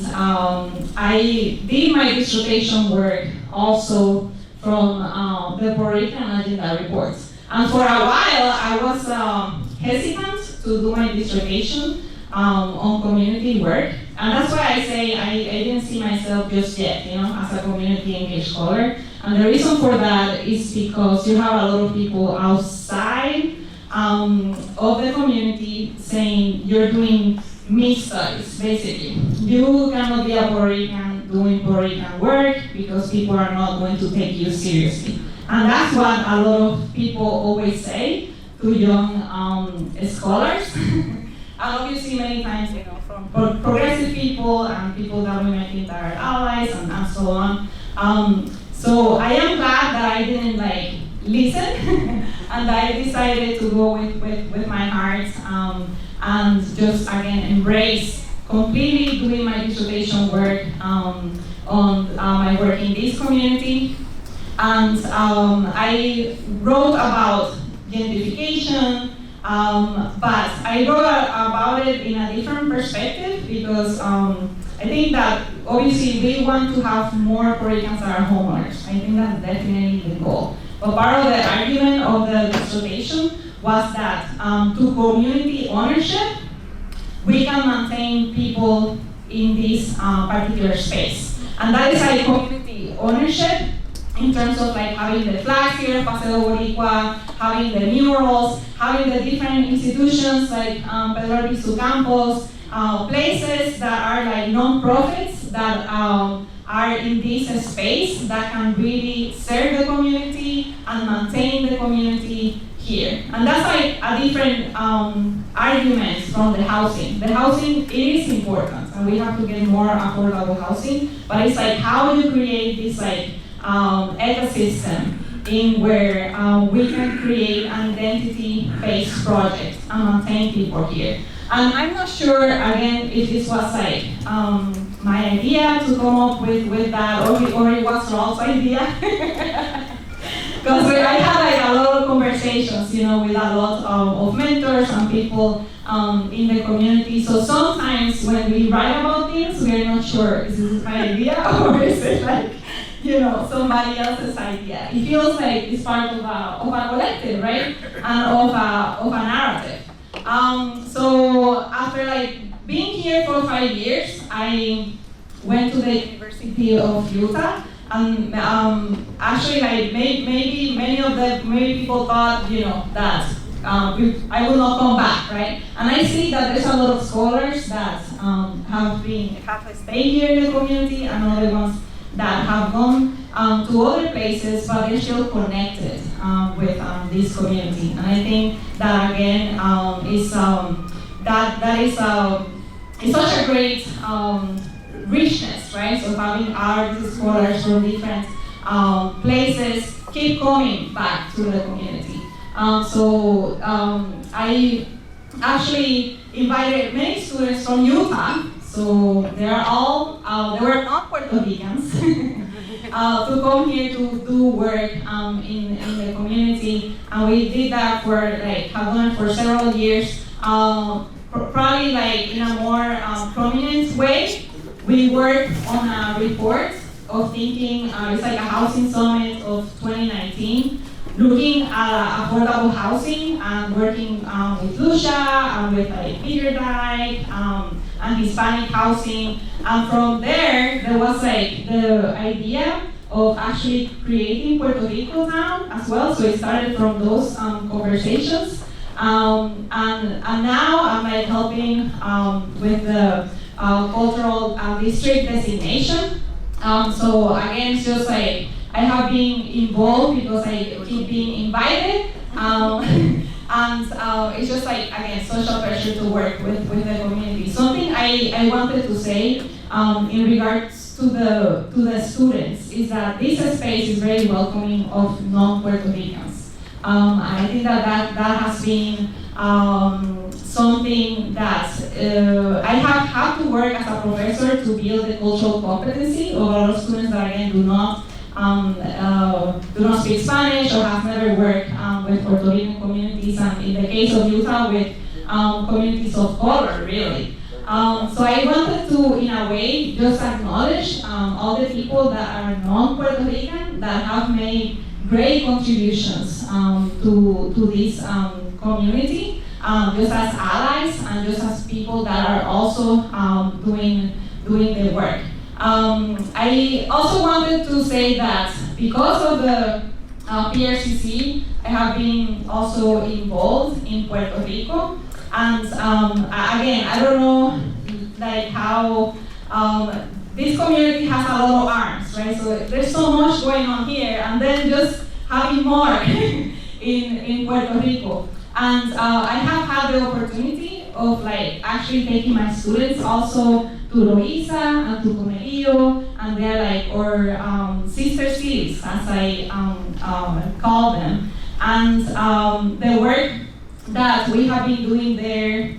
I did my dissertation work also from the Puerto Rican agenda reports. And for a while I was hesitant to do my dissertation on community work, and that's why I say I didn't see myself just yet, as a community engaged scholar. And the reason for that is because you have a lot of people outside of the community saying you're doing studies, basically. You cannot be a Puerto Rican doing Puerto Rican work because people are not going to take you seriously. And that's what a lot of people always say to young scholars. And obviously many times, from progressive people and people that we might think that are allies and so on. So I am glad that I didn't listen and I decided to go with my heart and just again embrace completely doing my dissertation work on my work in this community. And I wrote about gentrification, but I wrote about it in a different perspective because I think that obviously we want to have more Puerto Ricans that are homeowners. I think that's definitely the goal. But part of the argument of the dissertation was that through community ownership, we can maintain people in this particular space. And that is like community ownership in terms of like having the flags here, Paseo Boricua, having the murals, having the different institutions like Pedro Albizu Campos, places that are like non-profits that are in this space that can really serve the community and maintain the community here. And that's like a different argument from the housing. The housing is important and we have to get more affordable housing, but it's like how you create this like ecosystem in where we can create an identity-based project and maintain people here. And I'm not sure, again, if this was like my idea to come up with that, or it was Rolf's idea. Because I had like a lot of conversations, you know, with a lot of mentors and people in the community. So sometimes when we write about things, we're not sure, is this my idea or is it like, you know, somebody else's idea. It feels like it's part of a collective, right? And of a narrative. So after like being here for 5 years, I went to the University of Utah. And actually, like maybe people thought, you know, that I will not come back, right? And I see that there's a lot of scholars that have stayed here in the community, and other ones that have gone to other places, but they're still connected with this community. And I think that again is such a great richness, right? So having artists, scholars from different places keep coming back to the community. I actually invited many students from Utah. So they were not Puerto Ricans, to come here to do work in the community. And we did that have done it for several years, probably like in a more prominent way. We worked on a report of thinking, it's like a housing summit of 2019, looking at affordable housing and working with Lucia and with like Peter Dyke and Hispanic housing. And from there was like the idea of actually creating Puerto Rico Town as well. So it started from those conversations. And now I'm like helping with the cultural district designation. So again, it's just like I have been involved because I keep being invited, and it's just like again social pressure to work with the community. Something I wanted to say in regards to the students is that this space is very welcoming of non-Puerto Ricans. I think that has been something that I have had to work as a professor to build the cultural competency of a lot of students that again do not speak Spanish or have never worked with Puerto Rican communities, and in the case of Utah with communities of color, really. So I wanted to, in a way, just acknowledge all the people that are non-Puerto Rican that have made great contributions to this community, just as allies and just as people that are also doing the work. I also wanted to say that because of the PRCC, I have been also involved in Puerto Rico, and again, I don't know like how this community has a lot of arms, right? So there's so much going on here, and then just having more in Puerto Rico. And I have had the opportunity of like actually taking my students also to Loíza and to Comerío, and they're like our sister cities, as I call them. And the work that we have been doing there,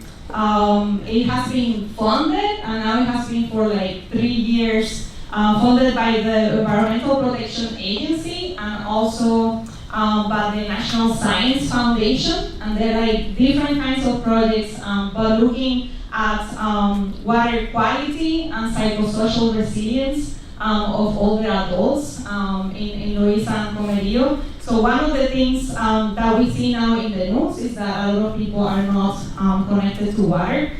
it has been funded, and now it has been for like 3 years funded by the Environmental Protection Agency and also by the National Science Foundation. And they're like different kinds of projects, but looking at water quality and psychosocial resilience of older adults in Loíza and Comerío. So one of the things that we see now in the news is that a lot of people are not connected to water.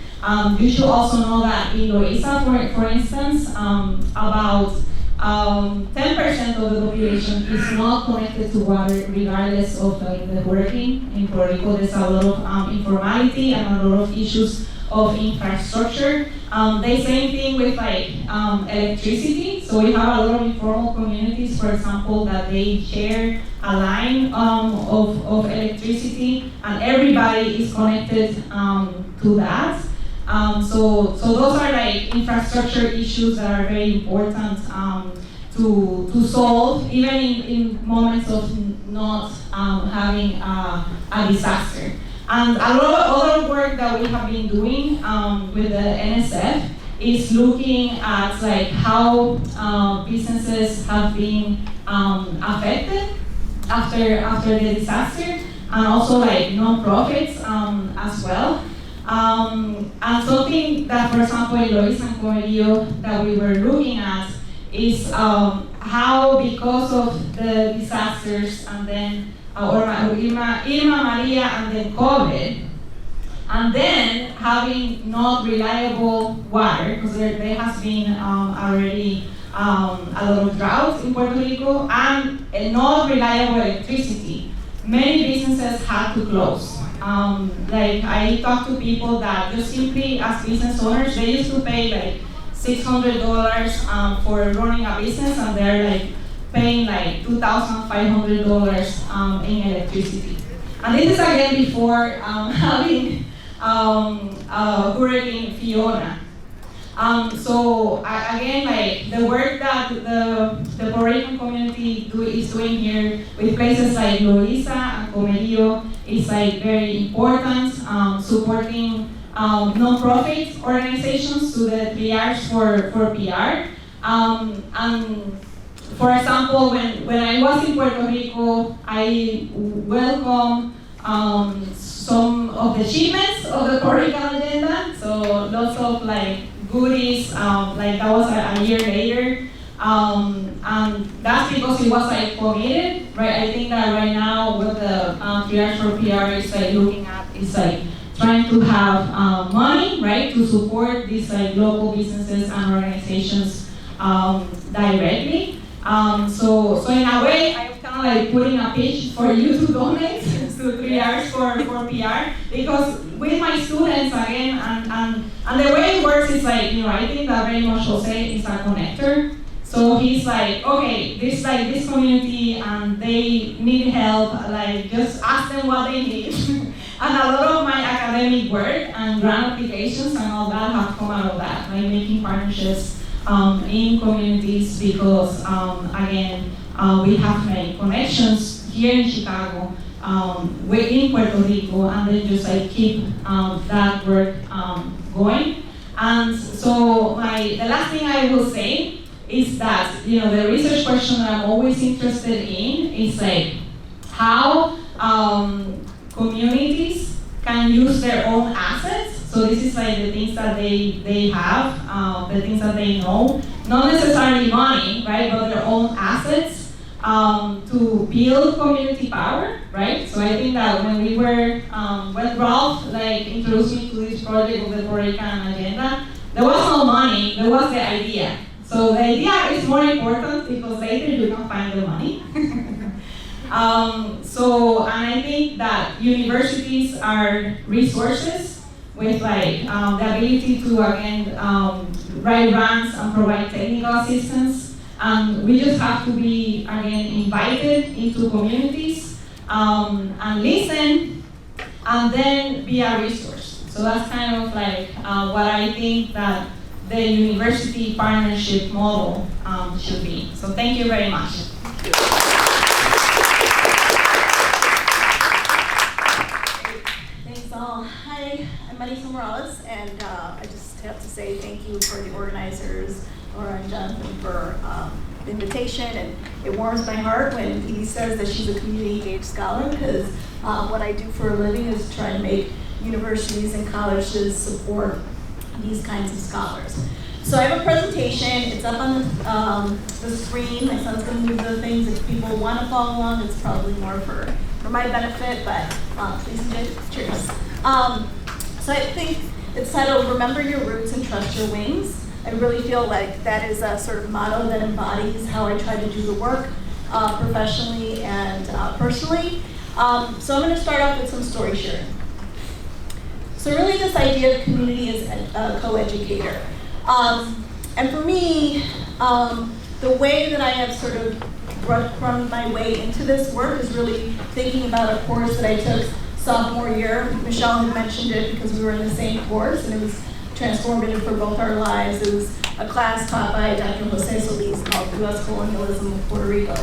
You should also know that in Loíza, for instance, about 10% of the population is not connected to water regardless of the hurricane. In Puerto Rico, there's a lot of informality and a lot of issues of infrastructure. The same thing with electricity. So we have a lot of informal communities, for example, that they share a line of electricity, and everybody is connected to that. So those are like infrastructure issues that are very important to solve, even in moments of not having a disaster. And a lot of other work that we have been doing with the NSF is looking at like how businesses have been affected after the disaster, and also like nonprofits as well. And something that, for example, in Loíza and Comerío that we were looking at is how, because of the disasters and then Irma, Maria, and then COVID, and then having not reliable water, because there has been already a lot of drought in Puerto Rico, and not reliable electricity, many businesses had to close. Like I talked to people that just simply as business owners, they used to pay like $600 for running a business, and they're like paying like $2,500 in electricity. And this is again before having Hurricane Fiona. So again, like the work that the Puerto Rican community is doing here with places like Loíza and Comerío is like very important, supporting non-profit organizations to the triage for PR. And for example, when I was in Puerto Rico, I welcome some of the achievements of the Puerto Rican agenda. So lots of like goodies, like that was a year later. And that's because it was like committed, right? I think that right now what the triage for PR is like looking at is like trying to have money, right, to support these like local businesses and organizations directly. So in a way, I'm kind of like putting a pitch for you to donate to triage for PR, because with my students again, and the way it works is like, I think that very much Jose is a connector. So he's like, okay, this community and they need help, like just ask them what they need. And a lot of my academic work and grant applications and all that have come out of that, like making partnerships in communities, because again, we have made connections here in Chicago, in Puerto Rico, and then just like keep that work going. And so the last thing I will say is that, the research question that I'm always interested in is like how communities can use their own assets. So this is like the things that they have, the things that they know, not necessarily money, right, but their own assets to build community power, right? So I think that when we were, when Ralph like introduced me to this project of the Puerto Rican agenda, there was no money, there was the idea. So the idea is more important because later you can find the money. And I think that universities are resources with like the ability to again write grants and provide technical assistance. And we just have to be again invited into communities and listen, and then be a resource. So that's kind of like what I think that the university partnership model should be. So thank you very much. Thanks all. Hi, I'm Vanessa Morales, and I just have to say thank you for the organizers, Laura and Jonathan, for the invitation. And it warms my heart when Evie says that she's a community engaged scholar, because what I do for a living is try to make universities and colleges support these kinds of scholars. So I have a presentation. It's up on the screen. My son's going to move the things. If people want to follow along, it's probably more for my benefit, but please enjoy. Cheers. So I think it's titled Remember Your Roots and Trust Your Wings. I really feel like that is a sort of motto that embodies how I try to do the work professionally and personally. So I'm going to start off with some story sharing. So really this idea of community is a co-educator. And for me, the way that I have sort of run my way into this work is really thinking about a course that I took sophomore year. Michelle had mentioned it because we were in the same course, and it was transformative for both our lives. It was a class taught by Dr. Jose Solis called U.S. Colonialism of Puerto Rico.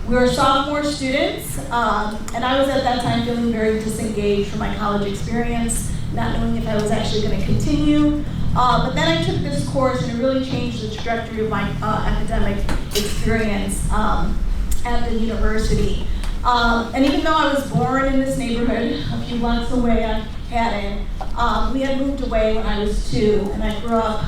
We were sophomore students, and I was at that time feeling very disengaged from my college experience, not knowing if I was actually going to continue. But then I took this course, and it really changed the trajectory of my academic experience at the university. And even though I was born in this neighborhood, a few blocks away on Haddon, we had moved away when I was 2, and I grew up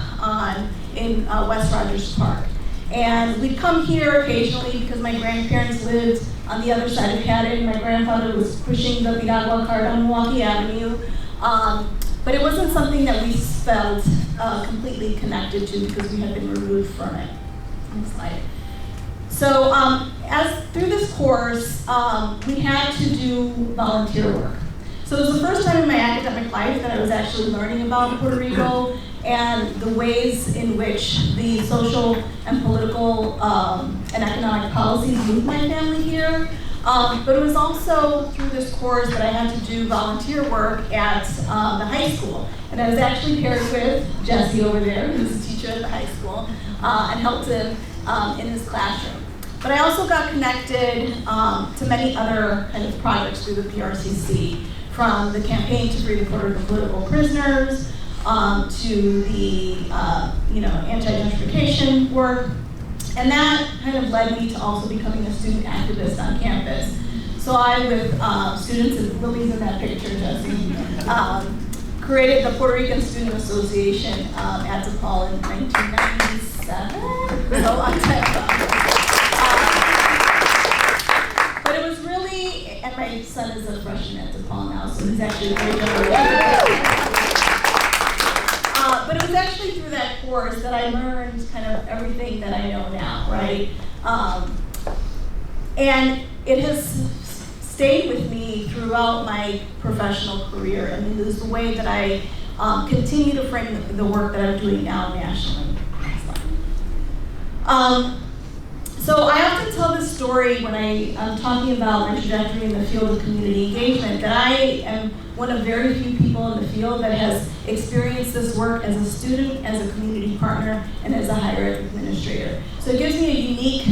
in West Rogers Park. And we'd come here occasionally because my grandparents lived on the other side of Haddon. My grandfather was pushing the Piragua cart on Milwaukee Avenue. But it wasn't something that we felt completely connected to because we had been removed from it. Next slide. So as through this course, we had to do volunteer work. So it was the first time in my academic life that I was actually learning about Puerto Rico and the ways in which the social and political and economic policies moved my family here. But it was also through this course that I had to do volunteer work at the high school. And I was actually paired with Jesse over there, who's a teacher at the high school, and helped him in his classroom. But I also got connected to many other kind of projects through the PRCC, from the campaign to free the Puerto Rican political prisoners, to the anti-gentrification work. And that kind of led me to also becoming a student activist on campus. So I, with students, and Lily's in that picture, Jesse, created the Puerto Rican Student Association at DePaul in 1997, so a long time ago. But it was really, and my son is a freshman at DePaul now, so he's actually a great generation. But it was actually through that course that I learned kind of everything that I know now, right? And it has stayed with me throughout my professional career. I mean, it is the way that I continue to frame the work that I'm doing now nationally. So I often tell this story when I'm talking about my trajectory in the field of community engagement, that I am one of very few people in the field that has experienced this work as a student, as a community partner, and as a higher ed administrator. So it gives me a unique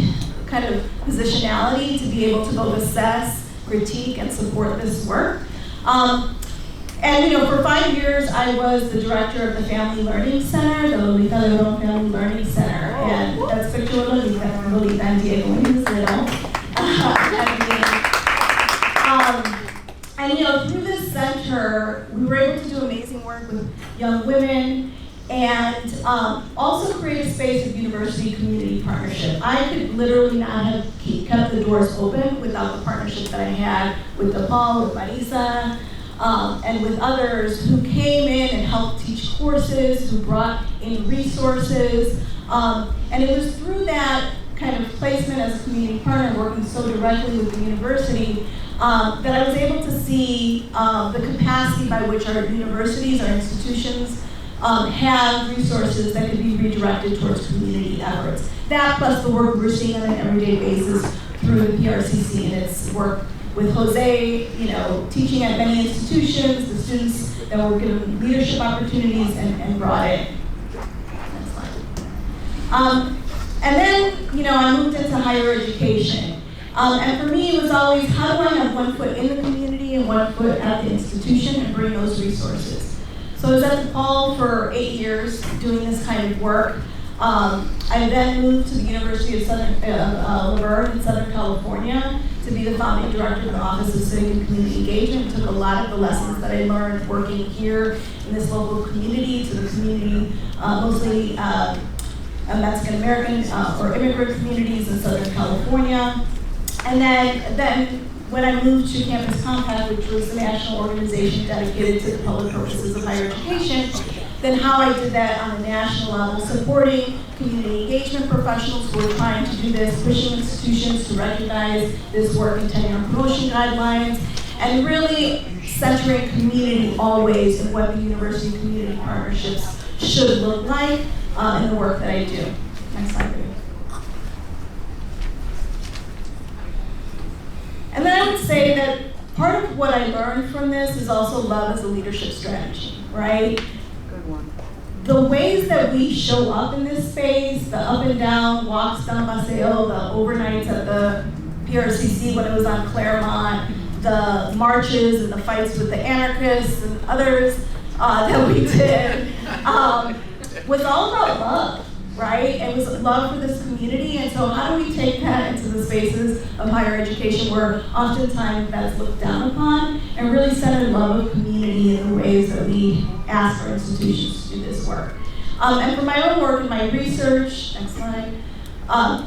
kind of positionality to be able to both assess, critique, and support this work. And for 5 years, I was the director of the Family Learning Center, the Lolita Lebron Family Learning Center. And that's picture of Lolita and Diego when he was little. And through this center, we were able to do amazing work with young women and also create a space of university community partnership. I could literally not have kept the doors open without the partnership that I had with DePaul, with Marisa, and with others who came in and helped teach courses, who brought in resources. And it was through that kind of placement as a community partner, working so directly with the university, that I was able to see the capacity by which our universities, our institutions, have resources that could be redirected towards community efforts. That plus the work we're seeing on an everyday basis through the PRCC and its work with Jose, teaching at many institutions, the students that were given leadership opportunities and brought in. Next slide. And then, I moved into higher education. And for me, it was always, how do I have one foot in the community and one foot at the institution and bring those resources? So I was at DePaul for 8 years doing this kind of work. I then moved to the University of Laverne in Southern California to be the founding director of the Office of Civic and Community Engagement. Took a lot of the lessons that I learned working here in this local community to the community, mostly Mexican American or immigrant communities in Southern California. And then when I moved to Campus Compact, which was a national organization dedicated to the public purposes of higher education, then how I did that on a national level, supporting community engagement professionals who are trying to do this, pushing institutions to recognize this work in tenure and promotion guidelines, and really centering community always in what the university community partnerships should look like in the work that I do. Next slide, please. And then I would say that part of what I learned from this is also love as a leadership strategy, right? Good one. The ways that we show up in this space, the up and down walks down Paseo, the overnights at the PRCC when it was on Claremont, the marches and the fights with the anarchists and others that we did, was all about love, right? It was love for this community, and so how do we take that into the spaces of higher education where oftentimes that's looked down upon, and really center love of community in the ways that we ask our institutions to do this work. And for my own work and my research, next slide,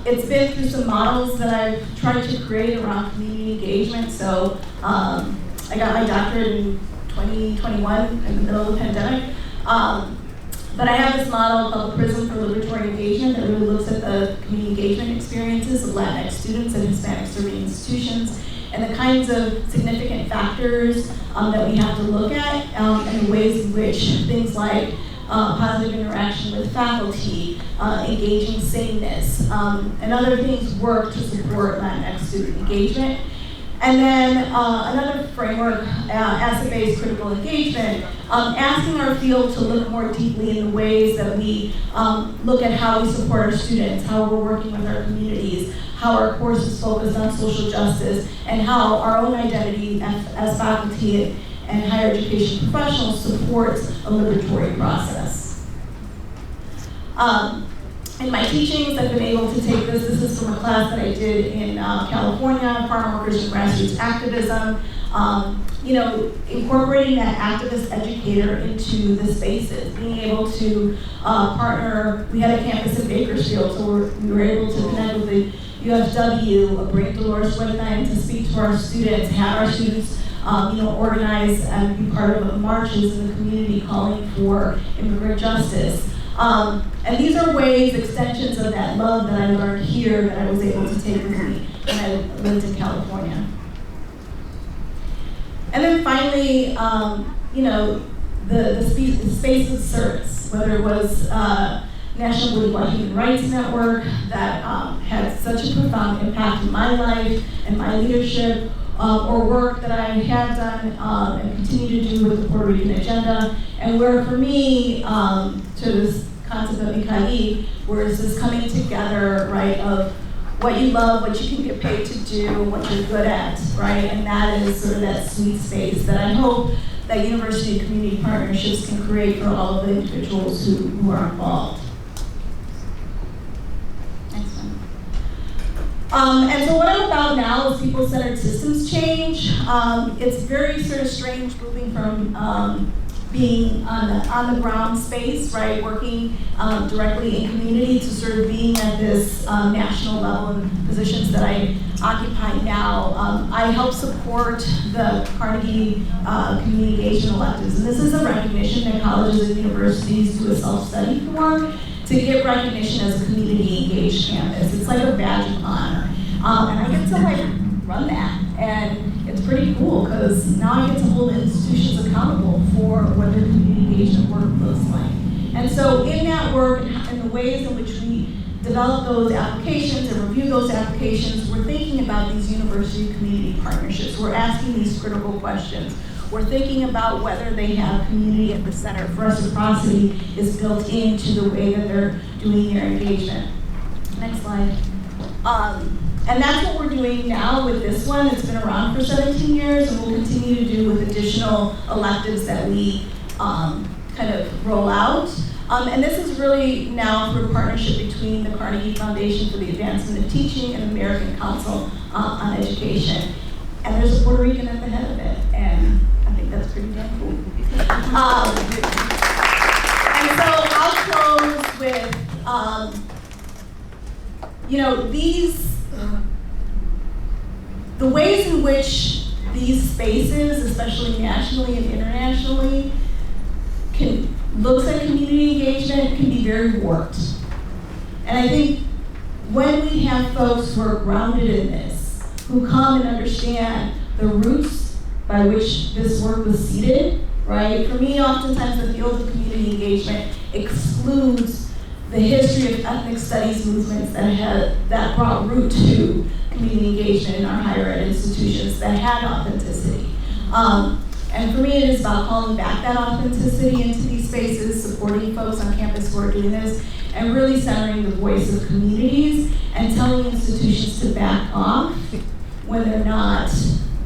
it's been through some models that I've tried to create around community engagement. So I got my doctorate in 2021 in the middle of the pandemic. But I have this model called the Prism for Liberatory Engagement that really looks at the community engagement experiences of Latinx students and Hispanic serving institutions and the kinds of significant factors that we have to look at and the ways in which things like positive interaction with faculty, engaging sameness, and other things work to support Latinx student engagement. And then another framework, asset-based critical engagement, asking our field to look more deeply in the ways that we look at how we support our students, how we're working with our communities, how our courses focus on social justice, and how our own identity as faculty and higher education professionals supports a liberatory process. In my teachings, I've been able to take this. This is from a class that I did in California, farm workers and grassroots activism. Incorporating that activist educator into the spaces, being able to partner. We had a campus in Bakersfield, so we were able to connect with the UFW, bring Dolores Huerta to speak to our students, have our students organize and be part of marches in the community calling for immigrant justice. And these are ways, extensions of that love that I learned here that I was able to take with me when I lived in California. And then finally, the space of service, whether it was National Bourgeois Human Rights Network that had such a profound impact in my life and my leadership, or work that I have done and continue to do with the Puerto Rican agenda, and where for me, to this concept of Icali, where it's this coming together, right, of what you love, what you can get paid to do, what you're good at, right, and that is sort of that sweet space that I hope that university and community partnerships can create for all of the individuals who are involved. And so what I'm about now is people-centered systems change. It's very sort of strange moving from being on the ground space, right, working directly in community to sort of being at this national level in positions that I occupy now. I help support the Carnegie Community Engagement Electives, and this is a recognition that colleges and universities do a self-study for, to get recognition as a community engaged campus. It's like a badge of honor. And I get to run that. And it's pretty cool because now I get to hold institutions accountable for what their community engagement work looks like. And so in that work and the ways in which we develop those applications and review those applications, we're thinking about these university community partnerships. We're asking these critical questions. We're thinking about whether they have community at the center. Reciprocity is built into the way that they're doing their engagement. Next slide. And that's what we're doing now with this one. It's been around for 17 years, and we'll continue to do with additional electives that we kind of roll out. And this is really now through a partnership between the Carnegie Foundation for the Advancement of Teaching and the American Council on Education. And there's a Puerto Rican at the head of it, and I think that's pretty damn cool. And so I'll close with, the ways in which these spaces, especially nationally and internationally, looks at community engagement can be very warped. And I think when we have folks who are grounded in this, who come and understand the roots by which this work was seeded, right? For me, oftentimes the field of community engagement excludes the history of ethnic studies movements that brought root to community engagement in our higher ed institutions that had authenticity. And for me, it is about calling back that authenticity into these spaces, supporting folks on campus who are doing this, and really centering the voice of communities and telling institutions to back off when they're not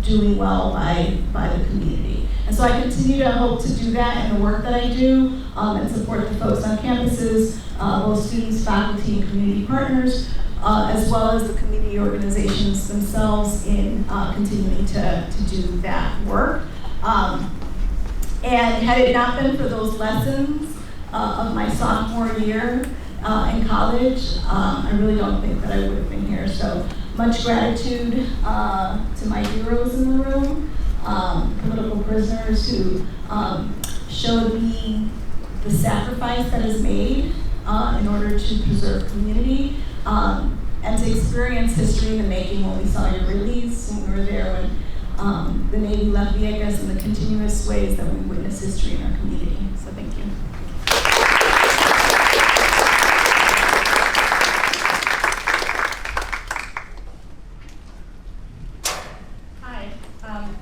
doing well by the community. And so I continue to hope to do that in the work that I do and support the folks on campuses, both students, faculty, and community partners, as well as the community organizations themselves in continuing to do that work. And had it not been for those lessons of my sophomore year in college, I really don't think that I would have been here. So much gratitude to my heroes in the room, political prisoners who showed me the sacrifice that is made in order to preserve community, and to experience history in the making when we saw your release, when we were there when the Navy left Vieques, and the continuous ways that we witness history in our community. So thank you. Hi,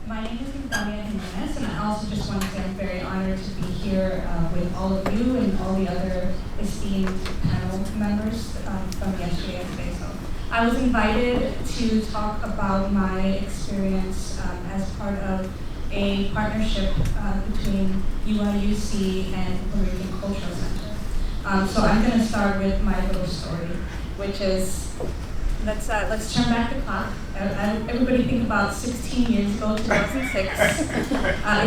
my name is Angelica Hernandez, and I also just want to say I'm very honored to be here with all of you and all the other esteemed panel members from yesterday and today. So I was invited to talk about my experience as part of a partnership between UIUC and Puerto Rican Cultural Center. So I'm going to start with my little story, which is, let's turn back the clock. Everybody think about 16 years ago, 2006,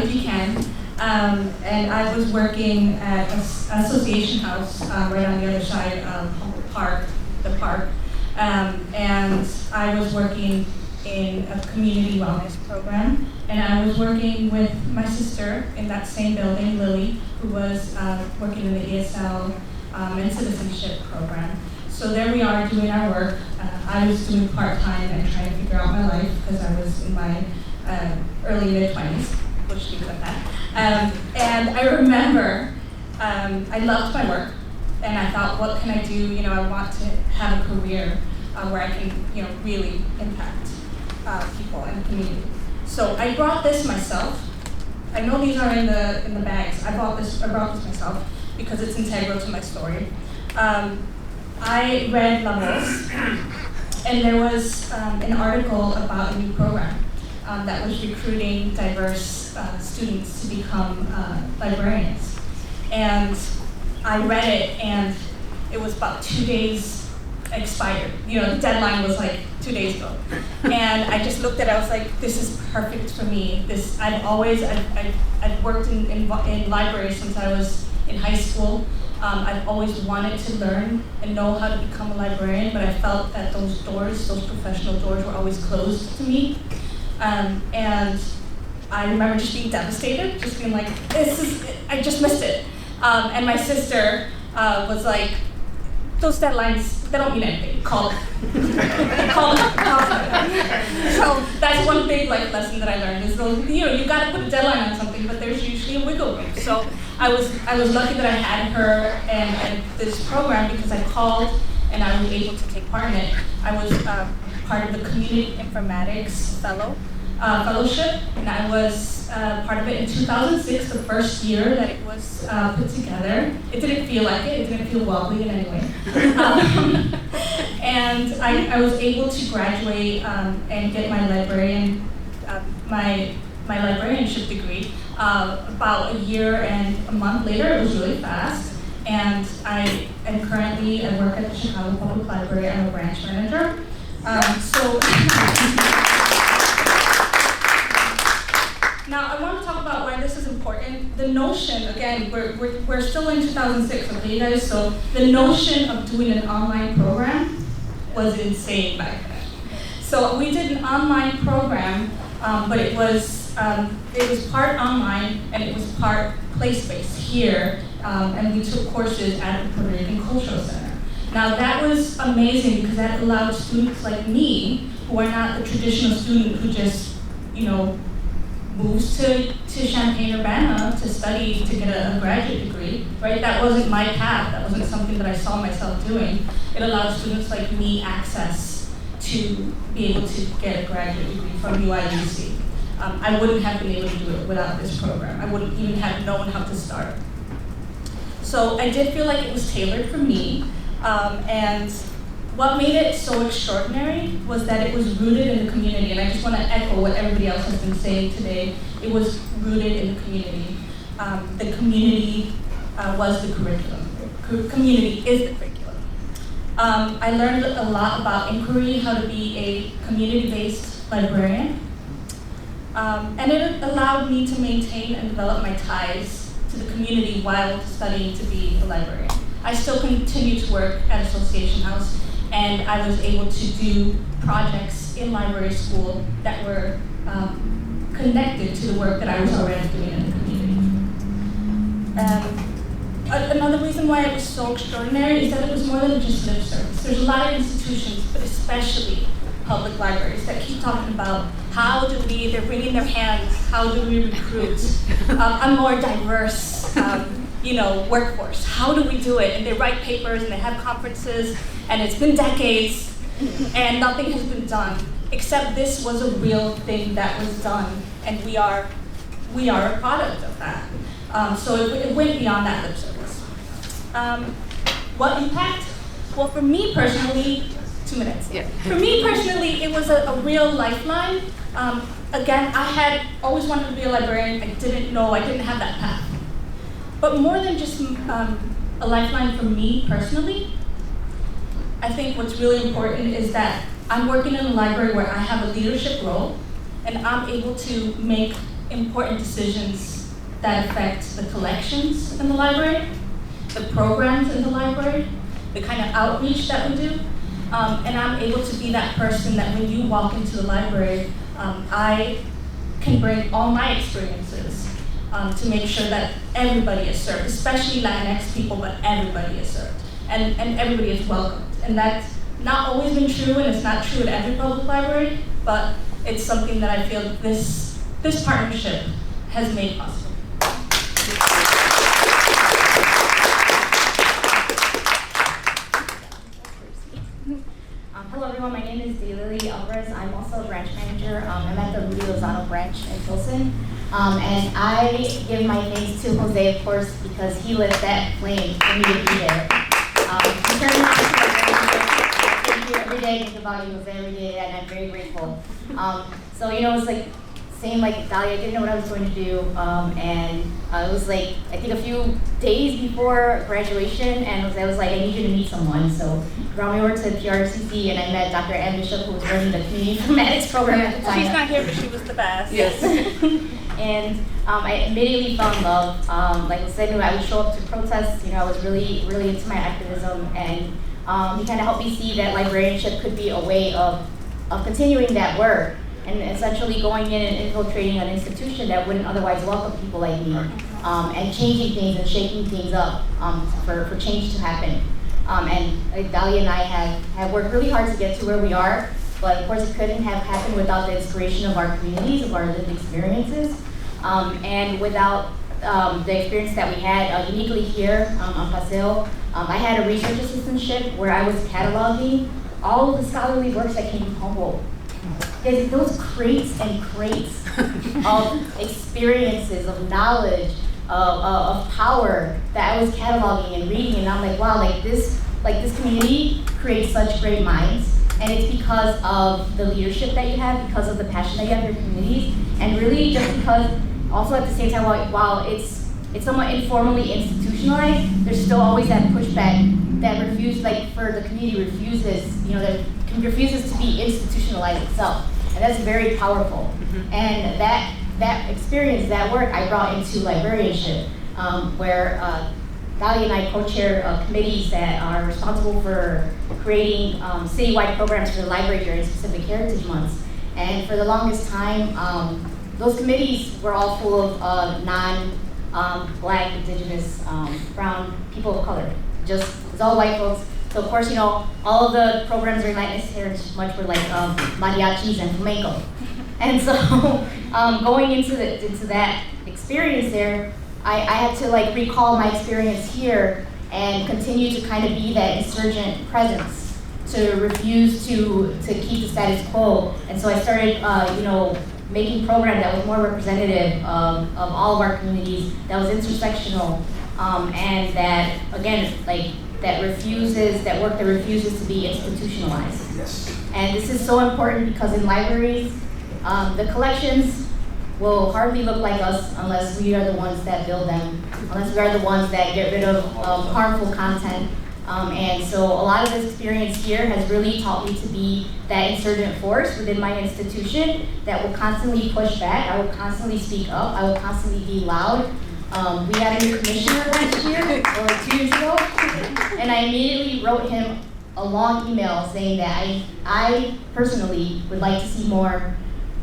if you can. And I was working at Association House right on the other side of the park. And I was working in a community wellness program, and I was working with my sister in that same building, Lily, who was working in the ESL and citizenship program. So there we are doing our work. I was doing part-time and trying to figure out my life because I was in my early mid-20s, which means like that. And I remember I loved my work. And I thought, what can I do? I want to have a career where I can, really impact people and the community. So I brought this myself. I know these are in the bags. I brought this myself because it's integral to my story. I read La Voz, and there was an article about a new program that was recruiting diverse students to become librarians. And I read it, and it was about 2 days expired. The deadline was like 2 days ago. And I just looked at it, I was like, this is perfect for me. I've worked in libraries since I was in high school. I've always wanted to learn and know how to become a librarian, but I felt that those professional doors were always closed to me. And I remember just being devastated, just being like, I just missed it. And my sister was like, those deadlines, they don't mean anything. Call it. Call it. So that's one big life lesson that I learned is you gotta put a deadline on something, but there's usually a wiggle room. So I was lucky that I had her and this program because I called and I was able to take part in it. I was part of the Community Informatics Fellowship, and I was part of it in 2006, the first year that it was put together. It didn't feel like it didn't feel wobbly in any way. And I was able to graduate and get my librarianship degree About a year and a month later, it was really fast. And I work at the Chicago Public Library. I'm a branch manager. Now I want to talk about why this is important. The notion, again, we're still in 2006, okay, you guys? So the notion of doing an online program was insane back then. So we did an online program, but it was part online and it was part place-based here, and we took courses at the Puerto Rican Cultural Center. Now that was amazing because that allowed students like me, who are not the traditional student who just, moves to Champaign-Urbana to study to get a graduate degree, right? That wasn't my path. That wasn't something that I saw myself doing. It allowed students like me access to be able to get a graduate degree from UIUC. I wouldn't have been able to do it without this program. I wouldn't even have known how to start. So I did feel like it was tailored for me, and what made it so extraordinary was that it was rooted in the community, and I just want to echo what everybody else has been saying today. It was rooted in the community. The community was the curriculum. Community is the curriculum. I learned a lot about inquiry, how to be a community-based librarian, and it allowed me to maintain and develop my ties to the community while studying to be a librarian. I still continue to work at Association House, and I was able to do projects in library school that were connected to the work that I was already doing in the community. Another reason why it was so extraordinary is that it was more than just lip service. There's a lot of institutions, but especially public libraries, that keep talking about they're wringing their hands, how do we recruit a more diverse workforce? How do we do it? And they write papers and they have conferences, and it's been decades, and nothing has been done, except this was a real thing that was done, and we are a product of that. So it went beyond that lip service. What impact? Well, for me personally, 2 minutes. Yeah. For me personally, it was a real lifeline. Again, I had always wanted to be a librarian. I didn't have that path. But more than just a lifeline for me personally, I think what's really important is that I'm working in a library where I have a leadership role, and I'm able to make important decisions that affect the collections in the library, the programs in the library, the kind of outreach that we do. And I'm able to be that person that when you walk into the library, I can bring all my experiences to make sure that everybody is served, especially Latinx people, but everybody is served. And everybody is welcomed. And that's not always been true, and it's not true at every public library, but it's something that I feel this partnership has made possible. Hello everyone, my name is Daylily Alvarez. I'm also a branch manager. I'm at the Rudy Lozano branch in Pilsen. And I give my thanks to Jose, of course, because he lit that flame for me to be there. He turned me on to it. Thank you every day, think about you, Jose, every day, and I'm very grateful. So, it's like, same like Dahlia, I didn't know what I was going to do, and it was like, I think a few days before graduation, and I was like, I need you to meet someone, so he brought me over to PRCC, and I met Dr. Ann Bishop, who was running the community informatics program at the time. She's not here, but she was the best. Yes. And I immediately fell in love. Like I said, I would show up to protests, I was really, really into my activism, and he kind of helped me see that librarianship could be a way of continuing that work, and essentially going in and infiltrating an institution that wouldn't otherwise welcome people like me, and changing things and shaking things up for change to happen. And Dahlia and I have worked really hard to get to where we are, but of course it couldn't have happened without the inspiration of our communities, of our lived experiences, and without the experience that we had uniquely here on Paseo. I had a research assistantship where I was cataloging all of the scholarly works that came from Humboldt. There's those crates and crates of experiences, of knowledge, of power that I was cataloging and reading, and I'm like, wow, this community creates such great minds, and it's because of the leadership that you have, because of the passion that you have for your communities, and really just because also at the same time, while it's somewhat informally institutionalized, there's still always that pushback that for the community refuses, that refuses to be institutionalized itself. And that's very powerful. And that experience, that work, I brought into librarianship, where Dali and I co-chair committees that are responsible for creating citywide programs for the library during specific heritage months. And for the longest time, those committees were all full of non-Black, Indigenous, brown people of color. It's all white folks. So of course, all of the programs during Latinx Heritage Month were like mariachis and flamenco. And so going into that experience there, I had to recall my experience here and continue to kind of be that insurgent presence, to refuse to keep the status quo. And so I started, making a program that was more representative of all of our communities, that was intersectional, and that, again, that work that refuses to be institutionalized. Yes. And this is so important because in libraries, the collections will hardly look like us unless we are the ones that build them, unless we are the ones that get rid of harmful content. And so a lot of this experience here has really taught me to be that insurgent force within my institution that will constantly push back. I will constantly speak up. I will constantly be loud. We had a new commissioner last year, or 2 years ago, and I immediately wrote him a long email saying that I personally would like to see more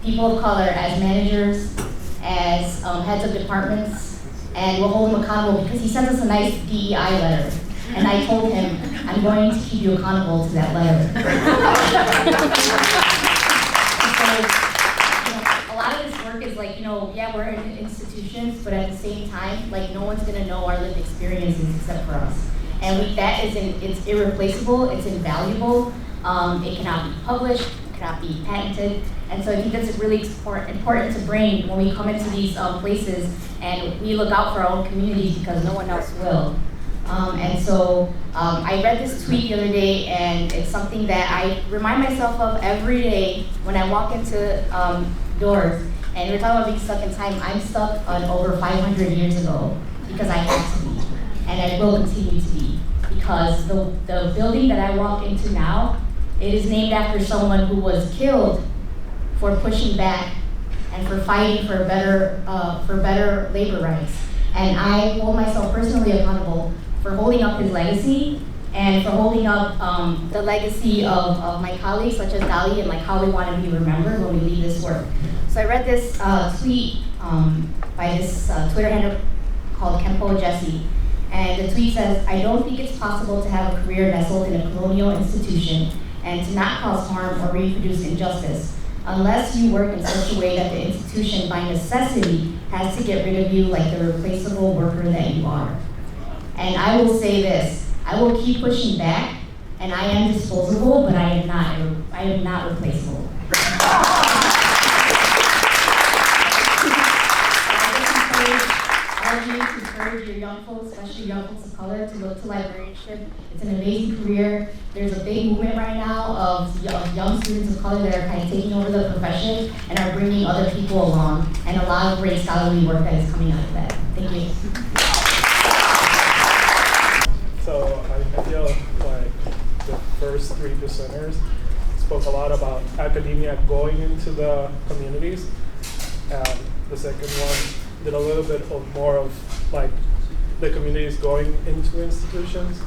people of color as managers, as heads of departments, and we'll hold them accountable because he sent us a nice DEI letter. And I told him, I'm going to keep you accountable to that letter. So, a lot of this work is we're in institutions, but at the same time, no one's gonna know our lived experiences except for us. And it's irreplaceable, it's invaluable, it cannot be published, it cannot be patented. And so I think that's really important to bring when we come into these places and we look out for our own communities because no one else will. And so I read this tweet the other day, and it's something that I remind myself of every day when I walk into doors. And we're talking about being stuck in time. I'm stuck on over 500 years ago because I had to be, and I will continue to be, because the building that I walk into now, it is named after someone who was killed for pushing back and for fighting for better labor rights. And I hold myself personally accountable for holding up his legacy and for holding up the legacy of my colleagues such as Dali and how we want to be remembered when we leave this work. So I read this tweet by this Twitter handle called Kempo Jesse, and the tweet says, "I don't think it's possible to have a career nestled in a colonial institution and to not cause harm or reproduce injustice unless you work in such a way that the institution by necessity has to get rid of you like the replaceable worker that you are." And I will say this, I will keep pushing back, and I am disposable, but I am not replaceable. I just encourage your young folks, especially young folks of color, to look to librarianship. It's an amazing career. There's a big movement right now of young students of color that are kind of taking over the profession and are bringing other people along, and a lot of great scholarly work that is coming out of that. Thank you. So I feel like the first three presenters spoke a lot about academia going into the communities, and the second one did a little bit more of the communities going into institutions.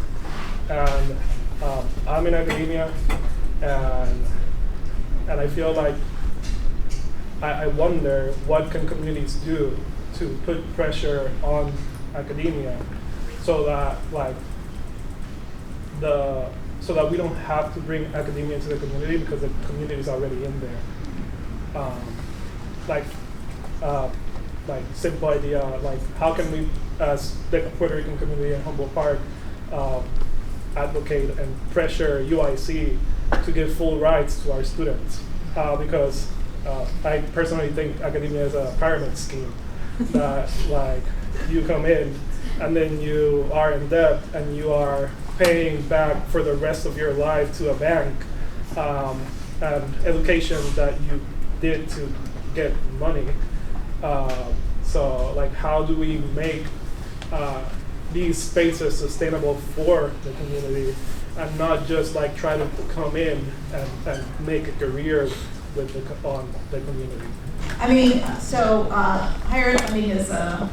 And I'm in academia, and I feel like I wonder what can communities do to put pressure on academia so that so that we don't have to bring academia into the community because the community is already in there. Simple idea, how can we, as the Puerto Rican community in Humboldt Park, advocate and pressure UIC to give full rights to our students? Because I personally think academia is a pyramid scheme that you come in and then you are in debt and you are paying back for the rest of your life to a bank, and education that you did to get money. So like, how do we make these spaces sustainable for the community, and not just like try to come in and make a career with on the community? I mean, so higher ed funding is a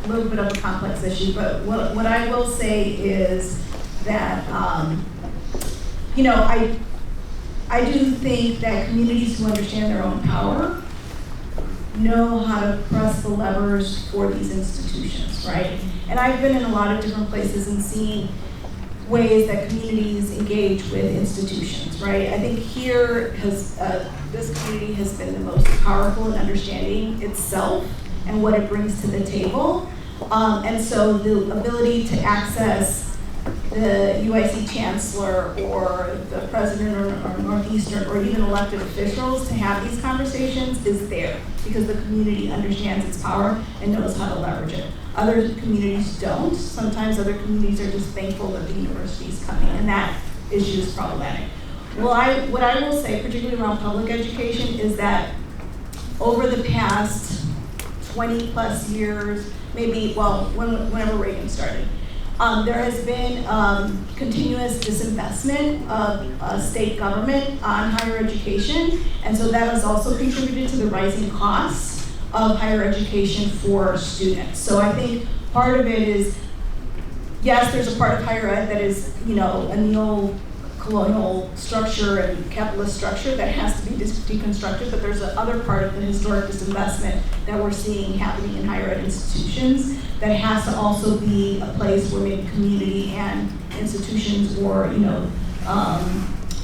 little bit of a complex issue, but what I will say is that, you know, I do think that communities who understand their own power know how to press the levers for these institutions, right? And I've been in a lot of different places and seen ways that communities engage with institutions, right? I think here this community has been the most powerful in understanding itself and what it brings to the table. And so the ability to access the UIC chancellor or the president or Northeastern or even elected officials to have these conversations is there because the community understands its power and knows how to leverage it. Other communities don't. Sometimes other communities are just thankful that the university is coming, and that issue is problematic. Well, what I will say, particularly around public education, is that over the past 20 plus years, maybe, well, whenever Reagan started, there has been continuous disinvestment of state government on higher education, and so that has also contributed to the rising costs of higher education for students. So I think part of it is, yes, there's a part of higher ed that is, you know, a neo-colonial structure and capitalist structure that has to be deconstructed, but there's another part of the historic disinvestment that we're seeing happening in higher ed institutions that has to also be a place where maybe community and institutions or, you know,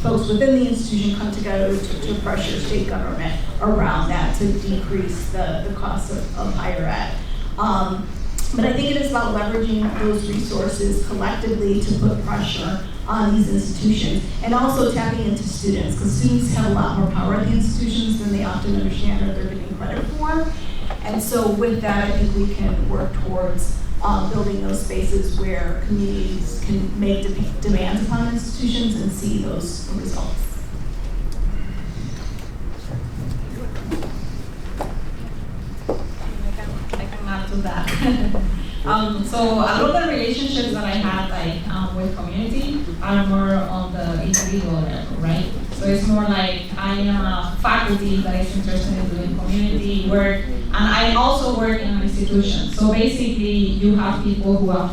folks within the institution come together to pressure state government around that to decrease the cost of higher ed. But I think it is about leveraging those resources collectively to put pressure on these institutions and also tapping into students, because students have a lot more power at the institutions than they often understand or they're getting credit for. And so with that, I think we can work towards building those spaces where communities can make demands upon institutions and see those results. I can add to that. So a lot of the relationships that I had with community are more on the individual level, right? So it's more like I am a faculty that is interested in doing community work, and I also work in an institution. So basically, you have people who are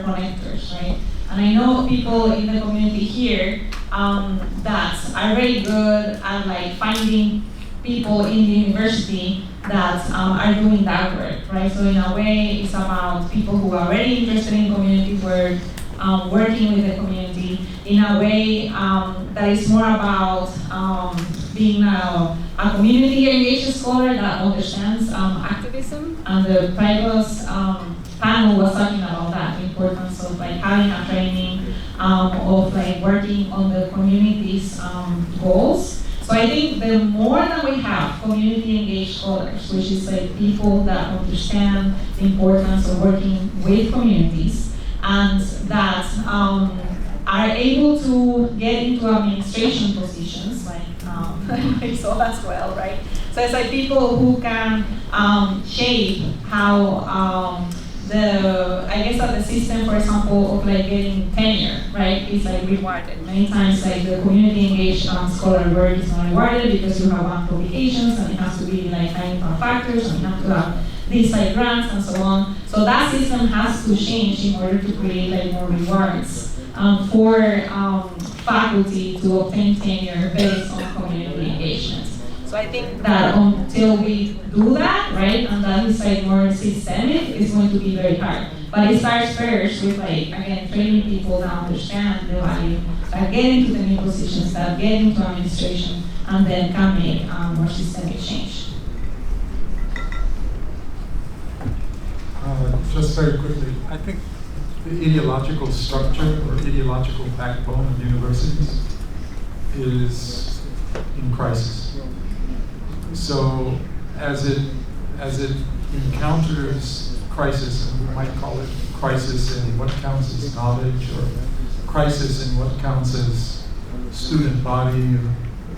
connectors, right? And I know people in the community here that are very good at like finding people in the university that are doing that work, right? So in a way, it's about people who are already interested in community work, working with the community in a way that is more about being a community engaged scholar that understands activism. And the previous panel was talking about that, the importance of like having a training of like working on the community's goals. So I think the more that we have community engaged scholars, which is like people that understand the importance of working with communities and that are able to get into administration positions, like so as well, right? So it's like people who can shape how the system, for example, of like getting tenure, right, is like rewarded. Many times, like the community engaged scholar work is not rewarded because you have one publications and it has to be like 95 factors and you have to have these like grants and so on. So that system has to change in order to create like more rewards for faculty to obtain tenure based on community engagement. So I think that until we do that, right, and that is like more systemic, it's going to be very hard. But it starts first with like, again, training people that understand the value, that get into the new positions, that get into administration, and then can make more systemic change. Just very quickly, I think the ideological structure or ideological backbone of universities is in crisis. So as it encounters crisis, and we might call it crisis in what counts as knowledge or crisis in what counts as student body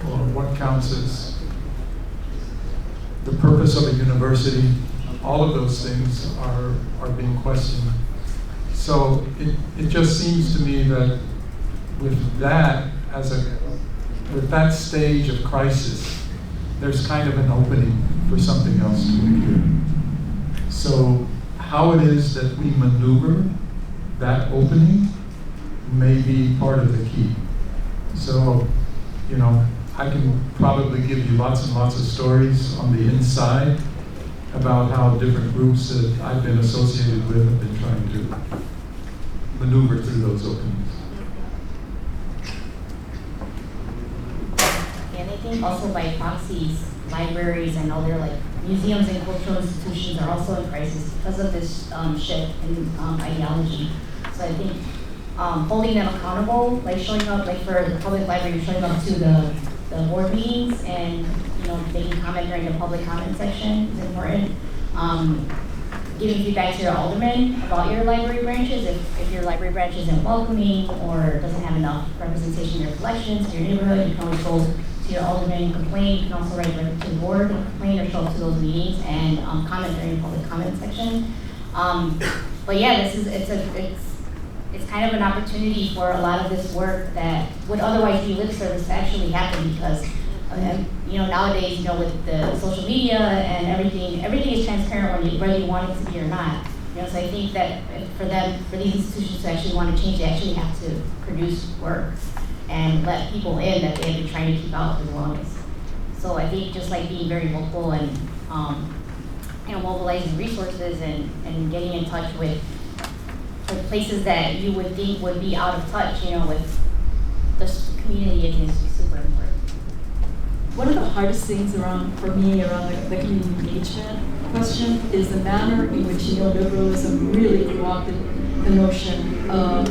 or what counts as the purpose of a university, all of those things are being questioned. So it just seems to me that with that with that stage of crisis, there's kind of an opening for something else to appear. So how it is that we maneuver that opening may be part of the key. So, you know, I can probably give you lots and lots of stories on the inside about how different groups that I've been associated with have been trying to maneuver through those openings. And I think also by proxies, libraries and other like museums and cultural institutions are also in crisis because of this shift in ideology. So I think holding them accountable, like showing up, like for the public library, showing up to the board meetings and, you know, making comment during the public comment section is important. Giving feedback to your aldermen about your library branches, if your library branch isn't welcoming or doesn't have enough representation in your collections, to your neighborhood, you can always go to your alderman and complain. You can also write to the board and complain or show up to those meetings and comment during the public comment section. But yeah, it's kind of an opportunity for a lot of this work that would otherwise be lip service to actually happen because, you know, nowadays, you know, with the social media and everything is transparent whether you want it to be or not. You know, so I think that for these institutions to actually want to change, they actually have to produce work and let people in that they have been trying to keep out for the longest. So I think just like being very vocal and you know, mobilizing resources and getting in touch with places that you would think would be out of touch, you know, with the community is super important. One of the hardest things for me around the community engagement question is the manner in which neoliberalism really co-opted the notion of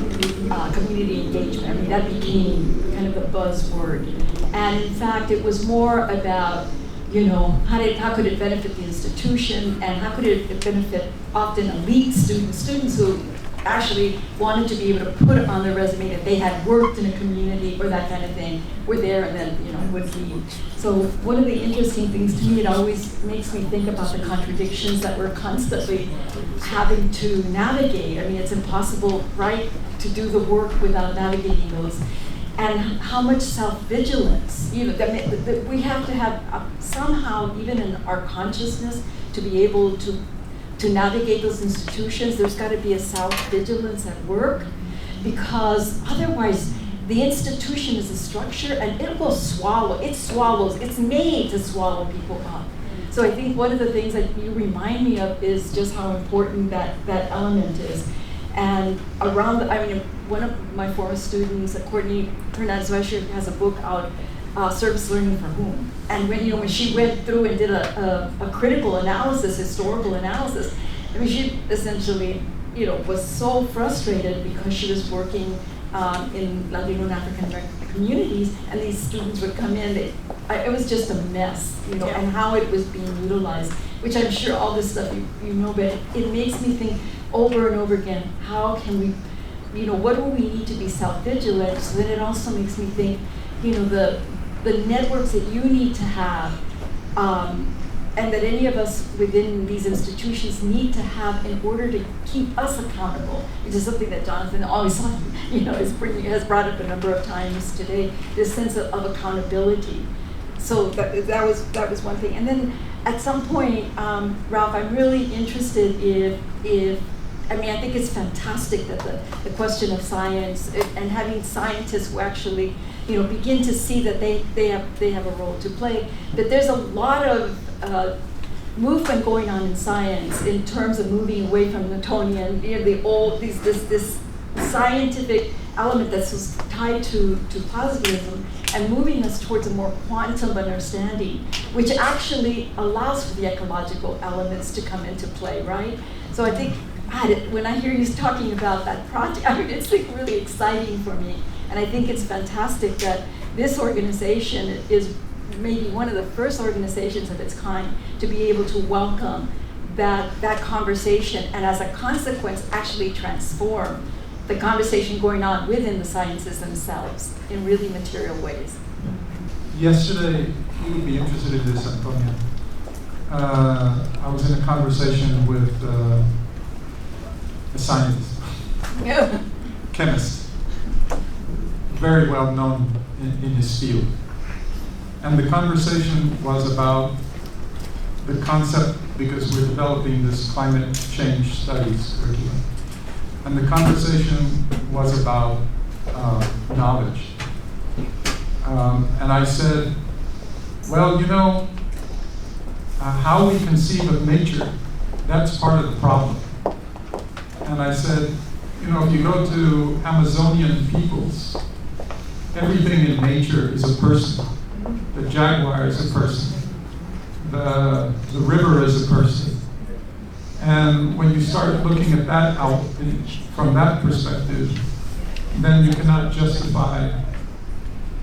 community engagement. I mean, that became kind of the buzzword. And in fact, it was more about, you know, how could it benefit the institution and how could it benefit often elite students who actually wanted to be able to put on their resume that they had worked in a community or that kind of thing, were there and then, you know, would leave. So one of the interesting things to me, it always makes me think about the contradictions that we're constantly having to navigate. I mean, it's impossible, right, to do the work without navigating those. And how much self-vigilance, you know, we have to have somehow, even in our consciousness, to be able to navigate those institutions. There's got to be a self-vigilance at work, because otherwise the institution is a structure and it will swallow, it's made to swallow people up. So I think one of the things that you remind me of is just how important that element is. And around, one of my former students, Courtney Hernandez, has a book out, Service Learning for Whom? And when she went through and did a critical analysis, historical analysis, I mean, she essentially, you know, was so frustrated because she was working in Latino and African American communities, and these students would come in, it was just a mess, you know, and how it was being utilized, which I'm sure all this stuff you know, but it makes me think over and over again, how can we, you know, what do we need to be self-vigilant? So then it also makes me think, you know, the networks that you need to have, and that any of us within these institutions need to have in order to keep us accountable, which is something that Jonathan always, you know, has brought up a number of times today, this sense of accountability. So that was one thing. And then at some point, Ralph, I'm really interested if I think it's fantastic that the question of science and having scientists who actually, you know, begin to see that they have a role to play. That there's a lot of movement going on in science in terms of moving away from Newtonian, you know, this scientific element that's tied to positivism and moving us towards a more quantum understanding, which actually allows for the ecological elements to come into play, right? So I think, when I hear you talking about that project, it's like really exciting for me. And I think it's fantastic that this organization is maybe one of the first organizations of its kind to be able to welcome that conversation, and as a consequence, actually transform the conversation going on within the sciences themselves in really material ways. Yesterday, you would be interested in this, Antonia. I was in a conversation with a scientist, chemist, very well known in his field. And the conversation was about the concept, because we're developing this climate change studies curriculum. And the conversation was about knowledge. And I said, well, you know, how we conceive of nature, that's part of the problem. And I said, you know, if you go to Amazonian peoples, everything in nature is a person. The jaguar is a person. The river is a person. And when you start looking at that out from that perspective, then you cannot justify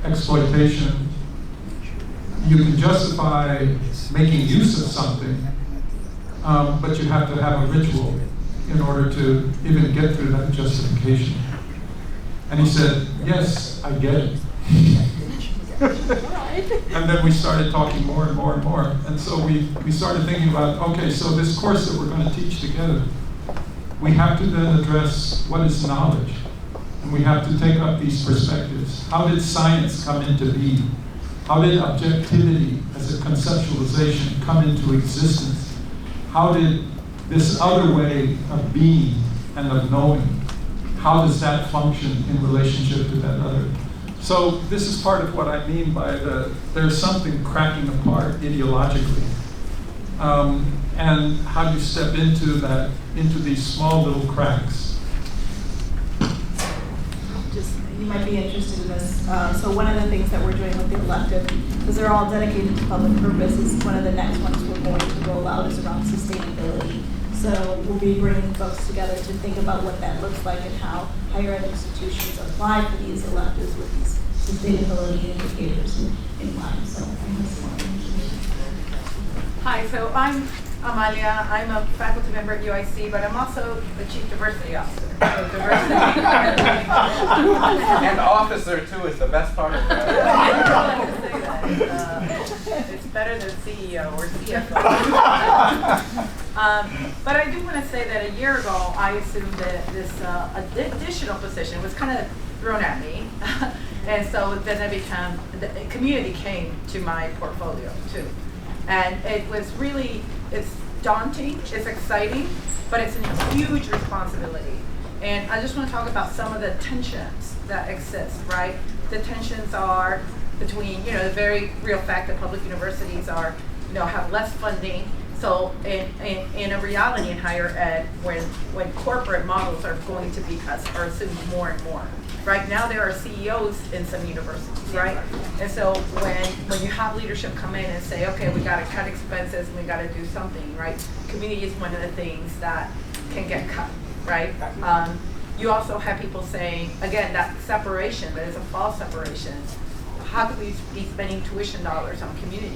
exploitation. You can justify making use of something, but you have to have a ritual in order to even get through that justification. And he said, yes, I get it. And then we started talking more and more and more. And so we started thinking about, okay, so this course that we're going to teach together, we have to then address what is knowledge. And we have to take up these perspectives. How did science come into being? How did objectivity as a conceptualization come into existence? How did this other way of being and of knowing, how does that function in relationship to that other? So this is part of what I mean by there's something cracking apart ideologically. And how do you step into that, into these small little cracks? You might be interested in this. So one of the things that we're doing with the elective, because they're all dedicated to public purpose, is one of the next ones we're going to roll out is around sustainability. So we'll be bringing folks together to think about what that looks like and how higher ed institutions apply for these electives with these sustainability indicators in mind. So hi, so I'm Amalia. I'm a faculty member at UIC, but I'm also the Chief Diversity Officer. So diversity. And officer, too, is the best part of that. It's better than CEO or CFO. But I do want to say that a year ago, I assumed that this additional position was kind of thrown at me. And so then the community came to my portfolio, too. And it was really, it's daunting, it's exciting, but it's a huge responsibility. And I just want to talk about some of the tensions that exist, right? The tensions are between, the very real fact that public universities are, have less funding. So in a reality in higher ed, when corporate models are going to be are assumed more and more. Right now there are CEOs in some universities, right? And so when you have leadership come in and say, okay, we got to cut expenses and we got to do something, right? Community is one of the things that can get cut, right? You also have people saying, again, that separation, that is a false separation. How could we be spending tuition dollars on community?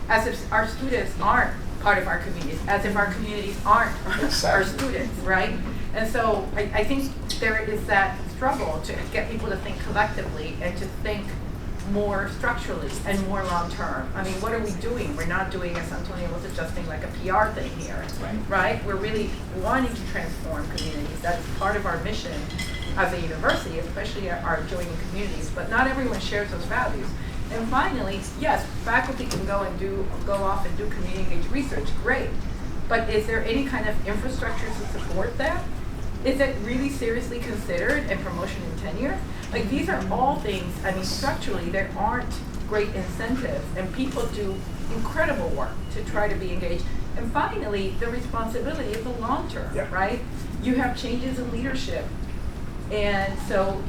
As if our students aren't part of our communities, as if our communities aren't our students, right? And so I think there is that struggle to get people to think collectively and to think more structurally and more long term. I mean, what are we doing? We're not doing, as Antonio was suggesting, like a PR thing here, right? We're really wanting to transform communities. That's part of our mission as a university, especially our joining communities, but not everyone shares those values. And finally, yes, faculty can go off and do community engaged research, great. But is there any kind of infrastructure to support that? Is it really seriously considered in promotion and tenure? Like, these are all things, I mean, structurally, there aren't great incentives, and people do incredible work to try to be engaged. And finally, the responsibility is the long term, right? You have changes in leadership. And so,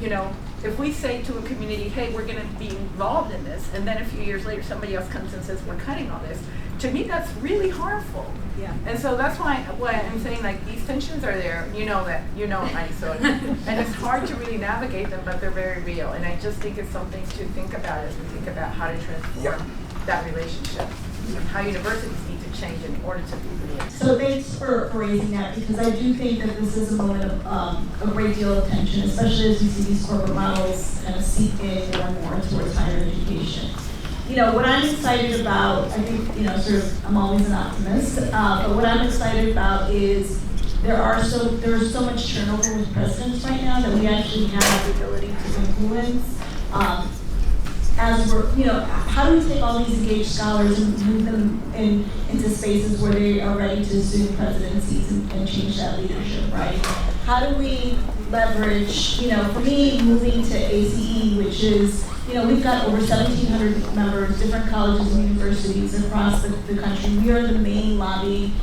if we say to a community, hey, we're gonna be involved in this, and then a few years later somebody else comes and says, we're cutting all this, to me that's really harmful. Yeah. And so that's why I'm saying, like, these tensions are there, Marisol, and it's hard to really navigate them, but they're very real. And I just think it's something to think about as we think about how to transform that relationship, and how universities need to change in order to be real. So thanks for raising that, because I do think that this is a moment of a great deal of tension, especially as we see these corporate models kind of seep in more and more towards higher education. what I'm excited about, I think, sort of, I'm always an optimist, but what I'm excited about is there's so much turnover with presidents right now that we actually have the ability to influence. As we're, how do we take all these engaged scholars and move them into spaces where they are ready to assume presidencies and change that leadership, right? How do we leverage, for me, moving to ACE, which is, we've got over 1,700 members, different colleges and universities across the country. We are the main lobbying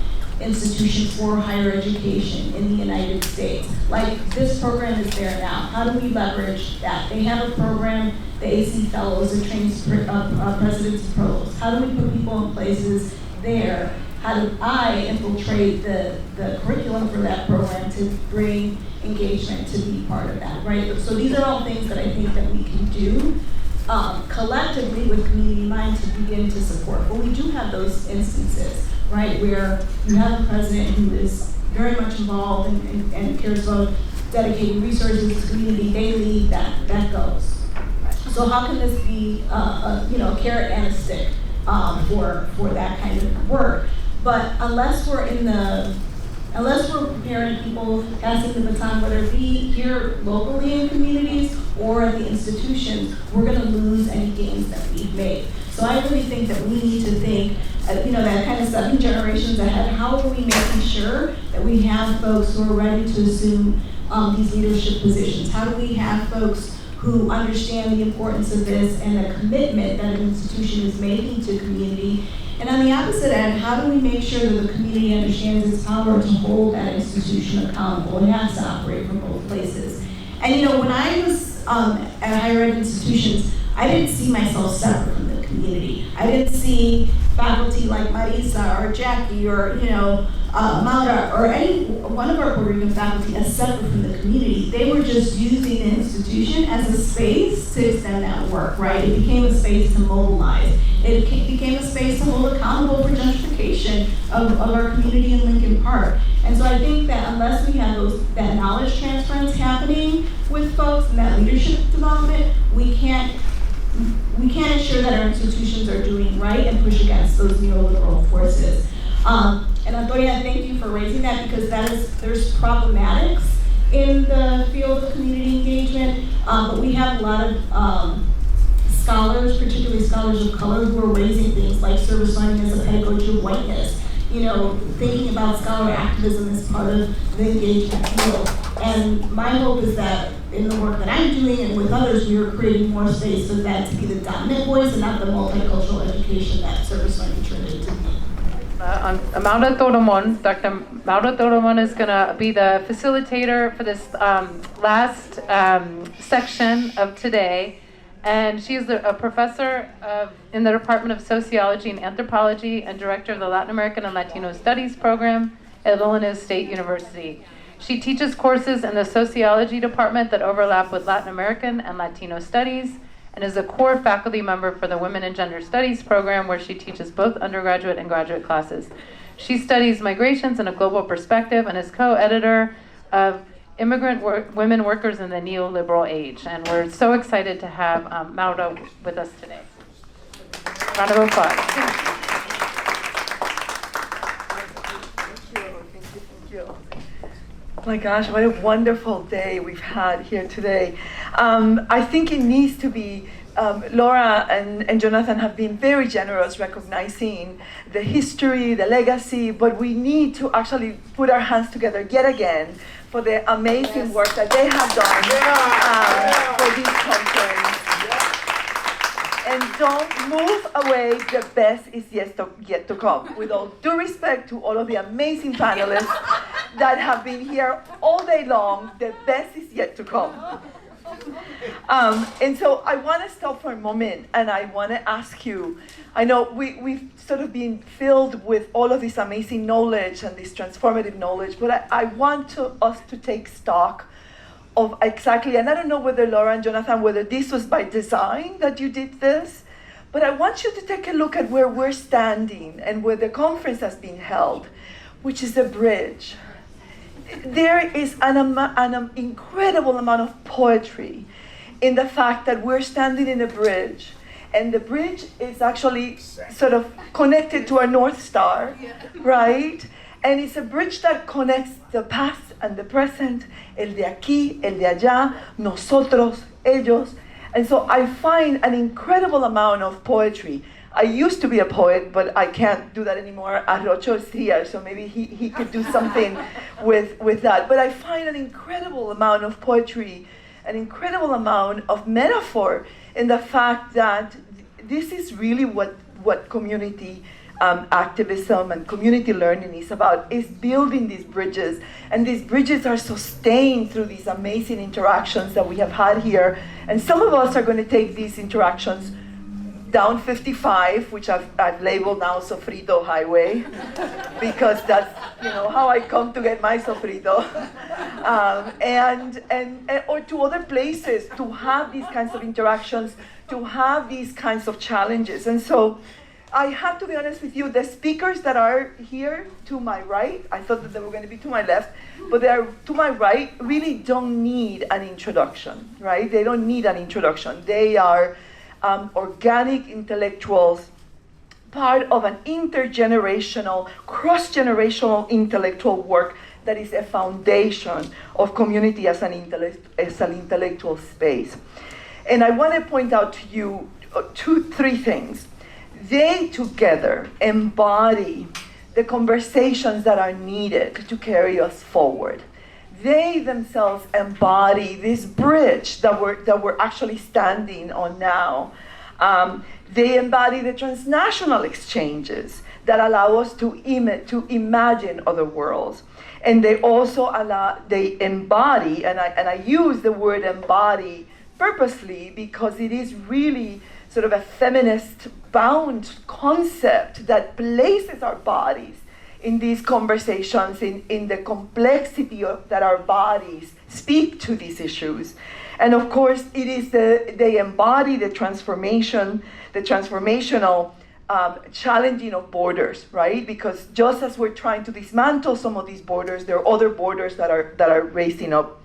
institution for higher education in the United States. Like, this program is there now. How do we leverage that? They have a program, the AC Fellows, that trains presidents and provosts. How do we put people in places there? How do I infiltrate the curriculum for that program to bring engagement to be part of that, right? So these are all things that I think that we can do collectively with Community Mind to begin to support. But we do have those instances, right, where you have a president who is very much involved and cares about dedicating resources to community daily, that goes. So how can this be a carrot and a stick for that kind of work? But unless we're preparing people, passing the baton, whether it be here locally in communities or at the institutions, we're going to lose any gains that we've made. So I really think that we need to think, that kind of 7 generations ahead. How are we making sure that we have folks who are ready to assume these leadership positions? How do we have folks who understand the importance of this and the commitment that an institution is making to community? And on the opposite end, how do we make sure that the community understands its power to hold that institution accountable? It has to operate from both places. And when I was at higher ed institutions, I didn't see myself separate from the community. I didn't see faculty like Marisa or Jackie or Maura or any one of our Puerto Rican faculty as separate from the community. They were just using the institution as a space to extend that work, right? It became a space to mobilize. It became a space to hold accountable for gentrification of our community in Lincoln Park. And so I think that unless we have that knowledge transference happening with folks and that leadership development, we can't ensure that our institutions are doing right and push against those neoliberal forces. And Antonia, thank you for raising that, because there's problematics in the field of community engagement, but we have a lot of scholars, particularly scholars of color, who are raising things like service learning as a pedagogy of whiteness, thinking about scholar activism as part of the engagement field. And my hope is that in the work that I'm doing and with others, we are creating more space for that to be the dominant voice and not the multicultural education that service learning turned into. Maura Toromon, Dr. Maura Toromon is going to be the facilitator for this last section of today. And she is a professor in the Department of Sociology and Anthropology and director of the Latin American and Latino Studies program at Muniz State University. She teaches courses in the sociology department that overlap with Latin American and Latino studies, and is a core faculty member for the Women and Gender Studies program, where she teaches both undergraduate and graduate classes. She studies migrations in a global perspective and is co-editor of Immigrant Women Workers in the Neoliberal Age. And we're so excited to have Maura with us today. Round of applause. Thank you. Oh my gosh, what a wonderful day we've had here today. I think it needs to be, Laura and Jonathan have been very generous recognizing the history, the legacy, but we need to actually put our hands together yet again for the amazing work that they have done for this conference. And don't move away, the best is yet to come. With all due respect to all of the amazing panelists that have been here all day long, the best is yet to come. And so I want to stop for a moment and I want to ask you, I know we've sort of been filled with all of this amazing knowledge and this transformative knowledge, but I want us to take stock of exactly, and I don't know whether Laura and Jonathan, whether this was by design that you did this, but I want you to take a look at where we're standing and where the conference has been held, which is a bridge. There is an incredible amount of poetry in the fact that we're standing in a bridge And the bridge is actually sort of connected to a North Star, right? And it's a bridge that connects the past and the present, el de aquí, el de allá, nosotros, ellos. And so I find an incredible amount of poetry. I used to be a poet, but I can't do that anymore. Arrocho is here, so maybe he could do something with that. But I find an incredible amount of poetry, an incredible amount of metaphor in the fact that this is really what community activism and community learning is about, is building these bridges. And these bridges are sustained through these amazing interactions that we have had here. And some of us are going to take these interactions down 55, which I've labeled now Sofrito Highway, because that's how I come to get my sofrito, and or to other places to have these kinds of interactions, to have these kinds of challenges. And so I have to be honest with you, the speakers that are here to my right, I thought that they were going to be to my left, but they are to my right, really don't need an introduction, right? They don't need an introduction. They are organic intellectuals, part of an intergenerational, cross-generational intellectual work that is a foundation of community as an intellectual space. And I want to point out to you three things. They together embody the conversations that are needed to carry us forward. They themselves embody this bridge that we're actually standing on now. They embody the transnational exchanges that allow us to imagine other worlds. And they also embody, and I use the word embody purposely because it is really sort of a feminist bound concept that places our bodies in these conversations, in the complexity that our bodies speak to these issues. And of course, it is they embody the transformational challenging of borders, right? Because just as we're trying to dismantle some of these borders, there are other borders that are raising up.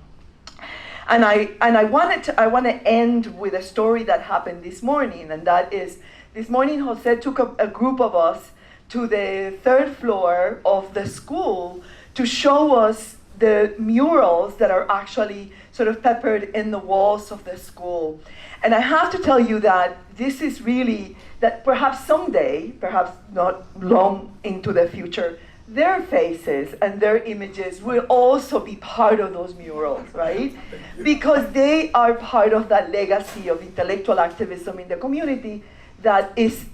And I want to end with a story that happened this morning, and that is, this morning Jose took a group of us to the third floor of the school to show us the murals that are actually sort of peppered in the walls of the school. And I have to tell you that this is really, that perhaps someday, perhaps not long into the future, their faces and their images will also be part of those murals, right? Because they are part of that legacy of intellectual activism in the community that is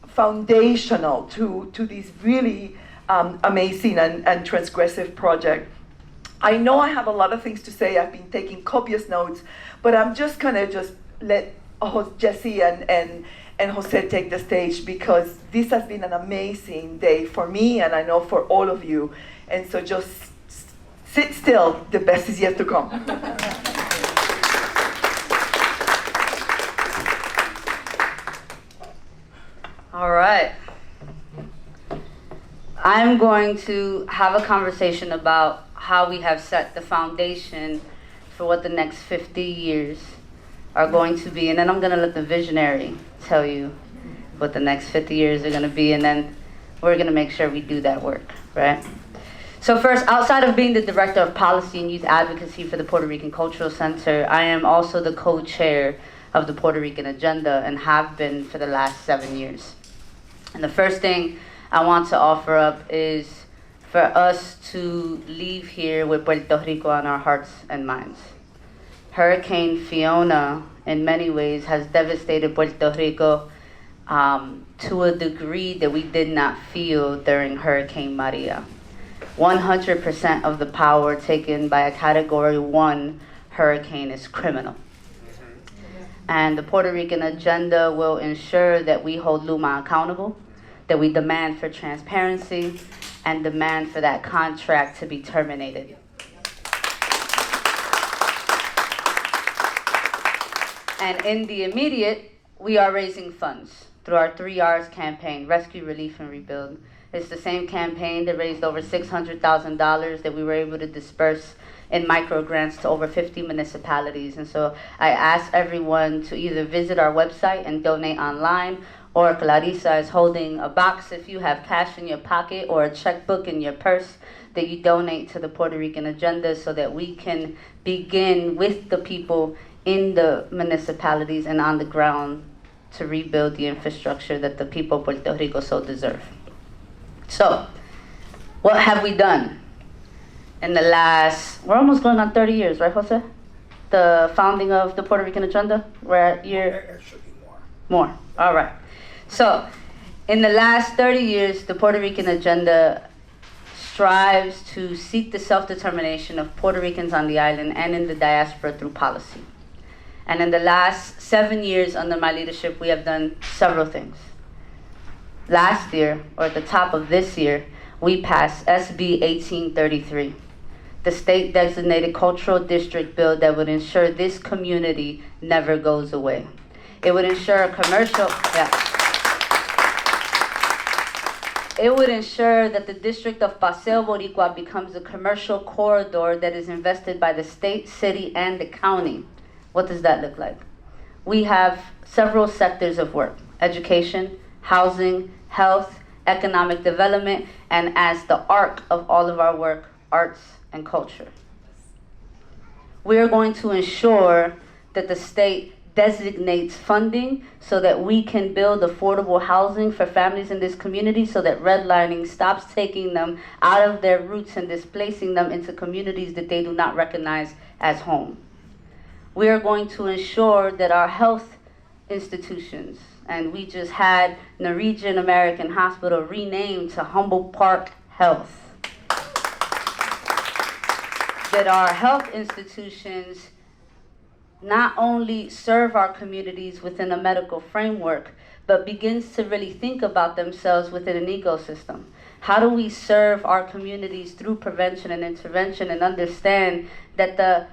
foundational to this really amazing and transgressive project. I know I have a lot of things to say. I've been taking copious notes, but I'm just gonna let Jesse and Jose take the stage, because this has been an amazing day for me, and I know for all of you. And so just sit still, the best is yet to come. All right. I'm going to have a conversation about how we have set the foundation for what the next 50 years are going to be. And then I'm going to let the visionary tell you what the next 50 years are going to be. And then we're going to make sure we do that work, right? So first, outside of being the Director of Policy and Youth Advocacy for the Puerto Rican Cultural Center, I am also the co-chair of the Puerto Rican Agenda and have been for the last 7 years. And the first thing I want to offer up is for us to leave here with Puerto Rico on our hearts and minds. Hurricane Fiona, in many ways, has devastated Puerto Rico to a degree that we did not feel during Hurricane Maria. 100% of the power taken by a Category 1 hurricane is criminal. And the Puerto Rican Agenda will ensure that we hold Luma accountable, that we demand for transparency, and demand for that contract to be terminated. And in the immediate, we are raising funds through our 3 R's campaign, Rescue, Relief, and Rebuild. It's the same campaign that raised over $600,000 that we were able to disperse in microgrants to over 50 municipalities. And so I ask everyone to either visit our website and donate online, or Clarissa is holding a box if you have cash in your pocket or a checkbook in your purse that you donate to the Puerto Rican Agenda so that we can begin with the people in the municipalities and on the ground to rebuild the infrastructure that the people of Puerto Rico so deserve. So, what have we done in the last, we're almost going on 30 years, right, Jose? The founding of the Puerto Rican Agenda? We're at year? More. All right. So, in the last 30 years, the Puerto Rican Agenda strives to seek the self-determination of Puerto Ricans on the island and in the diaspora through policy. And in the last 7 years under my leadership, we have done several things. Last year, or at the top of this year, we passed SB 1833, the state-designated cultural district bill that would ensure this community never goes away. It would ensure a commercial, It would ensure that the district of Paseo Boricua becomes a commercial corridor that is invested by the state, city, and the county. What does that look like? We have several sectors of work: education, housing, health, economic development, and as the arc of all of our work, arts and culture. We are going to ensure that the state designates funding so that we can build affordable housing for families in this community, so that redlining stops taking them out of their roots and displacing them into communities that they do not recognize as home. We are going to ensure that our health institutions, and we just had Norwegian American Hospital renamed to Humboldt Park Health, that our health institutions not only serve our communities within a medical framework, but begins to really think about themselves within an ecosystem. How do we serve our communities through prevention and intervention, and understand that the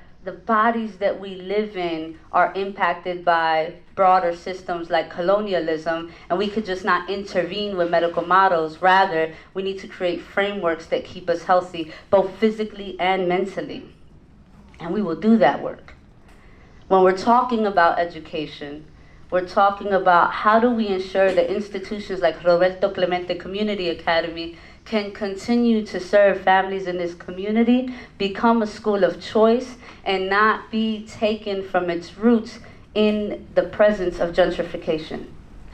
bodies that we live in are impacted by broader systems like colonialism, and we could just not intervene with medical models. Rather, we need to create frameworks that keep us healthy, both physically and mentally. And we will do that work. When we're talking about education, we're talking about how do we ensure that institutions like Roberto Clemente Community Academy can continue to serve families in this community, become a school of choice, and not be taken from its roots in the presence of gentrification.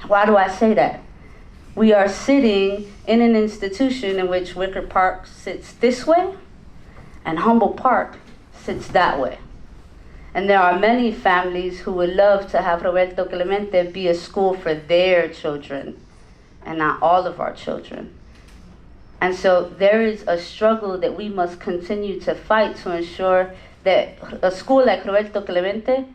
Why do I say that? We are sitting in an institution in which Wicker Park sits this way and Humboldt Park sits that way. And there are many families who would love to have Roberto Clemente be a school for their children and not all of our children. And so there is a struggle that we must continue to fight to ensure that a school like Roberto Clemente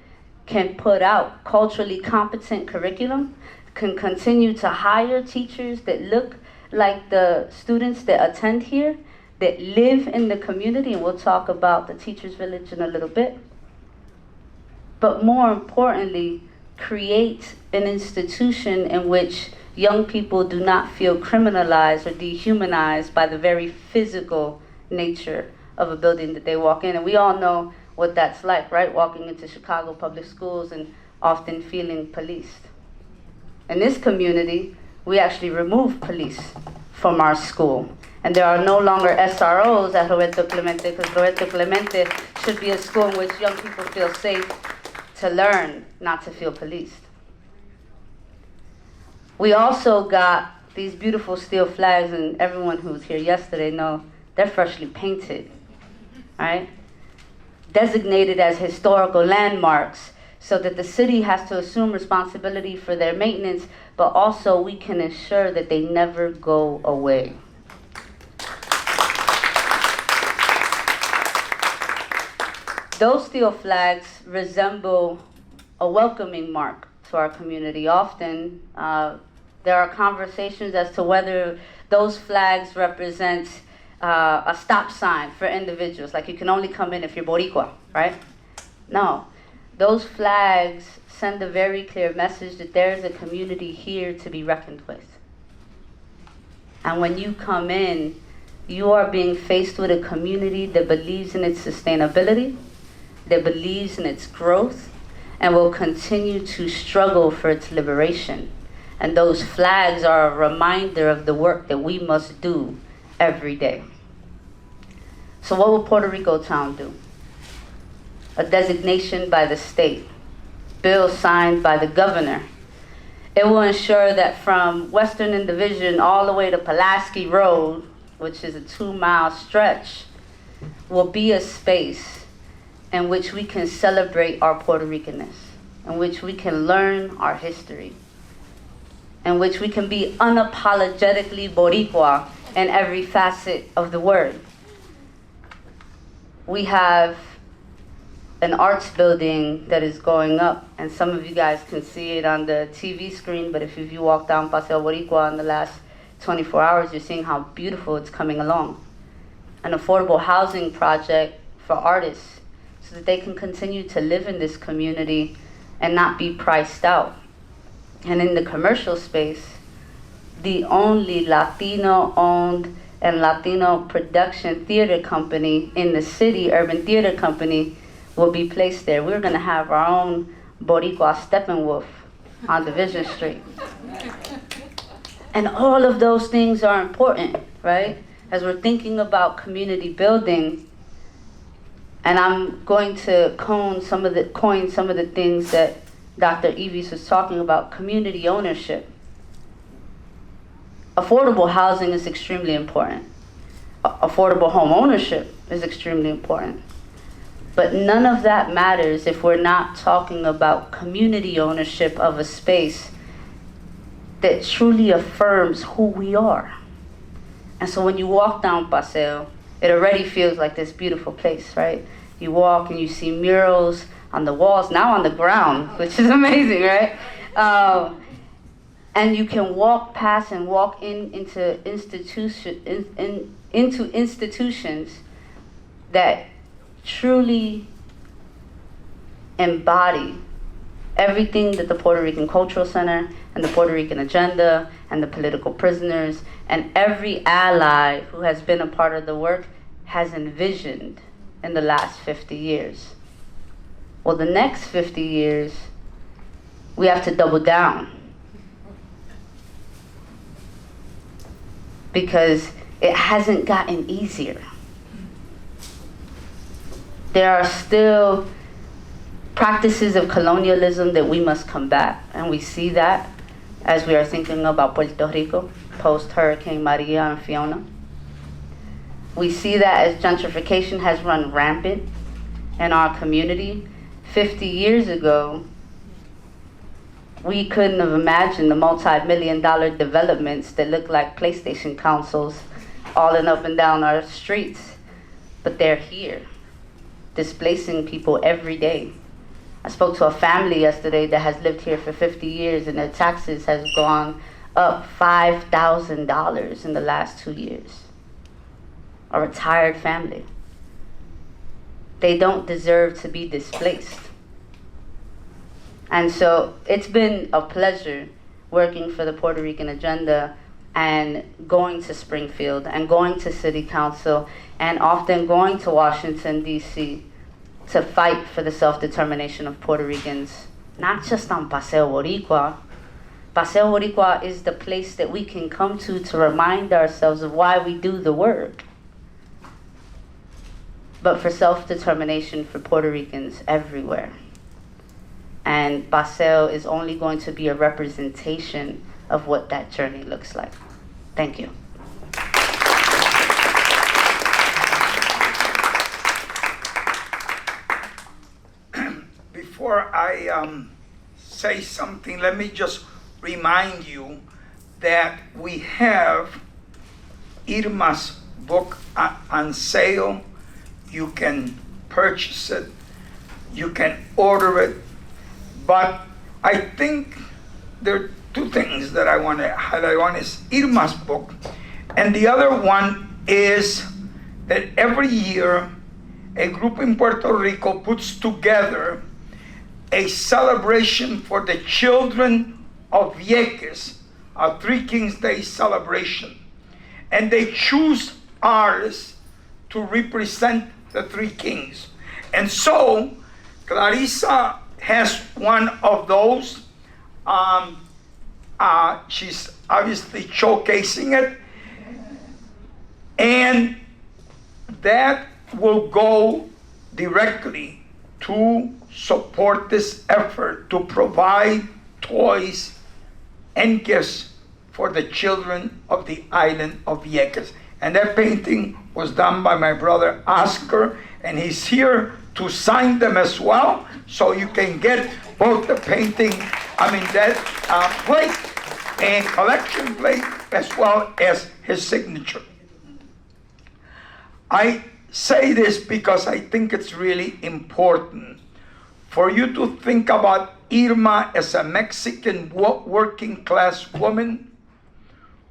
can put out culturally competent curriculum, can continue to hire teachers that look like the students that attend here, that live in the community, and we'll talk about the Teachers Village in a little bit. But more importantly, create an institution in which young people do not feel criminalized or dehumanized by the very physical nature of a building that they walk in. And we all know what that's like, right? Walking into Chicago public schools and often feeling policed. In this community, we actually remove police from our school. And there are no longer SROs at Roberto Clemente, because Roberto Clemente should be a school in which young people feel safe to learn, not to feel policed. We also got these beautiful steel flags, and everyone who was here yesterday know they're freshly painted, right? Designated as historical landmarks so that the city has to assume responsibility for their maintenance, but also we can ensure that they never go away. Those steel flags resemble a welcoming mark to our community. Often, there are conversations as to whether those flags represent a stop sign for individuals, like you can only come in if you're Boricua, right? No, those flags send a very clear message that there is a community here to be reckoned with. And when you come in, You are being faced with a community that believes in its sustainability, that believes in its growth, and will continue to struggle for its liberation. And those flags are a reminder of the work that we must do every day. So what will Puerto Rico Town do? A designation by the state, bill signed by the governor. It will ensure that from Western and Division all the way to Pulaski Road, which is a 2-mile stretch, will be a space in which we can celebrate our Puerto Ricanness, in which we can learn our history, in which we can be unapologetically Boricua in every facet of the word. We have an arts building that is going up, and some of you guys can see it on the TV screen, but if you walk down Paseo Boricua in the last 24 hours, you're seeing how beautiful it's coming along. An affordable housing project for artists so that they can continue to live in this community and not be priced out. And in the commercial space, the only Latino-owned and Latino production theater company in the city, Urban Theater Company, will be placed there. We're gonna have our own Boricua Steppenwolf on Division Street. And all of those things are important, right? As we're thinking about community building, and I'm going to coin some of the things that Dr. Eves was talking about, community ownership. Affordable housing is extremely important. Affordable home ownership is extremely important. But none of that matters if we're not talking about community ownership of a space that truly affirms who we are. And so when you walk down Paseo, it already feels like this beautiful place, right? You walk and you see murals on the walls, now on the ground, which is amazing, right? And you can walk past and walk into institutions that truly embody everything that the Puerto Rican Cultural Center and the Puerto Rican Agenda and the political prisoners and every ally who has been a part of the work has envisioned in the last 50 years. Well, the next 50 years, we have to double down. Because it hasn't gotten easier. There are still practices of colonialism that we must combat, and we see that as we are thinking about Puerto Rico post-Hurricane Maria and Fiona. We see that as gentrification has run rampant in our community. 50 years ago, we couldn't have imagined the multi-million-dollar developments that look like PlayStation consoles all up and down our streets, but they're here, displacing people every day. I spoke to a family yesterday that has lived here for 50 years and their taxes has gone up $5,000 in the last 2 years. A retired family. They don't deserve to be displaced. And so it's been a pleasure working for the Puerto Rican Agenda and going to Springfield and going to City Council and often going to Washington, D.C. to fight for the self-determination of Puerto Ricans, not just on Paseo Boricua. Paseo Boricua is the place that we can come to remind ourselves of why we do the work. But for self-determination for Puerto Ricans everywhere. And Paseo is only going to be a representation of what that journey looks like. Thank you. Before I say something, let me just remind you that we have Irma's book on sale. You can purchase it, you can order it, but I think there are two things that I want to highlight. One is Irma's book, and the other one is that every year a group in Puerto Rico puts together a celebration for the children of Vieques, a Three Kings Day celebration. And they choose artists to represent the three kings. And so Clarissa has one of those. She's obviously showcasing it. And that will go directly to support this effort to provide toys and gifts for the children of the island of Vieques. And that painting was done by my brother Oscar, and he's here to sign them as well, so you can get both the painting, that plate and collection plate, as well as his signature. I say this because I think it's really important for you to think about Irma as a Mexican working class woman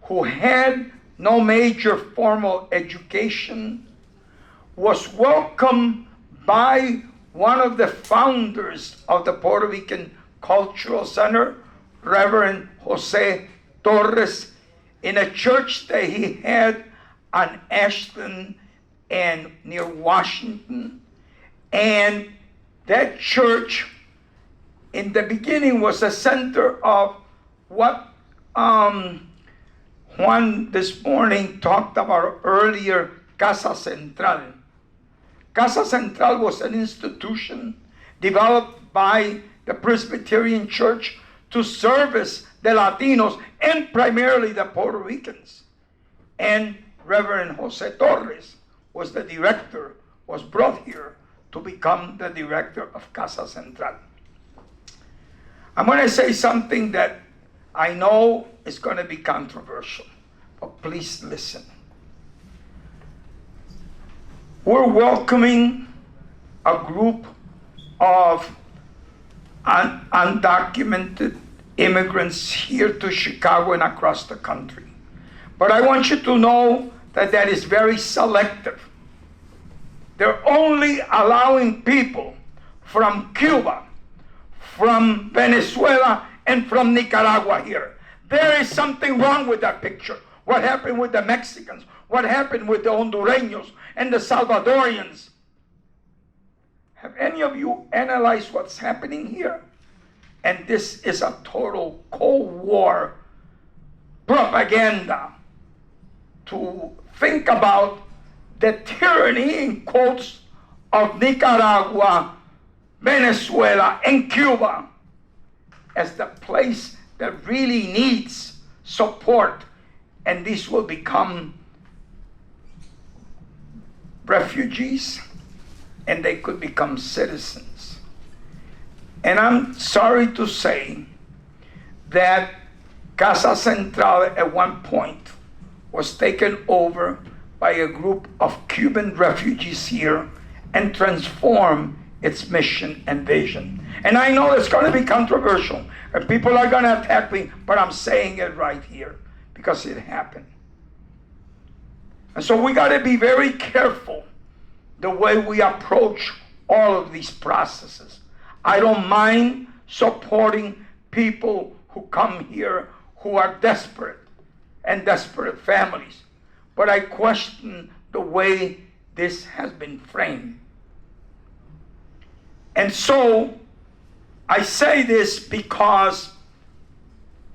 who had no major formal education, was welcomed by one of the founders of the Puerto Rican Cultural Center, Reverend Jose Torres, in a church that he had on Ashton and near Washington. And that church in the beginning was a center of what Juan this morning talked about earlier, Casa Central. Casa Central was an institution developed by the Presbyterian Church to service the Latinos and primarily the Puerto Ricans. And Reverend Jose Torres was the director, was brought here to become the director of Casa Central. I'm going to say something that I know is going to be controversial, but please listen. We're welcoming a group of undocumented immigrants here to Chicago and across the country. But I want you to know that that is very selective. They're only allowing people from Cuba, from Venezuela, and from Nicaragua here. There is something wrong with that picture. What happened with the Mexicans? What happened with the Hondureños and the Salvadorians? Have any of you analyzed what's happening here? And this is a total Cold War propaganda to think about the tyranny, in quotes, of Nicaragua, Venezuela, and Cuba as the place that really needs support, and these will become refugees, and they could become citizens. And I'm sorry to say that Casa Central at one point was taken over by a group of Cuban refugees here and transformed its mission and vision. And I know it's going to be controversial, and people are going to attack me, but I'm saying it right here because it happened. And so we got to be very careful the way we approach all of these processes. I don't mind supporting people who come here who are desperate and desperate families, but I question the way this has been framed. And so I say this because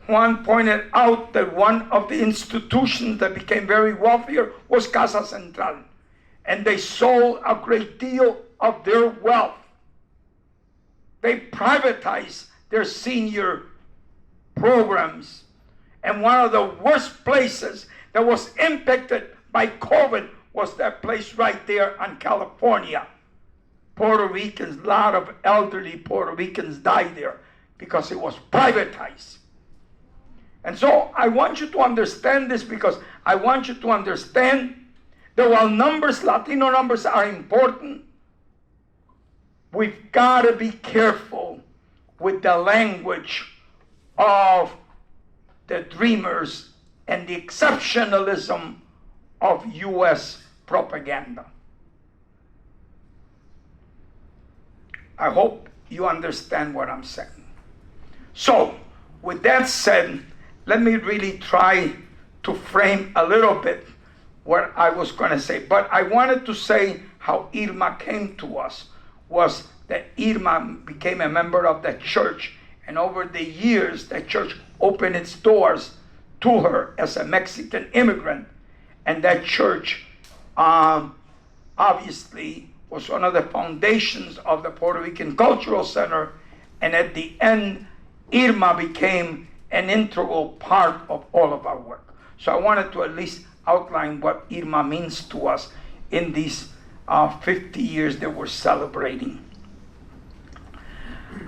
Juan pointed out that one of the institutions that became very wealthier was Casa Central. And they sold a great deal of their wealth. They privatized their senior programs. And one of the worst places that was impacted by COVID was that place right there on California. Puerto Ricans, a lot of elderly Puerto Ricans died there because it was privatized. And so I want you to understand this, because I want you to understand that while numbers, Latino numbers, are important, we've got to be careful with the language of the dreamers and the exceptionalism of U.S. propaganda. I hope you understand what I'm saying. So, with that said, let me really try to frame a little bit what I was going to say. But I wanted to say how Irma came to us was that Irma became a member of the church, and over the years, the church opened its doors to her as a Mexican immigrant, and that church obviously was one of the foundations of the Puerto Rican Cultural Center, and at the end, Irma became an integral part of all of our work. So I wanted to at least outline what Irma means to us in these 50 years that we're celebrating.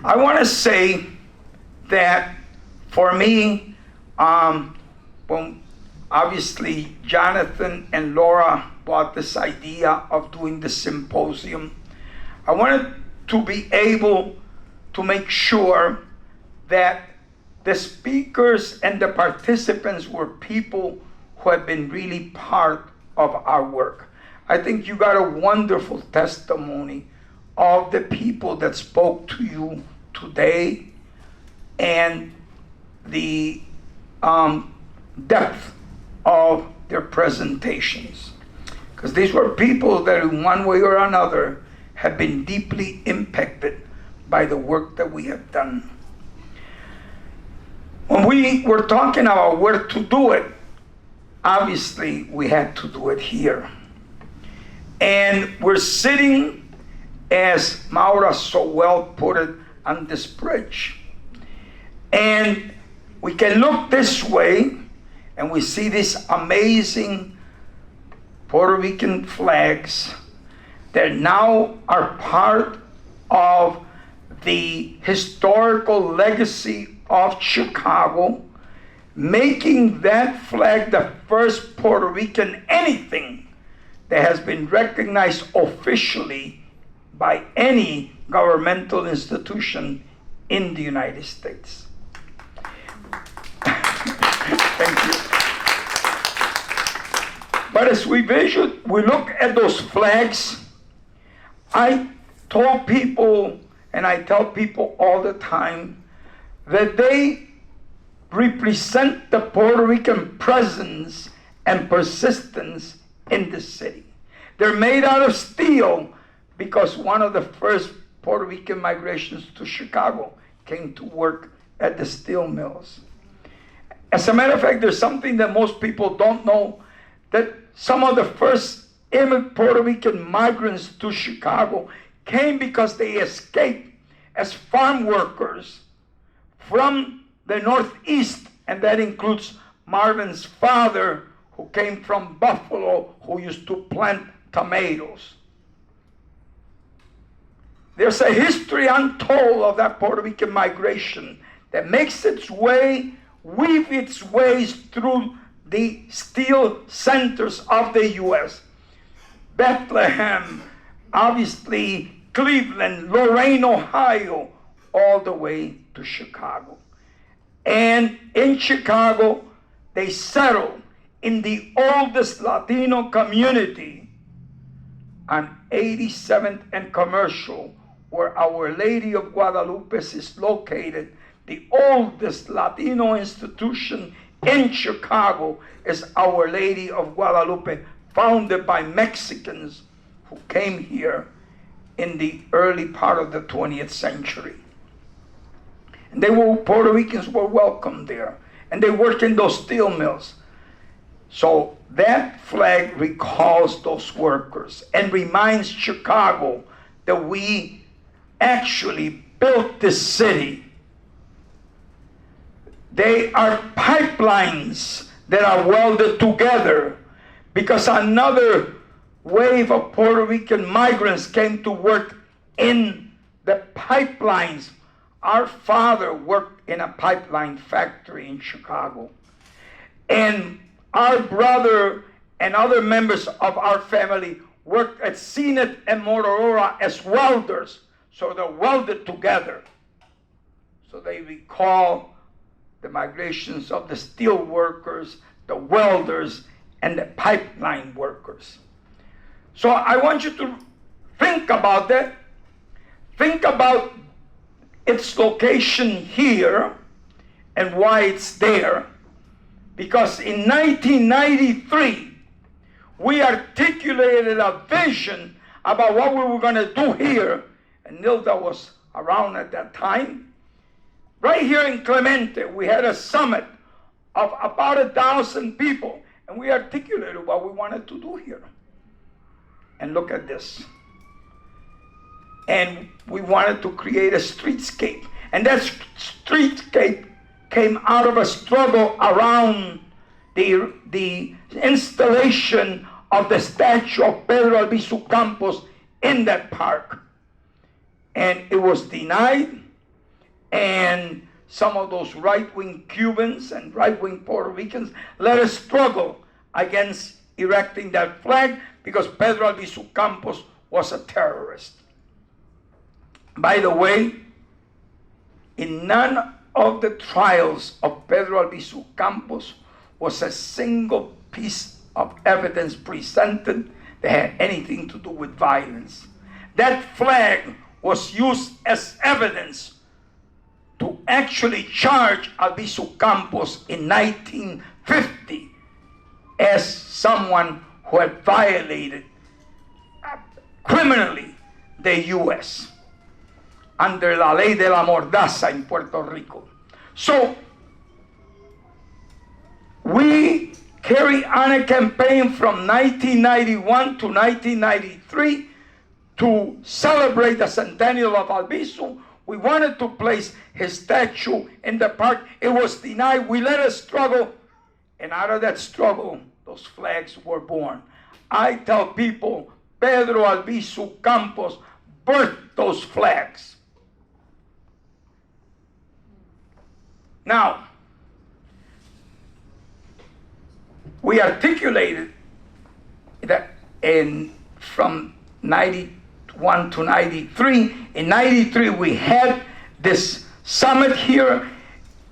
I want to say that for me, when obviously Jonathan and Laura brought this idea of doing the symposium, I wanted to be able to make sure that the speakers and the participants were people who have been really part of our work. I think you got a wonderful testimony of the people that spoke to you today and the depth of their presentations. Because these were people that in one way or another have been deeply impacted by the work that we have done. When we were talking about where to do it, obviously we had to do it here. And we're sitting, as Maura so well put it, on this bridge. And we can look this way and we see these amazing Puerto Rican flags that now are part of the historical legacy of Chicago, making that flag the first Puerto Rican anything that has been recognized officially by any governmental institution in the United States. Thank you. But as we look at those flags, I told people, and I tell people all the time, that they represent the Puerto Rican presence and persistence in the city. They're made out of steel because one of the first Puerto Rican migrations to Chicago came to work at the steel mills. As a matter of fact, there's something that most people don't know, that some of the first Puerto Rican migrants to Chicago came because they escaped as farm workers from the Northeast, and that includes Marvin's father, who came from Buffalo, who used to plant tomatoes. There's a history untold of that Puerto Rican migration that makes its way, weave its ways through the steel centers of the U.S. Bethlehem, obviously Cleveland, Lorain, Ohio, all the way to Chicago. And in Chicago, they settled in the oldest Latino community on 87th and Commercial, where Our Lady of Guadalupe is located. The oldest Latino institution in Chicago is Our Lady of Guadalupe, founded by Mexicans who came here in the early part of the 20th century. And Puerto Ricans were welcome there, and they worked in those steel mills. So that flag recalls those workers and reminds Chicago that we actually built this city. They are pipelines that are welded together because another wave of Puerto Rican migrants came to work in the pipelines. Our father worked in a pipeline factory in Chicago. And our brother and other members of our family worked at CNET and Motorola as welders. So they're welded together. So they recall the migrations of the steel workers, the welders, and the pipeline workers. So I want you to think about that. Think about its location here and why it's there. Because in 1993, we articulated a vision about what we were going to do here, and Nilda was around at that time. Right here in Clemente, we had a summit of about 1,000 people, and we articulated what we wanted to do here. And look at this. And we wanted to create a streetscape. And that streetscape came out of a struggle around the installation of the statue of Pedro Albizu Campos in that park. And it was denied, and some of those right-wing Cubans and right-wing Puerto Ricans led a struggle against erecting that flag because Pedro Albizu Campos was a terrorist. By the way, in none of the trials of Pedro Albizu Campos was a single piece of evidence presented that had anything to do with violence. That flag was used as evidence to actually charge Albizu Campos in 1950 as someone who had violated criminally the U.S. under la ley de la mordaza in Puerto Rico. So we carried on a campaign from 1991 to 1993 to celebrate the centennial of Albizu. We wanted to place his statue in the park. It was denied. We led a struggle, and out of that struggle, those flags were born. I tell people, Pedro Albizu Campos birthed those flags. Now, we articulated that from 91 to 93. In 93, we had this summit here.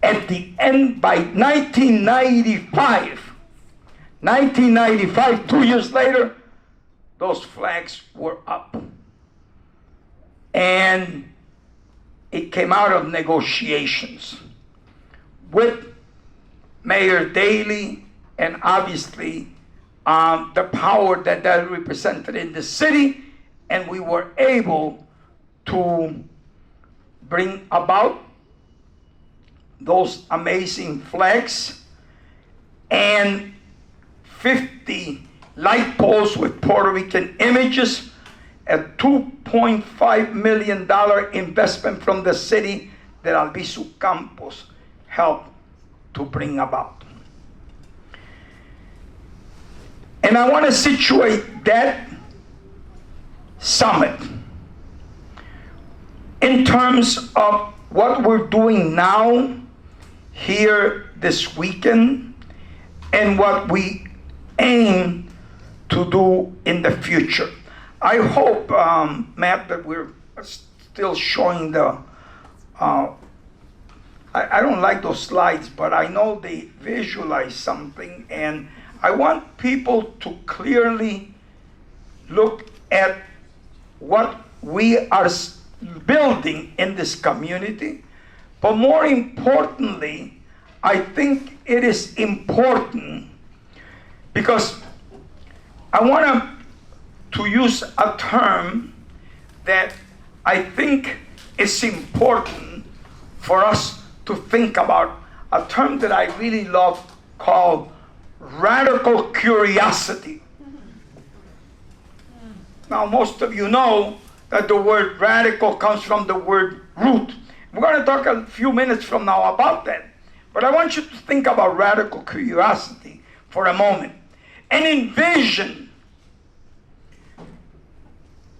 At the end, by 1995, 2 years later, those flags were up. And it came out of negotiations with Mayor Daley, and obviously the power that represented in the city, and we were able to bring about those amazing flags and 50 light poles with Puerto Rican images, a $2.5 million investment from the city that Albizu Campos helped to bring about. And I want to situate that summit in terms of what we're doing now here this weekend and what we aim to do in the future. I hope, Matt, that we're still showing the I don't like those slides, but I know they visualize something, and I want people to clearly look at what we are building in this community. But more importantly, I think it is important because I want to use a term that I think is important for us to think about, a term that I really love called radical curiosity. Now, most of you know that the word radical comes from the word root. We're going to talk a few minutes from now about that. But I want you to think about radical curiosity for a moment and envision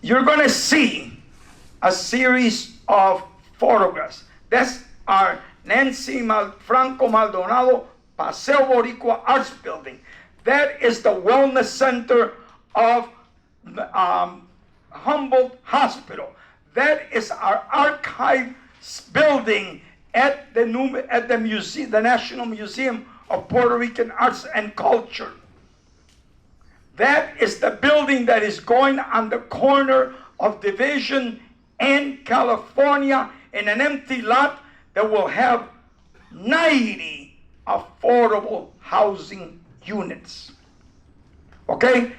you're going to see a series of photographs. That's our Nancy Franco Maldonado Paseo Boricua Arts Building. That is the wellness center of Humboldt Hospital. That is our archive building at the museum, the National Museum of Puerto Rican Arts and Culture. That is the building that is going on the corner of Division and California in an empty lot that will have 90 affordable housing units. Okay?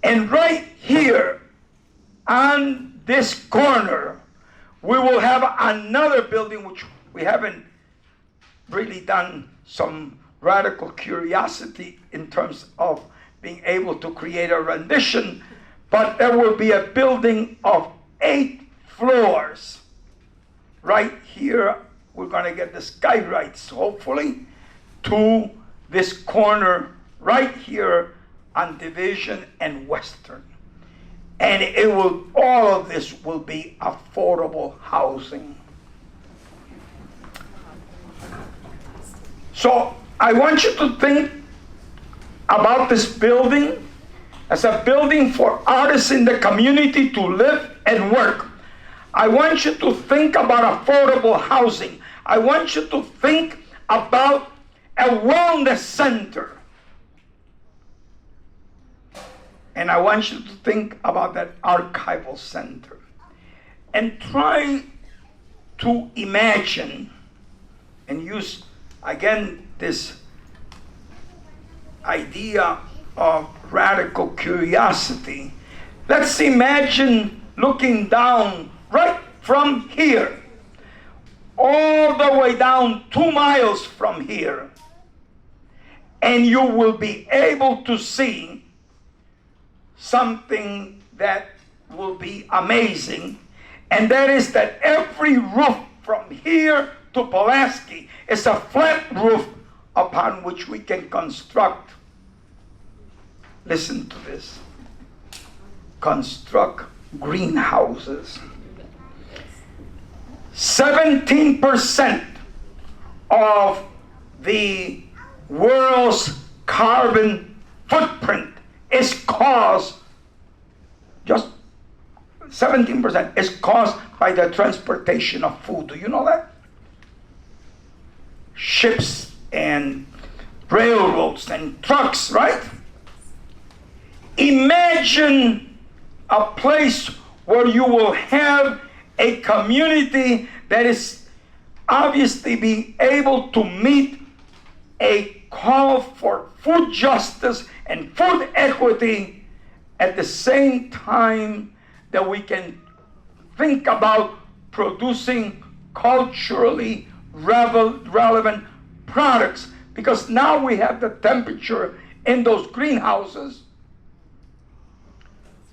And right here on this corner, we will have another building which we haven't really done some radical curiosity in terms of being able to create a rendition, but there will be a building of 8 floors. Right here, we're gonna get the sky rights, hopefully, to this corner right here on Division and Western. And all of this will be affordable housing. So I want you to think about this building as a building for artists in the community to live and work. I want you to think about affordable housing. I want you to think about a wellness center. And I want you to think about that archival center. And try to imagine and use, again, this idea of radical curiosity. Let's imagine looking down right from here, all the way down 2 miles from here, and you will be able to see something that will be amazing, and that is that every roof from here to Pulaski is a flat roof upon which we can construct, listen to this, construct greenhouses. 17% of the world's carbon footprint is caused, just 17% is caused by the transportation of food. Do you know that? Ships and railroads and trucks, right? Imagine a place where you will have a community that is obviously being able to meet a call for food justice and food equity at the same time that we can think about producing culturally relevant products, because now we have the temperature in those greenhouses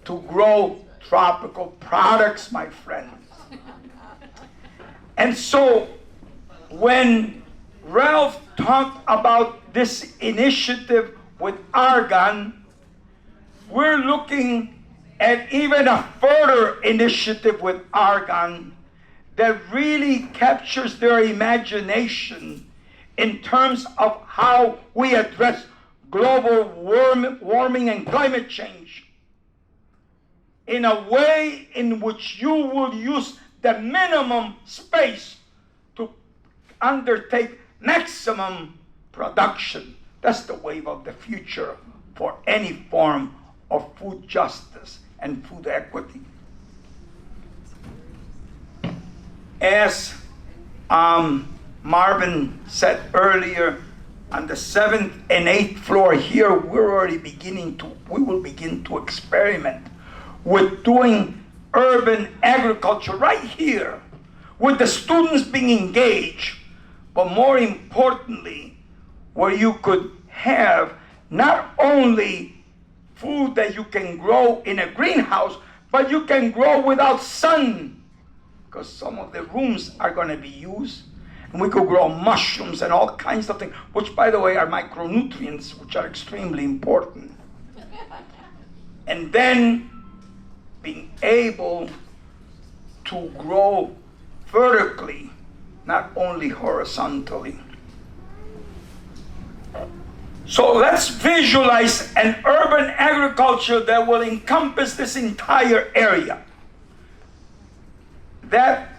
to grow tropical products, my friends. And so when Ralph talked about this initiative with Argonne, we're looking at even a further initiative with Argonne that really captures their imagination in terms of how we address global warming and climate change in a way in which you will use the minimum space to undertake maximum production. That's the wave of the future for any form of food justice and food equity. As Marvin said earlier, on the 7th and 8th floor here, we will begin to experiment with doing urban agriculture right here, with the students being engaged, but more importantly, where you could have not only food that you can grow in a greenhouse, but you can grow without sun, because some of the rooms are going to be used, and we could grow mushrooms and all kinds of things, which, by the way, are micronutrients, which are extremely important. And then being able to grow vertically, not only horizontally. So let's visualize an urban agriculture that will encompass this entire area. That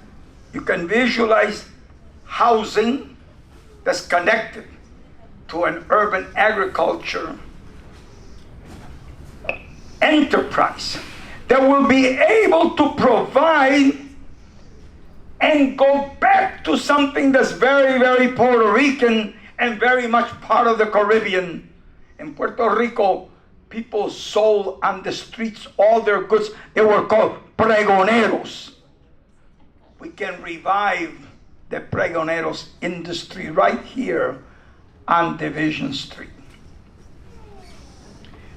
you can visualize housing that's connected to an urban agriculture enterprise that will be able to provide and go back to something that's very, very Puerto Rican and very much part of the Caribbean. In Puerto Rico, people sold on the streets all their goods. They were called pregoneros. We can revive the pregoneros industry right here on Division Street.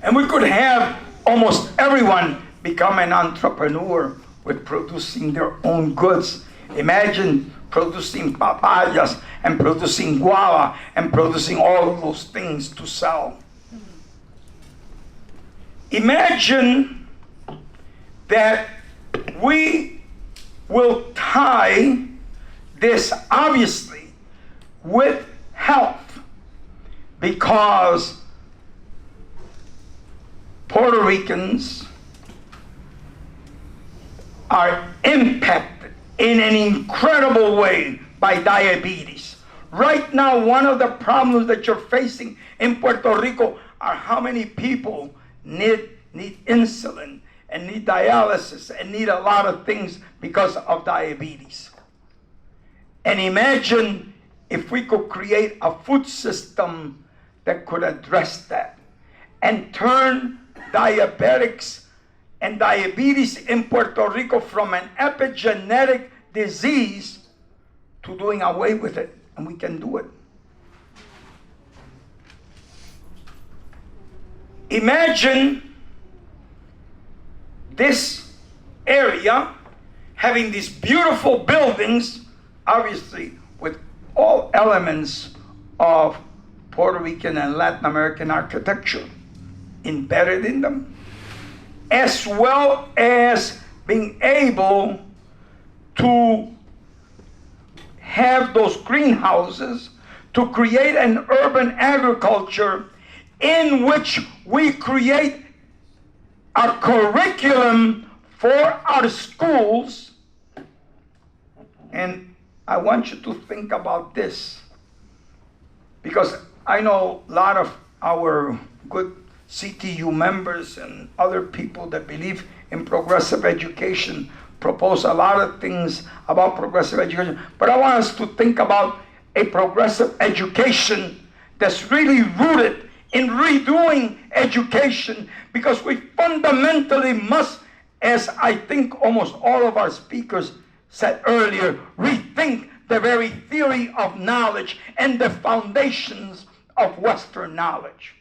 And we could have almost everyone become an entrepreneur with producing their own goods. Imagine producing papayas and producing guava and producing all of those things to sell. Imagine that we will tie this obviously with health, because Puerto Ricans are impacted in an incredible way by diabetes. Right now, one of the problems that you're facing in Puerto Rico are how many people need insulin and need dialysis and need a lot of things because of diabetes. And imagine if we could create a food system that could address that and turn diabetics and diabetes in Puerto Rico from an epigenetic disease to doing away with it. And we can do it. Imagine this area having these beautiful buildings, obviously with all elements of Puerto Rican and Latin American architecture embedded in them, as well as being able to have those greenhouses to create an urban agriculture in which we create a curriculum for our schools. And I want you to think about this, because I know a lot of our good CTU members and other people that believe in progressive education propose a lot of things about progressive education, but I want us to think about a progressive education that's really rooted in redoing education, because we fundamentally must, as I think almost all of our speakers said earlier, rethink the very theory of knowledge and the foundations of Western knowledge.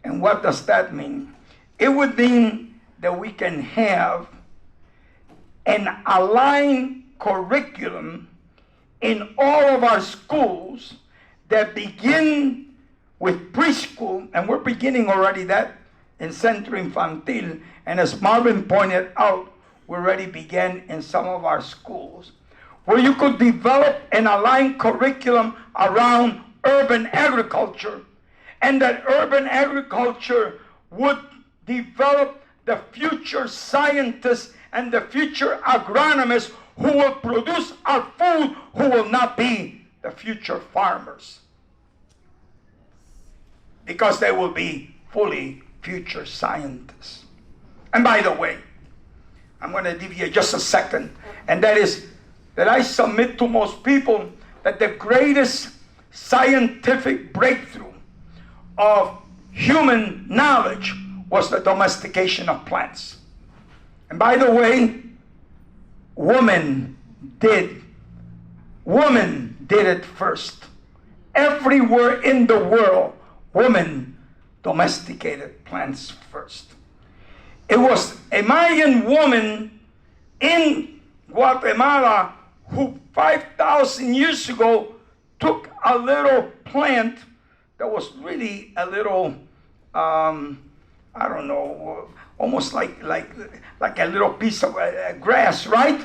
And what does that mean? It would mean that we can have an aligned curriculum in all of our schools that begin with preschool, and we're beginning already that in Centro Infantil, and as Marvin pointed out, we already began in some of our schools, where you could develop an aligned curriculum around urban agriculture, and that urban agriculture would develop the future scientists and the future agronomists who will produce our food, who will not be the future farmers, because they will be fully future scientists. And by the way, I'm going to deviate just a second, and that is that I submit to most people that the greatest scientific breakthrough of human knowledge was the domestication of plants. And by the way, woman did it first. Everywhere in the world, women domesticated plants first. It was a Mayan woman in Guatemala who 5,000 years ago took a little plant that was really a little, I don't know, almost like a little piece of grass, right?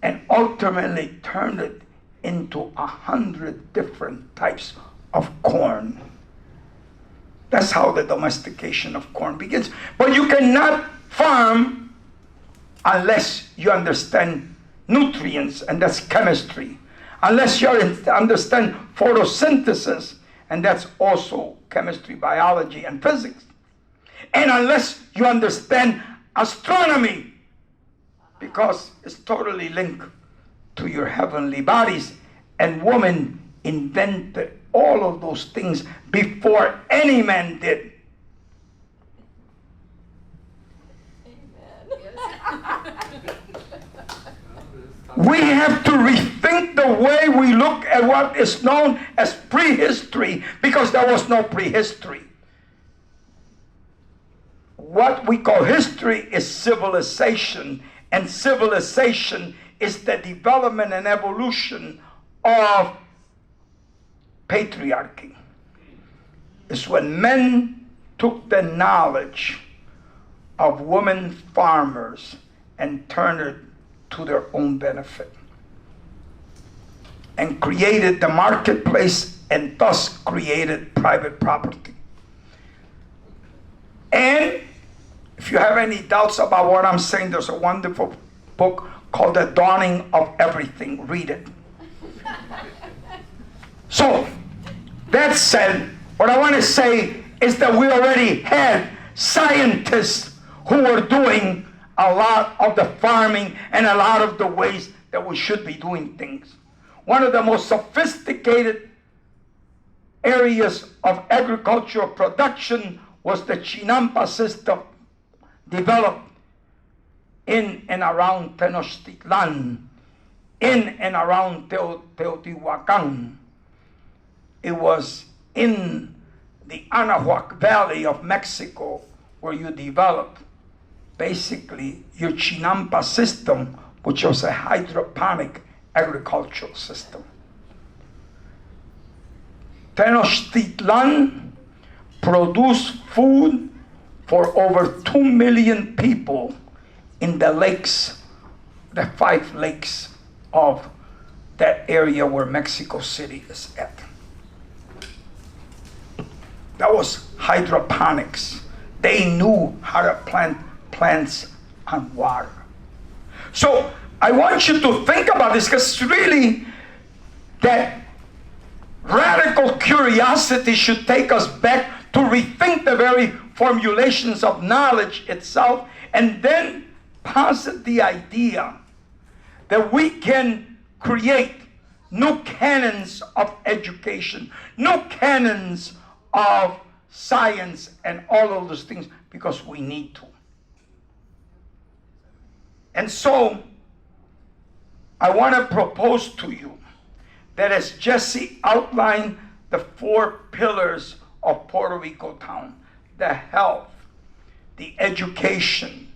And ultimately turned it into 100 different types of corn. That's how the domestication of corn begins. But you cannot farm unless you understand nutrients, and that's chemistry. Unless you understand photosynthesis, and that's also chemistry, biology, and physics. And unless you understand astronomy, because it's totally linked to your heavenly bodies. And woman invented all of those things before any man did. We have to rethink the way we look at what is known as prehistory, because there was no prehistory. What we call history is civilization, and civilization is the development and evolution of patriarchy. It's when men took the knowledge of women farmers and turned it to their own benefit, and created the marketplace, and thus created private property. And if you have any doubts about what I'm saying, there's a wonderful book called The Dawning of Everything. Read it. So, that said, what I want to say is that we already had scientists who were doing a lot of the farming and a lot of the ways that we should be doing things. One of the most sophisticated areas of agricultural production was the Chinampa system, developed in and around Tenochtitlan, in and around Teotihuacan. It was in the Anahuac Valley of Mexico where you developed basically your Chinampa system, which was a hydroponic agricultural system. Tenochtitlan produced food for over 2 million people in the lakes, the 5 lakes of that area where Mexico City is at. That was hydroponics. They knew how to plant plants on water. So I want you to think about this, because really that radical curiosity should take us back to rethink the very formulations of knowledge itself, and then posit the idea that we can create new canons of education, new canons of science, and all of those things, because we need to. And so, I want to propose to you that as Jesse outlined the 4 pillars of Puerto Rico town, the health, the education,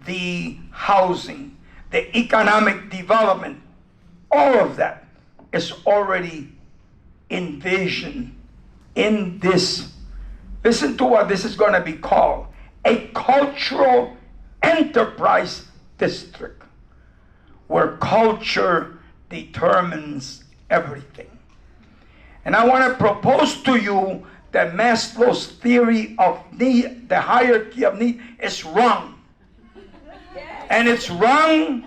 the housing, the economic development, all of that is already envisioned in this. Listen to what this is going to be called: a cultural enterprise district, where culture determines everything. And I want to propose to you that Maslow's theory of need, the hierarchy of need, is wrong. And it's wrong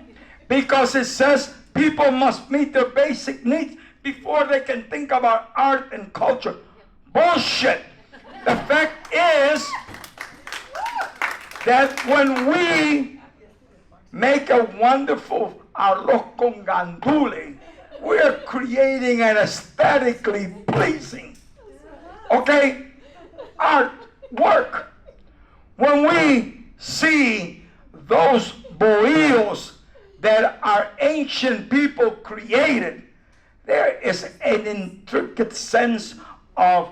because it says people must meet their basic needs before they can think about art and culture. Bullshit. The fact is that when we make a wonderful arroz con gandule, we're creating an aesthetically pleasing, okay, art work. When we see those bohíos that our ancient people created, there is an intricate sense of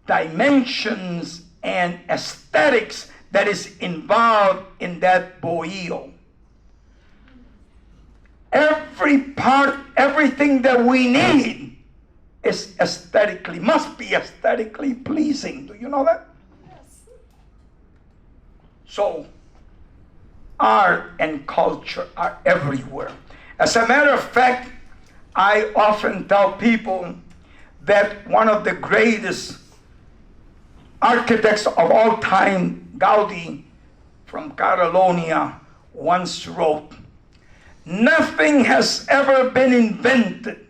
dimensions and aesthetics that is involved in that bohío. Every part, everything that we need is aesthetically, must be aesthetically pleasing. Do you know that? Yes. So, art and culture are everywhere. As a matter of fact, I often tell people that one of the greatest architects of all time, Gaudi from Catalonia, once wrote, "Nothing has ever been invented."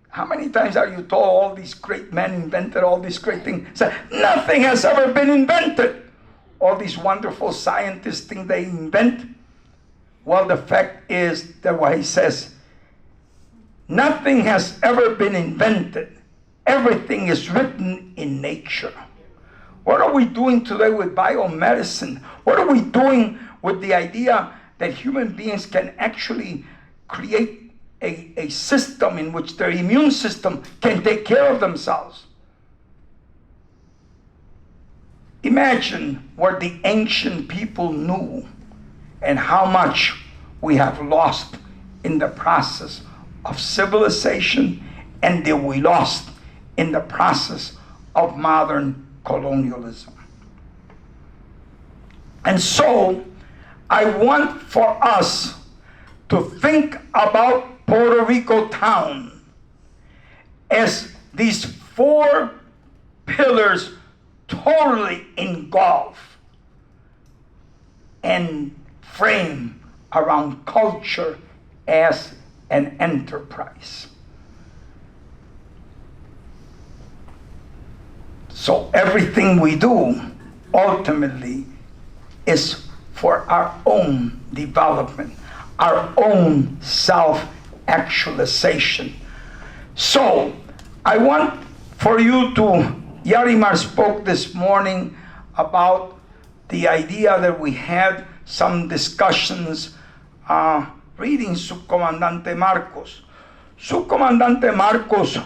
How many times are you told all these great men invented all these great things? So, nothing has ever been invented. All these wonderful scientists think they invent. Well, the fact is that what he says, Nothing has ever been invented. Everything is written in nature. What are we doing today with biomedicine? What are we doing with the idea that human beings can actually create a system in which their immune system can take care of themselves? Imagine what the ancient people knew and how much we have lost in the process of civilization and that we lost in the process of modern colonialism. And so I want for us to think about Puerto Rico town as these four pillars totally engulf and frame around culture as an enterprise. So everything we do ultimately is for our own development, our own self-actualization. So I want for you to, Yarimar spoke this morning about the idea that we had some discussions reading Subcomandante Marcos. Subcomandante Marcos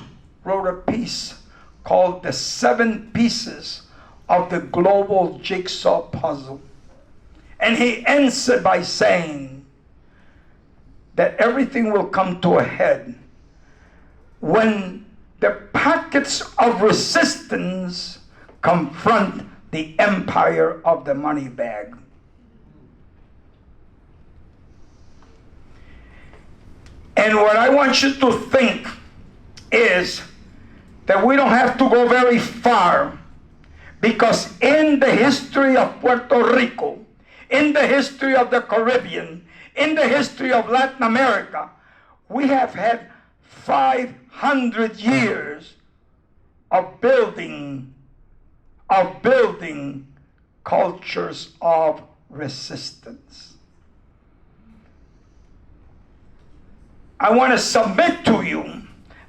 wrote a piece called The 7 Pieces of the Global Jigsaw Puzzle. And he ends it by saying that everything will come to a head when the packets of resistance confront the empire of the money bag. And what I want you to think is that we don't have to go very far, because in the history of Puerto Rico, in the history of the Caribbean, in the history of Latin America, we have had 500 years of building cultures of resistance. I want to submit to you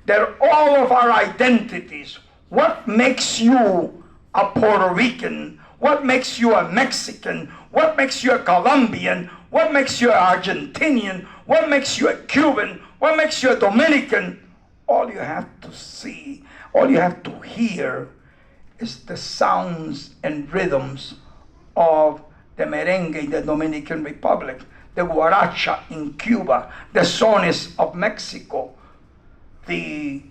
that all of our identities, what makes you a Puerto Rican, what makes you a Mexican, what makes you a Colombian, what makes you an Argentinian, what makes you a Cuban, what makes you a Dominican, all you have to see, all you have to hear is the sounds and rhythms of the merengue in the Dominican Republic, the guaracha in Cuba, the sones of Mexico, the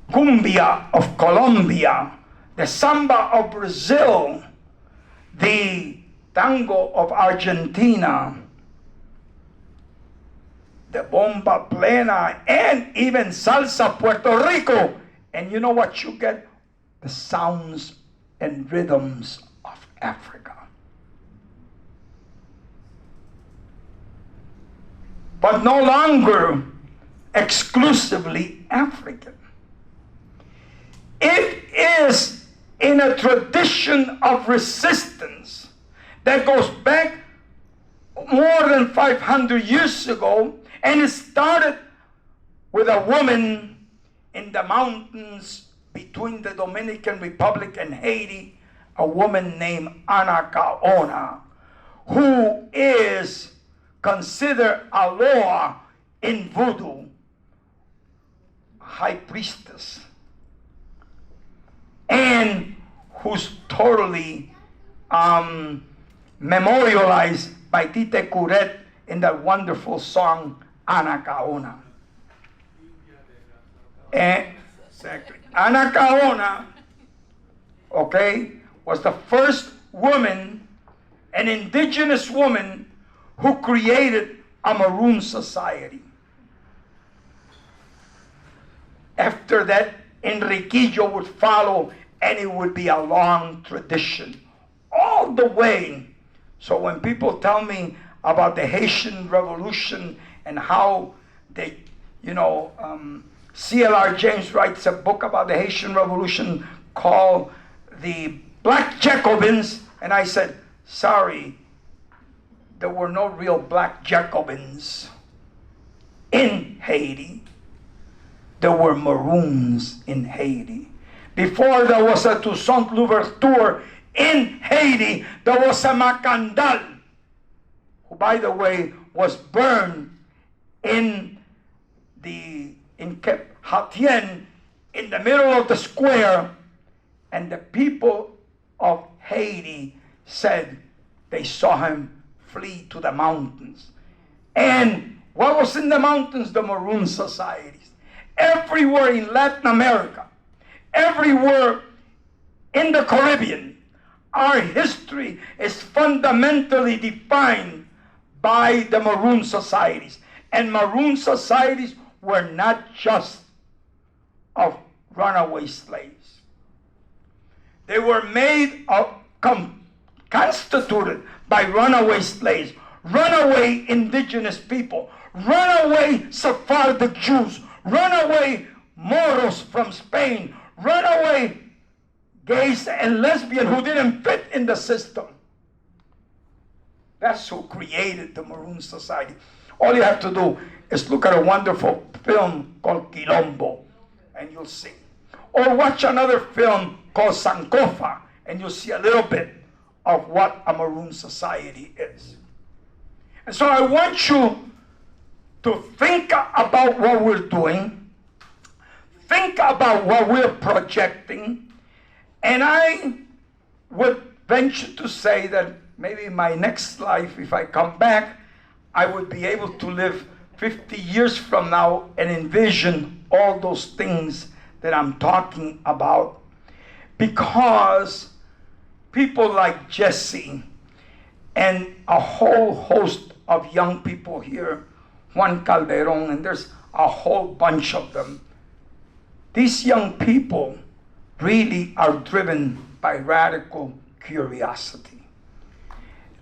cumbia of Colombia, the samba of Brazil, the tango of Argentina, the bomba plena, and even salsa Puerto Rico. And you know what you get? The sounds and rhythms of Africa. But no longer exclusively African. It is in a tradition of resistance that goes back more than 500 years ago, and it started with a woman in the mountains between the Dominican Republic and Haiti, a woman named Ana Caona, who is considered a Loa in voodoo, high priestess, and who's totally memorialized by Tite Curet in that wonderful song, Ana Caona. Exactly. Ana Caona, okay, was the first woman, an indigenous woman, who created a maroon society. After that, Enriquillo would follow, and it would be a long tradition, all the way. So when people tell me about the Haitian Revolution and how they, C.L.R. James writes a book about the Haitian Revolution called The Black Jacobins, and I said, sorry, there were no real black Jacobins in Haiti. there were Maroons in Haiti. Before there was a Toussaint Louverture in Haiti, there was a Macandal, who, by the way, was burned in Cap Haitien in the middle of the square, and the people of Haiti said they saw him flee to the mountains. And what was in the mountains? The Maroon societies. Everywhere in Latin America, everywhere in the Caribbean, our history is fundamentally defined by the Maroon societies. And Maroon societies were not just of runaway slaves. They were made of, constituted by runaway slaves, runaway indigenous people, runaway Sephardic Jews, runaway Moros from Spain, runaway gays and lesbians who didn't fit in the system. That's who created the Maroon Society. All you have to do is look at a wonderful film called Quilombo, and you'll see. Or watch another film called Sankofa, and you'll see a little bit of what a Maroon Society is. And so I want you to think about what we're doing, think about what we're projecting, and I would venture to say that maybe my next life, if I come back, I would be able to live 50 years from now and envision all those things that I'm talking about, because people like Jesse and a whole host of young people here, Juan Calderon, and there's a whole bunch of them, these young people really are driven by radical curiosity.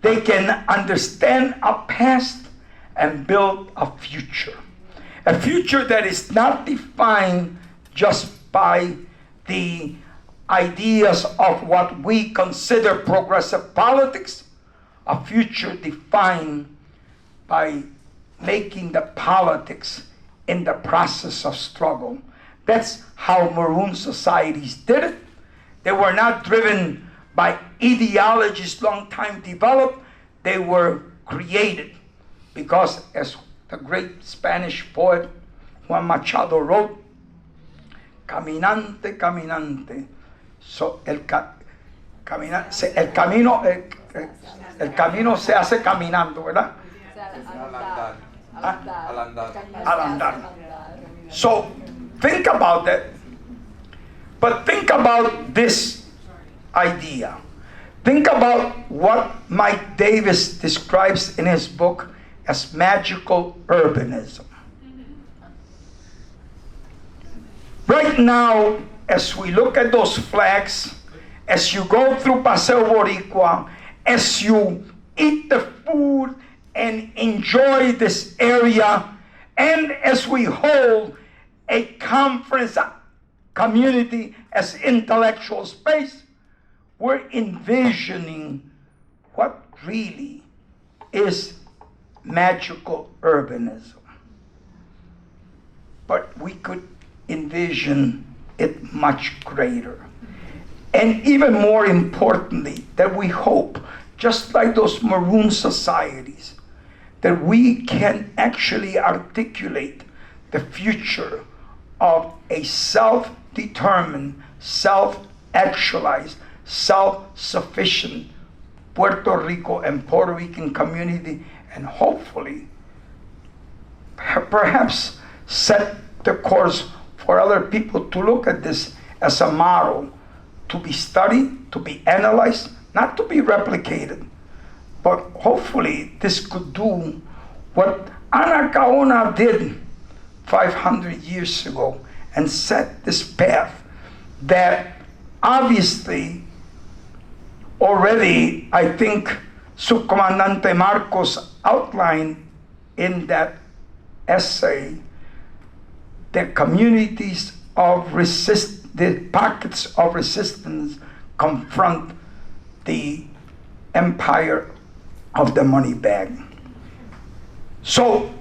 They can understand a past and build a future that is not defined just by the ideas of what we consider progressive politics, a future defined by making the politics in the process of struggle. That's how Maroon societies did it. They were not driven by ideologies long time developed. They were created because, as the great Spanish poet Juan Machado wrote, caminante, caminante, so el camino se hace caminando, ¿verdad? Al andar. So think about that, but think about this idea. Think about what Mike Davis describes in his book as magical urbanism. Right now, as we look at those flags, as you go through Paseo Boricua, as you eat the food and enjoy this area, and as we hold a conference community as intellectual space, we're envisioning what really is magical urbanism. But we could envision it much greater. And even more importantly, that we hope, just like those Maroon societies, that we can actually articulate the future of a self-determined, self-actualized, self-sufficient Puerto Rico and Puerto Rican community, and hopefully perhaps set the course for other people to look at this as a model to be studied, to be analyzed, not to be replicated, but hopefully this could do what Anacaona did 500 years ago and set this path that obviously already, I think, Subcomandante Marcos outlined in that essay, the communities of the pockets of resistance confront the empire of the money bag. So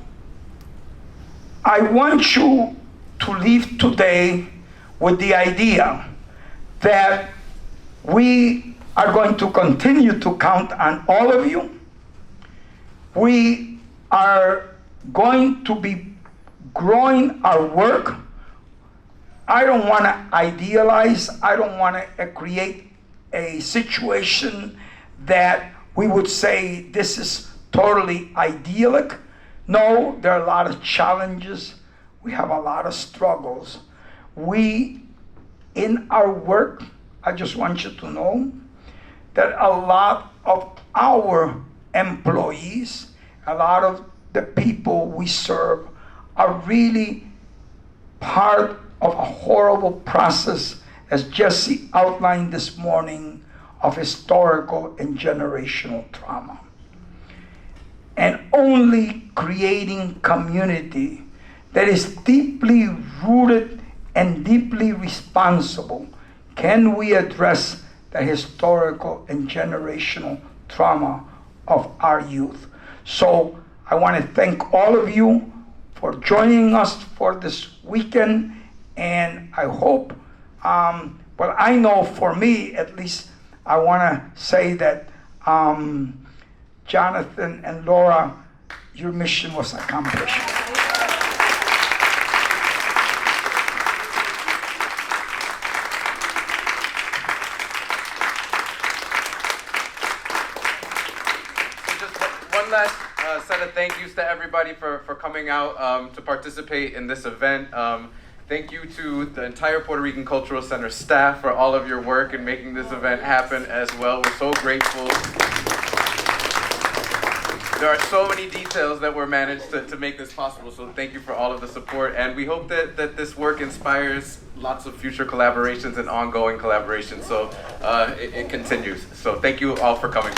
I want you to leave today with the idea that we are going to continue to count on all of you. We are going to be growing our work. I don't want to idealize, I don't want to create a situation that we would say this is totally idyllic. No, there are a lot of challenges. We have a lot of struggles. We, in our work, I just want you to know that a lot of our employees, a lot of the people we serve are really part of a horrible process, as Jesse outlined this morning, of historical and generational trauma. And only creating community that is deeply rooted and deeply responsible can we address the historical and generational trauma of our youth. So I want to thank all of you for joining us for this weekend, and I hope, well, I know for me at least, I want to say that Jonathan and Laura, your mission was accomplished. One last set of thank yous to everybody for coming out to participate in this event. Thank you to the entire Puerto Rican Cultural Center staff for all of your work in making this event happen as well. We're so grateful. There are so many details that were managed to make this possible, so thank you for all of the support. And we hope that this work inspires lots of future collaborations and ongoing collaborations, so it continues. So thank you all for coming.